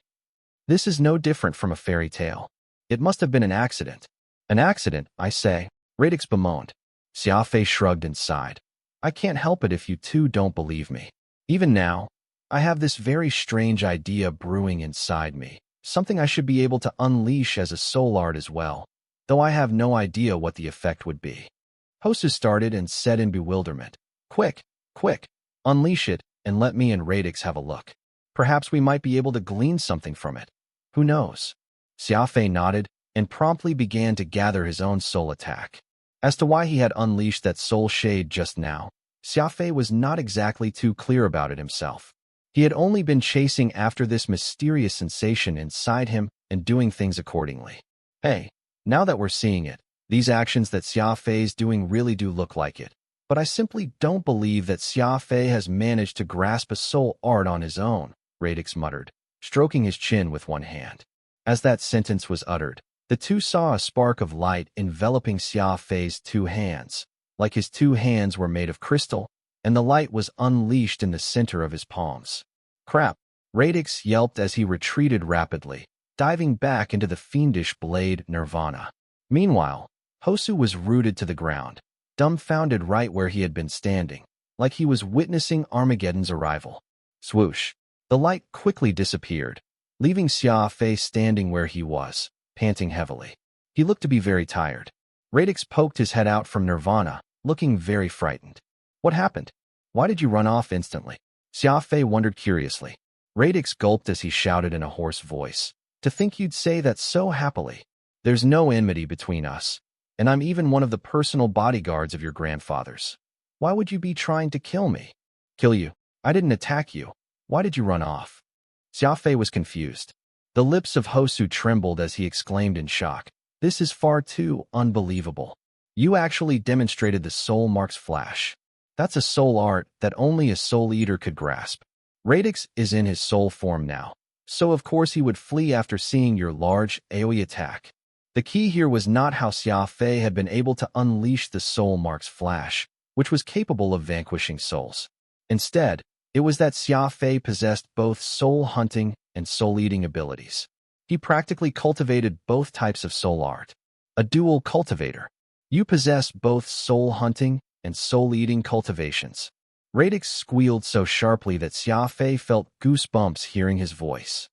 This is no different from a fairy tale. It must have been an accident. An accident, I say, Radix bemoaned. Xia Fei shrugged and sighed. I can't help it if you two don't believe me. Even now, I have this very strange idea brewing inside me, something I should be able to unleash as a soul art as well, though I have no idea what the effect would be. Hosu started and said in bewilderment, Quick, quick, unleash it and let me and Radix have a look. Perhaps we might be able to glean something from it. Who knows? Xia Fei nodded and promptly began to gather his own soul attack. As to why he had unleashed that soul shade just now, Xia Fei was not exactly too clear about it himself. He had only been chasing after this mysterious sensation inside him and doing things accordingly. Hey, now that we're seeing it, these actions that Xia Fei's doing really do look like it. But I simply don't believe that Xia Fei has managed to grasp a soul art on his own, Radix muttered, stroking his chin with one hand. As that sentence was uttered, the two saw a spark of light enveloping Xia Fei's 2 hands, like his 2 hands were made of crystal, and the light was unleashed in the center of his palms. Crap, Radix yelped as he retreated rapidly, diving back into the fiendish blade nirvana. Meanwhile, Hosu was rooted to the ground, dumbfounded right where he had been standing, like he was witnessing Armageddon's arrival. Swoosh! The light quickly disappeared, leaving Xia Fei standing where he was, panting heavily. He looked to be very tired. Radix poked his head out from nirvana, looking very frightened. What happened? Why did you run off instantly? Xia Fei wondered curiously. Radix gulped as he shouted in a hoarse voice. To think you'd say that so happily. There's no enmity between us, and I'm even one of the personal bodyguards of your grandfather's. Why would you be trying to kill me? Kill you? I didn't attack you. Why did you run off? Xia Fei was confused. The lips of Hosu trembled as he exclaimed in shock. This is far too unbelievable. You actually demonstrated the soul mark's flash. That's a soul art that only a soul eater could grasp. Radix is in his soul form now, so of course he would flee after seeing your large AoE attack. The key here was not how Xia Fei had been able to unleash the soul mark's flash, which was capable of vanquishing souls. Instead, it was that Xia Fei possessed both soul hunting and soul-eating abilities. He practically cultivated both types of soul art. A dual cultivator. You possess both soul hunting and soul-eating cultivations. Radix squealed so sharply that Xia Fei felt goosebumps hearing his voice.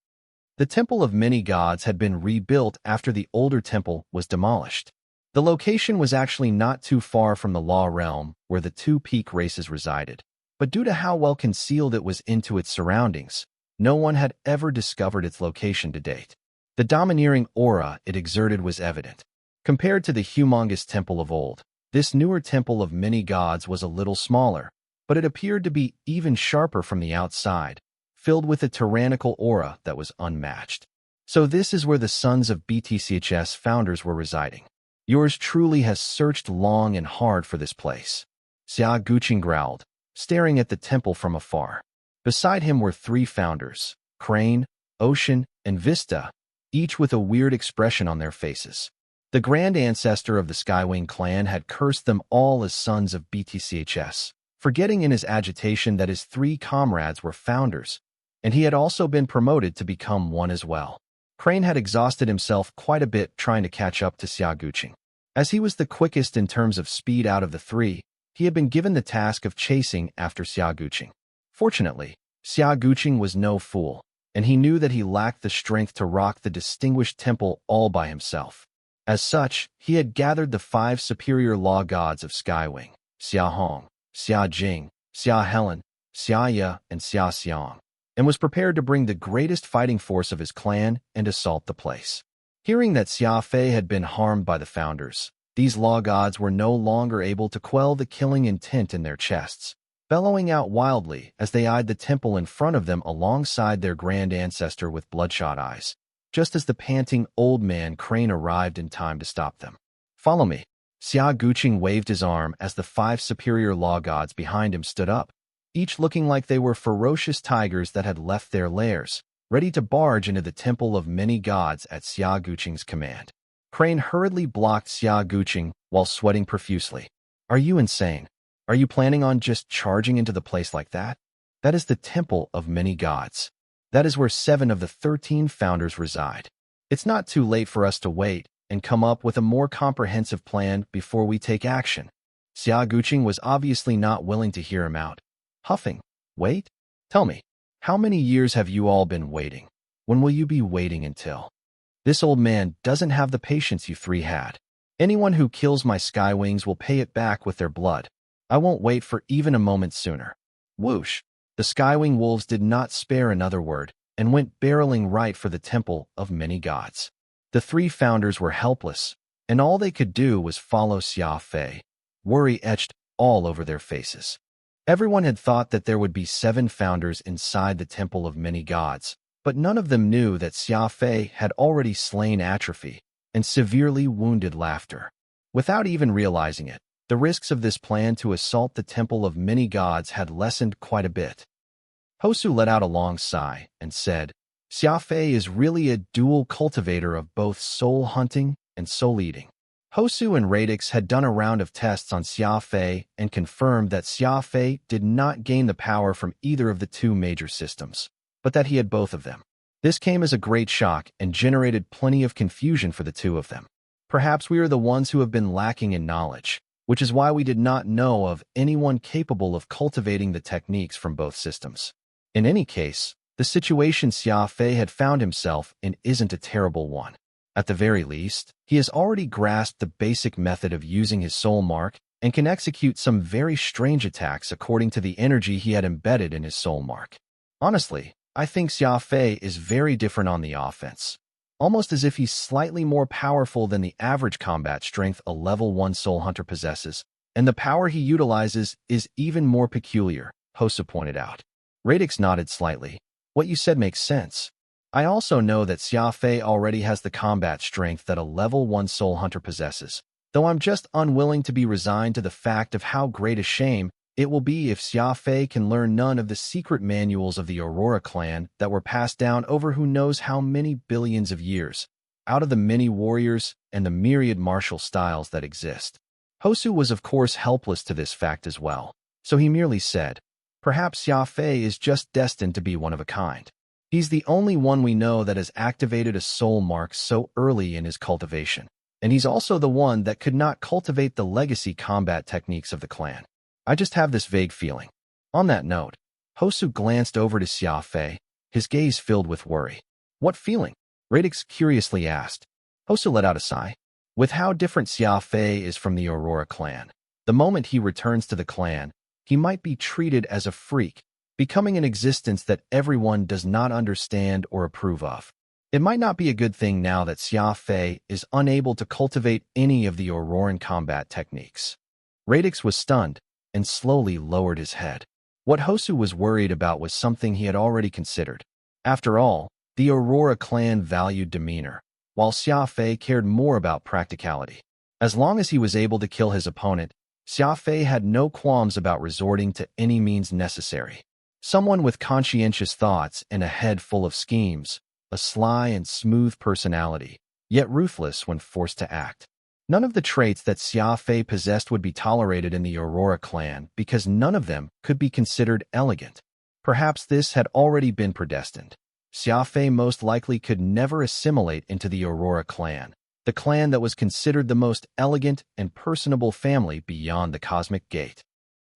The Temple of Many Gods had been rebuilt after the older temple was demolished. The location was actually not too far from the Law Realm where the two peak races resided, but due to how well concealed it was into its surroundings, no one had ever discovered its location to date. The domineering aura it exerted was evident. Compared to the humongous temple of old, this newer Temple of Many Gods was a little smaller, but it appeared to be even sharper from the outside, filled with a tyrannical aura that was unmatched. So this is where the sons of BTCHS founders were residing. Yours truly has searched long and hard for this place. Xia Guqing growled, staring at the temple from afar. Beside him were three founders, Crane, Ocean, and Vista, each with a weird expression on their faces. The grand ancestor of the Skywing clan had cursed them all as sons of BTCHS, forgetting in his agitation that his three comrades were founders, and he had also been promoted to become one as well. Crane had exhausted himself quite a bit trying to catch up to Xia Guqing. As he was the quickest in terms of speed out of the three, he had been given the task of chasing after Xia Guqing. Fortunately, Xia Guqing was no fool, and he knew that he lacked the strength to rock the distinguished temple all by himself. As such, he had gathered the 5 superior law gods of Skywing, Xia Hong, Xia Jing, Xia Helen, Xia Ye, and Xia Xiang, and was prepared to bring the greatest fighting force of his clan and assault the place. Hearing that Xia Fei had been harmed by the founders, these law gods were no longer able to quell the killing intent in their chests, bellowing out wildly as they eyed the temple in front of them alongside their grand ancestor with bloodshot eyes, just as the panting old man Crane arrived in time to stop them. "Follow me." Xia Guqing waved his arm as the 5 superior law gods behind him stood up, each looking like they were ferocious tigers that had left their lairs, ready to barge into the Temple of Many Gods at Xia Guqing's command. Crane hurriedly blocked Xia Guqing while sweating profusely. "Are you insane? Are you planning on just charging into the place like that? That is the Temple of Many Gods. That is where 7 of the 13 founders reside. It's not too late for us to wait and come up with a more comprehensive plan before we take action." Xia Guqing was obviously not willing to hear him out. Huffing, "Wait? Tell me, how many years have you all been waiting? When will you be waiting until? This old man doesn't have the patience you 3 had. Anyone who kills my Skywings will pay it back with their blood. I won't wait for even a moment sooner." Whoosh! The Skywing wolves did not spare another word and went barreling right for the Temple of Many Gods. The 3 founders were helpless, and all they could do was follow Xia Fei, worry etched all over their faces. Everyone had thought that there would be 7 founders inside the Temple of Many Gods, but none of them knew that Xia Fei had already slain Atrophy and severely wounded Laughter. Without even realizing it, the risks of this plan to assault the Temple of Many Gods had lessened quite a bit. Hosu let out a long sigh and said, "Xia Fei is really a dual cultivator of both soul hunting and soul eating." Hosu and Radix had done a round of tests on Xia Fei and confirmed that Xia Fei did not gain the power from either of the 2 major systems, but that he had both of them. This came as a great shock and generated plenty of confusion for the 2 of them. Perhaps we are the ones who have been lacking in knowledge, which is why we did not know of anyone capable of cultivating the techniques from both systems. In any case, the situation Xia Fei had found himself in isn't a terrible one. At the very least, he has already grasped the basic method of using his soul mark and can execute some very strange attacks according to the energy he had embedded in his soul mark. Honestly, I think Xia Fei is very different on the offense, almost as if he's slightly more powerful than the average combat strength a level 1 soul hunter possesses, and the power he utilizes is even more peculiar, Hosu pointed out. Radix nodded slightly. "What you said makes sense. I also know that Xia Fei already has the combat strength that a level 1 soul hunter possesses, though I'm just unwilling to be resigned to the fact of how great a shame it will be if Xia Fei can learn none of the secret manuals of the Aurora clan that were passed down over who knows how many billions of years, out of the many warriors and the myriad martial styles that exist." Hosu was of course helpless to this fact as well, so he merely said, "Perhaps Xia Fei is just destined to be one of a kind. He's the only one we know that has activated a soul mark so early in his cultivation, and he's also the one that could not cultivate the legacy combat techniques of the clan. I just have this vague feeling." On that note, Hosu glanced over to Xia Fei, his gaze filled with worry. "What feeling?" Radix curiously asked. Hosu let out a sigh. With how different Xia Fei is from the Aurora clan, the moment he returns to the clan, he might be treated as a freak, becoming an existence that everyone does not understand or approve of. It might not be a good thing now that Xia Fei is unable to cultivate any of the Auroran combat techniques. Radix was stunned and slowly lowered his head. What Hosu was worried about was something he had already considered. After all, the Aurora clan valued demeanor, while Xia Fei cared more about practicality. As long as he was able to kill his opponent, Xia Fei had no qualms about resorting to any means necessary. Someone with conscientious thoughts and a head full of schemes, a sly and smooth personality, yet ruthless when forced to act. None of the traits that Xia Fei possessed would be tolerated in the Aurora clan because none of them could be considered elegant. Perhaps this had already been predestined. Xia Fei most likely could never assimilate into the Aurora clan, the clan that was considered the most elegant and personable family beyond the Cosmic Gate.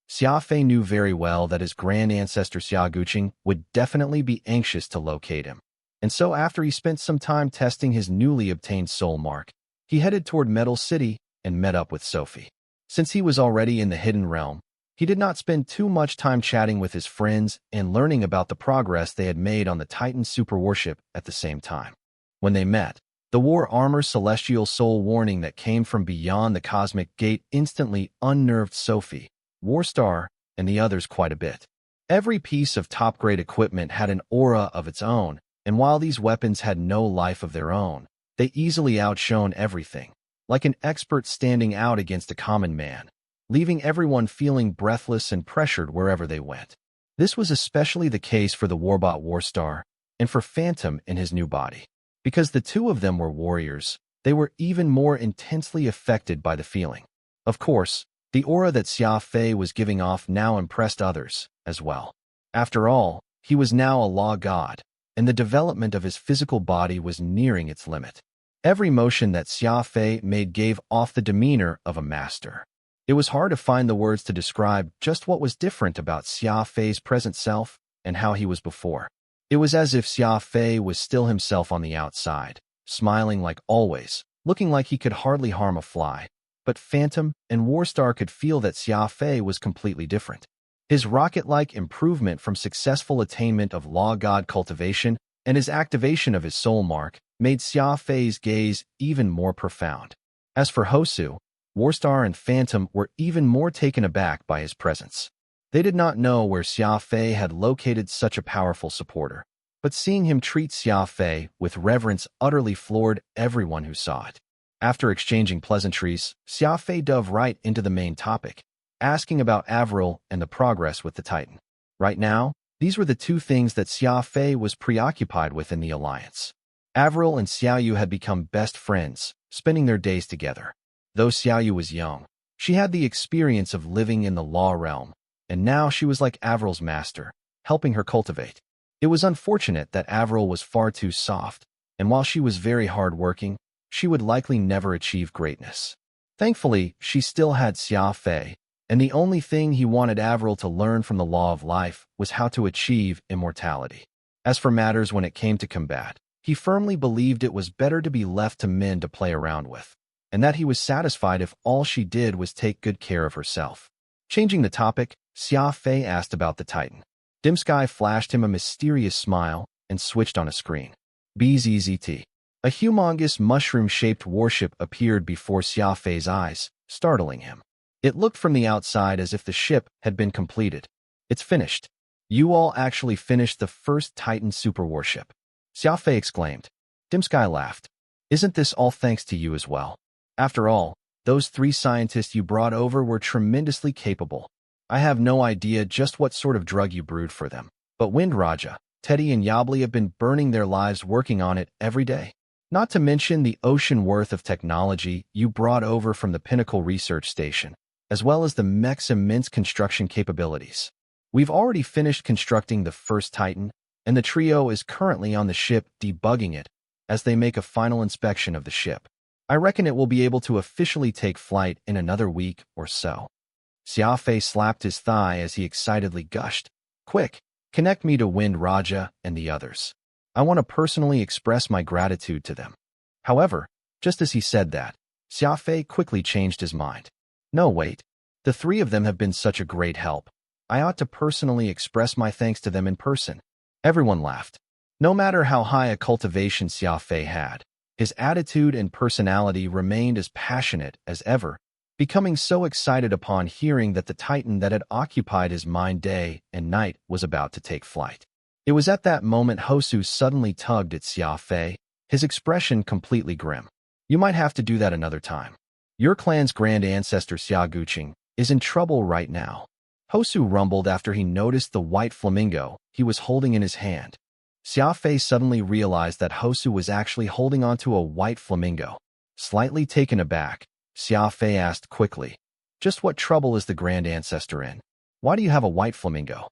Xia Fei knew very well that his grand ancestor Xia Guqing would definitely be anxious to locate him, and so after he spent some time testing his newly obtained soul mark, he headed toward Metal City and met up with Sophie. Since he was already in the Hidden Realm, he did not spend too much time chatting with his friends and learning about the progress they had made on the Titan super warship at the same time. When they met, the War Armor Celestial Soul warning that came from beyond the Cosmic Gate instantly unnerved Sophie, Warstar, and the others quite a bit. Every piece of top-grade equipment had an aura of its own, and while these weapons had no life of their own, they easily outshone everything, like an expert standing out against a common man, leaving everyone feeling breathless and pressured wherever they went. This was especially the case for the Warbot Warstar and for Phantom in his new body. Because the two of them were warriors, they were even more intensely affected by the feeling. Of course, the aura that Xia Fei was giving off now impressed others as well. After all, he was now a law god, and the development of his physical body was nearing its limit. Every motion that Xia Fei made gave off the demeanor of a master. It was hard to find the words to describe just what was different about Xia Fei's present self and how he was before. It was as if Xia Fei was still himself on the outside, smiling like always, looking like he could hardly harm a fly. But Phantom and Warstar could feel that Xia Fei was completely different. His rocket-like improvement from successful attainment of Law God cultivation and his activation of his soul mark made Xia Fei's gaze even more profound. As for Hosu, Warstar and Phantom were even more taken aback by his presence. They did not know where Xia Fei had located such a powerful supporter, but seeing him treat Xia Fei with reverence utterly floored everyone who saw it. After exchanging pleasantries, Xia Fei dove right into the main topic, asking about Avril and the progress with the Titan. Right now, these were the two things that Xia Fei was preoccupied with in the alliance. Avril and Xiaoyu had become best friends, spending their days together. Though Xiaoyu was young, she had the experience of living in the law realm, and now she was like Avril's master, helping her cultivate. It was unfortunate that Avril was far too soft, and while she was very hard-working, she would likely never achieve greatness. Thankfully, she still had Xia Fei, and the only thing he wanted Avril to learn from the law of life was how to achieve immortality. As for matters when it came to combat, he firmly believed it was better to be left to men to play around with, and that he was satisfied if all she did was take good care of herself. Changing the topic, Xia Fei asked about the Titan. Dim Sky flashed him a mysterious smile and switched on a screen. BZZT. A humongous mushroom-shaped warship appeared before Xia Fei's eyes, startling him. It looked from the outside as if the ship had been completed. It's finished. You all actually finished the first Titan super warship. Xia Fei exclaimed. Dim Sky laughed. Isn't this all thanks to you as well? After all, those 3 scientists you brought over were tremendously capable. I have no idea just what sort of drug you brewed for them, but Wind Raja, Teddy and Yabli have been burning their lives working on it every day. Not to mention the ocean worth of technology you brought over from the Pinnacle Research Station, as well as the mech's immense construction capabilities. We've already finished constructing the first Titan, and the trio is currently on the ship debugging it as they make a final inspection of the ship. I reckon it will be able to officially take flight in another week or so. Xia Fei slapped his thigh as he excitedly gushed. Quick, connect me to Wind Raja and the others. I want to personally express my gratitude to them. However, just as he said that, Xia Fei quickly changed his mind. No, wait. The three of them have been such a great help. I ought to personally express my thanks to them in person. Everyone laughed. No matter how high a cultivation Xia Fei had, his attitude and personality remained as passionate as ever, becoming so excited upon hearing that the Titan that had occupied his mind day and night was about to take flight. It was at that moment Hosu suddenly tugged at Xia Fei, his expression completely grim. You might have to do that another time. Your clan's grand ancestor Xia Guqing is in trouble right now. Hosu rumbled after he noticed the white flamingo he was holding in his hand. Xia Fei suddenly realized that Hosu was actually holding onto a white flamingo. Slightly taken aback, Xia Fei asked quickly, just what trouble is the grand ancestor in? Why do you have a white flamingo?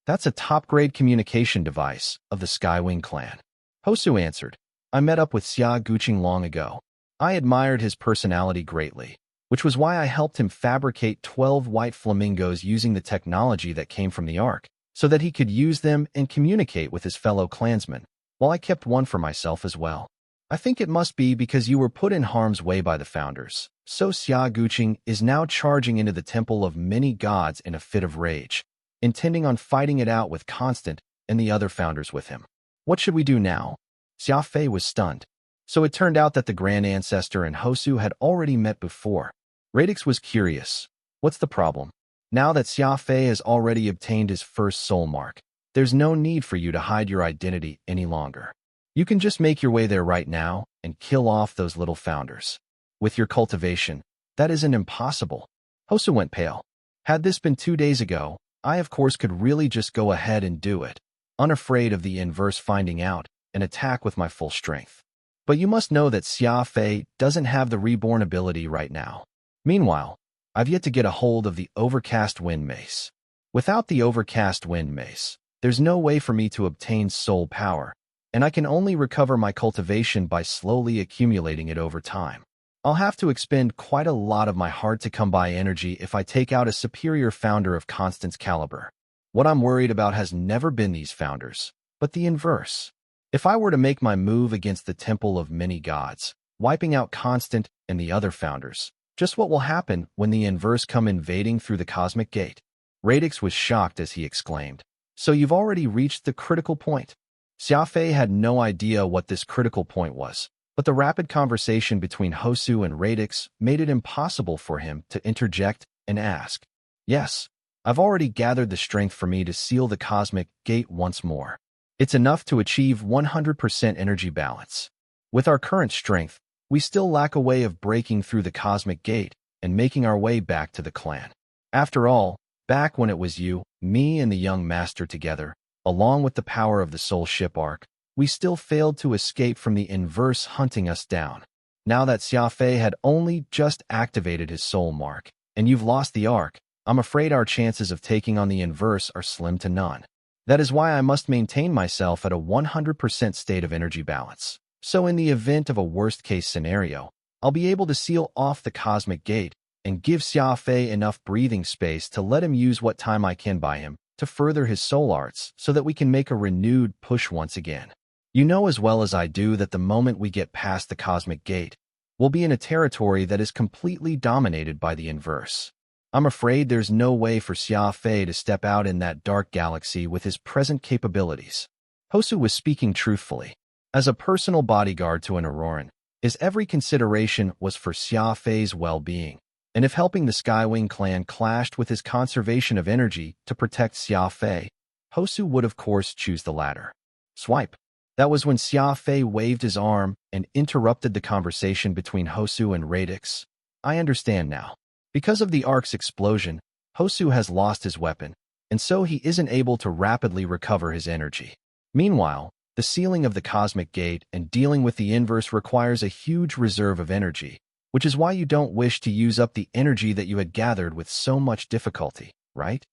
That's a top-grade communication device of the Skywing clan. Hosu answered, I met up with Xia Guqing long ago. I admired his personality greatly, which was why I helped him fabricate 12 white flamingos using the technology that came from the Ark, so that he could use them and communicate with his fellow clansmen, while I kept one for myself as well. I think it must be because you were put in harm's way by the founders, so Xia Guqing is now charging into the temple of many gods in a fit of rage, intending on fighting it out with Constant and the other founders with him. What should we do now? Xia Fei was stunned. So it turned out that the Grand Ancestor and Hosu had already met before. Radix was curious. What's the problem? Now that Xia Fei has already obtained his first soul mark, there's no need for you to hide your identity any longer. You can just make your way there right now and kill off those little founders. With your cultivation, that isn't impossible. Hosu went pale. Had this been 2 days ago, I of course could really just go ahead and do it, unafraid of the inverse finding out and attack with my full strength. But you must know that Xia Fei doesn't have the reborn ability right now. Meanwhile, I've yet to get a hold of the Overcast Wind Mace. Without the Overcast Wind Mace, there's no way for me to obtain soul power, and I can only recover my cultivation by slowly accumulating it over time. I'll have to expend quite a lot of my hard-to-come-by energy if I take out a superior founder of Constant's caliber. What I'm worried about has never been these founders, but the inverse. If I were to make my move against the Temple of Many Gods, wiping out Constant and the other founders, just what will happen when the inverse come invading through the cosmic gate? Radix was shocked as he exclaimed, so you've already reached the critical point. Xia Fei had no idea what this critical point was, but the rapid conversation between Hosu and Radix made it impossible for him to interject and ask. Yes, I've already gathered the strength for me to seal the cosmic gate once more. It's enough to achieve 100% energy balance. With our current strength, we still lack a way of breaking through the cosmic gate and making our way back to the clan. After all, back when it was you, me and the young master together, along with the power of the soul ship arc, we still failed to escape from the inverse hunting us down. Now that Xia Fei had only just activated his soul mark, and you've lost the arc, I'm afraid our chances of taking on the inverse are slim to none. That is why I must maintain myself at a 100% state of energy balance. So in the event of a worst-case scenario, I'll be able to seal off the cosmic gate and give Xia Fei enough breathing space to let him use what time I can buy him to further his soul arts so that we can make a renewed push once again. You know as well as I do that the moment we get past the cosmic gate, we'll be in a territory that is completely dominated by the inverse. I'm afraid there's no way for Xia Fei to step out in that dark galaxy with his present capabilities. Hosu was speaking truthfully. As a personal bodyguard to an Auroran, his every consideration was for Xia Fei's well-being, and if helping the Skywing clan clashed with his conservation of energy to protect Xia Fei, Hosu would of course choose the latter. Swipe. That was when Xia Fei waved his arm and interrupted the conversation between Hosu and Radix. I understand now. Because of the Ark's explosion, Hosu has lost his weapon, and so he isn't able to rapidly recover his energy. Meanwhile, The sealing of the cosmic gate and dealing with the inverse requires a huge reserve of energy, which is why you don't wish to use up the energy that you had gathered with so much difficulty, right?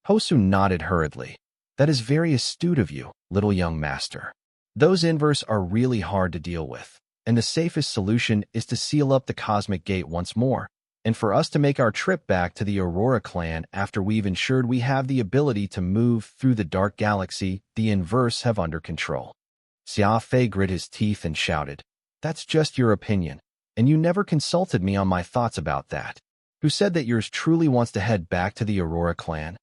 Hosu nodded hurriedly. That is very astute of you, little young master. Those inverse are really hard to deal with, and the safest solution is to seal up the cosmic gate once more, and for us to make our trip back to the Aurora clan after we've ensured we have the ability to move through the dark galaxy the inverse have under control. Xia Fei grit his teeth and shouted, That's just your opinion, and you never consulted me on my thoughts about that. Who said that yours truly wants to head back to the Aurora clan?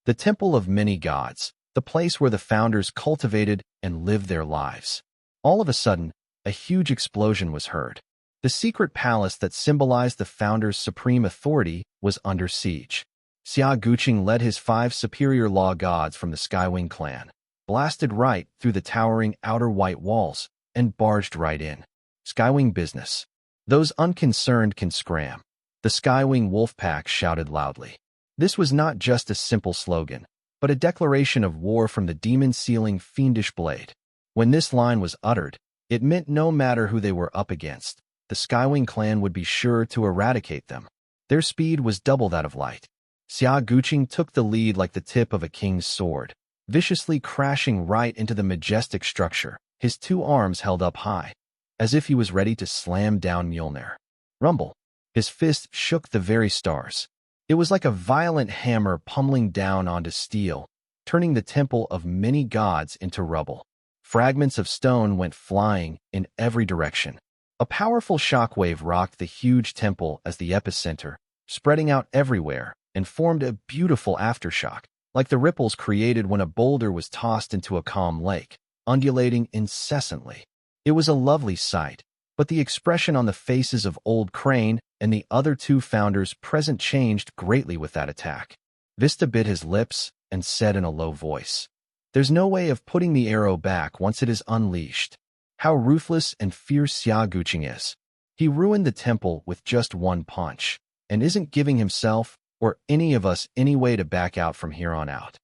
The Temple of Many Gods, the place where the founders cultivated and lived their lives. All of a sudden, a huge explosion was heard. The secret palace that symbolized the founders' supreme authority was under siege. Xia Guqing led his 5 superior law gods from the Skywing clan, blasted right through the towering outer white walls, and barged right in. Skywing business. Those unconcerned can scram. The Skywing wolf pack shouted loudly. This was not just a simple slogan, but a declaration of war from the demon-sealing fiendish blade. When this line was uttered, it meant no matter who they were up against, the Skywing clan would be sure to eradicate them. Their speed was double that of light. Xia Guqing took the lead like the tip of a king's sword, viciously crashing right into the majestic structure, his 2 arms held up high, as if he was ready to slam down Mjolnir. Rumble. His fist shook the very stars. It was like a violent hammer pummeling down onto steel, turning the Temple of Many Gods into rubble. Fragments of stone went flying in every direction. A powerful shockwave rocked the huge temple as the epicenter, spreading out everywhere, and formed a beautiful aftershock, like the ripples created when a boulder was tossed into a calm lake, undulating incessantly. It was a lovely sight, but the expression on the faces of Old Crane and the other 2 founders present changed greatly with that attack. Vista bit his lips and said in a low voice, There's no way of putting the arrow back once it is unleashed. How ruthless and fierce Xia Guqing is. He ruined the temple with just 1 punch, and isn't giving himself or any of us any way to back out from here on out.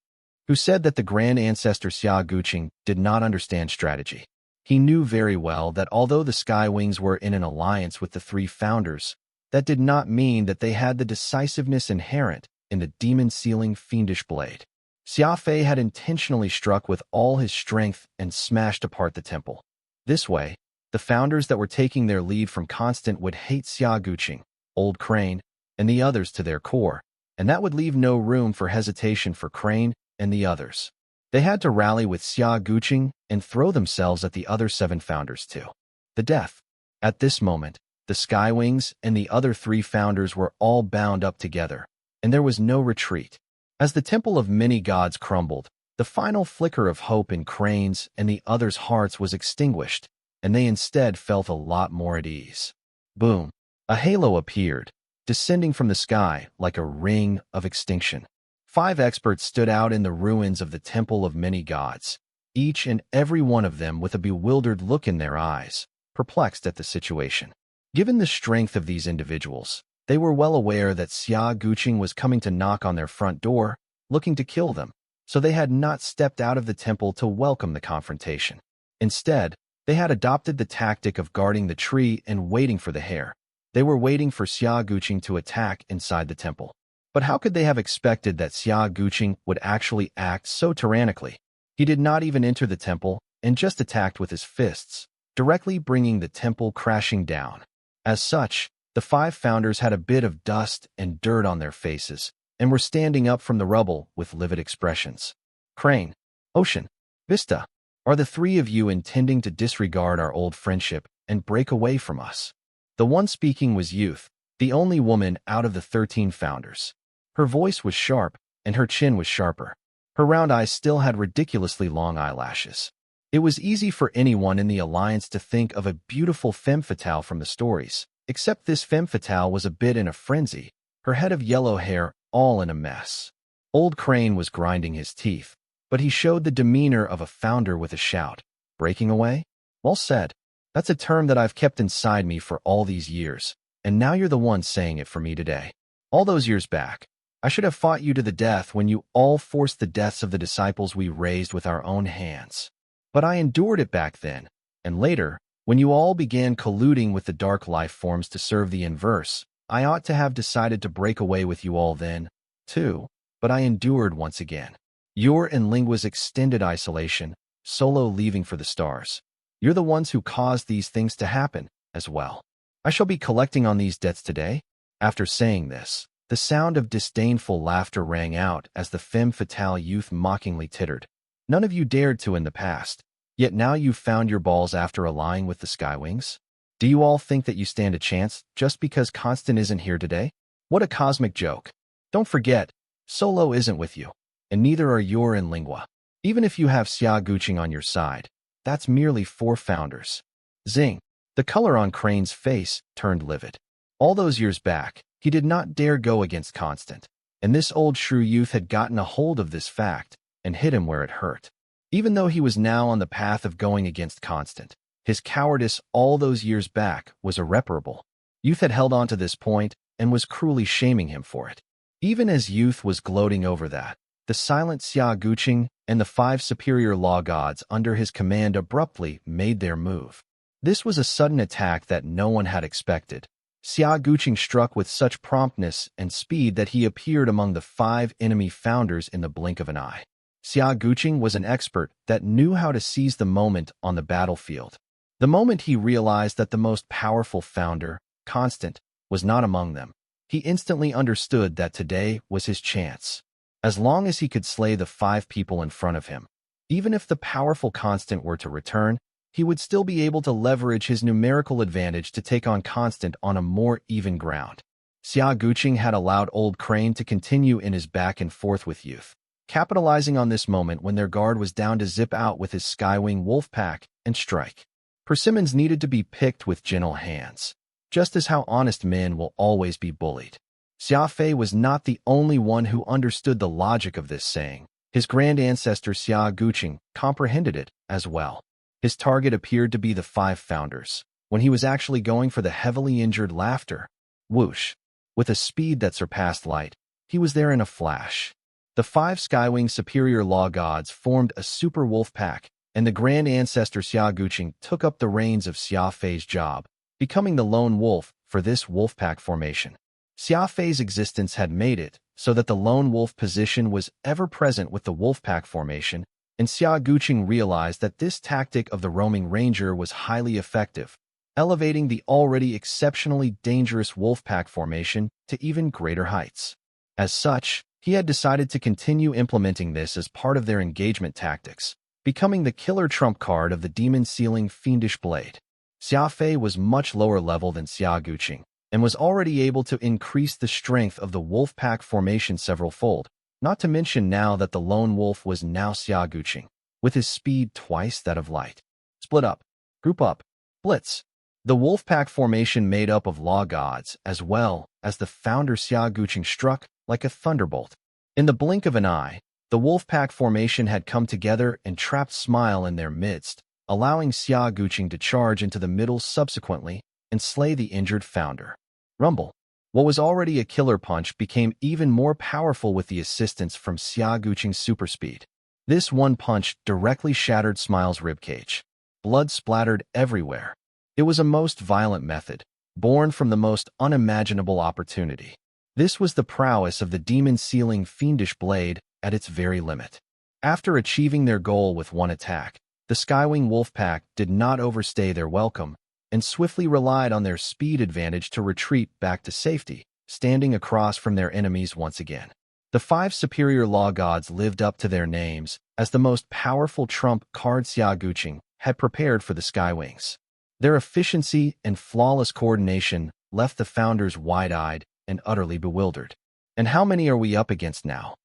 Who said that the grand ancestor Xia Guqing did not understand strategy? He knew very well that although the Skywings were in an alliance with the 3 founders, that did not mean that they had the decisiveness inherent in the demon-sealing fiendish blade. Xia Fei had intentionally struck with all his strength and smashed apart the temple. This way, the founders that were taking their lead from Constant would hate Xia Guqing, Old Crane, and the others to their core, and that would leave no room for hesitation for Crane and the others. They had to rally with Xia Guqing and throw themselves at the other 7 founders too. The death. At this moment, the Skywings and the other 3 founders were all bound up together, and there was no retreat. As the Temple of Many Gods crumbled, the final flicker of hope in Crane's and the others' hearts was extinguished, and they instead felt a lot more at ease. Boom! A halo appeared, descending from the sky like a ring of extinction. 5 experts stood out in the ruins of the Temple of Many Gods, each and every one of them with a bewildered look in their eyes, perplexed at the situation. Given the strength of these individuals, they were well aware that Xia Guqing was coming to knock on their front door, looking to kill them, so they had not stepped out of the temple to welcome the confrontation. Instead, they had adopted the tactic of guarding the tree and waiting for the hare. They were waiting for Xia Guqing to attack inside the temple. But how could they have expected that Xia Guqing would actually act so tyrannically? He did not even enter the temple and just attacked with his fists, directly bringing the temple crashing down. As such, the 5 founders had a bit of dust and dirt on their faces and were standing up from the rubble with livid expressions. Crane, Ocean, Vista, are the 3 of you intending to disregard our old friendship and break away from us? The one speaking was Youth, the only woman out of the 13 founders. Her voice was sharp, and her chin was sharper. Her round eyes still had ridiculously long eyelashes. It was easy for anyone in the alliance to think of a beautiful femme fatale from the stories, except this femme fatale was a bit in a frenzy, her head of yellow hair all in a mess. Old Crane was grinding his teeth, but he showed the demeanor of a founder with a shout. Breaking away? Well said. That's a term that I've kept inside me for all these years, and now you're the one saying it for me today. All those years back, I should have fought you to the death when you all forced the deaths of the disciples we raised with our own hands. But I endured it back then, and later, when you all began colluding with the dark life forms to serve the inverse, I ought to have decided to break away with you all then, too, but I endured once again. Your and Lingua's extended isolation, solo leaving for the stars. You're the ones who caused these things to happen, as well. I shall be collecting on these debts today. After saying this, the sound of disdainful laughter rang out as the femme fatale youth mockingly tittered. None of you dared to in the past, yet now you've found your balls after allying with the Skywings? Do you all think that you stand a chance just because Constant isn't here today? What a cosmic joke. Don't forget, Solo isn't with you, and neither are Yor and Lingua. Even if you have Xia Guqing on your side, that's merely 4 founders. Zing. The color on Crane's face turned livid. All those years back, he did not dare go against Constant, and this old shrew youth had gotten a hold of this fact and hit him where it hurt. Even though he was now on the path of going against Constant, his cowardice all those years back was irreparable. Youth had held on to this point and was cruelly shaming him for it. Even as Youth was gloating over that, the silent Xia Guqing and the 5 superior law gods under his command abruptly made their move. This was a sudden attack that no one had expected. Xia Guqing struck with such promptness and speed that he appeared among the 5 enemy founders in the blink of an eye. Xia Guqing was an expert that knew how to seize the moment on the battlefield. The moment he realized that the most powerful founder, Constant, was not among them, he instantly understood that today was his chance. As long as he could slay the 5 people in front of him, even if the powerful Constant were to return, he would still be able to leverage his numerical advantage to take on Constant on a more even ground. Xia Guqing had allowed Old Crane to continue in his back and forth with Youth, capitalizing on this moment when their guard was down to zip out with his Skywing wolf pack and strike. Persimmons needed to be picked with gentle hands, just as how honest men will always be bullied. Xia Fei was not the only one who understood the logic of this saying. His grand ancestor Xia Guqing comprehended it as well. His target appeared to be the 5 founders, when he was actually going for the heavily injured Laughter. Whoosh! With a speed that surpassed light, he was there in a flash. The 5 Skywing superior law gods formed a super wolf pack, and the grand ancestor Xia Guqing took up the reins of Xia Fei's job, becoming the lone wolf for this wolf pack formation. Xia Fei's existence had made it so that the lone wolf position was ever present with the wolf pack formation, and Xia Guqing realized that this tactic of the roaming ranger was highly effective, elevating the already exceptionally dangerous wolf pack formation to even greater heights. As such, he had decided to continue implementing this as part of their engagement tactics, becoming the killer trump card of the demon-sealing fiendish blade. Xia Fei was much lower level than Xia Guqing, and was already able to increase the strength of the wolf pack formation several-fold, not to mention now that the lone wolf was now Xia Guqing, with his speed twice that of light. Split up, group up, blitz. The wolf pack formation made up of law gods as well as the founder Xia Guqing struck like a thunderbolt. In the blink of an eye, the wolf pack formation had come together and trapped Smile in their midst, allowing Xia Guqing to charge into the middle subsequently and slay the injured founder. Rumble. What was already a killer punch became even more powerful with the assistance from Xia Guqing's super speed. This one punch directly shattered Smile's ribcage. Blood splattered everywhere. It was a most violent method, born from the most unimaginable opportunity. This was the prowess of the demon-sealing fiendish blade at its very limit. After achieving their goal with one attack, the Skywing Wolfpack did not overstay their welcome and swiftly relied on their speed advantage to retreat back to safety, standing across from their enemies once again. The 5 superior law gods lived up to their names as the most powerful trump card Xia Guqing had prepared for the Skywings. Their efficiency and flawless coordination left the founders wide-eyed and utterly bewildered. And how many are we up against now?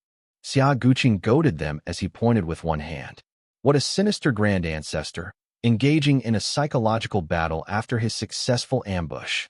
Xia Guqing goaded them as he pointed with one hand. What a sinister grand ancestor, engaging in a psychological battle after his successful ambush.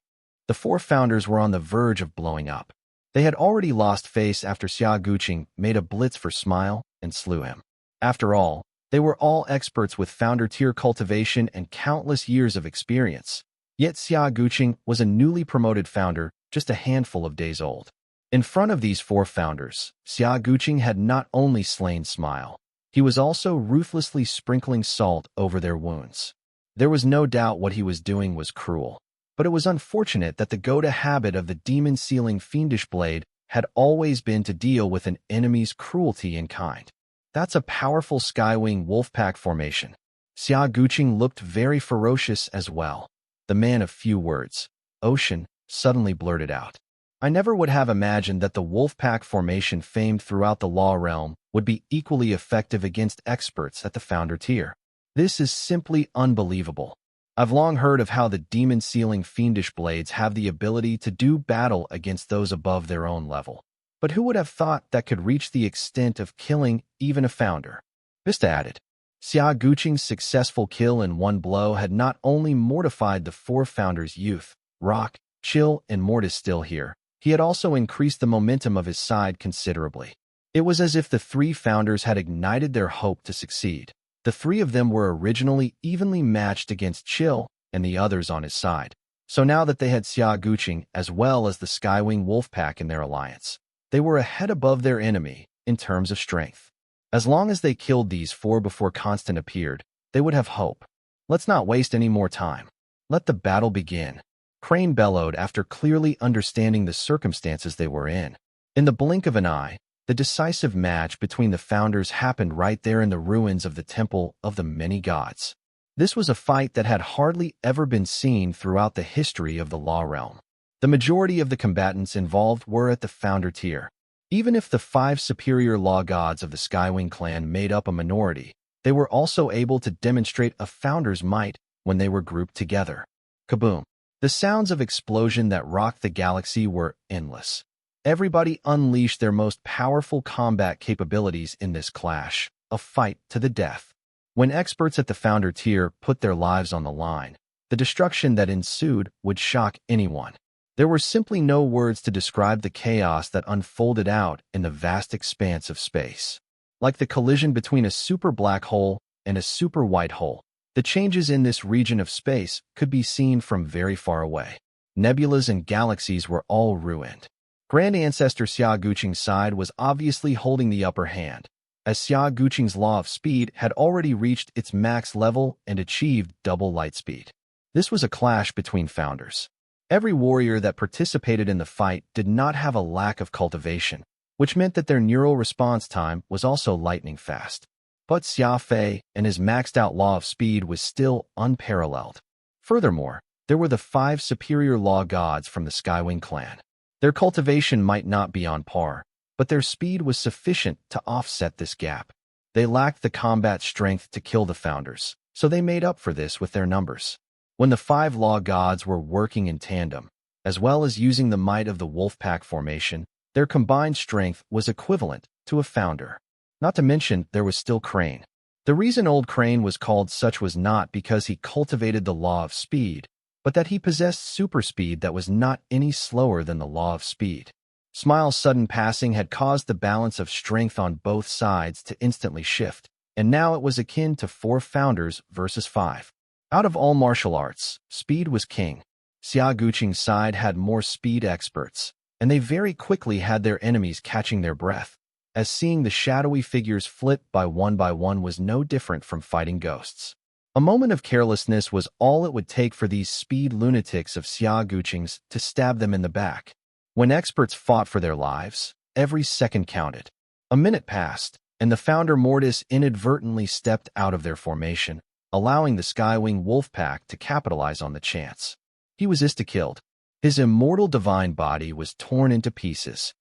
The 4 founders were on the verge of blowing up. They had already lost face after Xia Guqing made a blitz for Smile and slew him. After all, they were all experts with founder-tier cultivation and countless years of experience. Yet Xia Guqing was a newly promoted founder, just a handful of days old. In front of these 4 founders, Xia Guqing had not only slain Smile, He was also ruthlessly sprinkling salt over their wounds. There was no doubt what he was doing was cruel, but it was unfortunate that the go-to habit of the demon-sealing fiendish blade had always been to deal with an enemy's cruelty in kind. That's a powerful Skywing Wolfpack formation. Xia Guqing looked very ferocious as well. The man of few words, Ocean, suddenly blurted out. I never would have imagined that the Wolfpack formation famed throughout the Law Realm would be equally effective against experts at the Founder tier. This is simply unbelievable. I've long heard of how the demon-sealing fiendish blades have the ability to do battle against those above their own level. But who would have thought that could reach the extent of killing even a Founder? Vista added. Xia Guqing's successful kill in one blow had not only mortified the four Founders' youth, Rock, Chill, and Mortis still here, he had also increased the momentum of his side considerably. It was as if the three Founders had ignited their hope to succeed. The three of them were originally evenly matched against Chill and the others on his side. So now that they had Xia Guqing as well as the Skywing Wolfpack in their alliance, they were a head above their enemy in terms of strength. As long as they killed these four before Constant appeared, they would have hope. Let's not waste any more time. Let the battle begin. Crane bellowed after clearly understanding the circumstances they were in. In the blink of an eye, the decisive match between the Founders happened right there in the ruins of the Temple of the Many Gods. This was a fight that had hardly ever been seen throughout the history of the Law Realm. The majority of the combatants involved were at the Founder tier. Even if the 5 superior law gods of the Skywing clan made up a minority, they were also able to demonstrate a Founder's might when they were grouped together. Kaboom! The sounds of explosion that rocked the galaxy were endless. Everybody unleashed their most powerful combat capabilities in this clash, a fight to the death. When experts at the Founder tier put their lives on the line, the destruction that ensued would shock anyone. There were simply no words to describe the chaos that unfolded out in the vast expanse of space. Like the collision between a super black hole and a super white hole, the changes in this region of space could be seen from very far away. Nebulas and galaxies were all ruined. Grand Ancestor Xia Guqing's side was obviously holding the upper hand, as Xia Guqing's law of speed had already reached its max level and achieved double light speed. This was a clash between Founders. Every warrior that participated in the fight did not have a lack of cultivation, which meant that their neural response time was also lightning fast. But Xia Fei and his maxed out law of speed was still unparalleled. Furthermore, there were the 5 superior law gods from the Skywing clan. Their cultivation might not be on par, but their speed was sufficient to offset this gap. They lacked the combat strength to kill the Founders, so they made up for this with their numbers. When the 5 law gods were working in tandem, as well as using the might of the Wolfpack formation, their combined strength was equivalent to a Founder. Not to mention, there was still Crane. The reason Old Crane was called such was not because he cultivated the law of speed, but that he possessed super speed that was not any slower than the law of speed. Smile's sudden passing had caused the balance of strength on both sides to instantly shift, and now it was akin to 4 Founders versus 5. Out of all martial arts, speed was king. Xia Guqing's side had more speed experts, and they very quickly had their enemies catching their breath, as seeing the shadowy figures flit by one was no different from fighting ghosts. A moment of carelessness was all it would take for these speed lunatics of Xia Guqing's to stab them in the back. When experts fought for their lives, every second counted. A minute passed, and the Founder Mortis inadvertently stepped out of their formation, allowing the Skywing Wolfpack to capitalize on the chance. He was insta-killed. His immortal divine body was torn into pieces.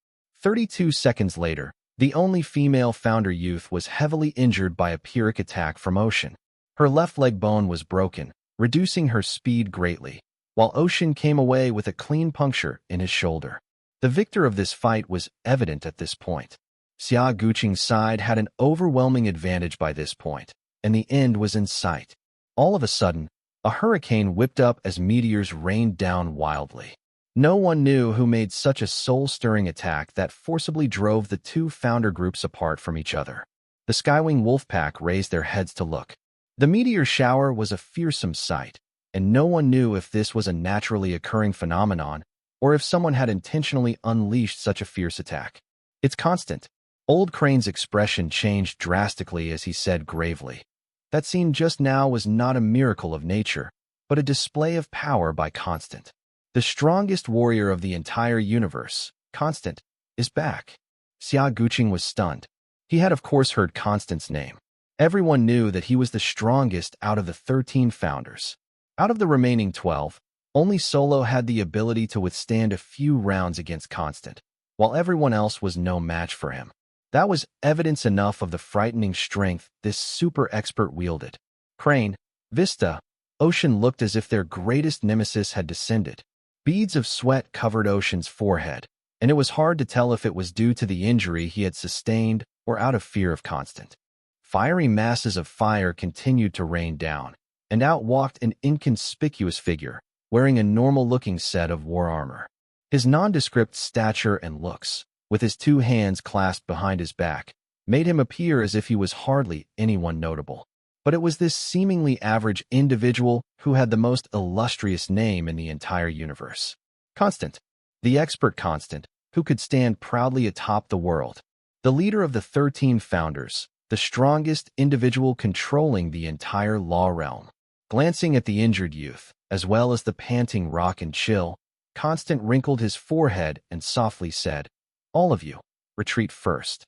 32 seconds later, the only female Founder youth was heavily injured by a Pyrrhic attack from Ocean. Her left leg bone was broken, reducing her speed greatly, while Ocean came away with a clean puncture in his shoulder. The victor of this fight was evident at this point. Xia Guqing's side had an overwhelming advantage by this point, and the end was in sight. All of a sudden, a hurricane whipped up as meteors rained down wildly. No one knew who made such a soul-stirring attack that forcibly drove the 2 Founder groups apart from each other. The Skywing Wolfpack raised their heads to look. The meteor shower was a fearsome sight, and no one knew if this was a naturally occurring phenomenon or if someone had intentionally unleashed such a fierce attack. It's Constant. Old Crane's expression changed drastically as he said gravely, "That scene just now was not a miracle of nature, but a display of power by Constant. The strongest warrior of the entire universe, Constant, is back." Xia Guqing was stunned. He had of course heard Constant's name. Everyone knew that he was the strongest out of the 13 founders. Out of the remaining 12, only Solo had the ability to withstand a few rounds against Constant, while everyone else was no match for him. That was evidence enough of the frightening strength this super expert wielded. Crane, Vista, Ocean looked as if their greatest nemesis had descended. Beads of sweat covered Ocean's forehead, and it was hard to tell if it was due to the injury he had sustained or out of fear of Constant. Fiery masses of fire continued to rain down, and out walked an inconspicuous figure, wearing a normal-looking set of war armor. His nondescript stature and looks, with his two hands clasped behind his back, made him appear as if he was hardly anyone notable. But it was this seemingly average individual who had the most illustrious name in the entire universe. Constant, the expert Constant, who could stand proudly atop the world. The leader of the 13 founders, the strongest individual controlling the entire law realm. Glancing at the injured youth, as well as the panting Rock and Chill, Constant wrinkled his forehead and softly said, "All of you, retreat first."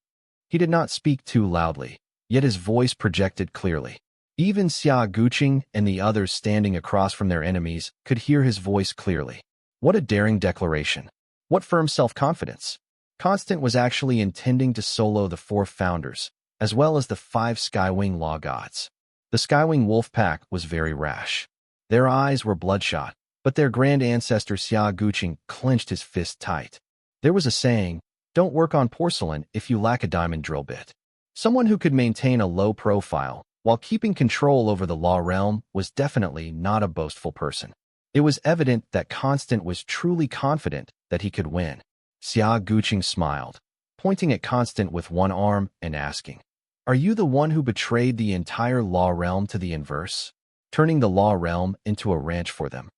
He did not speak too loudly, yet his voice projected clearly. Even Xia Guqing and the others standing across from their enemies could hear his voice clearly. What a daring declaration. What firm self-confidence. Constant was actually intending to solo the 4 founders, as well as the 5 Skywing Law Gods. The Skywing Wolf Pack was very rash. Their eyes were bloodshot, but their grand ancestor Xia Guqing clenched his fist tight. There was a saying, "Don't work on porcelain if you lack a diamond drill bit." Someone who could maintain a low profile while keeping control over the law realm was definitely not a boastful person. It was evident that Constant was truly confident that he could win. Xia Guqing smiled, pointing at Constant with one arm and asking, "Are you the one who betrayed the entire law realm to the inverse, turning the law realm into a ranch for them?"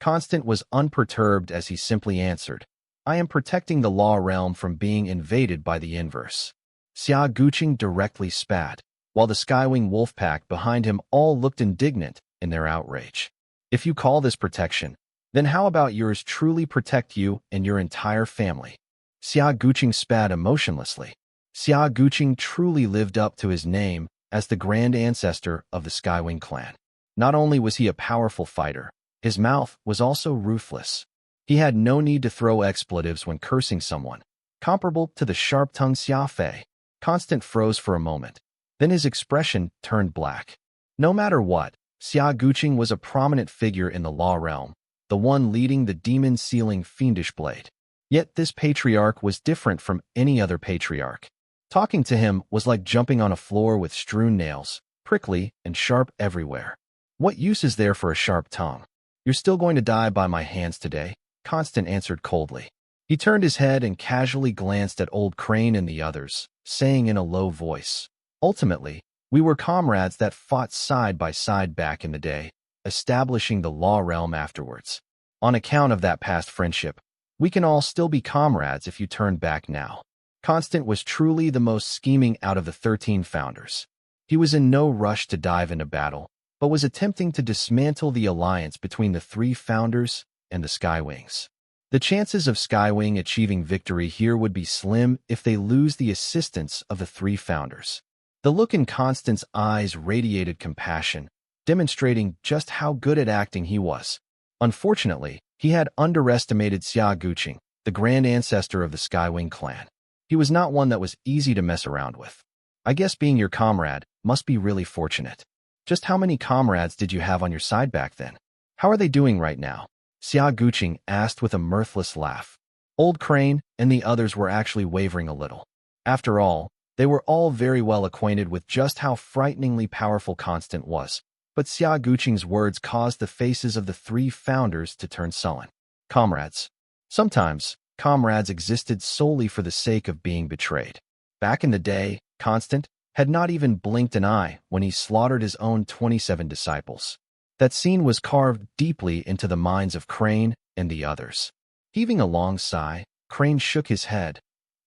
Constant was unperturbed as he simply answered, "I am protecting the law realm from being invaded by the inverse." Xia Guqing directly spat, while the Skywing Wolfpack behind him all looked indignant in their outrage. "If you call this protection, then how about yours truly protect you and your entire family?" Xia Guqing spat emotionlessly. Xia Guqing truly lived up to his name as the grand ancestor of the Skywing clan. Not only was he a powerful fighter, his mouth was also ruthless. He had no need to throw expletives when cursing someone, comparable to the sharp-tongued Xia Fei. Constant froze for a moment. Then his expression turned black. No matter what, Xia Guqing was a prominent figure in the law realm, the one leading the demon-sealing fiendish blade. Yet this patriarch was different from any other patriarch. Talking to him was like jumping on a floor with strewn nails, prickly and sharp everywhere. "What use is there for a sharp tongue? You're still going to die by my hands today," Constant answered coldly. He turned his head and casually glanced at Old Crane and the others, saying in a low voice, "Ultimately, we were comrades that fought side by side back in the day, establishing the law realm afterwards. On account of that past friendship, we can all still be comrades if you turn back now." Constant was truly the most scheming out of the 13 founders. He was in no rush to dive into battle, but was attempting to dismantle the alliance between the 3 founders and the Skywings. The chances of Skywing achieving victory here would be slim if they lose the assistance of the 3 founders. The look in Constant's eyes radiated compassion, demonstrating just how good at acting he was. Unfortunately, he had underestimated Xia Guqing, the grand ancestor of the Skywing clan. He was not one that was easy to mess around with. "I guess being your comrade must be really fortunate. Just how many comrades did you have on your side back then? How are they doing right now?" Xia Guqing asked with a mirthless laugh. Old Crane and the others were actually wavering a little. After all, they were all very well acquainted with just how frighteningly powerful Constant was, but Xia Guqing's words caused the faces of the 3 founders to turn sullen. Comrades. Sometimes, comrades existed solely for the sake of being betrayed. Back in the day, Constant had not even blinked an eye when he slaughtered his own 27 disciples. That scene was carved deeply into the minds of Crane and the others. Heaving a long sigh, Crane shook his head.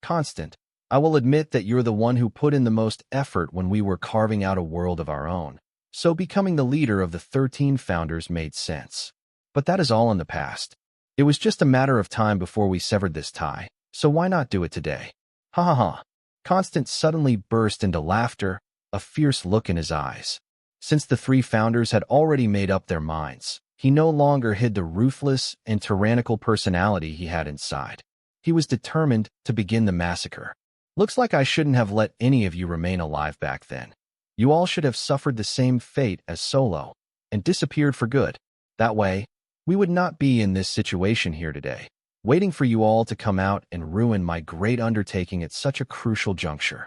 "Constant, I will admit that you're the one who put in the most effort when we were carving out a world of our own. So becoming the leader of the 13 founders made sense. But that is all in the past. It was just a matter of time before we severed this tie, so why not do it today? Ha ha ha. Constant suddenly burst into laughter, a fierce look in his eyes. Since the 3 founders had already made up their minds, he no longer hid the ruthless and tyrannical personality he had inside. He was determined to begin the massacre. Looks like I shouldn't have let any of you remain alive back then. You all should have suffered the same fate as Solo, and disappeared for good. That way, we would not be in this situation here today, waiting for you all to come out and ruin my great undertaking at such a crucial juncture.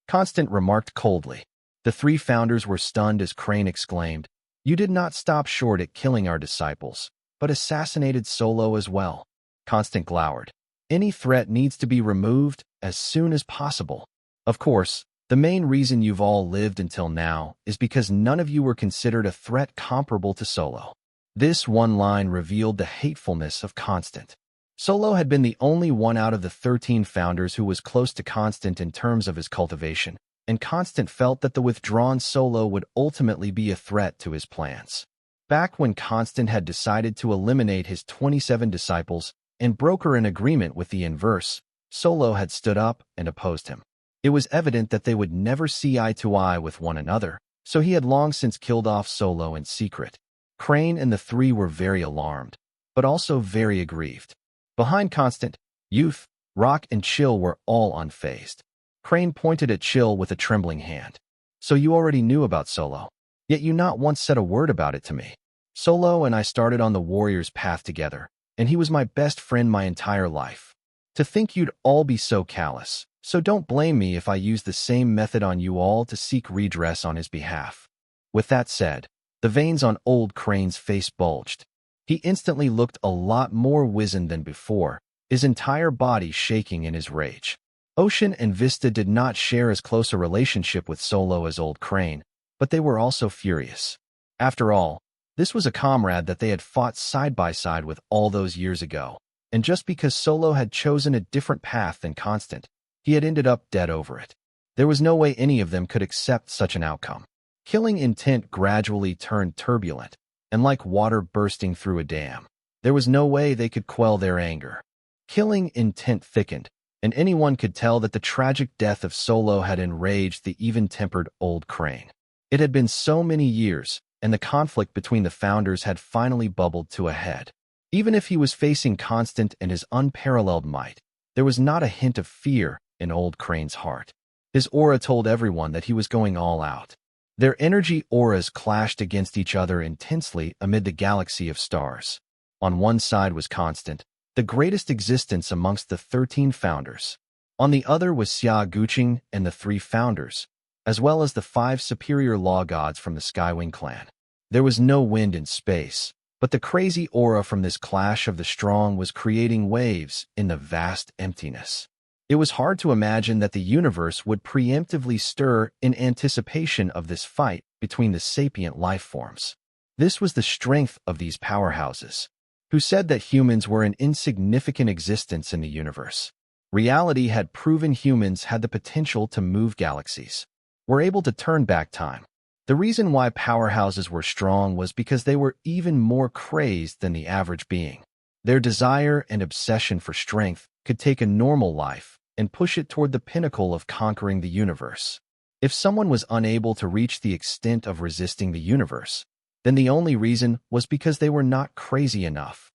Constant remarked coldly. The 3 founders were stunned as Crane exclaimed, "You did not stop short at killing our disciples, but assassinated Solo as well." Constant glowered. Any threat needs to be removed as soon as possible. Of course, the main reason you've all lived until now is because none of you were considered a threat comparable to Solo. This one line revealed the hatefulness of Constant. Solo had been the only one out of the 13 founders who was close to Constant in terms of his cultivation, and Constant felt that the withdrawn Solo would ultimately be a threat to his plans. Back when Constant had decided to eliminate his 27 disciples and broker an agreement with the inverse, Solo had stood up and opposed him. It was evident that they would never see eye to eye with one another, so he had long since killed off Solo in secret. Crane and the 3 were very alarmed, but also very aggrieved. Behind Constant, Youth, Rock, and Chill were all unfazed. Crane pointed at Chill with a trembling hand. "So you already knew about Solo, yet you not once said a word about it to me. Solo and I started on the warrior's path together, and he was my best friend my entire life. To think you'd all be so callous, so don't blame me if I use the same method on you all to seek redress on his behalf." With that said, the veins on old Crane's face bulged. He instantly looked a lot more wizened than before, his entire body shaking in his rage. Ocean and Vista did not share as close a relationship with Solo as old Crane, but they were also furious. After all, this was a comrade that they had fought side by side with all those years ago, and just because Solo had chosen a different path than Constant, he had ended up dead over it. There was no way any of them could accept such an outcome. Killing intent gradually turned turbulent, and like water bursting through a dam, there was no way they could quell their anger. Killing intent thickened, and anyone could tell that the tragic death of Solo had enraged the even-tempered old Crane. It had been so many years, and the conflict between the founders had finally bubbled to a head. Even if he was facing Constant and his unparalleled might, there was not a hint of fear in old Crane's heart. His aura told everyone that he was going all out. Their energy auras clashed against each other intensely amid the galaxy of stars. On one side was Constant, the greatest existence amongst the 13 founders. On the other was Xia Guqing and the 3 founders, as well as the 5 superior law gods from the Skywing clan. There was no wind in space, but the crazy aura from this clash of the strong was creating waves in the vast emptiness. It was hard to imagine that the universe would preemptively stir in anticipation of this fight between the sapient life forms. This was the strength of these powerhouses, who said that humans were an insignificant existence in the universe. Reality had proven humans had the potential to move galaxies, were able to turn back time. The reason why powerhouses were strong was because they were even more crazed than the average being. Their desire and obsession for strength could take a normal life and push it toward the pinnacle of conquering the universe. If someone was unable to reach the extent of resisting the universe, then the only reason was because they were not crazy enough.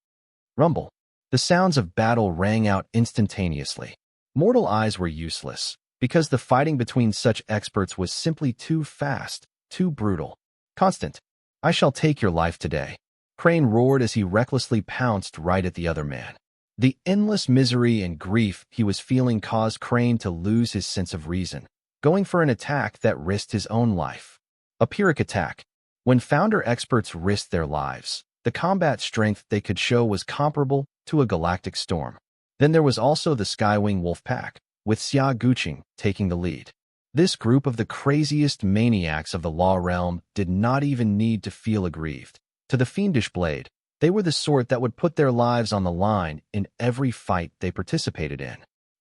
Rumble. The sounds of battle rang out instantaneously. Mortal eyes were useless, because the fighting between such experts was simply too fast, too brutal. "Constant, I shall take your life today," Crane roared as he recklessly pounced right at the other man. The endless misery and grief he was feeling caused Crane to lose his sense of reason, going for an attack that risked his own life. A Pyrrhic attack. When founder experts risked their lives, the combat strength they could show was comparable to a galactic storm. Then there was also the Skywing Wolf Pack, with Xia Guqing taking the lead. This group of the craziest maniacs of the law realm did not even need to feel aggrieved. To the fiendish blade, they were the sort that would put their lives on the line in every fight they participated in.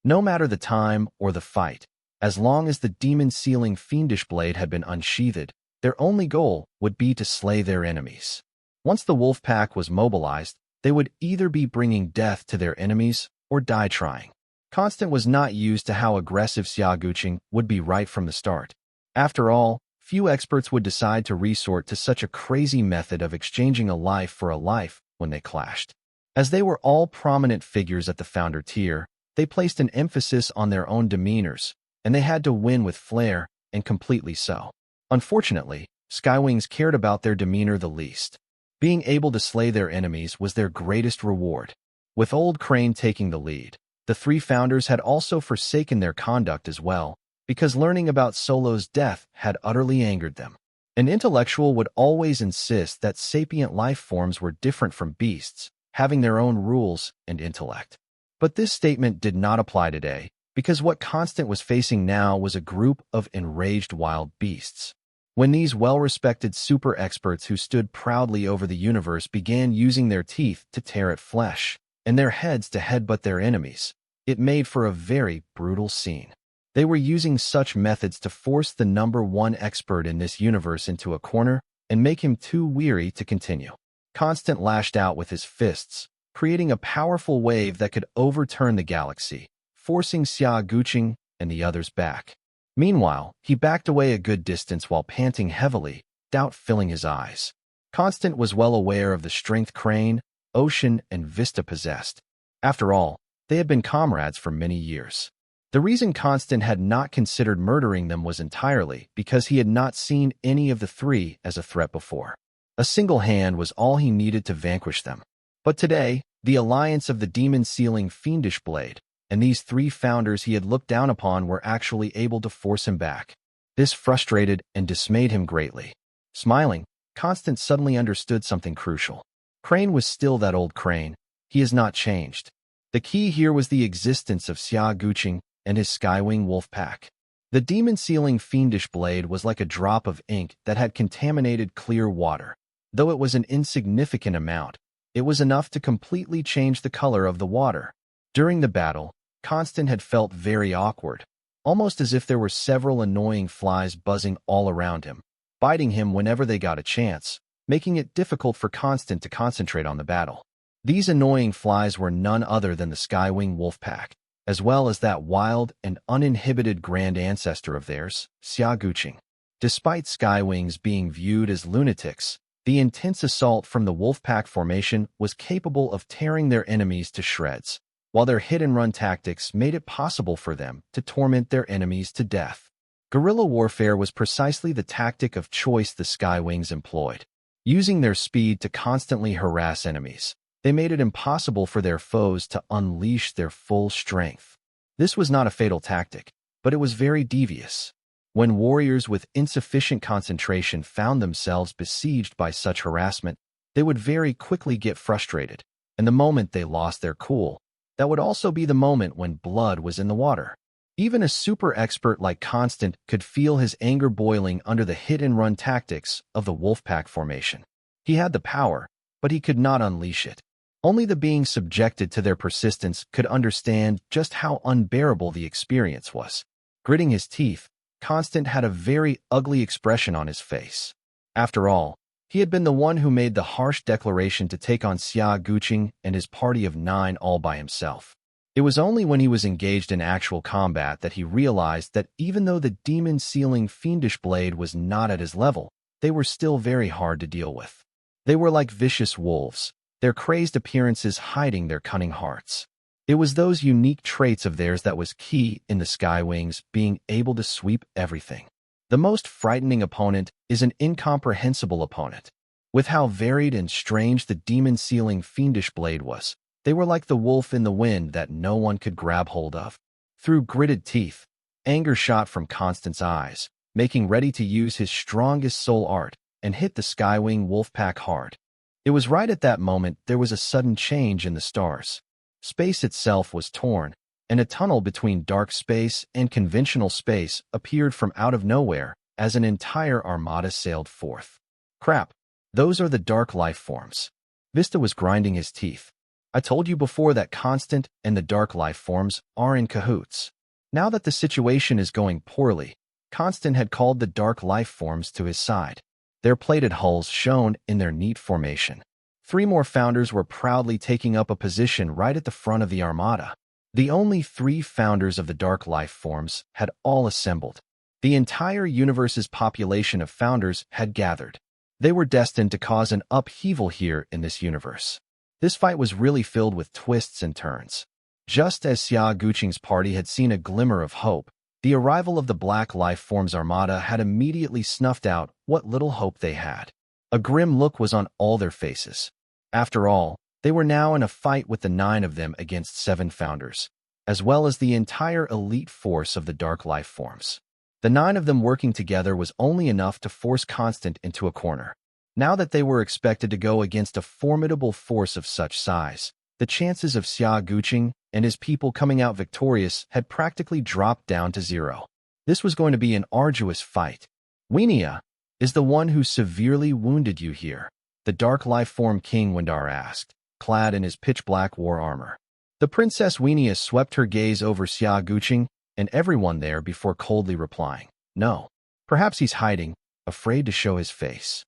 No matter the time or the fight, as long as the demon-sealing fiendish blade had been unsheathed, their only goal would be to slay their enemies. Once the wolf pack was mobilized, they would either be bringing death to their enemies or die trying. Constant was not used to how aggressive Xia Guqing would be right from the start. After all, few experts would decide to resort to such a crazy method of exchanging a life for a life when they clashed. As they were all prominent figures at the founder tier, they placed an emphasis on their own demeanors, and they had to win with flair, and completely so. Unfortunately, Skywings cared about their demeanor the least. Being able to slay their enemies was their greatest reward. With Old Crane taking the lead, the three founders had also forsaken their conduct as well, because learning about Solo's death had utterly angered them. An intellectual would always insist that sapient life forms were different from beasts, having their own rules and intellect. But this statement did not apply today, because what Constant was facing now was a group of enraged wild beasts. When these well-respected super experts who stood proudly over the universe began using their teeth to tear at flesh, and their heads to headbutt their enemies, it made for a very brutal scene. They were using such methods to force the number one expert in this universe into a corner and make him too weary to continue. Constant lashed out with his fists, creating a powerful wave that could overturn the galaxy, forcing Xia Guqing and the others back. Meanwhile, he backed away a good distance while panting heavily, doubt filling his eyes. Constant was well aware of the strength Crane, Ocean, and Vista possessed. After all, they had been comrades for many years. The reason Constant had not considered murdering them was entirely because he had not seen any of the three as a threat before. A single hand was all he needed to vanquish them. But today, the alliance of the demon-sealing fiendish blade and these three founders he had looked down upon were actually able to force him back. This frustrated and dismayed him greatly. Smiling, Constant suddenly understood something crucial. Crane was still that old Crane. He has not changed. The key here was the existence of Xia Guqing and his Skywing wolf pack. The demon-sealing fiendish blade was like a drop of ink that had contaminated clear water. Though it was an insignificant amount, it was enough to completely change the color of the water. During the battle, Constant had felt very awkward, almost as if there were several annoying flies buzzing all around him, biting him whenever they got a chance, making it difficult for Constant to concentrate on the battle. These annoying flies were none other than the Skywing wolf pack, as well as that wild and uninhibited grand ancestor of theirs, Xia Guqing. Despite Skywings being viewed as lunatics, the intense assault from the Wolfpack formation was capable of tearing their enemies to shreds, while their hit-and-run tactics made it possible for them to torment their enemies to death. Guerrilla warfare was precisely the tactic of choice the Skywings employed. Using their speed to constantly harass enemies, they made it impossible for their foes to unleash their full strength. This was not a fatal tactic, but it was very devious. When warriors with insufficient concentration found themselves besieged by such harassment, they would very quickly get frustrated, and the moment they lost their cool, that would also be the moment when blood was in the water. Even a super expert like Constant could feel his anger boiling under the hit-and-run tactics of the Wolfpack formation. He had the power, but he could not unleash it. Only the being subjected to their persistence could understand just how unbearable the experience was. Gritting his teeth, Constant had a very ugly expression on his face. After all, he had been the one who made the harsh declaration to take on Xia Guqing and his party of 9 all by himself. It was only when he was engaged in actual combat that he realized that even though the demon-sealing fiendish blade was not at his level, they were still very hard to deal with. They were like vicious wolves, their crazed appearances hiding their cunning hearts. It was those unique traits of theirs that was key in the Skywings being able to sweep everything. The most frightening opponent is an incomprehensible opponent. With how varied and strange the demon-sealing fiendish blade was, they were like the wolf in the wind that no one could grab hold of. Through gritted teeth, anger shot from Constant's eyes, making ready to use his strongest soul art and hit the Skywing Wolfpack hard. It was right at that moment there was a sudden change in the stars. Space itself was torn, and a tunnel between dark space and conventional space appeared from out of nowhere as an entire armada sailed forth. Crap, those are the dark life forms. Vista was grinding his teeth. I told you before that Constant and the dark life forms are in cahoots. Now that the situation is going poorly, Constant had called the dark life forms to his side. Their plated hulls shone in their neat formation. 3 more founders were proudly taking up a position right at the front of the armada. The only 3 founders of the dark life forms had all assembled. The entire universe's population of founders had gathered. They were destined to cause an upheaval here in this universe. This fight was really filled with twists and turns. Just as Xia Guqing's party had seen a glimmer of hope, the arrival of the Black Life Forms Armada had immediately snuffed out what little hope they had. A grim look was on all their faces. After all, they were now in a fight with the 9 of them against 7 founders, as well as the entire elite force of the Dark Life Forms. The 9 of them working together was only enough to force Constant into a corner. Now that they were expected to go against a formidable force of such size, the chances of Xia Guqing and his people coming out victorious had practically dropped down to 0. This was going to be an arduous fight. "Winia, is the one who severely wounded you here?" the Dark Life Form King Wendar asked, clad in his pitch-black war armor. The Princess Winia swept her gaze over Xia Guqing and everyone there before coldly replying, "No. Perhaps he's hiding, afraid to show his face."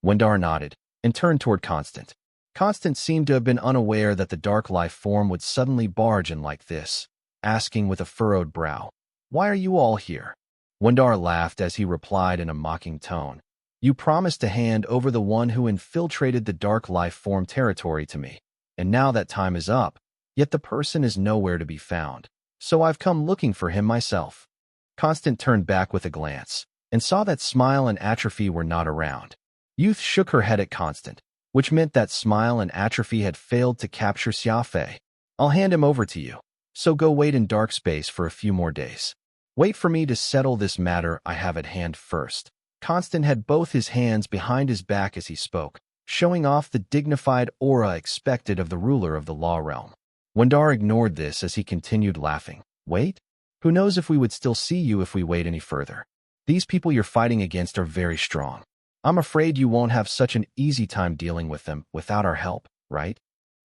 Wendar nodded and turned toward Constant. Constant seemed to have been unaware that the dark life form would suddenly barge in like this, asking with a furrowed brow, "Why are you all here?" Wendar laughed as he replied in a mocking tone, "You promised to hand over the one who infiltrated the dark life form territory to me, and now that time is up, yet the person is nowhere to be found, so I've come looking for him myself." Constant turned back with a glance, and saw that Smile and Atrophy were not around. Youth shook her head at Constant, which meant that Smile and Atrophy had failed to capture Xia Fei. "I'll hand him over to you, so go wait in dark space for a few more days. Wait for me to settle this matter I have at hand first." Constant had both his hands behind his back as he spoke, showing off the dignified aura expected of the ruler of the law realm. Wendar ignored this as he continued laughing. "Wait? Who knows if we would still see you if we wait any further? These people you're fighting against are very strong. I'm afraid you won't have such an easy time dealing with them without our help, right?"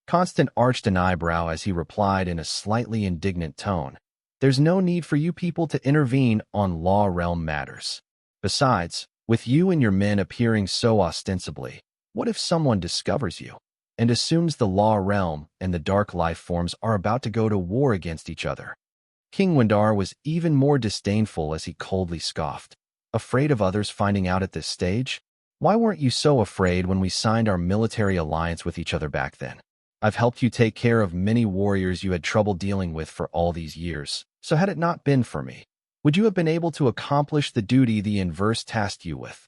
Constant arched an eyebrow as he replied in a slightly indignant tone, "There's no need for you people to intervene on law realm matters. Besides, with you and your men appearing so ostensibly, what if someone discovers you and assumes the law realm and the dark life forms are about to go to war against each other?" King Wendar was even more disdainful as he coldly scoffed. "Afraid of others finding out at this stage? Why weren't you so afraid when we signed our military alliance with each other back then? I've helped you take care of many warriors you had trouble dealing with for all these years, so had it not been for me, would you have been able to accomplish the duty the inverse tasked you with?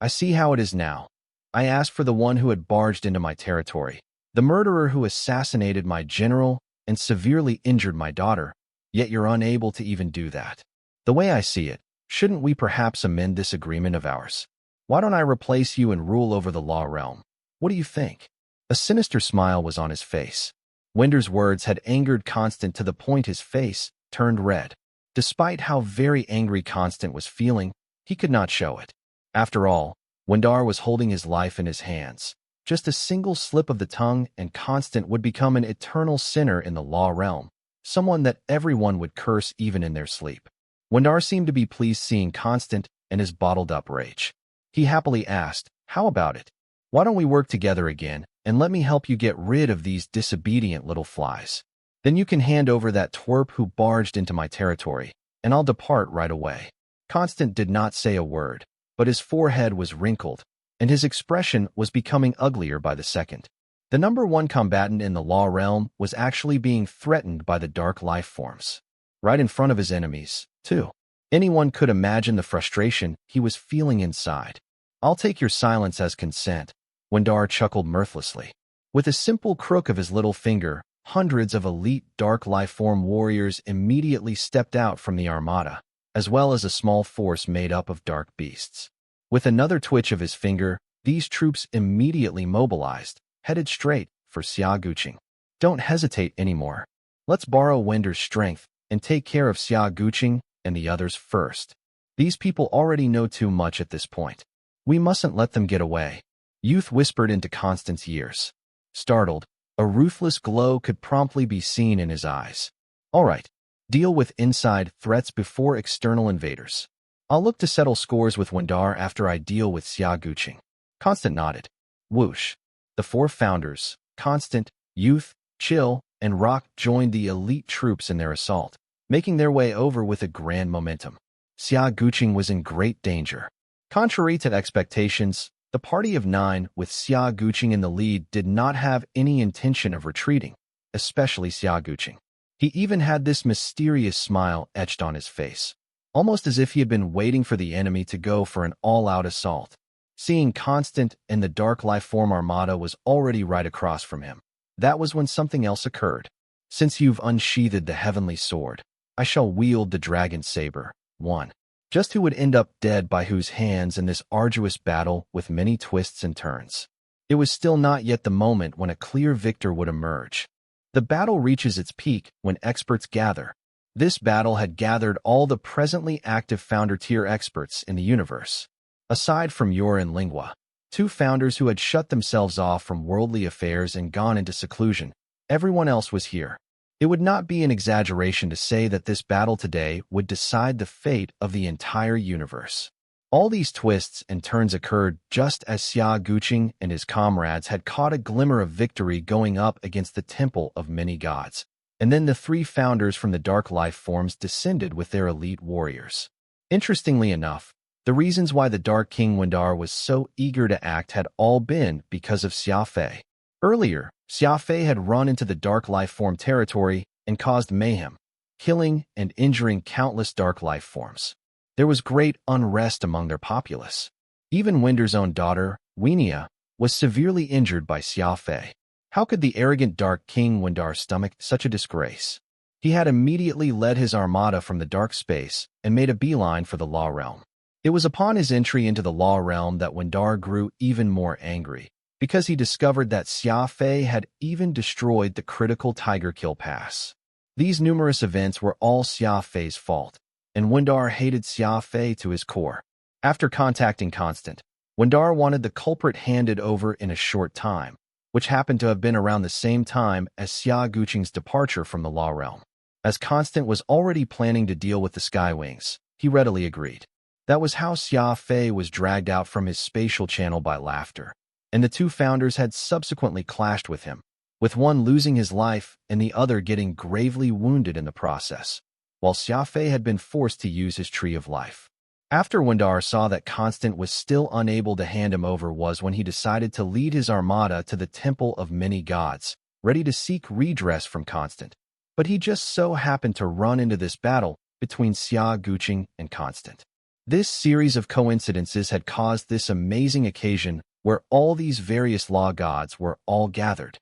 I see how it is now. I asked for the one who had barged into my territory, the murderer who assassinated my general and severely injured my daughter, yet you're unable to even do that. The way I see it, shouldn't we perhaps amend this agreement of ours? Why don't I replace you and rule over the law realm? What do you think?" A sinister smile was on his face. Wendar's words had angered Constant to the point his face turned red. Despite how very angry Constant was feeling, he could not show it. After all, Wendar was holding his life in his hands. Just a single slip of the tongue and Constant would become an eternal sinner in the law realm, someone that everyone would curse even in their sleep. Wendar seemed to be pleased seeing Constant and his bottled-up rage. He happily asked, "How about it? Why don't we work together again, and let me help you get rid of these disobedient little flies? Then you can hand over that twerp who barged into my territory, and I'll depart right away." Constant did not say a word, but his forehead was wrinkled, and his expression was becoming uglier by the second. The number 1 combatant in the law realm was actually being threatened by the dark life forms. Right in front of his enemies, too. Anyone could imagine the frustration he was feeling inside. "I'll take your silence as consent," Wendar chuckled mirthlessly. With a simple crook of his little finger, hundreds of elite dark life form warriors immediately stepped out from the armada, as well as a small force made up of dark beasts. With another twitch of his finger, these troops immediately mobilized, headed straight for Xia Guqing. "Don't hesitate anymore. Let's borrow Wendar's strength and take care of Xia Guqing and the others first. These people already know too much at this point. We mustn't let them get away." Youth whispered into Constant's ears. Startled, a A ruthless glow could promptly be seen in his eyes. All right, deal with inside threats before external invaders. I'll look to settle scores with Wendar after I deal with Xia Guqing. Constant nodded. Whoosh. The four founders, Constant, Youth, Chill, and Rock joined the elite troops in their assault, making their way over with a grand momentum. Xia Guqing was in great danger. Contrary to expectations, the party of 9, with Xia Guqing in the lead, did not have any intention of retreating, especially Xia Guqing. He even had this mysterious smile etched on his face, almost as if he had been waiting for the enemy to go for an all-out assault. Seeing Constant and the Dark Life Form Armada was already right across from him. That was when something else occurred. Since you've unsheathed the heavenly sword, I shall wield the dragon saber. 1. Just who would end up dead by whose hands in this arduous battle with many twists and turns. It was still not yet the moment when a clear victor would emerge. The battle reaches its peak when experts gather. This battle had gathered all the presently active founder-tier experts in the universe. Aside from Yor and Lingua, 2 founders who had shut themselves off from worldly affairs and gone into seclusion, everyone else was here. It would not be an exaggeration to say that this battle today would decide the fate of the entire universe. All these twists and turns occurred just as Xia Guqing and his comrades had caught a glimmer of victory going up against the Temple of Many Gods, and then the 3 founders from the Dark Life Forms descended with their elite warriors. Interestingly enough, the reasons why the Dark King Wendar was so eager to act had all been because of Xia Fei. Earlier, Xia Fei had run into the Dark Life Form territory and caused mayhem, killing and injuring countless Dark Life Forms. There was great unrest among their populace. Even Wendar's own daughter, Wienia, was severely injured by Xia Fei. How could the arrogant Dark King Wendar stomach such a disgrace? He had immediately led his armada from the dark space and made a beeline for the Law Realm. It was upon his entry into the Law Realm that Wendar grew even more angry, because he discovered that Xia Fei had even destroyed the critical Tiger Kill Pass. These numerous events were all Xia Fei's fault, and Wendar hated Xia Fei to his core. After contacting Constant, Wendar wanted the culprit handed over in a short time, which happened to have been around the same time as Xia Guqing's departure from the Law Realm. As Constant was already planning to deal with the Skywings, he readily agreed. That was how Xia Fei was dragged out from his spatial channel by laughter, and the 2 founders had subsequently clashed with him, with one losing his life and the other getting gravely wounded in the process, while Xia Fei had been forced to use his Tree of Life. After Wendar saw that Constant was still unable to hand him over was when he decided to lead his armada to the Temple of Many Gods, ready to seek redress from Constant. But he just so happened to run into this battle between Xia Guqing and Constant. This series of coincidences had caused this amazing occasion where all these various law gods were all gathered.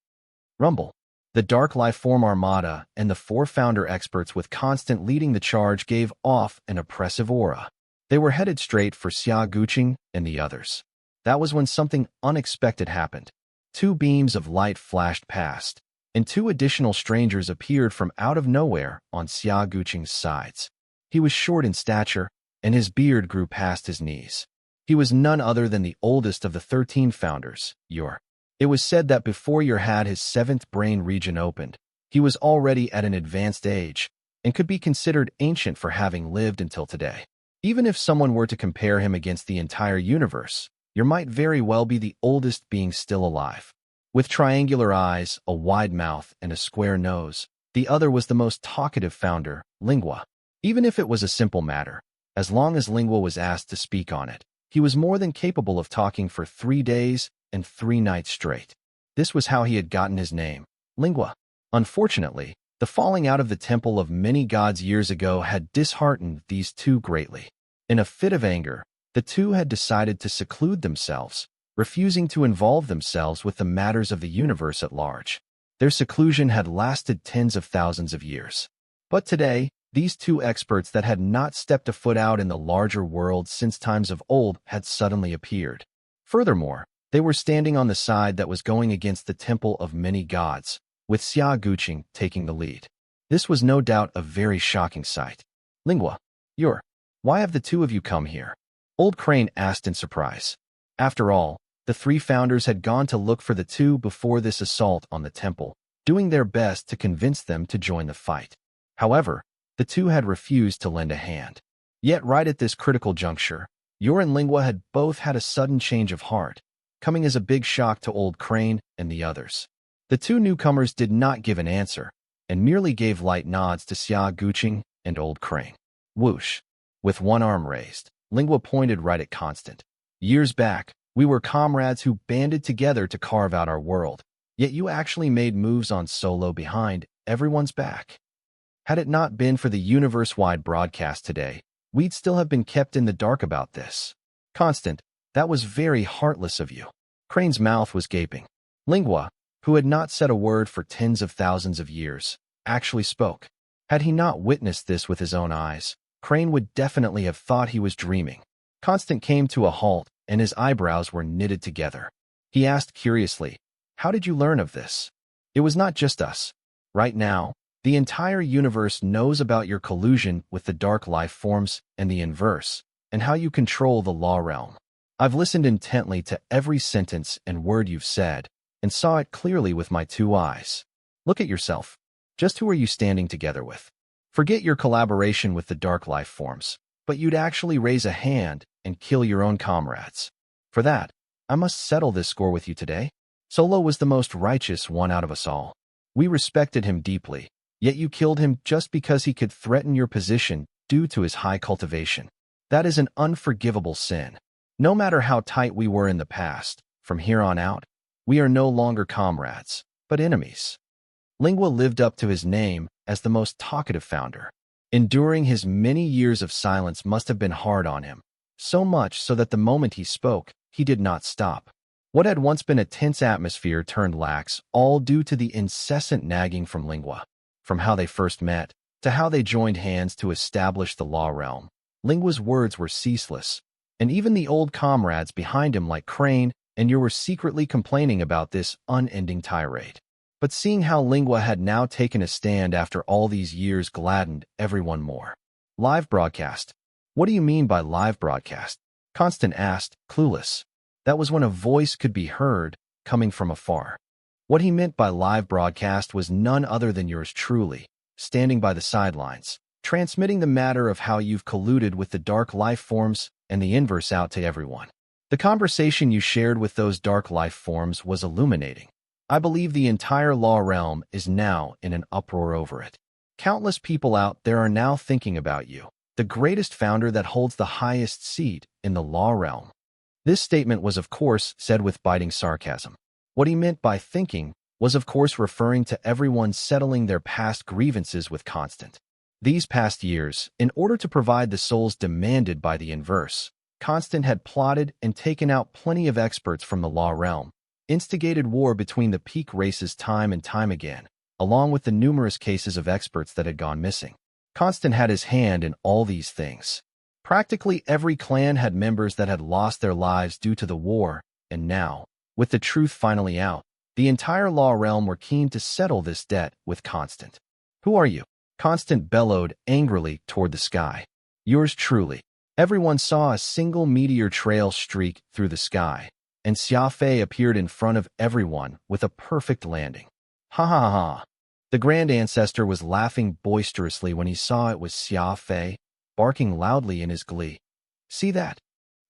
Rumble. The Dark Life Form Armada and the 4 founder experts with Constant leading the charge gave off an oppressive aura. They were headed straight for Xia Guqing and the others. That was when something unexpected happened. 2 beams of light flashed past, and 2 additional strangers appeared from out of nowhere on Xia Guqing's sides. He was short in stature, and his beard grew past his knees. He was none other than the oldest of the 13 founders, Yor. It was said that before Yor had his 7th brain region opened, he was already at an advanced age, and could be considered ancient for having lived until today. Even if someone were to compare him against the entire universe, Yor might very well be the oldest being still alive. With triangular eyes, a wide mouth, and a square nose, the other was the most talkative founder, Lingua. Even if it was a simple matter, as long as Lingua was asked to speak on it, he was more than capable of talking for 3 days and 3 nights straight. This was how he had gotten his name, Lingua. Unfortunately, the falling out of the Temple of Many Gods years ago had disheartened these 2 greatly. In a fit of anger, the 2 had decided to seclude themselves, refusing to involve themselves with the matters of the universe at large. Their seclusion had lasted tens of thousands of years. But today, these 2 experts that had not stepped a foot out in the larger world since times of old had suddenly appeared. Furthermore, they were standing on the side that was going against the Temple of Many Gods, with Xia Guqing taking the lead. This was no doubt a very shocking sight. Lingua, Yor, why have the 2 of you come here? Old Crane asked in surprise. After all, The three founders had gone to look for the two before this assault on the temple, doing their best to convince them to join the fight. However, the two had refused to lend a hand. Yet right at this critical juncture, Yor and Lingua had both had a sudden change of heart, coming as a big shock to Old Crane and the others. The two newcomers did not give an answer, and merely gave light nods to Xia Guqing and Old Crane. Whoosh! With one arm raised, Lingua pointed right at Constant. Years back, we were comrades who banded together to carve out our world, yet you actually made moves on solo behind everyone's back. Had it not been for the universe-wide broadcast today, we'd still have been kept in the dark about this. Constant, that was very heartless of you. Crane's mouth was gaping. Lingua, who had not said a word for tens of thousands of years, actually spoke. Had he not witnessed this with his own eyes, Crane would definitely have thought he was dreaming. Constant came to a halt, and his eyebrows were knitted together. He asked curiously, "How did you learn of this?" It was not just us. Right now, the entire universe knows about your collusion with the dark life forms and the inverse, and how you control the law realm. I've listened intently to every sentence and word you've said, and saw it clearly with my two eyes. Look at yourself. Just who are you standing together with? Forget your collaboration with the dark life forms, but you'd actually raise a hand and kill your own comrades. For that, I must settle this score with you today. Solo was the most righteous one out of us all. We respected him deeply, yet you killed him just because he could threaten your position due to his high cultivation. That is an unforgivable sin. No matter how tight we were in the past, from here on out, we are no longer comrades, but enemies. Lingua lived up to his name as the most talkative founder. Enduring his many years of silence must have been hard on him, so much so that the moment he spoke, he did not stop. What had once been a tense atmosphere turned lax, all due to the incessant nagging from Lingua. From how they first met, to how they joined hands to establish the law realm, Lingua's words were ceaseless, and even the old comrades behind him like Crane and you were secretly complaining about this unending tirade. But seeing how Lingua had now taken a stand after all these years gladdened everyone more. Live broadcast. What do you mean by live broadcast? Constant asked, clueless. That was when a voice could be heard, coming from afar. What he meant by live broadcast was none other than yours truly, standing by the sidelines, transmitting the matter of how you've colluded with the dark life forms and the inverse out to everyone. The conversation you shared with those dark life forms was illuminating. I believe the entire law realm is now in an uproar over it. Countless people out there are now thinking about you, the greatest founder that holds the highest seat in the law realm. This statement was of course said with biting sarcasm. What he meant by thinking was of course referring to everyone settling their past grievances with Constant. These past years, in order to provide the souls demanded by the inverse, Constant had plotted and taken out plenty of experts from the law realm, instigated war between the peak races time and time again, along with the numerous cases of experts that had gone missing. Constant had his hand in all these things. Practically every clan had members that had lost their lives due to the war, and now, with the truth finally out, the entire law realm were keen to settle this debt with Constant. Who are you? Constant bellowed angrily toward the sky. Yours truly. Everyone saw a single meteor trail streak through the sky, and Xia Fei appeared in front of everyone with a perfect landing. Ha ha ha. The Grand Ancestor was laughing boisterously when he saw it was Xia Fei, barking loudly in his glee. See that?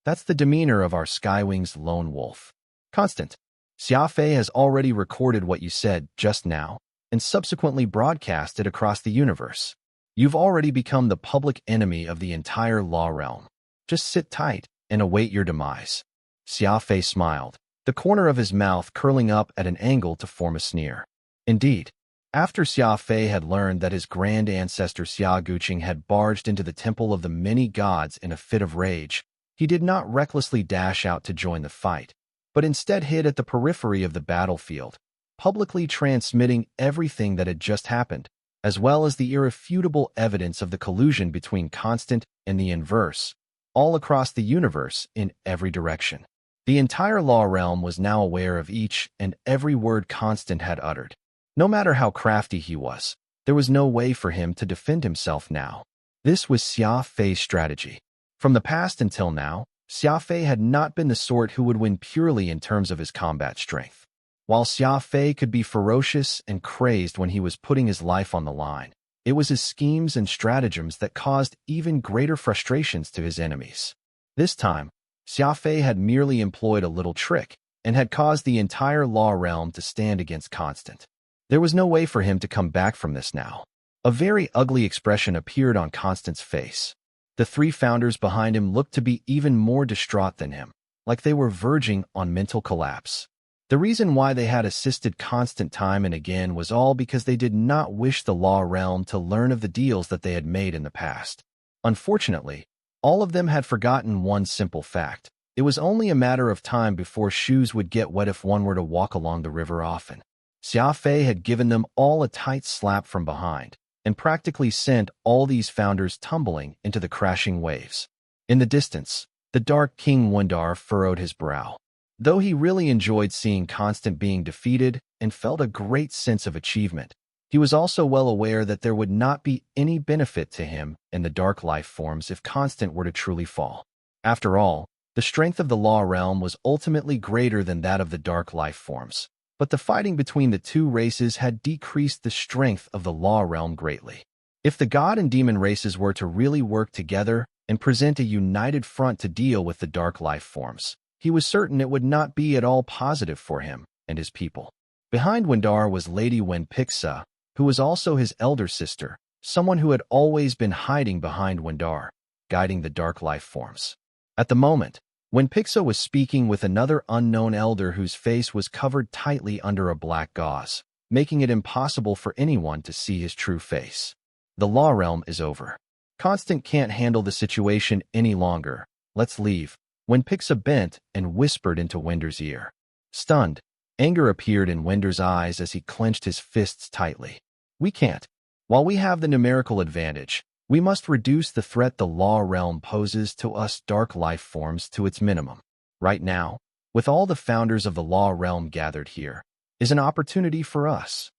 That's the demeanor of our Skywing's lone wolf. Constant, Xia Fei has already recorded what you said just now, and subsequently broadcast it across the universe. You've already become the public enemy of the entire law realm. Just sit tight and await your demise. Xia Fei smiled, the corner of his mouth curling up at an angle to form a sneer. Indeed, after Xia Fei had learned that his grand ancestor Xia Guqing had barged into the temple of the many gods in a fit of rage, he did not recklessly dash out to join the fight, but instead hid at the periphery of the battlefield, publicly transmitting everything that had just happened, as well as the irrefutable evidence of the collusion between Constant and the inverse, all across the universe in every direction. The entire law realm was now aware of each and every word Constant had uttered. No matter how crafty he was, there was no way for him to defend himself now. This was Xia Fei's strategy. From the past until now, Xia Fei had not been the sort who would win purely in terms of his combat strength. While Xia Fei could be ferocious and crazed when he was putting his life on the line, it was his schemes and stratagems that caused even greater frustrations to his enemies. This time, Xia Fei had merely employed a little trick and had caused the entire law realm to stand against Constant. There was no way for him to come back from this now. A very ugly expression appeared on Constant's face. The three founders behind him looked to be even more distraught than him, like they were verging on mental collapse. The reason why they had assisted Constant time and again was all because they did not wish the law realm to learn of the deals that they had made in the past. Unfortunately, all of them had forgotten one simple fact. It was only a matter of time before shoes would get wet if one were to walk along the river often. Xia Fei had given them all a tight slap from behind and practically sent all these founders tumbling into the crashing waves. In the distance, the Dark King Wundar furrowed his brow. Though he really enjoyed seeing Constant being defeated and felt a great sense of achievement, he was also well aware that there would not be any benefit to him and the dark life forms if Constant were to truly fall. After all, the strength of the law realm was ultimately greater than that of the dark life forms, but the fighting between the two races had decreased the strength of the law realm greatly. If the god and demon races were to really work together and present a united front to deal with the dark life forms, he was certain it would not be at all positive for him and his people. Behind Wundar was Lady Wenpixa, who was also his elder sister, someone who had always been hiding behind Wundar, guiding the dark life forms. At the moment, Wenpixa was speaking with another unknown elder whose face was covered tightly under a black gauze, making it impossible for anyone to see his true face. The law realm is over. Constant can't handle the situation any longer. Let's leave. Wenpixa bent and whispered into Wender's ear. Stunned, anger appeared in Wender's eyes as he clenched his fists tightly. We can't. While we have the numerical advantage, we must reduce the threat the law realm poses to us dark life forms to its minimum. Right now, with all the founders of the law realm gathered here, is an opportunity for us.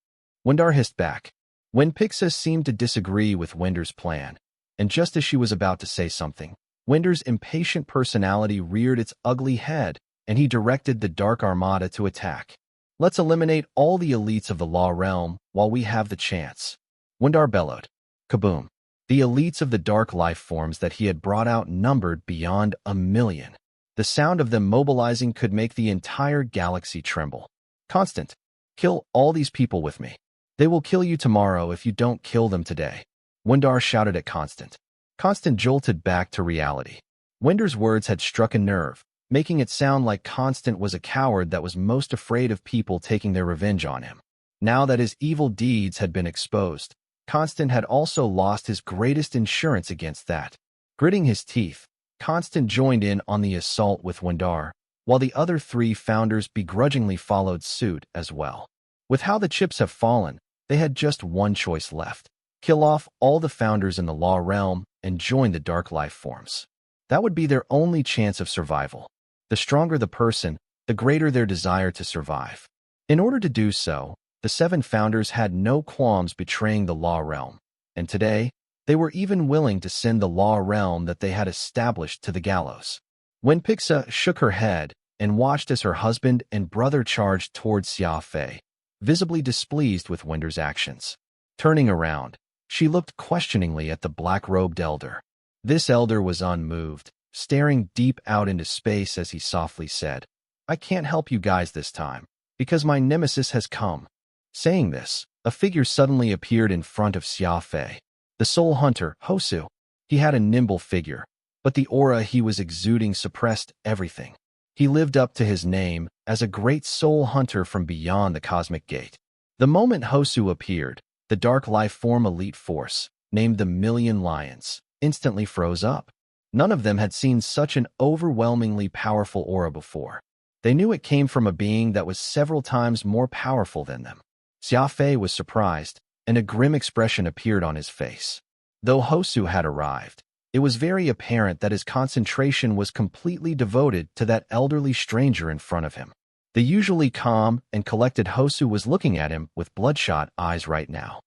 Wundar hissed back. Wenpixa seemed to disagree with Wender's plan, and just as she was about to say something, Wender's impatient personality reared its ugly head, and he directed the Dark Armada to attack. Let's eliminate all the elites of the law realm while we have the chance. Wundar bellowed. Kaboom. The elites of the dark life forms that he had brought out numbered beyond 1,000,000. The sound of them mobilizing could make the entire galaxy tremble. Constant, kill all these people with me. They will kill you tomorrow if you don't kill them today. Wundar shouted at Constant. Constant jolted back to reality. Wender's words had struck a nerve, making it sound like Constant was a coward that was most afraid of people taking their revenge on him. Now that his evil deeds had been exposed, Constant had also lost his greatest insurance against that. Gritting his teeth, Constant joined in on the assault with Wundar, while the other three founders begrudgingly followed suit as well. With how the chips have fallen, they had just one choice left. Kill off all the founders in the law realm and join the dark life forms. That would be their only chance of survival. The stronger the person, the greater their desire to survive. In order to do so, the 7 founders had no qualms betraying the law realm, and today, they were even willing to send the law realm that they had established to the gallows. Wenpixa shook her head and watched as her husband and brother charged towards Xia Fei, visibly displeased with Wender's actions. Turning around, she looked questioningly at the black-robed elder. This elder was unmoved, staring deep out into space as he softly said, I can't help you guys this time, because my nemesis has come. Saying this, a figure suddenly appeared in front of Xia Fei. The soul hunter, Hosu. He had a nimble figure, but the aura he was exuding suppressed everything. He lived up to his name as a great soul hunter from beyond the cosmic gate. The moment Hosu appeared, the dark life form elite force, named the Million Lions, instantly froze up. None of them had seen such an overwhelmingly powerful aura before. They knew it came from a being that was several times more powerful than them. Xia Fei was surprised, and a grim expression appeared on his face. Though Hosu had arrived, it was very apparent that his concentration was completely devoted to that elderly stranger in front of him. The usually calm and collected Hosu was looking at him with bloodshot eyes right now.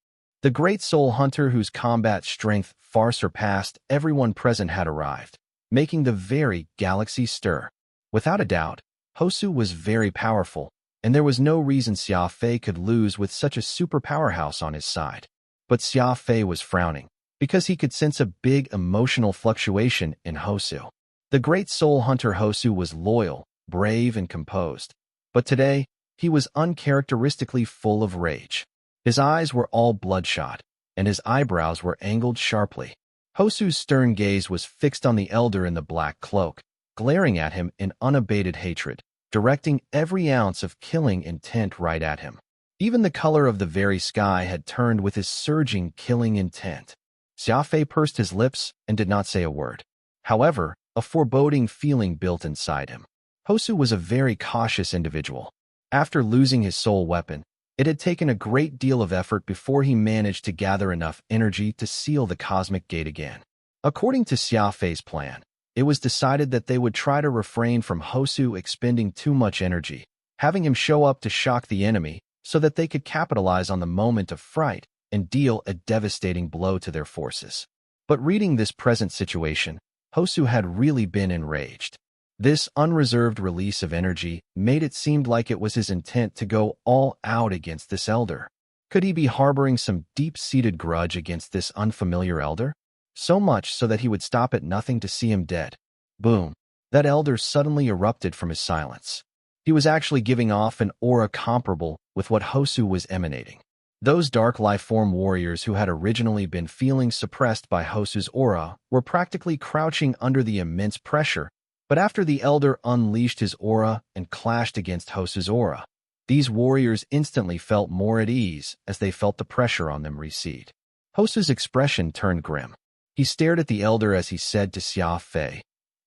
The great soul hunter whose combat strength far surpassed everyone present had arrived, making the very galaxy stir. Without a doubt, Hosu was very powerful, and there was no reason Xia Fei could lose with such a super powerhouse on his side. But Xia Fei was frowning, because he could sense a big emotional fluctuation in Hosu. The great soul hunter Hosu was loyal, brave, and composed. But today, he was uncharacteristically full of rage. His eyes were all bloodshot, and his eyebrows were angled sharply. Hosu's stern gaze was fixed on the elder in the black cloak, glaring at him in unabated hatred, directing every ounce of killing intent right at him. Even the color of the very sky had turned with his surging killing intent. Xia Fei pursed his lips and did not say a word. However, a foreboding feeling built inside him. Hosu was a very cautious individual. After losing his soul weapon, it had taken a great deal of effort before he managed to gather enough energy to seal the cosmic gate again. According to Xia Fei's plan, it was decided that they would try to refrain from Hosu expending too much energy, having him show up to shock the enemy so that they could capitalize on the moment of fright and deal a devastating blow to their forces. But reading this present situation, Hosu had really been enraged. This unreserved release of energy made it seem like it was his intent to go all out against this elder. Could he be harboring some deep-seated grudge against this unfamiliar elder? So much so that he would stop at nothing to see him dead. Boom! That elder suddenly erupted from his silence. He was actually giving off an aura comparable with what Hosu was emanating. Those dark life-form warriors who had originally been feeling suppressed by Hosu's aura were practically crouching under the immense pressure, but after the elder unleashed his aura and clashed against Hosu's aura, these warriors instantly felt more at ease as they felt the pressure on them recede. Hosu's expression turned grim. He stared at the elder as he said to Xia Fei,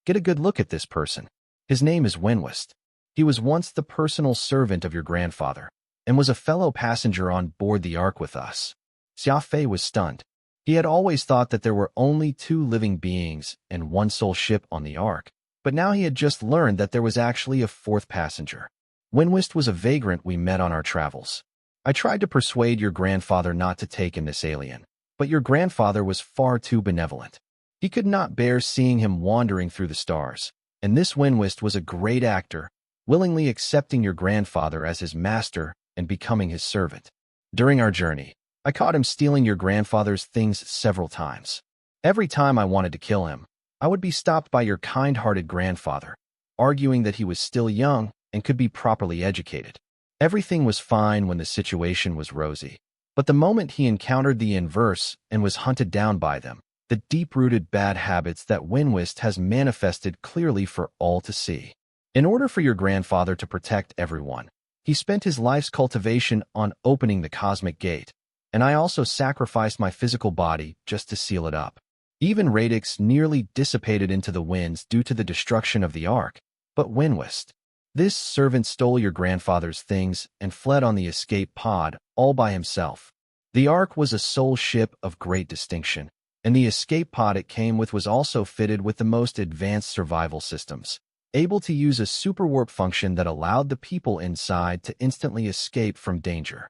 "Get a good look at this person. His name is Wenwist. He was once the personal servant of your grandfather, and was a fellow passenger on board the Ark with us." Xia Fei was stunned. He had always thought that there were only 2 living beings and 1 soul ship on the Ark, but now he had just learned that there was actually a 4th passenger. Wenwist was a vagrant we met on our travels. I tried to persuade your grandfather not to take in this alien, but your grandfather was far too benevolent. He could not bear seeing him wandering through the stars, and this Wenwist was a great actor, willingly accepting your grandfather as his master and becoming his servant. During our journey, I caught him stealing your grandfather's things several times. Every time I wanted to kill him, I would be stopped by your kind-hearted grandfather, arguing that he was still young and could be properly educated. Everything was fine when the situation was rosy, but the moment he encountered the inverse and was hunted down by them, the deep-rooted bad habits that Wenwist has manifested clearly for all to see. In order for your grandfather to protect everyone, he spent his life's cultivation on opening the cosmic gate, and I also sacrificed my physical body just to seal it up. Even Radix nearly dissipated into the winds due to the destruction of the Ark, but Wenwist, this servant stole your grandfather's things and fled on the escape pod all by himself. The Ark was a soul ship of great distinction, and the escape pod it came with was also fitted with the most advanced survival systems, able to use a superwarp function that allowed the people inside to instantly escape from danger.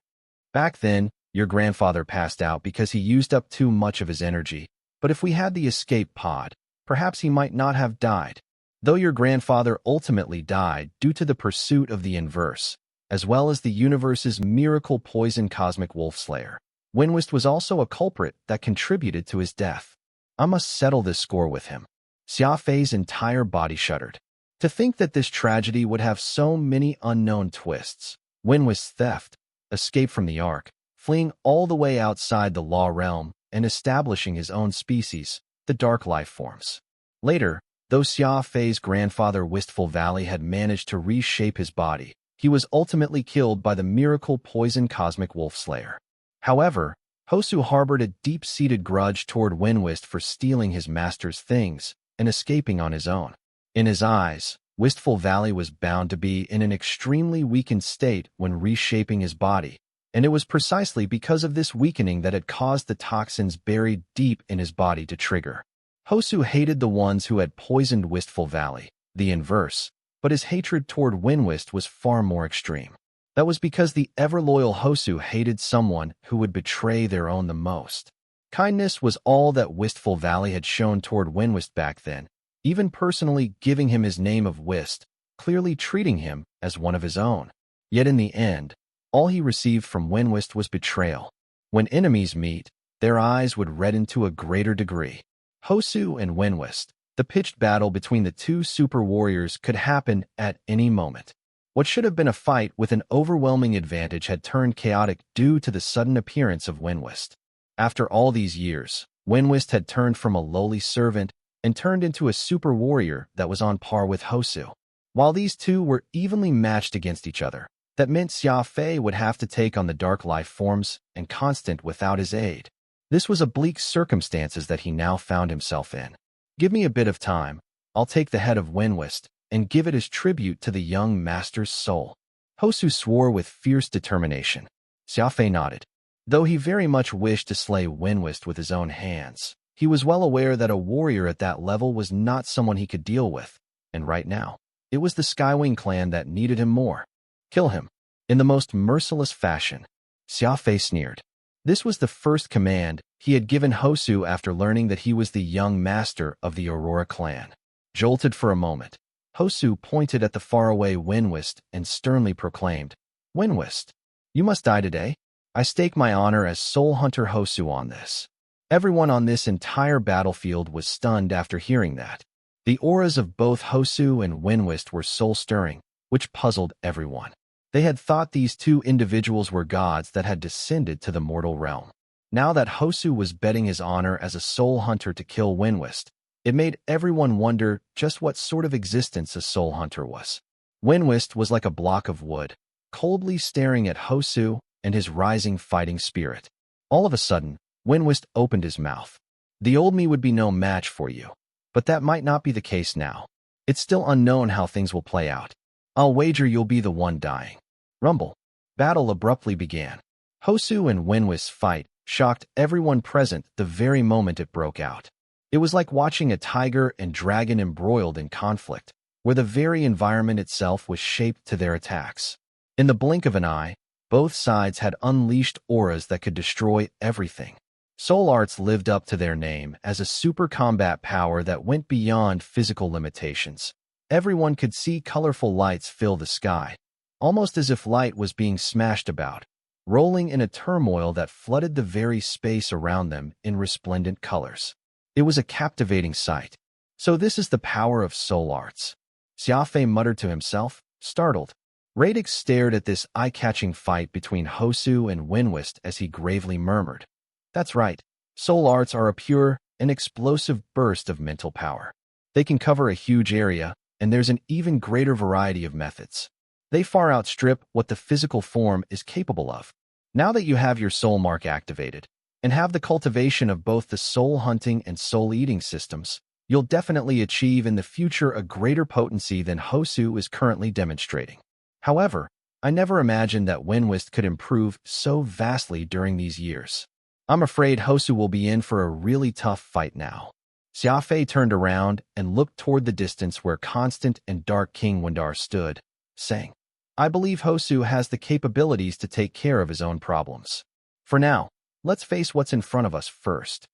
Back then, your grandfather passed out because he used up too much of his energy, but if we had the escape pod, perhaps he might not have died. Though your grandfather ultimately died due to the pursuit of the inverse, as well as the universe's miracle poison cosmic wolf slayer, Wenwist was also a culprit that contributed to his death. I must settle this score with him. Xia Fei's entire body shuddered. To think that this tragedy would have so many unknown twists. Wenwist's theft, escape from the Ark, fleeing all the way outside the law realm, and establishing his own species, the dark life forms. Later, though Xia Fei's grandfather Wistful Valley had managed to reshape his body, he was ultimately killed by the miracle poison cosmic wolf slayer. However, Hosu harbored a deep-seated grudge toward Wenwist for stealing his master's things and escaping on his own. In his eyes, Wistful Valley was bound to be in an extremely weakened state when reshaping his body, and it was precisely because of this weakening that had caused the toxins buried deep in his body to trigger. Hosu hated the ones who had poisoned Wistful Valley, the inverse, but his hatred toward Wenwist was far more extreme. That was because the ever-loyal Hosu hated someone who would betray their own the most. Kindness was all that Wistful Valley had shown toward Wenwist back then, even personally giving him his name of Whist, clearly treating him as one of his own. Yet in the end, all he received from Winwist was betrayal. When enemies meet, their eyes would redden to a greater degree. Hosu and Winwist, the pitched battle between the two super warriors could happen at any moment. What should have been a fight with an overwhelming advantage had turned chaotic due to the sudden appearance of Winwist. After all these years, Winwist had turned from a lowly servant and turned into a super warrior that was on par with Hosu. While these two were evenly matched against each other, that meant Xia Fei would have to take on the dark life forms and Constant without his aid. This was a bleak circumstances that he now found himself in. Give me a bit of time, I'll take the head of Winwist and give it as tribute to the young master's soul. Hosu swore with fierce determination. Xia Fei nodded. Though he very much wished to slay Winwist with his own hands, he was well aware that a warrior at that level was not someone he could deal with, and right now, it was the Skywing clan that needed him more. Kill him. In the most merciless fashion, Xia Fei sneered. This was the first command he had given Hosu after learning that he was the young master of the Aurora clan. Jolted for a moment, Hosu pointed at the faraway Winwist and sternly proclaimed, Winwist, you must die today. I stake my honor as Soul Hunter Hosu on this. Everyone on this entire battlefield was stunned after hearing that. The auras of both Hosu and Winwist were soul-stirring, which puzzled everyone. They had thought these two individuals were gods that had descended to the mortal realm. Now that Hosu was betting his honor as a soul hunter to kill Winwist, it made everyone wonder just what sort of existence a soul hunter was. Winwist was like a block of wood, coldly staring at Hosu and his rising fighting spirit. All of a sudden, Winwist opened his mouth. The old me would be no match for you, but that might not be the case now. It's still unknown how things will play out. I'll wager you'll be the one dying. Rumble. Battle abruptly began. Hosu and Winwist's fight shocked everyone present the very moment it broke out. It was like watching a tiger and dragon embroiled in conflict, where the very environment itself was shaped to their attacks. In the blink of an eye, both sides had unleashed auras that could destroy everything. Soul Arts lived up to their name as a super combat power that went beyond physical limitations. Everyone could see colorful lights fill the sky, almost as if light was being smashed about, rolling in a turmoil that flooded the very space around them in resplendent colors. It was a captivating sight. So this is the power of Soul Arts. Xia Fei muttered to himself, startled. Radix stared at this eye-catching fight between Hosu and Winwist as he gravely murmured, That's right, Soul Arts are a pure and explosive burst of mental power. They can cover a huge area, and there's an even greater variety of methods. They far outstrip what the physical form is capable of. Now that you have your soul mark activated, and have the cultivation of both the soul hunting and soul eating systems, you'll definitely achieve in the future a greater potency than Hosu is currently demonstrating. However, I never imagined that Winwist could improve so vastly during these years. I'm afraid Hosu will be in for a really tough fight now. Xia Fei turned around and looked toward the distance where Constant and Dark King Wendar stood, saying, I believe Hosu has the capabilities to take care of his own problems. For now, let's face what's in front of us first.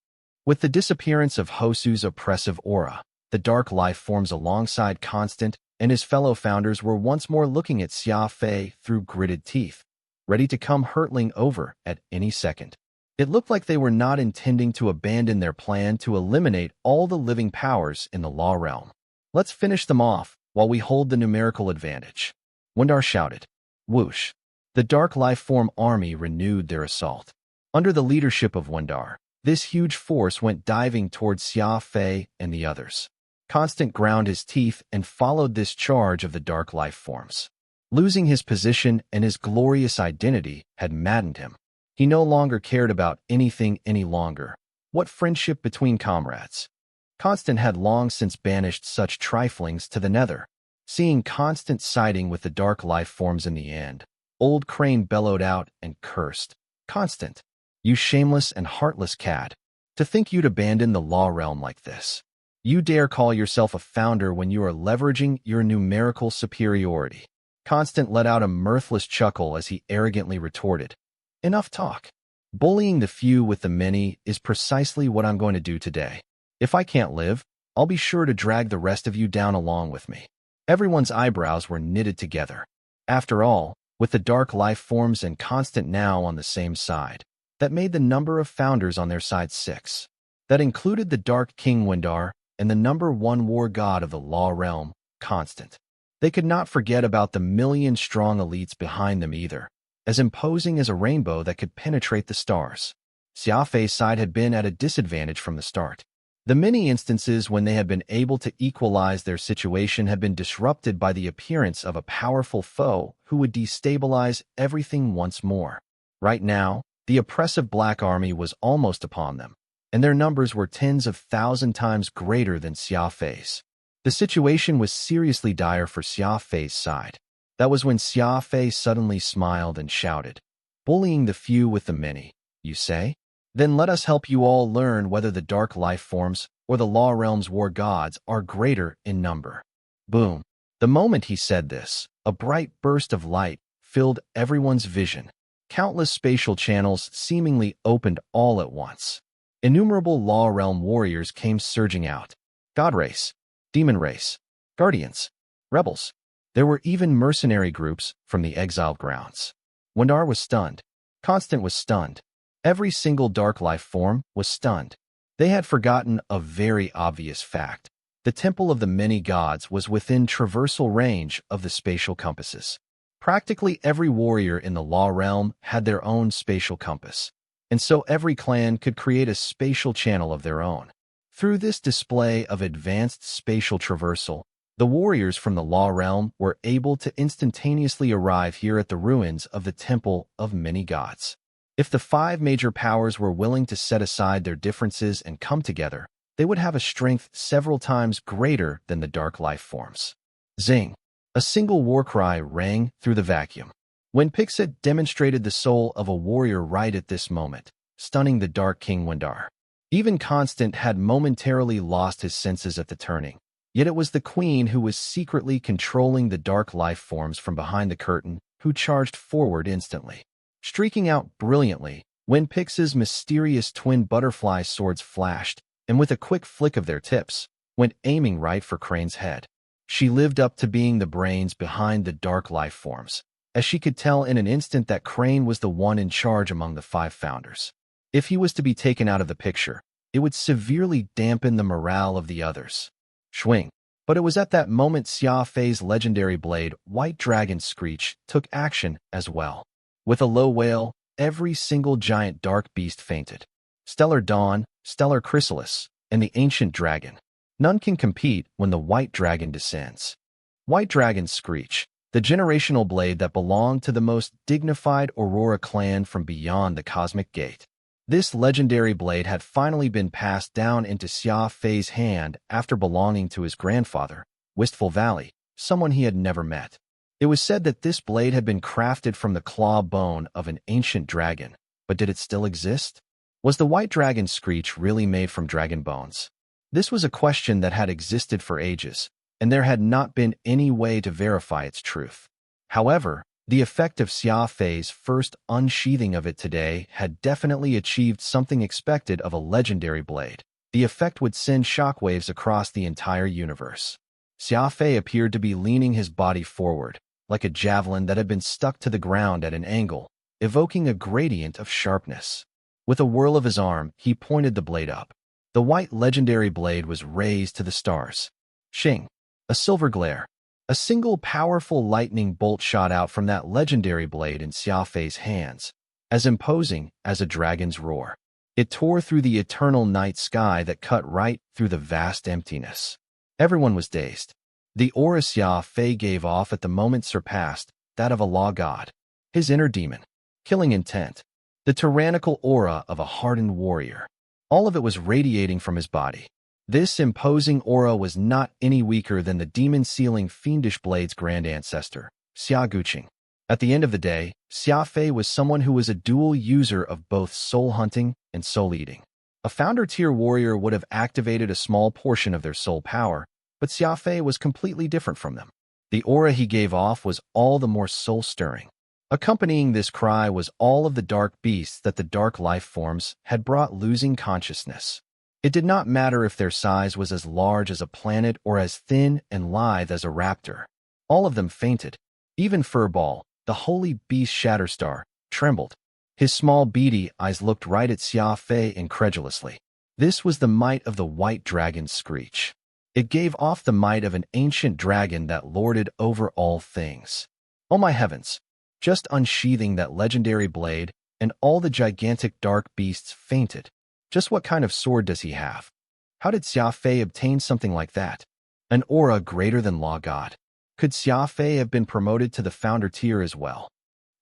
With the disappearance of Hosu's oppressive aura, the dark life forms alongside Constant and his fellow founders were once more looking at Xia Fei through gritted teeth, ready to come hurtling over at any second. It looked like they were not intending to abandon their plan to eliminate all the living powers in the law realm. Let's finish them off while we hold the numerical advantage. Wendar shouted. Whoosh. The dark life form army renewed their assault. Under the leadership of Wendar, this huge force went diving towards Xia Fei and the others. Constant ground his teeth and followed this charge of the dark life forms. Losing his position and his glorious identity had maddened him. He no longer cared about anything any longer. What friendship between comrades? Constant had long since banished such triflings to the nether. Seeing Constant siding with the dark life forms in the end, Old Crane bellowed out and cursed. Constant, you shameless and heartless cad. To think you'd abandon the law realm like this. You dare call yourself a founder when you are leveraging your numerical superiority. Constant let out a mirthless chuckle as he arrogantly retorted. Enough talk. Bullying the few with the many is precisely what I'm going to do today. If I can't live, I'll be sure to drag the rest of you down along with me. Everyone's eyebrows were knitted together. After all, with the dark life forms and constant now on the same side, that made the number of founders on their side 6. That included the Dark King Windar and the #1 war god of the Law Realm, Constant. They could not forget about the million-strong elites behind them either, as imposing as a rainbow that could penetrate the stars. Xia Fei's side had been at a disadvantage from the start. The many instances when they had been able to equalize their situation had been disrupted by the appearance of a powerful foe who would destabilize everything once more. Right now, the oppressive Black Army was almost upon them, and their numbers were tens of thousand times greater than Xia Fei's. The situation was seriously dire for Xia Fei's side. That was when Xia Fei suddenly smiled and shouted, "Bullying the few with the many, you say? Then let us help you all learn whether the dark life forms or the Law Realm's war gods are greater in number." Boom. The moment he said this, a bright burst of light filled everyone's vision. Countless spatial channels seemingly opened all at once. Innumerable Law Realm warriors came surging out. God race, demon race, guardians, rebels. There were even mercenary groups from the exiled grounds. Windar was stunned. Constant was stunned. Every single dark life form was stunned. They had forgotten a very obvious fact. The Temple of the Many Gods was within traversal range of the spatial compasses. Practically every warrior in the Law Realm had their own spatial compass, and so every clan could create a spatial channel of their own. Through this display of advanced spatial traversal, the warriors from the Law Realm were able to instantaneously arrive here at the ruins of the Temple of Many Gods. If the 5 major powers were willing to set aside their differences and come together, they would have a strength several times greater than the dark life forms. Zing! A single war cry rang through the vacuum. When Pixet demonstrated the soul of a warrior right at this moment, stunning the Dark King Windar. Even Constant had momentarily lost his senses at the turning. Yet it was the queen who was secretly controlling the dark life forms from behind the curtain who charged forward instantly. Streaking out brilliantly, when Pix's mysterious twin butterfly swords flashed, and with a quick flick of their tips, went aiming right for Crane's head. She lived up to being the brains behind the dark life forms, as she could tell in an instant that Crane was the one in charge among the 5 founders. If he was to be taken out of the picture, it would severely dampen the morale of the others. Swing. But it was at that moment Xia Fei's legendary blade, White Dragon Screech, took action as well. With a low wail, every single giant dark beast fainted. Stellar Dawn, Stellar Chrysalis, and the Ancient Dragon. None can compete when the White Dragon descends. White Dragon Screech, the generational blade that belonged to the most dignified Aurora clan from beyond the Cosmic Gate. This legendary blade had finally been passed down into Xia Fei's hand after belonging to his grandfather, Wistful Valley, someone he had never met. It was said that this blade had been crafted from the claw bone of an ancient dragon, but did it still exist? Was the White Dragon Screech really made from dragon bones? This was a question that had existed for ages, and there had not been any way to verify its truth. However, the effect of Xia Fei's first unsheathing of it today had definitely achieved something expected of a legendary blade. The effect would send shockwaves across the entire universe. Xia Fei appeared to be leaning his body forward, like a javelin that had been stuck to the ground at an angle, evoking a gradient of sharpness. With a whirl of his arm, he pointed the blade up. The white legendary blade was raised to the stars. Shing! A silver glare. A single powerful lightning bolt shot out from that legendary blade in Xia Fei's hands, as imposing as a dragon's roar. It tore through the eternal night sky that cut right through the vast emptiness. Everyone was dazed. The aura Xia Fei gave off at the moment surpassed that of a law god. His inner demon. Killing intent. The tyrannical aura of a hardened warrior. All of it was radiating from his body. This imposing aura was not any weaker than the demon-sealing fiendish blade's grand ancestor, Xia Guqing. At the end of the day, Xia Fei was someone who was a dual user of both soul hunting and soul eating. A founder-tier warrior would have activated a small portion of their soul power, but Xia Fei was completely different from them. The aura he gave off was all the more soul-stirring. Accompanying this cry was all of the dark beasts that the dark life forms had brought losing consciousness. It did not matter if their size was as large as a planet or as thin and lithe as a raptor. All of them fainted. Even Furball, the holy beast Shatterstar, trembled. His small beady eyes looked right at Xia Fei incredulously. This was the might of the white dragon's screech. It gave off the might of an ancient dragon that lorded over all things. Oh my heavens! Just unsheathing that legendary blade, and all the gigantic dark beasts fainted. Just what kind of sword does he have? How did Xia Fei obtain something like that? An aura greater than Law God. Could Xia Fei have been promoted to the founder tier as well?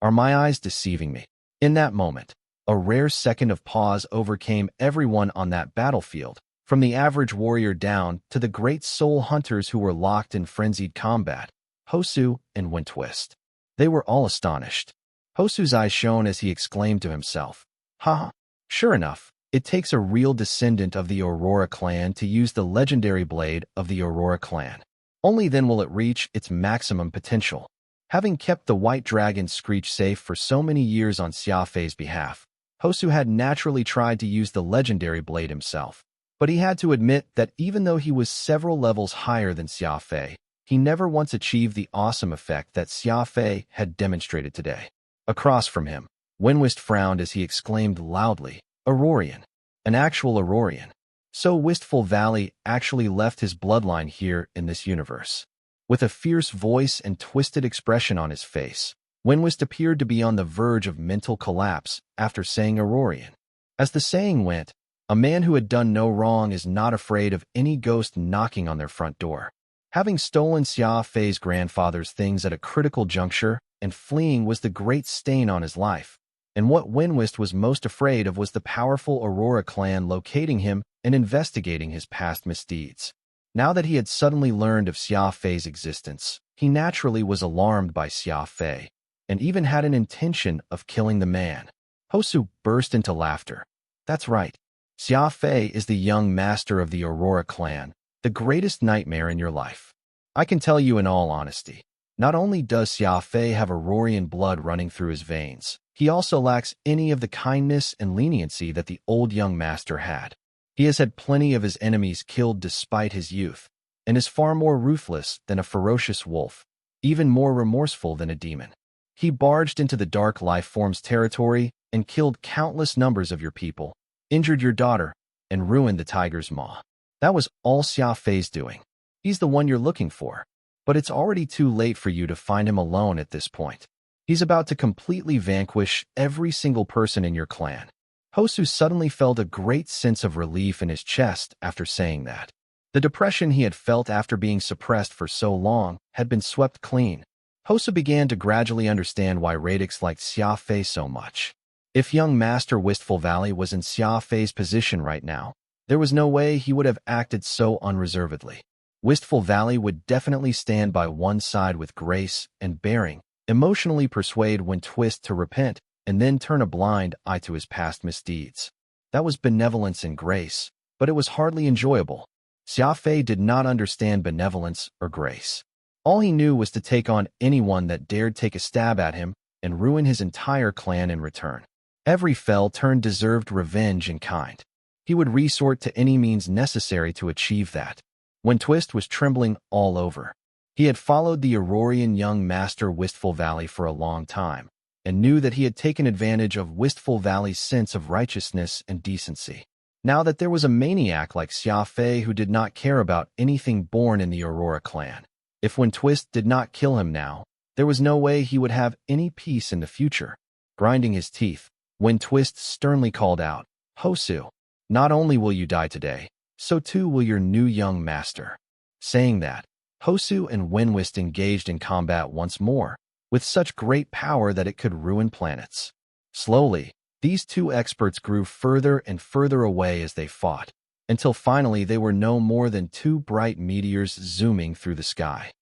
Are my eyes deceiving me? In that moment, a rare second of pause overcame everyone on that battlefield, from the average warrior down to the great soul hunters who were locked in frenzied combat, Hosu and Wintwist. They were all astonished. Hosu's eyes shone as he exclaimed to himself, "Ha! Sure enough, it takes a real descendant of the Aurora clan to use the legendary blade of the Aurora clan. Only then will it reach its maximum potential." Having kept the white dragon screech safe for so many years on Xia Fei's behalf, Hosu had naturally tried to use the legendary blade himself. But he had to admit that even though he was several levels higher than Xia Fei, he never once achieved the awesome effect that Xia Fei had demonstrated today. Across from him, Wenwist frowned as he exclaimed loudly, "Aurorian. An actual Aurorian. So Wistful Valley actually left his bloodline here in this universe." With a fierce voice and twisted expression on his face, Wenwist appeared to be on the verge of mental collapse after saying Aurorian. As the saying went, a man who had done no wrong is not afraid of any ghost knocking on their front door. Having stolen Xia Fei's grandfather's things at a critical juncture and fleeing was the great stain on his life. And what Wenwist was most afraid of was the powerful Aurora clan locating him and investigating his past misdeeds. Now that he had suddenly learned of Xia Fei's existence, he naturally was alarmed by Xia Fei, and even had an intention of killing the man. Hosu burst into laughter. "That's right. Xia Fei is the young master of the Aurora clan, the greatest nightmare in your life. I can tell you in all honesty, not only does Xia Fei have Aurorian blood running through his veins, he also lacks any of the kindness and leniency that the old young master had. He has had plenty of his enemies killed despite his youth, and is far more ruthless than a ferocious wolf, even more remorseful than a demon. He barged into the dark life form's territory and killed countless numbers of your people, injured your daughter, and ruined the tiger's maw. That was all Xia Fei's doing. He's the one you're looking for, but it's already too late for you to find him alone at this point. He's about to completely vanquish every single person in your clan." Hosu suddenly felt a great sense of relief in his chest after saying that. The depression he had felt after being suppressed for so long had been swept clean. Hosu began to gradually understand why Radix liked Xia Fei so much. If young Master Wistful Valley was in Xia Fei's position right now, there was no way he would have acted so unreservedly. Wistful Valley would definitely stand by one side with grace and bearing, emotionally persuade Wintwist to repent, and then turn a blind eye to his past misdeeds. That was benevolence and grace, but it was hardly enjoyable. Xia Fei did not understand benevolence or grace. All he knew was to take on anyone that dared take a stab at him and ruin his entire clan in return. Every fell turn deserved revenge in kind. He would resort to any means necessary to achieve that. Wintwist was trembling all over. He had followed the Aurorian young master Wistful Valley for a long time, and knew that he had taken advantage of Wistful Valley's sense of righteousness and decency. Now that there was a maniac like Xia Fei who did not care about anything born in the Aurora clan, if Wintwist did not kill him now, there was no way he would have any peace in the future. Grinding his teeth, Wintwist sternly called out, "Hosu, not only will you die today, so too will your new young master." Saying that, Hosu and Wenwist engaged in combat once more, with such great power that it could ruin planets. Slowly, these two experts grew further and further away as they fought, until finally they were no more than two bright meteors zooming through the sky.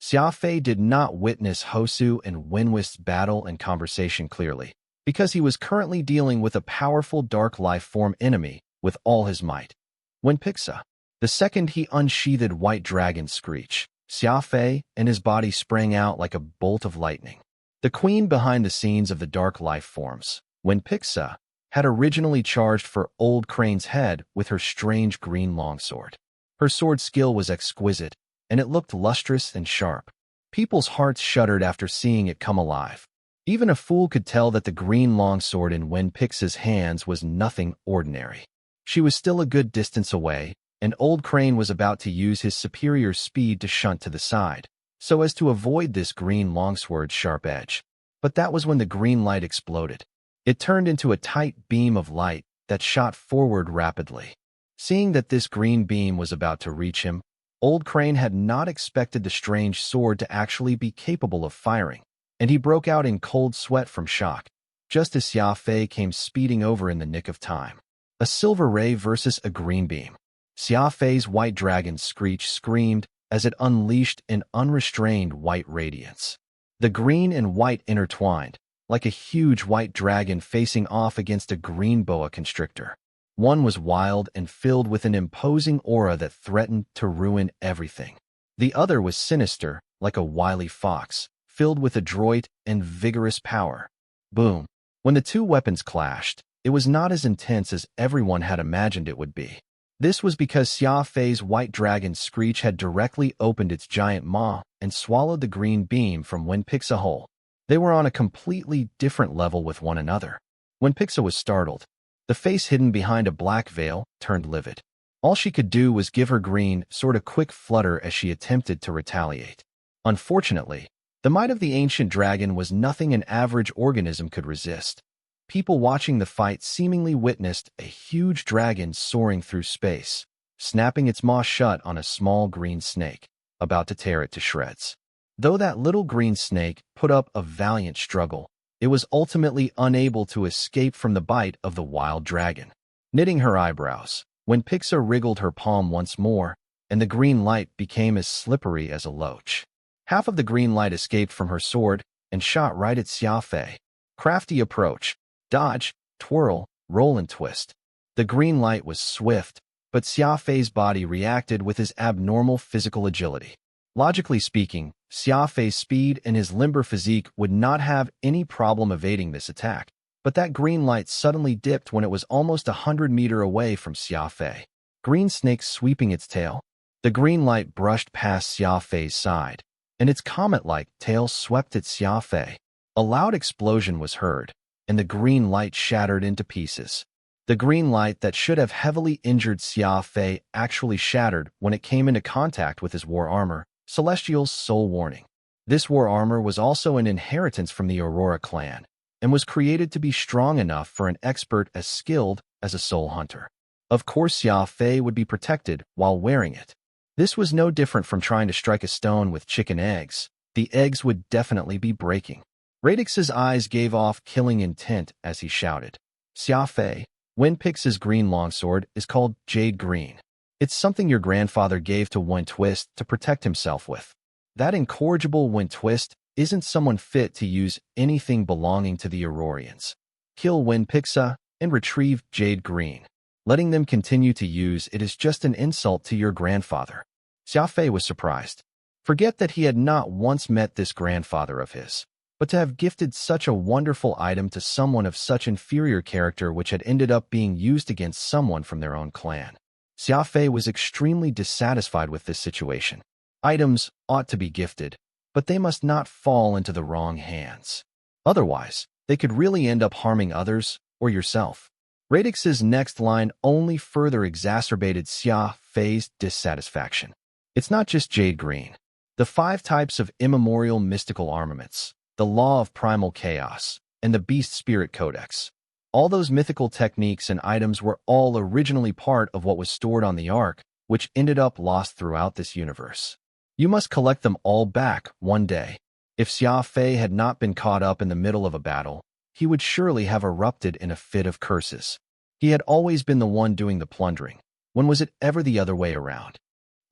Xia Fei did not witness Hosu and Wenwist's battle and conversation clearly, because he was currently dealing with a powerful dark life form enemy with all his might. When Pixa, the second he unsheathed White Dragon's screech, Xia Fei and his body sprang out like a bolt of lightning. The queen behind the scenes of the dark life forms, when Pixa, had originally charged for Old Crane's head with her strange green longsword. Her sword skill was exquisite, and it looked lustrous and sharp. People's hearts shuddered after seeing it come alive. Even a fool could tell that the green longsword in Wen Pixa's hands was nothing ordinary. She was still a good distance away, and Old Crane was about to use his superior speed to shunt to the side, so as to avoid this green longsword's sharp edge. But that was when the green light exploded. It turned into a tight beam of light that shot forward rapidly. Seeing that this green beam was about to reach him, Old Crane had not expected the strange sword to actually be capable of firing, and he broke out in cold sweat from shock, just as Xia Fei came speeding over in the nick of time. A silver ray versus a green beam. Xia Fei's white dragon screech screamed as it unleashed an unrestrained white radiance. The green and white intertwined, like a huge white dragon facing off against a green boa constrictor. One was wild and filled with an imposing aura that threatened to ruin everything. The other was sinister, like a wily fox, filled with adroit and vigorous power. Boom. When the two weapons clashed, it was not as intense as everyone had imagined it would be. This was because Xia Fei's white dragon screech had directly opened its giant maw and swallowed the green beam from Wen Pixa whole. They were on a completely different level with one another. Wen Pixa was startled. The face hidden behind a black veil turned livid. All she could do was give her green sword a quick flutter as she attempted to retaliate. Unfortunately, the might of the ancient dragon was nothing an average organism could resist. People watching the fight seemingly witnessed a huge dragon soaring through space, snapping its maw shut on a small green snake, about to tear it to shreds. Though that little green snake put up a valiant struggle, it was ultimately unable to escape from the bite of the wild dragon. Knitting her eyebrows, Wen Pixa wriggled her palm once more, and the green light became as slippery as a loach. Half of the green light escaped from her sword and shot right at Xia Fei. Crafty approach. Dodge, twirl, roll and twist. The green light was swift, but Xia Fei's body reacted with his abnormal physical agility. Logically speaking, Xia Fei's speed and his limber physique would not have any problem evading this attack, but that green light suddenly dipped when it was almost 100 meters away from Xia Fei. Green snake sweeping its tail. The green light brushed past Xia Fei's side, and its comet-like tail swept at Xia Fei. A loud explosion was heard, and the green light shattered into pieces. The green light that should have heavily injured Xia Fei actually shattered when it came into contact with his war armor, Celestial's soul warning. This war armor was also an inheritance from the Aurora clan, and was created to be strong enough for an expert as skilled as a soul hunter. Of course, Xia Fei would be protected while wearing it. This was no different from trying to strike a stone with chicken eggs. The eggs would definitely be breaking. Radix's eyes gave off killing intent as he shouted. Xia Fei, Wen Pixa's green longsword is called Jade Green. It's something your grandfather gave to Wen Twist to protect himself with. That incorrigible Wen Twist isn't someone fit to use anything belonging to the Aurorians. Kill Wen Pixa and retrieve Jade Green. Letting them continue to use it is just an insult to your grandfather. Xia Fei was surprised. Forget that he had not once met this grandfather of his, but to have gifted such a wonderful item to someone of such inferior character which had ended up being used against someone from their own clan. Xia Fei was extremely dissatisfied with this situation. Items ought to be gifted, but they must not fall into the wrong hands. Otherwise, they could really end up harming others or yourself. Radix's next line only further exacerbated Xia Fei's dissatisfaction. It's not just Jade Green. The 5 types of immemorial mystical armaments, the Law of Primal Chaos, and the Beast Spirit Codex. All those mythical techniques and items were all originally part of what was stored on the Ark, which ended up lost throughout this universe. You must collect them all back one day. If Xia Fei had not been caught up in the middle of a battle, he would surely have erupted in a fit of curses. He had always been the one doing the plundering. When was it ever the other way around?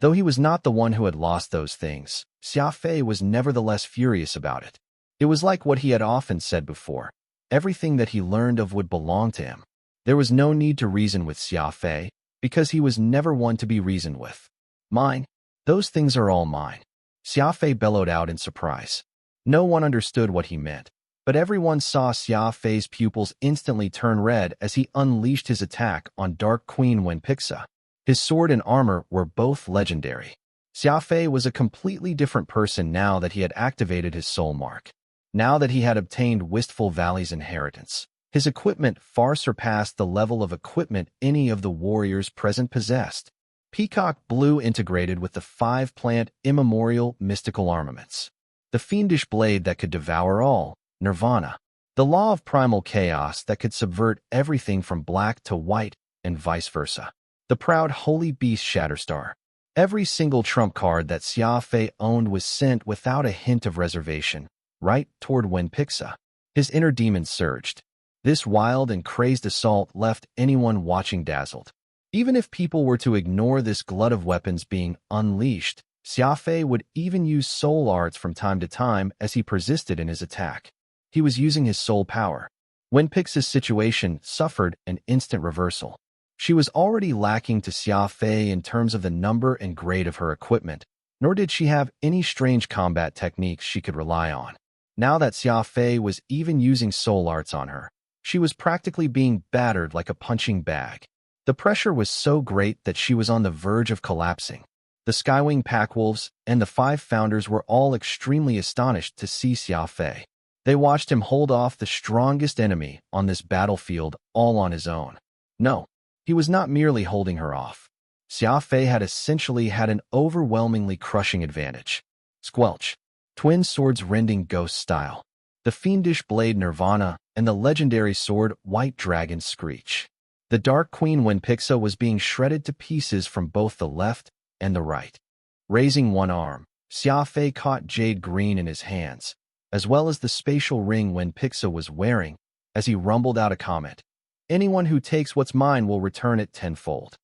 Though he was not the one who had lost those things, Xia Fei was nevertheless furious about it. It was like what he had often said before. Everything that he learned of would belong to him. There was no need to reason with Xia Fei, because he was never one to be reasoned with. Mine? Those things are all mine. Xia Fei bellowed out in surprise. No one understood what he meant, But everyone saw Xia Fei's pupils instantly turn red as he unleashed his attack on Dark Queen Wenpixa. His sword and armor were both legendary. Xia Fei was a completely different person now that he had activated his soul mark. Now that he had obtained Wistful Valley's inheritance, his equipment far surpassed the level of equipment any of the warriors present possessed. Peacock Blue integrated with the 5-plant immemorial mystical armaments. The fiendish blade that could devour all, Nirvana. The law of primal chaos that could subvert everything from black to white and vice versa. The proud holy beast Shatterstar. Every single trump card that Xia Fei owned was sent without a hint of reservation, right toward Wenpixa. His inner demon surged. This wild and crazed assault left anyone watching dazzled. Even if people were to ignore this glut of weapons being unleashed, Xia Fei would even use soul arts from time to time as he persisted in his attack. He was using his soul power. Wenpixa's situation suffered an instant reversal. She was already lacking to Xia Fei in terms of the number and grade of her equipment, nor did she have any strange combat techniques she could rely on. Now that Xia Fei was even using soul arts on her, she was practically being battered like a punching bag. The pressure was so great that she was on the verge of collapsing. The Skywing Packwolves and the 5 founders were all extremely astonished to see Xia Fei. They watched him hold off the strongest enemy on this battlefield all on his own. No, he was not merely holding her off. Xia Fei had essentially had an overwhelmingly crushing advantage. Squelch. Twin swords rending ghost style. The fiendish blade Nirvana and the legendary sword White Dragon Screech. The Dark Queen Wenpixa was being shredded to pieces from both the left and the right. Raising one arm, Xia Fei caught jade green in his hands, as well as the spatial ring Wenpixa was wearing, as he rumbled out a comment. Anyone who takes what's mine will return it tenfold.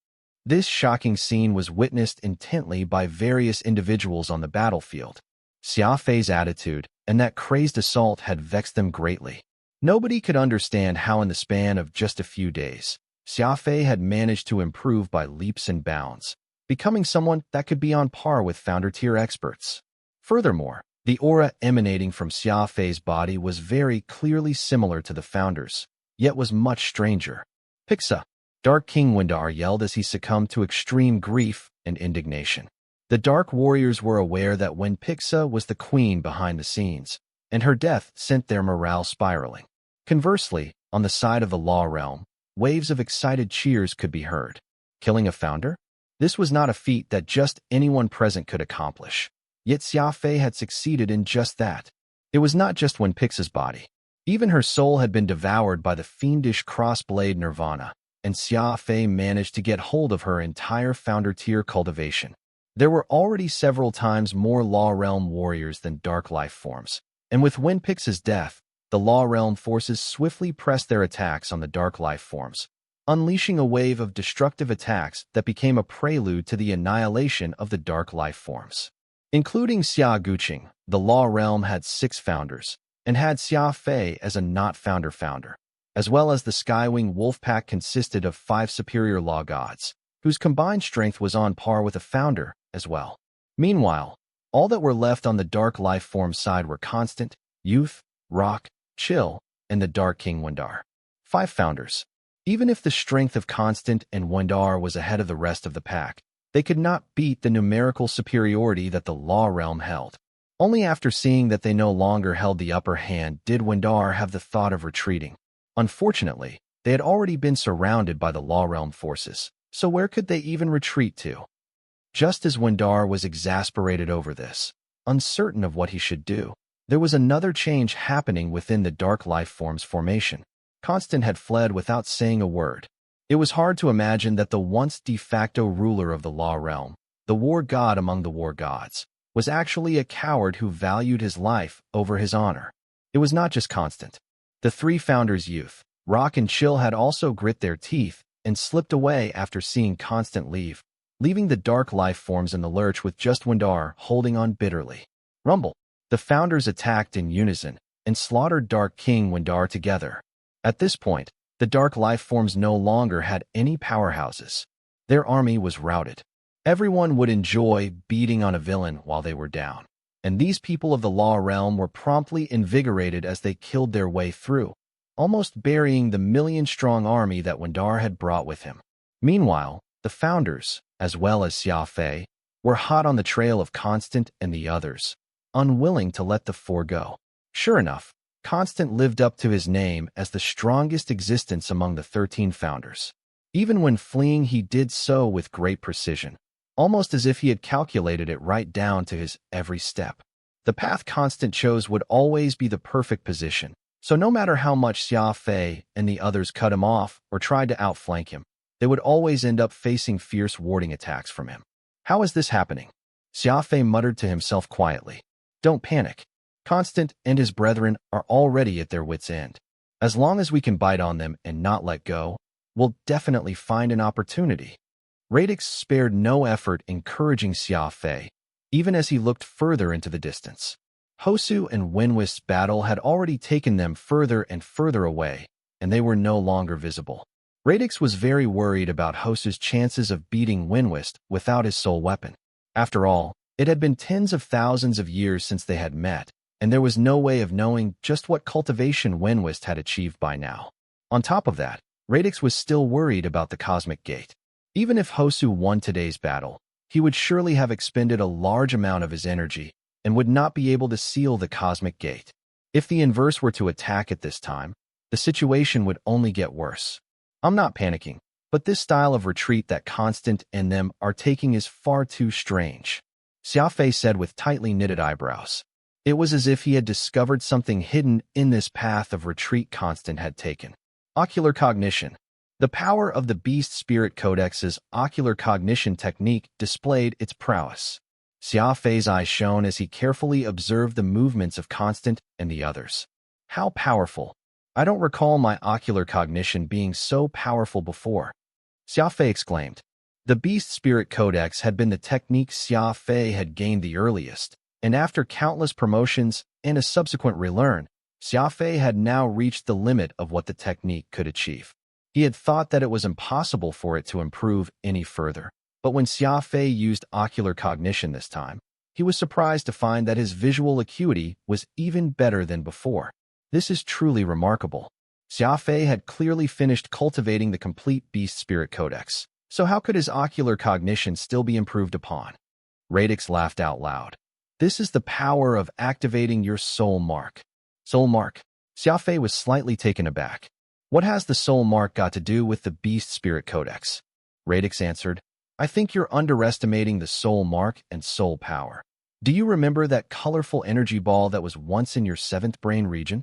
This shocking scene was witnessed intently by various individuals on the battlefield. Xia Fei's attitude and that crazed assault had vexed them greatly. Nobody could understand how in the span of just a few days, Xia Fei had managed to improve by leaps and bounds, becoming someone that could be on par with founder-tier experts. Furthermore, the aura emanating from Xia Fei's body was very clearly similar to the founders, yet was much stranger. Pixa, Dark King Windar yelled as he succumbed to extreme grief and indignation. The Dark Warriors were aware that Wenpixa was the queen behind the scenes, and her death sent their morale spiraling. Conversely, on the side of the Law Realm, waves of excited cheers could be heard. Killing a founder? This was not a feat that just anyone present could accomplish. Yet Xia Fei had succeeded in just that. It was not just Wenpixa's body. Even her soul had been devoured by the fiendish crossblade Nirvana, and Xia Fei managed to get hold of her entire founder-tier cultivation. There were already several times more Law Realm warriors than Dark Life forms, and with Wenpixa's death, the Law Realm forces swiftly pressed their attacks on the Dark Life forms, unleashing a wave of destructive attacks that became a prelude to the annihilation of the Dark Life forms. Including Xia Guqing, the Law Realm had 6 founders, and had Xia Fei as a not-founder, as well as the Skywing Wolfpack consisted of 5 superior law gods, whose combined strength was on par with a founder as well. Meanwhile, all that were left on the Dark Life form side were Constant, Youth, Rock, Chill, and the Dark King Windar. 5 founders. Even if the strength of Constant and Windar was ahead of the rest of the pack, they could not beat the numerical superiority that the Law Realm held. Only after seeing that they no longer held the upper hand did Windar have the thought of retreating. Unfortunately, they had already been surrounded by the Law Realm forces, so where could they even retreat to? Just as Windar was exasperated over this, uncertain of what he should do, there was another change happening within the Dark Life Form's formation. Constant had fled without saying a word. It was hard to imagine that the once de facto ruler of the Law Realm, the war god among the war gods, was actually a coward who valued his life over his honor. It was not just Constant. The 3 founders' Youth, Rock and Chill had also grit their teeth and slipped away after seeing Constant leave, leaving the Dark Life forms in the lurch with just Windar holding on bitterly. Rumble. The founders attacked in unison and slaughtered Dark King Windar together. At this point, the Dark Life forms no longer had any powerhouses. Their army was routed. Everyone would enjoy beating on a villain while they were down. and these people of the law realm were promptly invigorated as they killed their way through, almost burying the million-strong army that Wendar had brought with him. Meanwhile, the founders, as well as Xia Fei, were hot on the trail of Constant and the others, unwilling to let the four go. Sure enough, Constant lived up to his name as the strongest existence among the 13 founders. Even when fleeing, he did so with great precision, almost as if he had calculated it right down to his every step. The path Constant chose would always be the perfect position, so no matter how much Xia Fei and the others cut him off or tried to outflank him, they would always end up facing fierce warding attacks from him. How is this happening? Xia Fei muttered to himself quietly. Don't panic. Constant and his brethren are already at their wits' end. As long as we can bite on them and not let go, we'll definitely find an opportunity. Radix spared no effort encouraging Xia Fei, even as he looked further into the distance. Hosu and Wenwist's battle had already taken them further and further away, and they were no longer visible. Radix was very worried about Hosu's chances of beating Wenwist without his soul weapon. After all, it had been tens of thousands of years since they had met, and there was no way of knowing just what cultivation Wenwist had achieved by now. On top of that, Radix was still worried about the Cosmic Gate. Even if Hosu won today's battle, he would surely have expended a large amount of his energy and would not be able to seal the Cosmic Gate. If the inverse were to attack at this time, the situation would only get worse. I'm not panicking, but this style of retreat that Constant and them are taking is far too strange, Xia Fei said with tightly knitted eyebrows. It was as if he had discovered something hidden in this path of retreat Constant had taken. Ocular cognition. The power of the Beast Spirit Codex's ocular cognition technique displayed its prowess. Xia Fei's eyes shone as he carefully observed the movements of Constant and the others. How powerful! I don't recall my ocular cognition being so powerful before, Xia Fei exclaimed. The Beast Spirit Codex had been the technique Xia Fei had gained the earliest, and after countless promotions and a subsequent relearn, Xia Fei had now reached the limit of what the technique could achieve. He had thought that it was impossible for it to improve any further, but when Xia Fei used ocular cognition this time, he was surprised to find that his visual acuity was even better than before. This is truly remarkable. Xia Fei had clearly finished cultivating the complete Beast Spirit Codex, so how could his ocular cognition still be improved upon? Radix laughed out loud. This is the power of activating your soul mark. Soul mark? Xia Fei was slightly taken aback. What has the soul mark got to do with the Beast Spirit Codex? Radix answered, I think you're underestimating the soul mark and soul power. Do you remember that colorful energy ball that was once in your 7th brain region?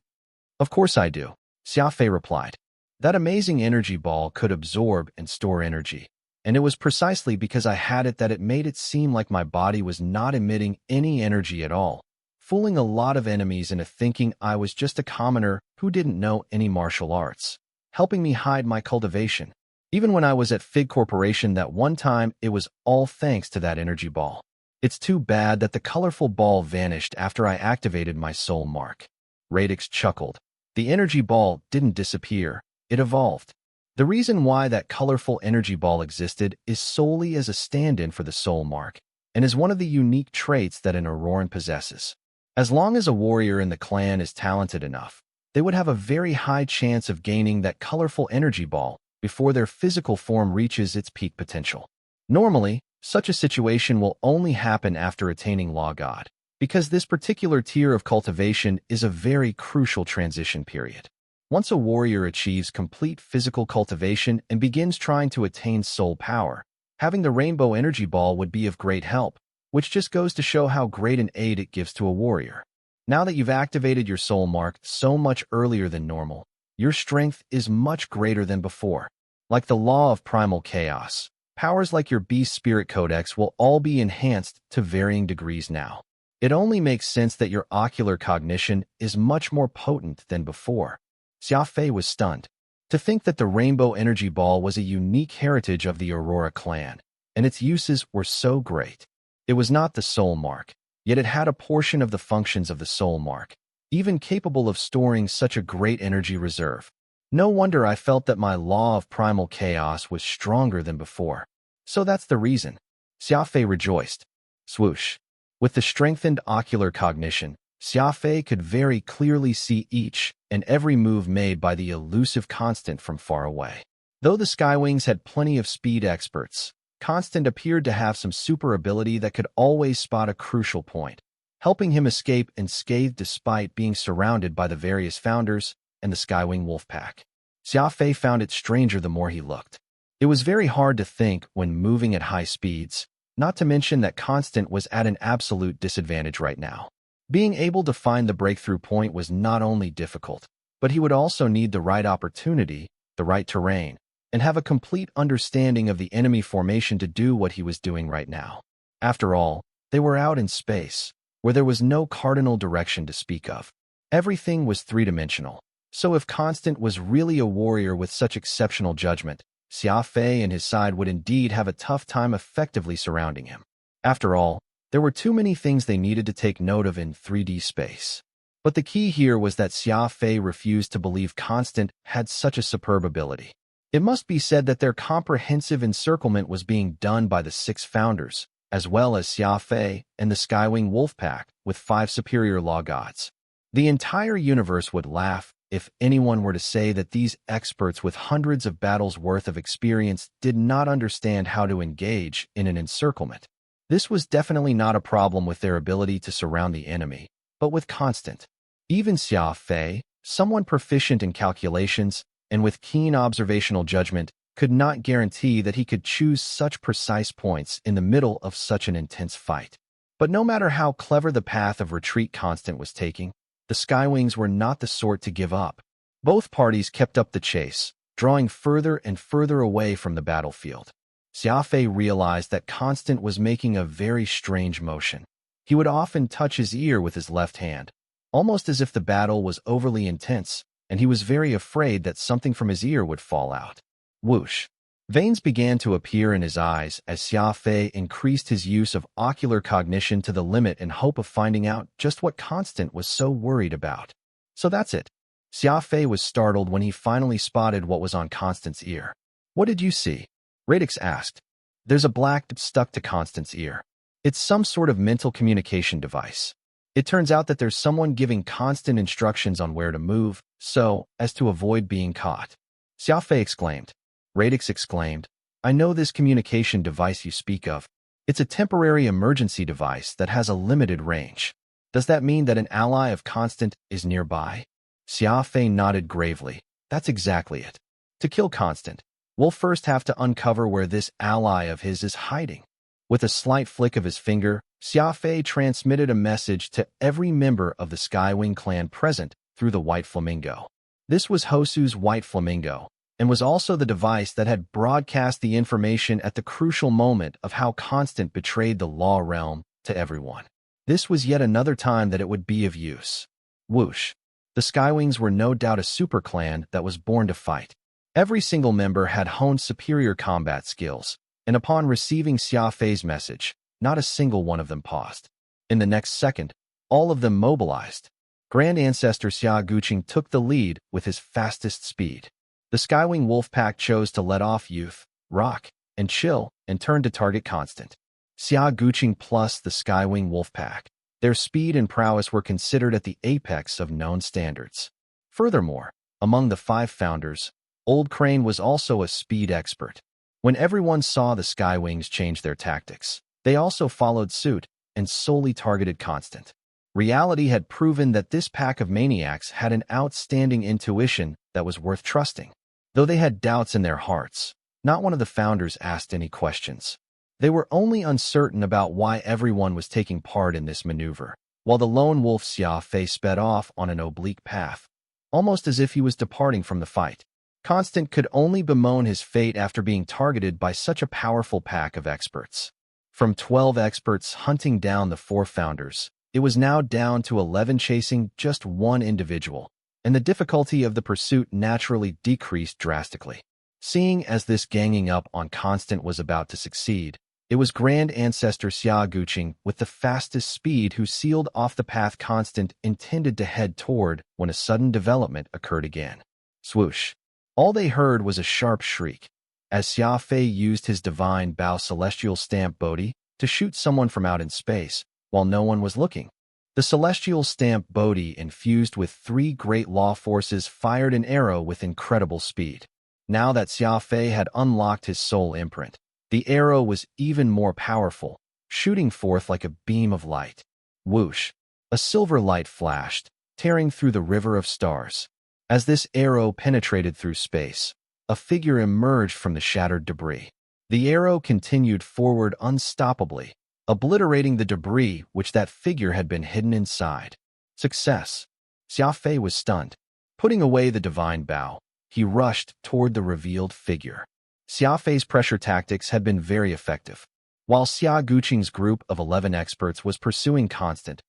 Of course I do, Xia Fei replied. That amazing energy ball could absorb and store energy, and it was precisely because I had it that it made it seem like my body was not emitting any energy at all, fooling a lot of enemies into thinking I was just a commoner who didn't know any martial arts, helping me hide my cultivation. Even when I was at Fig Corporation that one time, it was all thanks to that energy ball. It's too bad that the colorful ball vanished after I activated my soul mark. Radix chuckled. The energy ball didn't disappear, it evolved. The reason why that colorful energy ball existed is solely as a stand-in for the soul mark, and is one of the unique traits that an Auroran possesses. As long as a warrior in the clan is talented enough, they would have a very high chance of gaining that colorful energy ball before their physical form reaches its peak potential. Normally, such a situation will only happen after attaining Law God, because this particular tier of cultivation is a very crucial transition period. Once a warrior achieves complete physical cultivation and begins trying to attain soul power, having the rainbow energy ball would be of great help, which just goes to show how great an aid it gives to a warrior. Now that you've activated your soul mark so much earlier than normal, your strength is much greater than before. Like the law of primal chaos, powers like your Beast Spirit Codex will all be enhanced to varying degrees now. It only makes sense that your ocular cognition is much more potent than before. Xia Fei was stunned. To think that the rainbow energy ball was a unique heritage of the Aurora clan, and its uses were so great. It was not the soul mark, yet it had a portion of the functions of the soul mark, even capable of storing such a great energy reserve. No wonder I felt that my law of primal chaos was stronger than before. So that's the reason. Xia Fei rejoiced. Swoosh. With the strengthened ocular cognition, Xia Fei could very clearly see each and every move made by the elusive Constant from far away. Though the Skywings had plenty of speed experts, Constant appeared to have some super ability that could always spot a crucial point, helping him escape unscathed despite being surrounded by the various founders and the Skywing wolf pack. Xia Fei found it stranger the more he looked. It was very hard to think when moving at high speeds, not to mention that Constant was at an absolute disadvantage right now. Being able to find the breakthrough point was not only difficult, but he would also need the right opportunity, the right terrain, and have a complete understanding of the enemy formation to do what he was doing right now. After all, they were out in space, where there was no cardinal direction to speak of. Everything was three-dimensional. So if Constant was really a warrior with such exceptional judgment, Xia Fei and his side would indeed have a tough time effectively surrounding him. After all, there were too many things they needed to take note of in 3D space. But the key here was that Xia Fei refused to believe Constant had such a superb ability. It must be said that their comprehensive encirclement was being done by the 6 founders, as well as Xia Fei and the Skywing wolf pack with 5 superior law gods. The entire universe would laugh if anyone were to say that these experts with hundreds of battles worth of experience did not understand how to engage in an encirclement. This was definitely not a problem with their ability to surround the enemy, but with Constant. Even Xia Fei, someone proficient in calculations and with keen observational judgment, could not guarantee that he could choose such precise points in the middle of such an intense fight. But no matter how clever the path of retreat Constant was taking, the Skywings were not the sort to give up. Both parties kept up the chase, drawing further and further away from the battlefield. Xia Fei realized that Constant was making a very strange motion. He would often touch his ear with his left hand, almost as if the battle was overly intense, and he was very afraid that something from his ear would fall out. Whoosh! Veins began to appear in his eyes as Xia Fei increased his use of ocular cognition to the limit in hope of finding out just what Constant was so worried about. So that's it. Xia Fei was startled when he finally spotted what was on Constant's ear. "What did you see?" Radix asked. "There's a black dot stuck to Constant's ear. It's some sort of mental communication device. It turns out that there's someone giving Constant instructions on where to move, so as to avoid being caught." Xia Fei exclaimed. Radix exclaimed, "I know this communication device you speak of. It's a temporary emergency device that has a limited range. Does that mean that an ally of Constant is nearby?" Xia Fei nodded gravely. "That's exactly it. To kill Constant, we'll first have to uncover where this ally of his is hiding." With a slight flick of his finger, Xia Fei transmitted a message to every member of the Skywing clan present through the White Flamingo. This was Hosu's White Flamingo, and was also the device that had broadcast the information at the crucial moment of how Constant betrayed the law realm to everyone. This was yet another time that it would be of use. Whoosh! The Skywings were no doubt a super clan that was born to fight. Every single member had honed superior combat skills, and upon receiving Xia Fei's message, not a single one of them paused. In the next second, all of them mobilized. Grand Ancestor Xia Guqing took the lead with his fastest speed. The Skywing wolf pack chose to let off youth, rock, and chill, and turn to target Constant. Xia Guqing plus the Skywing wolf pack. Their speed and prowess were considered at the apex of known standards. Furthermore, among the 5 founders, Old Crane was also a speed expert. When everyone saw the Skywings change their tactics, they also followed suit and solely targeted Constant. Reality had proven that this pack of maniacs had an outstanding intuition that was worth trusting. Though they had doubts in their hearts, not one of the founders asked any questions. They were only uncertain about why everyone was taking part in this maneuver, while the lone wolf Xia Fei sped off on an oblique path, almost as if he was departing from the fight. Constant could only bemoan his fate after being targeted by such a powerful pack of experts. From 12 experts hunting down the 4 founders, it was now down to 11 chasing just one individual, and the difficulty of the pursuit naturally decreased drastically. Seeing as this ganging up on Constant was about to succeed, it was Grand Ancestor Xia Guqing with the fastest speed who sealed off the path Constant intended to head toward when a sudden development occurred again. Swoosh! All they heard was a sharp shriek, as Xia Fei used his divine Bao Celestial Stamp Bodhi to shoot someone from out in space, while no one was looking. The celestial stamp Bodhi, infused with 3 great law forces, fired an arrow with incredible speed. Now that Xia Fei had unlocked his soul imprint, the arrow was even more powerful, shooting forth like a beam of light. Whoosh! A silver light flashed, tearing through the river of stars. As this arrow penetrated through space, a figure emerged from the shattered debris. The arrow continued forward unstoppably, obliterating the debris which that figure had been hidden inside. Success! Xia Fei was stunned. Putting away the divine bow, he rushed toward the revealed figure. Xia Fei's pressure tactics had been very effective. While Xia Guqing's group of 11 experts was pursuing Constant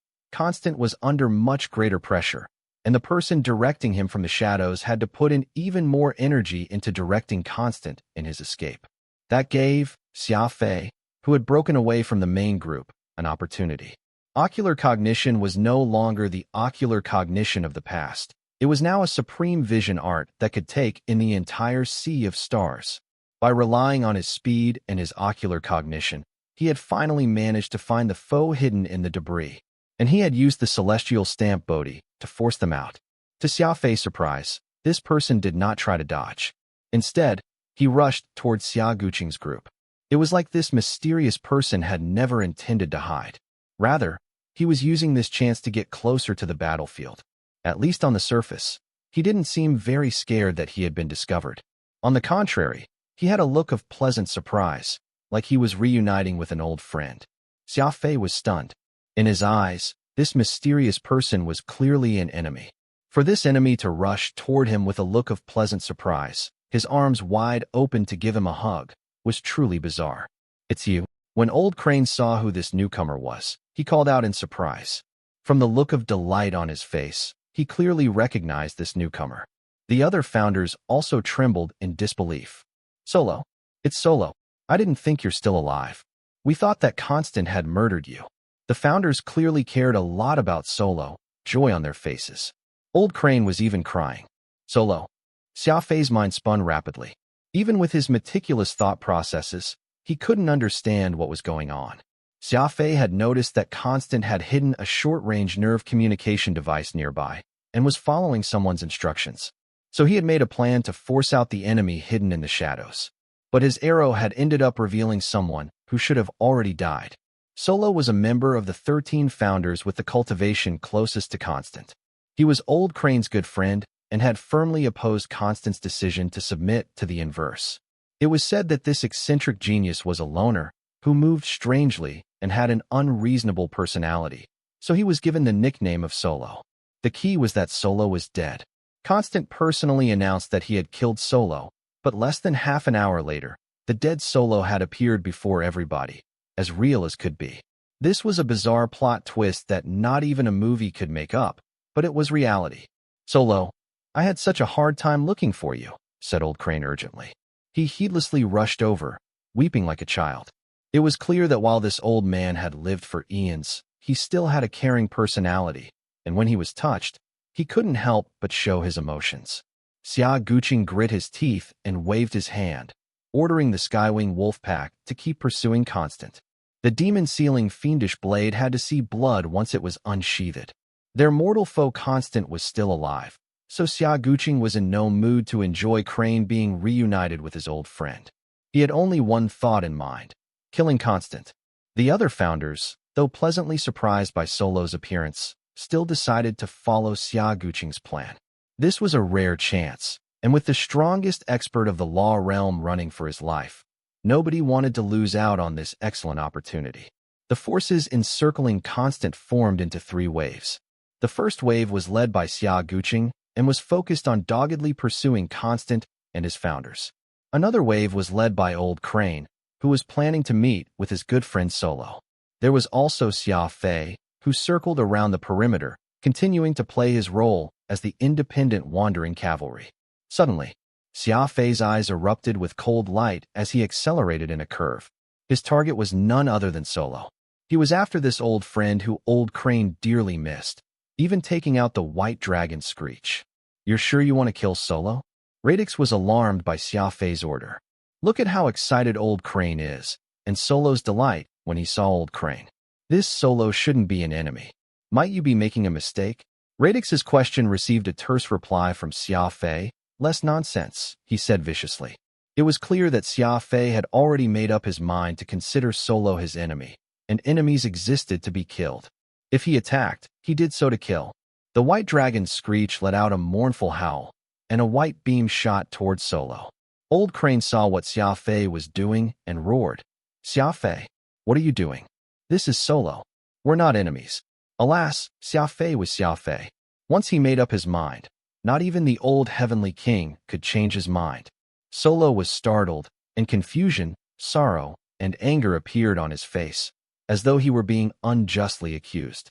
was under much greater pressure, and the person directing him from the shadows had to put in even more energy into directing Constant in his escape. That gave Xia Fei, who had broken away from the main group, an opportunity. Ocular cognition was no longer the ocular cognition of the past. It was now a supreme vision art that could take in the entire sea of stars. By relying on his speed and his ocular cognition, he had finally managed to find the foe hidden in the debris, and he had used the celestial stamp Bodhi to force them out. To Xia Fei's surprise, this person did not try to dodge. Instead, he rushed towards Xia Guqing's group. It was like this mysterious person had never intended to hide. Rather, he was using this chance to get closer to the battlefield. At least on the surface, he didn't seem very scared that he had been discovered. On the contrary, he had a look of pleasant surprise, like he was reuniting with an old friend. Xia Fei was stunned. In his eyes, this mysterious person was clearly an enemy. For this enemy to rush toward him with a look of pleasant surprise, his arms wide open to give him a hug, was truly bizarre. "It's you." When Old Crane saw who this newcomer was, he called out in surprise. From the look of delight on his face, he clearly recognized this newcomer. The other founders also trembled in disbelief. "Solo? It's Solo. I didn't think you're still alive. We thought that Constant had murdered you." The founders clearly cared a lot about Solo, joy on their faces. Old Crane was even crying. "Solo." Xia Fei's mind spun rapidly. Even with his meticulous thought processes, he couldn't understand what was going on. Xia Fei had noticed that Constant had hidden a short-range nerve communication device nearby and was following someone's instructions. So he had made a plan to force out the enemy hidden in the shadows. But his arrow had ended up revealing someone who should have already died. Solo was a member of the 13 founders with the cultivation closest to Constant. He was Old Crane's good friend and had firmly opposed Constant's decision to submit to the inverse. It was said that this eccentric genius was a loner who moved strangely and had an unreasonable personality, so he was given the nickname of Solo. The key was that Solo was dead. Constant personally announced that he had killed Solo, but less than half an hour later, the dead Solo had appeared before everybody, as real as could be. This was a bizarre plot twist that not even a movie could make up, but it was reality. "Solo, I had such a hard time looking for you," said Old Crane urgently. He heedlessly rushed over, weeping like a child. It was clear that while this old man had lived for eons, he still had a caring personality, and when he was touched, he couldn't help but show his emotions. Xia Guqing grit his teeth and waved his hand, ordering the Skywing wolf pack to keep pursuing Constant. The demon-sealing fiendish blade had to see blood once it was unsheathed. Their mortal foe Constant was still alive, so Xia Guqing was in no mood to enjoy Crane being reunited with his old friend. He had only one thought in mind: killing Constant. The other founders, though pleasantly surprised by Solo's appearance, still decided to follow Xia Guqing's plan. This was a rare chance, and with the strongest expert of the law realm running for his life, nobody wanted to lose out on this excellent opportunity. The forces encircling Constant formed into 3 waves. The first wave was led by Xia Guqing and was focused on doggedly pursuing Constant and his founders. Another wave was led by Old Crane, who was planning to meet with his good friend Solo. There was also Xia Fei, who circled around the perimeter, continuing to play his role as the independent wandering cavalry. Suddenly, Xia Fei's eyes erupted with cold light as he accelerated in a curve. His target was none other than Solo. He was after this old friend who Old Crane dearly missed, even taking out the white dragon Screech. "You're sure you want to kill Solo?" Radix was alarmed by Xia Fei's order. Look at how excited Old Crane is, and Solo's delight when he saw Old Crane. This Solo shouldn't be an enemy. Might you be making a mistake? Radix's question received a terse reply from Xia Fei. Less nonsense, he said viciously. It was clear that Xia Fei had already made up his mind to consider Solo his enemy, and enemies existed to be killed. If he attacked, he did so to kill. The white dragon's screech let out a mournful howl, and a white beam shot towards Solo. Old Crane saw what Xia Fei was doing and roared. Xia Fei, what are you doing? This is Solo. We're not enemies. Alas, Xia Fei was Xia Fei. Once he made up his mind, not even the old heavenly king could change his mind. Solo was startled, and confusion, sorrow, and anger appeared on his face, as though he were being unjustly accused.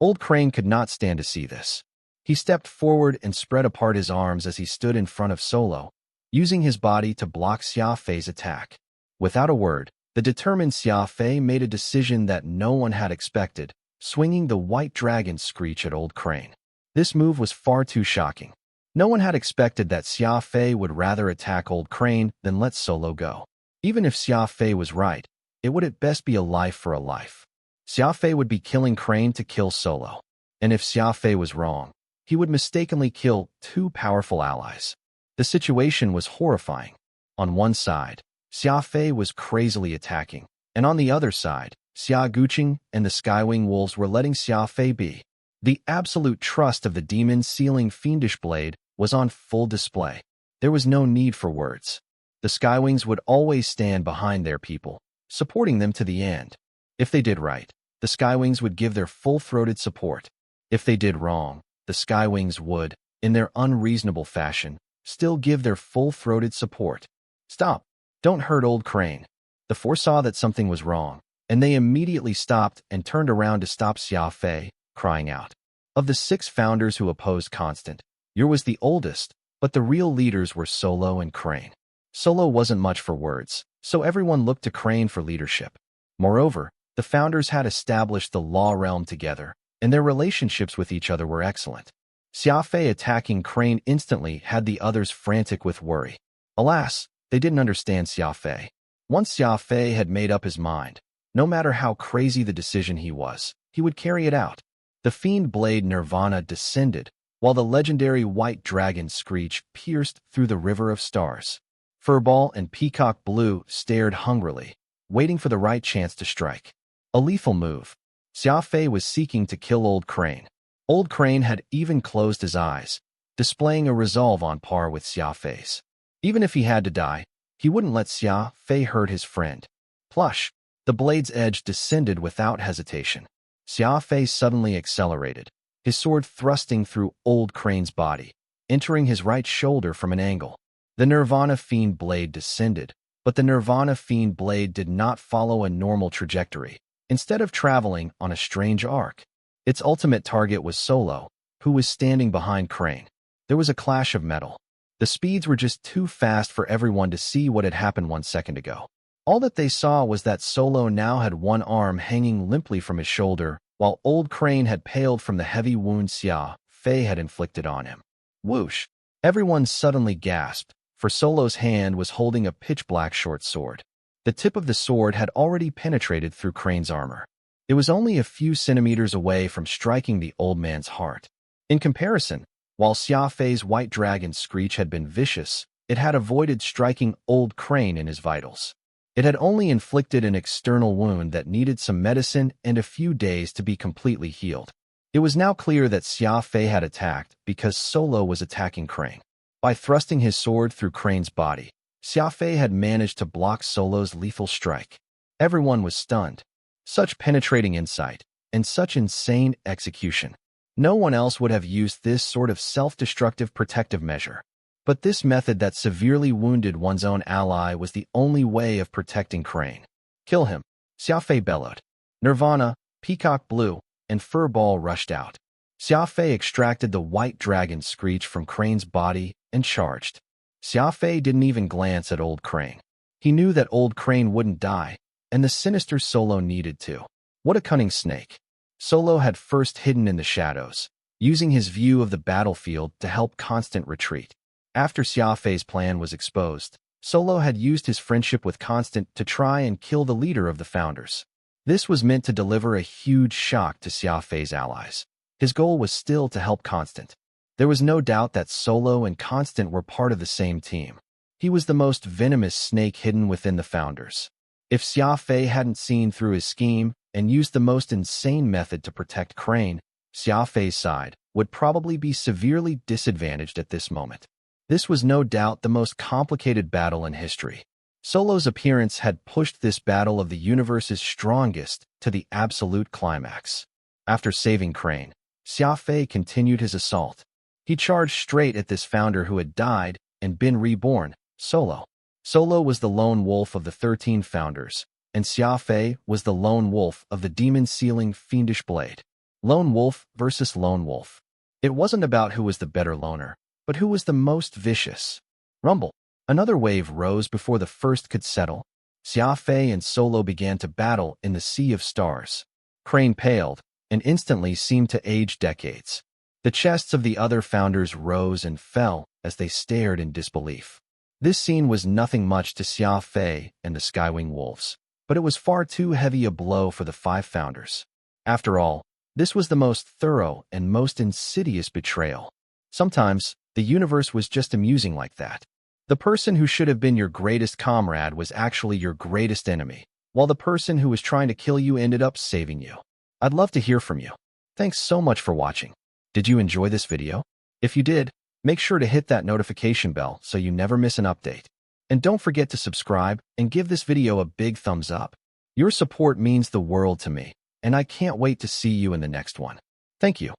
Old Crane could not stand to see this. He stepped forward and spread apart his arms as he stood in front of Solo, using his body to block Xia Fei's attack. Without a word, the determined Xia Fei made a decision that no one had expected, swinging the white dragon's screech at Old Crane. This move was far too shocking. No one had expected that Xia Fei would rather attack Old Crane than let Solo go. Even if Xia Fei was right, it would at best be a life for a life. Xia Fei would be killing Crane to kill Solo. And if Xia Fei was wrong, he would mistakenly kill two powerful allies. The situation was horrifying. On one side, Xia Fei was crazily attacking, and on the other side, Xia Guqing and the Skywing Wolves were letting Xia Fei be. The absolute trust of the demon's sealing fiendish blade was on full display. There was no need for words. The Skywings would always stand behind their people, supporting them to the end. If they did right, the Skywings would give their full-throated support. If they did wrong, the Skywings would, in their unreasonable fashion, still give their full-throated support. Stop! Don't hurt Old Crane. The four saw that something was wrong, and they immediately stopped and turned around to stop Xia Fei, crying out. Of the 6 founders who opposed Constant, Yer was the oldest, but the real leaders were Solo and Crane. Solo wasn't much for words, so everyone looked to Crane for leadership. Moreover, the founders had established the law realm together, and their relationships with each other were excellent. Xia Fei attacking Crane instantly had the others frantic with worry. Alas, they didn't understand Xia Fei. Once Xia Fei had made up his mind, no matter how crazy the decision he would carry it out. The fiend blade Nirvana descended, while the legendary white dragon screech pierced through the river of stars. Furball and Peacock Blue stared hungrily, waiting for the right chance to strike. A lethal move. Xia Fei was seeking to kill Old Crane. Old Crane had even closed his eyes, displaying a resolve on par with Xia Fei's. Even if he had to die, he wouldn't let Xia Fei hurt his friend. Plush! The blade's edge descended without hesitation. Xia Fei suddenly accelerated, his sword thrusting through Old Crane's body, entering his right shoulder from an angle. The Nirvana Fiend blade descended, but the Nirvana Fiend blade did not follow a normal trajectory, instead of traveling on a strange arc. Its ultimate target was Solo, who was standing behind Crane. There was a clash of metal. The speeds were just too fast for everyone to see what had happened 1 second ago. All that they saw was that Solo now had one arm hanging limply from his shoulder, while Old Crane had paled from the heavy wound Xia Fei had inflicted on him. Whoosh! Everyone suddenly gasped, for Solo's hand was holding a pitch-black short sword. The tip of the sword had already penetrated through Crane's armor. It was only a few centimeters away from striking the old man's heart. In comparison, while Xia Fei's white dragon screech had been vicious, it had avoided striking Old Crane in his vitals. It had only inflicted an external wound that needed some medicine and a few days to be completely healed. It was now clear that Xia Fei had attacked because Solo was attacking Crane. By thrusting his sword through Crane's body, Xia Fei had managed to block Solo's lethal strike. Everyone was stunned. Such penetrating insight, and such insane execution. No one else would have used this sort of self-destructive protective measure. But this method that severely wounded one's own ally was the only way of protecting Crane. Kill him, Xia Fei bellowed. Nirvana, Peacock Blue, and Furball rushed out. Xia Fei extracted the white dragon screech from Crane's body and charged. Xia Fei didn't even glance at Old Crane. He knew that Old Crane wouldn't die, and the sinister Solo needed to. What a cunning snake. Solo had first hidden in the shadows, using his view of the battlefield to help Constant retreat. After Xia Fei's plan was exposed, Solo had used his friendship with Constant to try and kill the leader of the founders. This was meant to deliver a huge shock to Xia Fei's allies. His goal was still to help Constant. There was no doubt that Solo and Constant were part of the same team. He was the most venomous snake hidden within the Founders. If Xia Fei hadn't seen through his scheme and used the most insane method to protect Crane, Xia Fei's side would probably be severely disadvantaged at this moment. This was no doubt the most complicated battle in history. Solo's appearance had pushed this battle of the universe's strongest to the absolute climax. After saving Crane, Xia Fei continued his assault. He charged straight at this founder who had died and been reborn, Solo. Solo was the lone wolf of the 13 founders, and Xia Fei was the lone wolf of the demon-sealing fiendish blade. Lone wolf versus lone wolf. It wasn't about who was the better loner, but who was the most vicious. Rumble. Another wave rose before the first could settle. Xia Fei and Solo began to battle in the sea of stars. Crane paled, and instantly seemed to age decades. The chests of the other founders rose and fell as they stared in disbelief. This scene was nothing much to Xia Fei and the Skywing Wolves, but it was far too heavy a blow for the 5 founders. After all, this was the most thorough and most insidious betrayal. Sometimes, the universe was just amusing like that. The person who should have been your greatest comrade was actually your greatest enemy, while the person who was trying to kill you ended up saving you. I'd love to hear from you. Thanks so much for watching. Did you enjoy this video? If you did, make sure to hit that notification bell so you never miss an update. And don't forget to subscribe and give this video a big thumbs up. Your support means the world to me, and I can't wait to see you in the next one. Thank you.